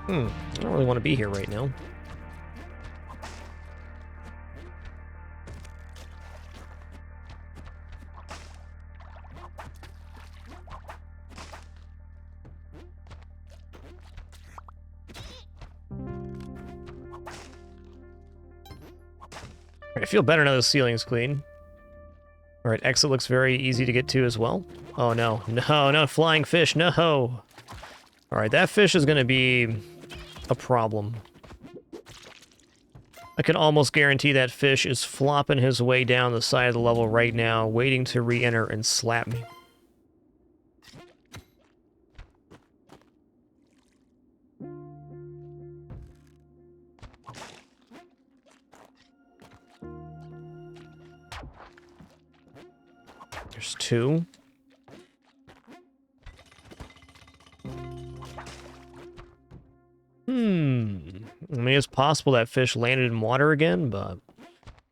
S1: I don't really want to be here right now. I feel better now the ceiling's clean. Alright, exit looks very easy to get to as well. Oh no, no, no, flying fish, no! Alright, that fish is gonna be a problem. I can almost guarantee that fish is flopping his way down the side of the level right now, waiting to re-enter and slap me. There's two. I mean, it's possible that fish landed in water again, but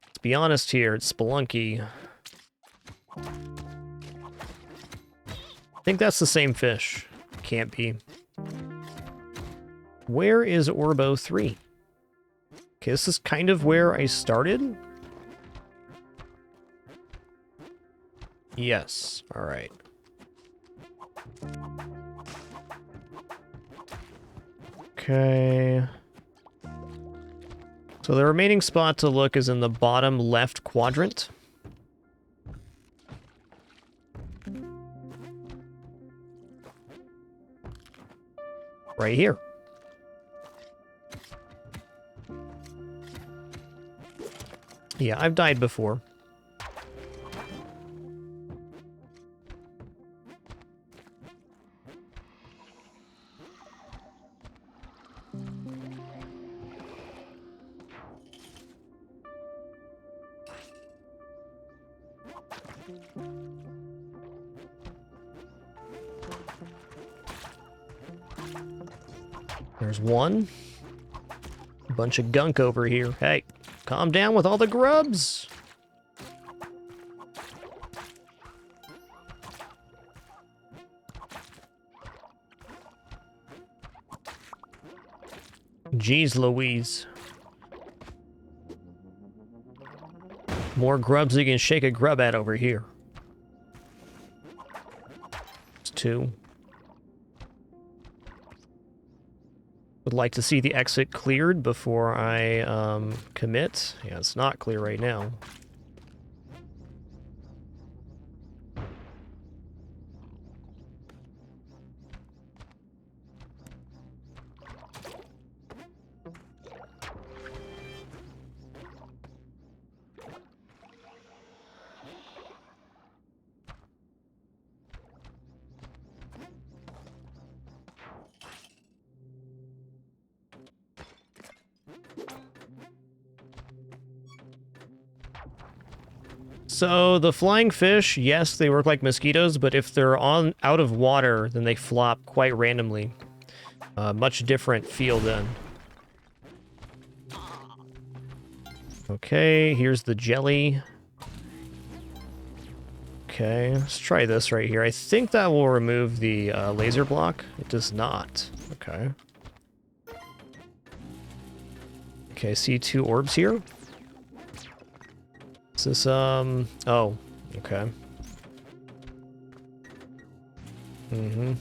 S1: let's be honest here, it's Spelunky. I think that's the same fish. Can't be. Where is Orbo 3? Okay, this is kind of where I started. Yes, alright. Okay. So the remaining spot to look is in the bottom left quadrant. Right here. Yeah, I've died before. There's one. A bunch of gunk over here. Hey, calm down with all the grubs. Jeez Louise. More grubs you can shake a grub at over here. It's two. Would like to see the exit cleared before I commit. Yeah, it's not clear right now. So the flying fish, yes, they work like mosquitoes, but if they're out of water, then they flop quite randomly. Much different feel then. Okay, here's the jelly. Okay, let's try this right here. I think that will remove the laser block. It does not. Okay. Okay, I see two orbs here. Is this, oh, okay. Mm-hmm.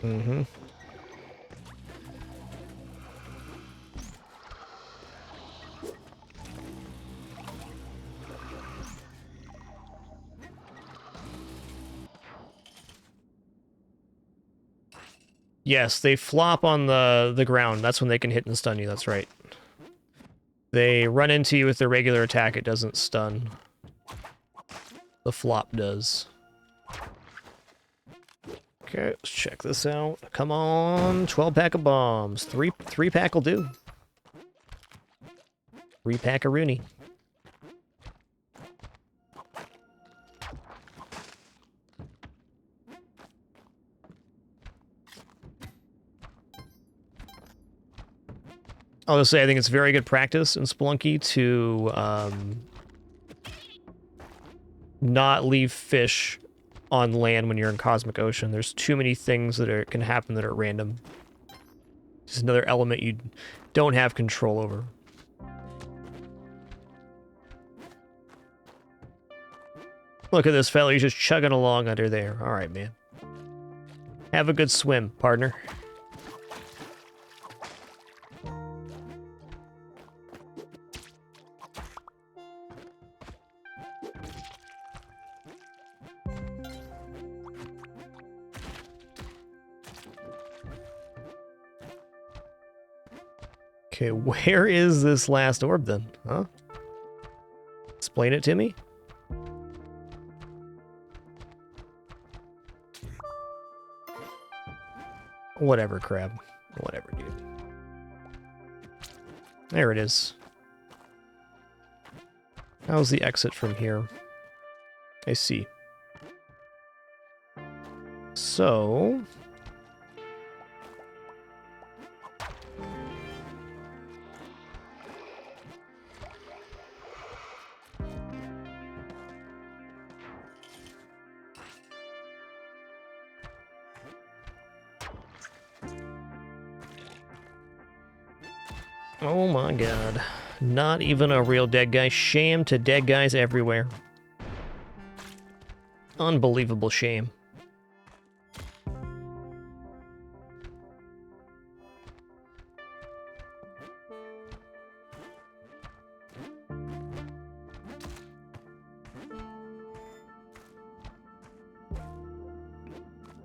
S1: Mm-hmm. Yes, they flop on the ground. That's when they can hit and stun you, that's right. They run into you with their regular attack, it doesn't stun. The flop does. Okay, let's check this out. Come on, 12-pack of bombs. Three pack will do. 3-pack of Rooney. I'll just say I think it's very good practice in Spelunky to not leave fish on land when you're in Cosmic Ocean. There's too many things that can happen that are random. Just another element you don't have control over. Look at this fella, he's just chugging along under there. All right, man. Have a good swim, partner. Okay, where is this last orb then? Huh? Explain it to me? Whatever, crab. Whatever, dude. There it is. How's the exit from here? I see. So... oh my god. Not even a real dead guy. Shame to dead guys everywhere. Unbelievable shame.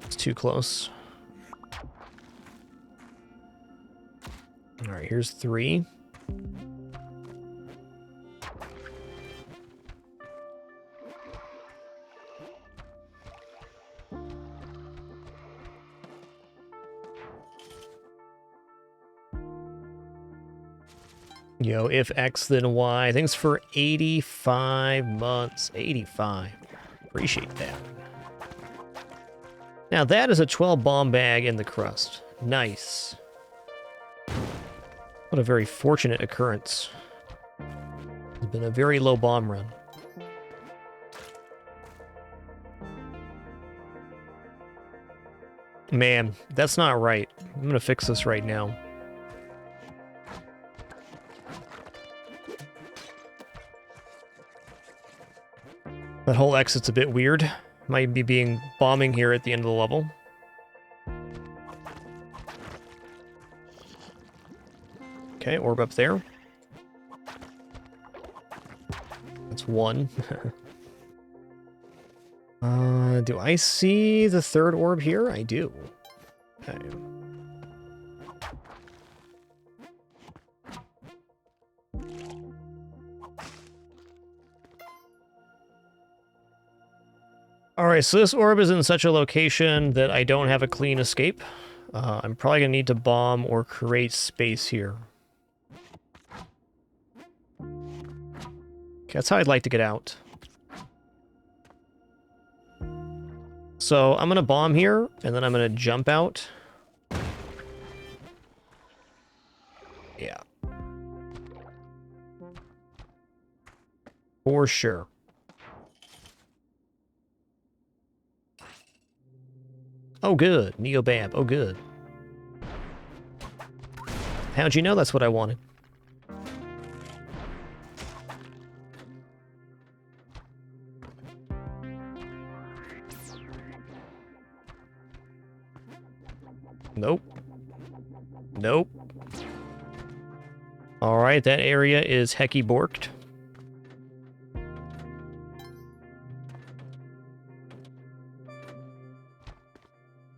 S1: It's too close. Alright, here's 3. Yo, if X then Y. Thanks for 85 months. 85. Appreciate that. Now that is a 12 bomb bag in the crust. Nice. What a very fortunate occurrence. It's been a very low bomb run. Man, that's not right. I'm gonna fix this right now. That whole exit's a bit weird. Might be being bombing here at the end of the level. Okay, orb up there. That's 1. Do I see the 3rd orb here? I do. Okay. Alright, so this orb is in such a location that I don't have a clean escape. I'm probably going to need to bomb or create space here. Okay, that's how I'd like to get out. So I'm going to bomb here, and then I'm going to jump out. Yeah. For sure. Oh, good. Neobab. Oh, good. How'd you know that's what I wanted? Nope. Nope. Alright, that area is hecky borked.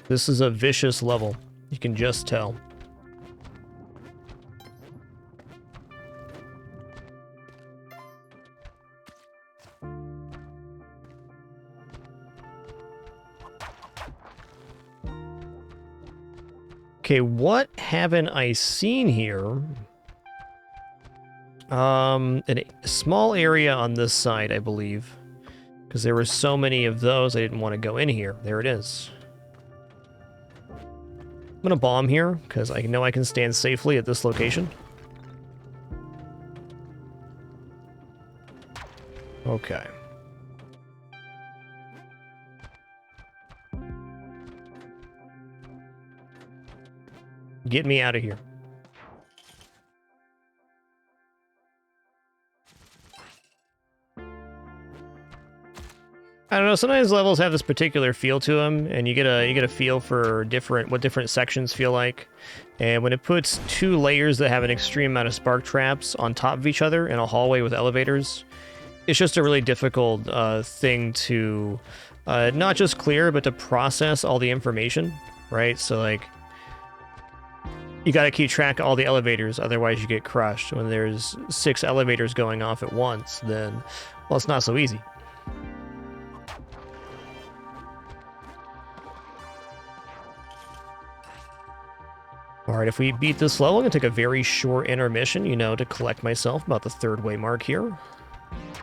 S1: This is a vicious level. You can just tell. Okay, what haven't I seen here? A small area on this side, I believe. Because there were so many of those, I didn't want to go in here. There it is. I'm gonna bomb here, because I know I can stand safely at this location. Okay. Get me out of here. I don't know, sometimes levels have this particular feel to them, and you get a feel for what different sections feel like. And when it puts 2 layers that have an extreme amount of spark traps on top of each other in a hallway with elevators, it's just a really difficult thing to not just clear, but to process all the information, right? So, like, You gotta keep track of all the elevators, otherwise you get crushed. When there's 6 elevators going off at once, then, well, it's not so easy. Alright, if we beat this level, I'm gonna take a very short intermission, you know, to collect myself, about the 3rd way mark here.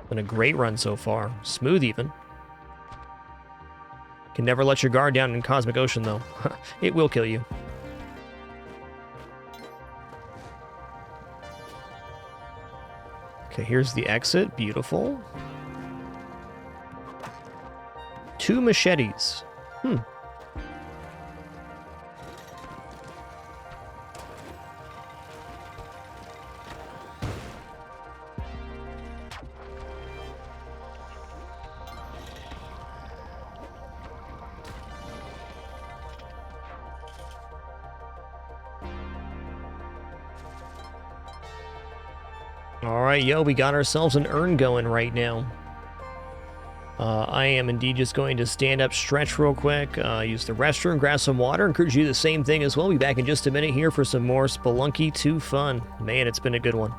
S1: Been a great run so far. Smooth, even. Can never let your guard down in Cosmic Ocean, though. It will kill you. Okay, here's the exit. Beautiful. 2 machetes. Alright, yo, we got ourselves an urn going right now. I am indeed just going to stand up, stretch real quick, use the restroom, grab some water, encourage you to do the same thing as well. Be back in just a minute here for some more Spelunky 2 fun. Man, it's been a good one.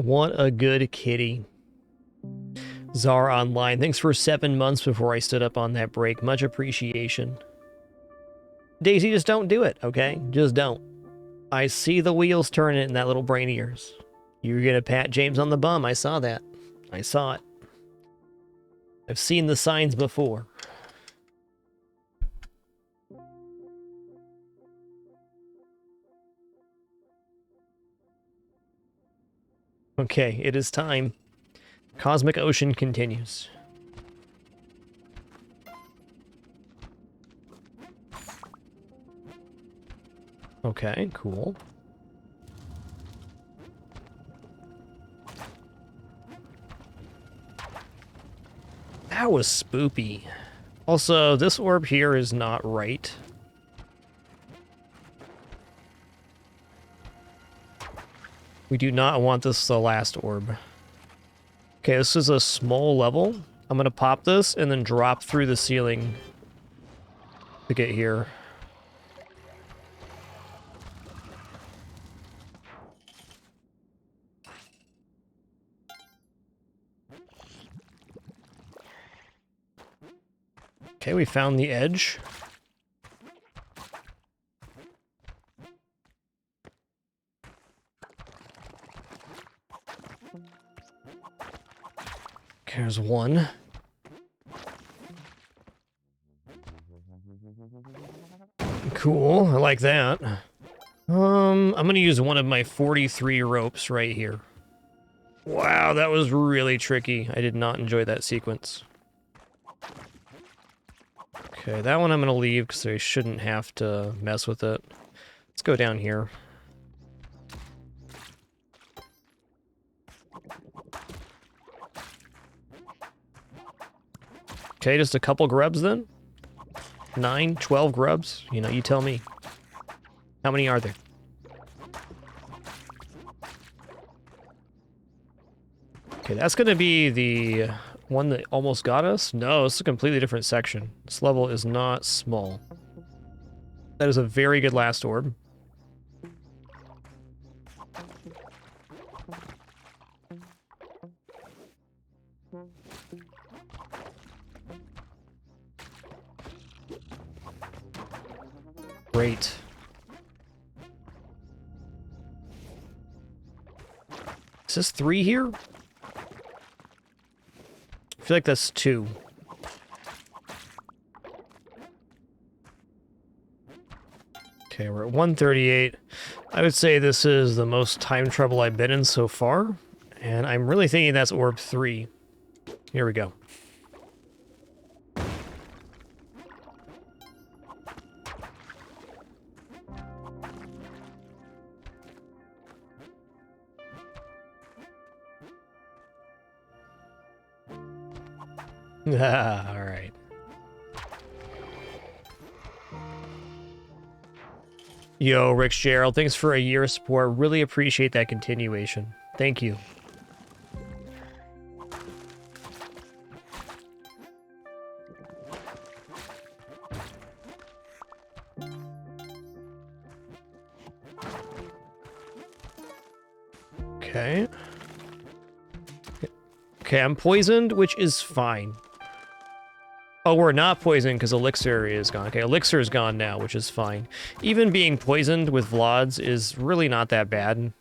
S1: What a good kitty. Czar Online, thanks for 7 months before I stood up on that break. Much appreciation. Daisy, just don't do it, okay? Just don't. I see the wheels turning in that little brain of yours. You were gonna pat James on the bum. I saw that. I saw it. I've seen the signs before. Okay, it is time. Cosmic Ocean continues. Okay, cool. That was spoopy. Also, this orb here is not right. We do not want this the last orb. Okay, this is a small level. I'm gonna pop this and then drop through the ceiling to get here. Okay, we found the edge. Okay, there's one. Cool, I like that. I'm gonna use one of my 43 ropes right here. Wow, that was really tricky. I did not enjoy that sequence. Okay, that one I'm gonna leave because I shouldn't have to mess with it. Let's go down here. Okay, just a couple grubs then? 9, 12 grubs? You know, you tell me. How many are there? Okay, that's gonna be the one that almost got us? No, it's a completely different section. This level is not small. That is a very good last orb. Great. Is this 3 here? I feel like that's 2. Okay, we're at 138. I would say this is the most time trouble I've been in so far, and I'm really thinking that's orb 3. Here we go. Ah, all right. Yo, Rick Gerald, thanks for a year of support. Really appreciate that continuation. Thank you. Okay. Okay, I'm poisoned, which is fine. Oh, we're not poisoned because Elixir is gone. Okay, Elixir is gone now, which is fine. Even being poisoned with Vlads is really not that bad.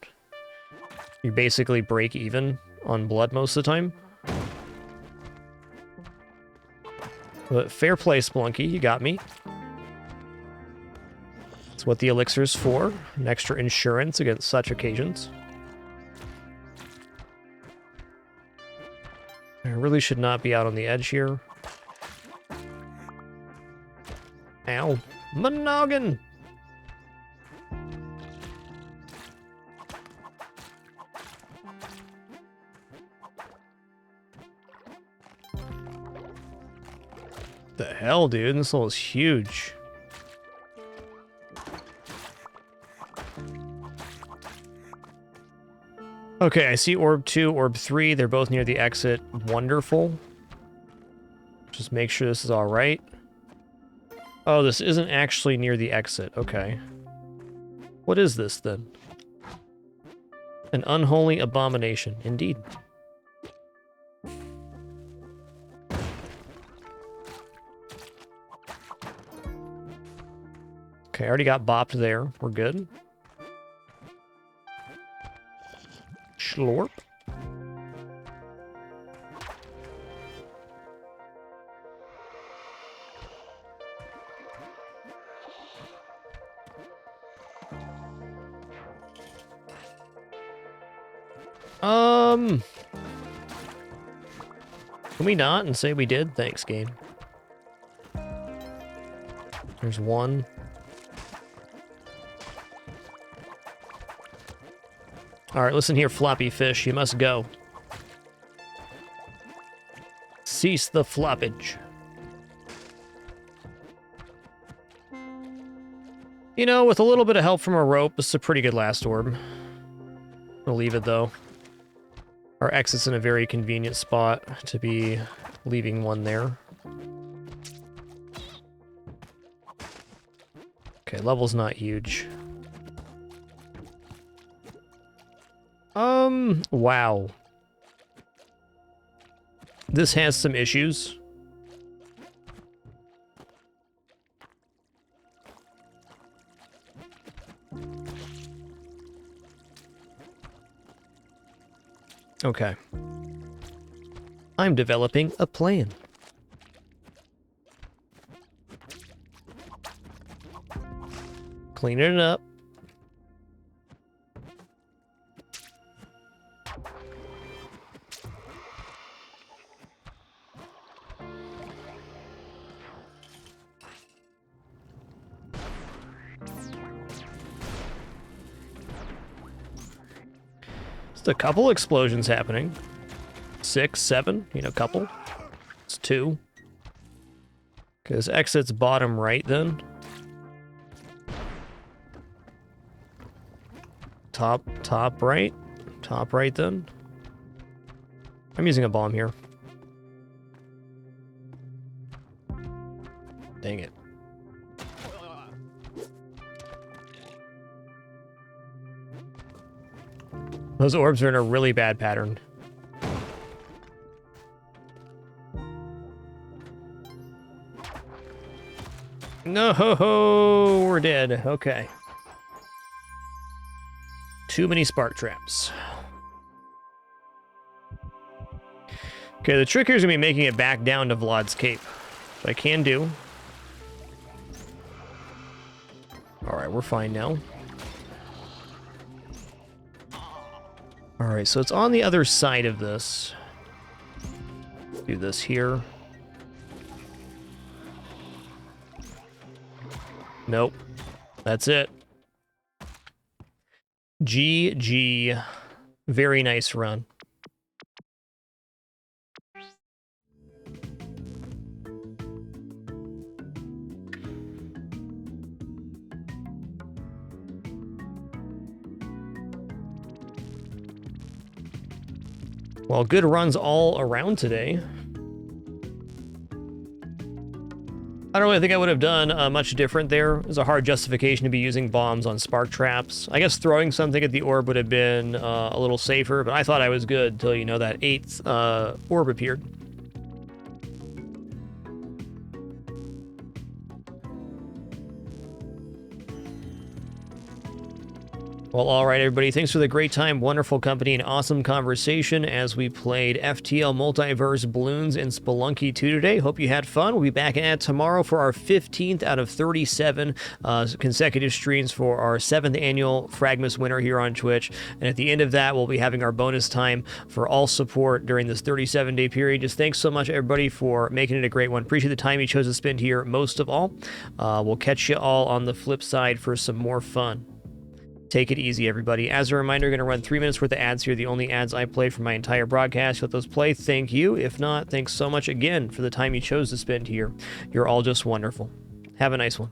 S1: You basically break even on blood most of the time. But fair play, Spelunky, you got me. That's what the Elixir's for. An extra insurance against such occasions. I really should not be out on the edge here. Ow. My noggin! The hell, dude? This hole is huge. Okay, I see orb 2, orb 3. They're both near the exit. Wonderful. Just make sure this is all right. Oh, this isn't actually near the exit. Okay. What is this, then? An unholy abomination. Indeed. Okay, I already got bopped there. We're good. Schlorp. Can we not and say we did? Thanks, game. There's one. Alright, listen here, floppy fish. You must go. Cease the floppage. You know, with a little bit of help from a rope, this is a pretty good last orb. We'll leave it, though. Our exit's in a very convenient spot to be leaving one there. Okay, level's not huge. Wow. This has some issues. Okay. I'm developing a plan. Cleaning it up. Just a couple explosions happening. 6, 7, you know, couple. It's 2. Because exit's bottom right then. Top right. Top right then. I'm using a bomb here. Dang it. Those orbs are in a really bad pattern. No, we're dead. Okay. Too many spark traps. Okay, the trick here is going to be making it back down to Vlad's Cape. But I can do. Alright, we're fine now. Alright, so it's on the other side of this. Do this here. Nope. That's it. GG. Very nice run. Well, good runs all around today. I don't really think I would have done much different there. There's a hard justification to be using bombs on spark traps. I guess throwing something at the orb would have been a little safer, but I thought I was good until, you know, that 8th orb appeared. Well, all right, everybody. Thanks for the great time, wonderful company, and awesome conversation as we played FTL Multiverse, Bloons, and Spelunky 2 today. Hope you had fun. We'll be back at tomorrow for our 15th out of 37 consecutive streams for our 7th annual fragMas winner here on Twitch. And at the end of that, we'll be having our bonus time for all support during this 37-day period. Just thanks so much, everybody, for making it a great one. Appreciate the time you chose to spend here most of all. We'll catch you all on the flip side for some more fun. Take it easy, everybody. As a reminder, going to run 3 minutes worth of ads here. The only ads I played for my entire broadcast. Let those play. Thank you. If not, thanks so much again for the time you chose to spend here. You're all just wonderful. Have a nice one.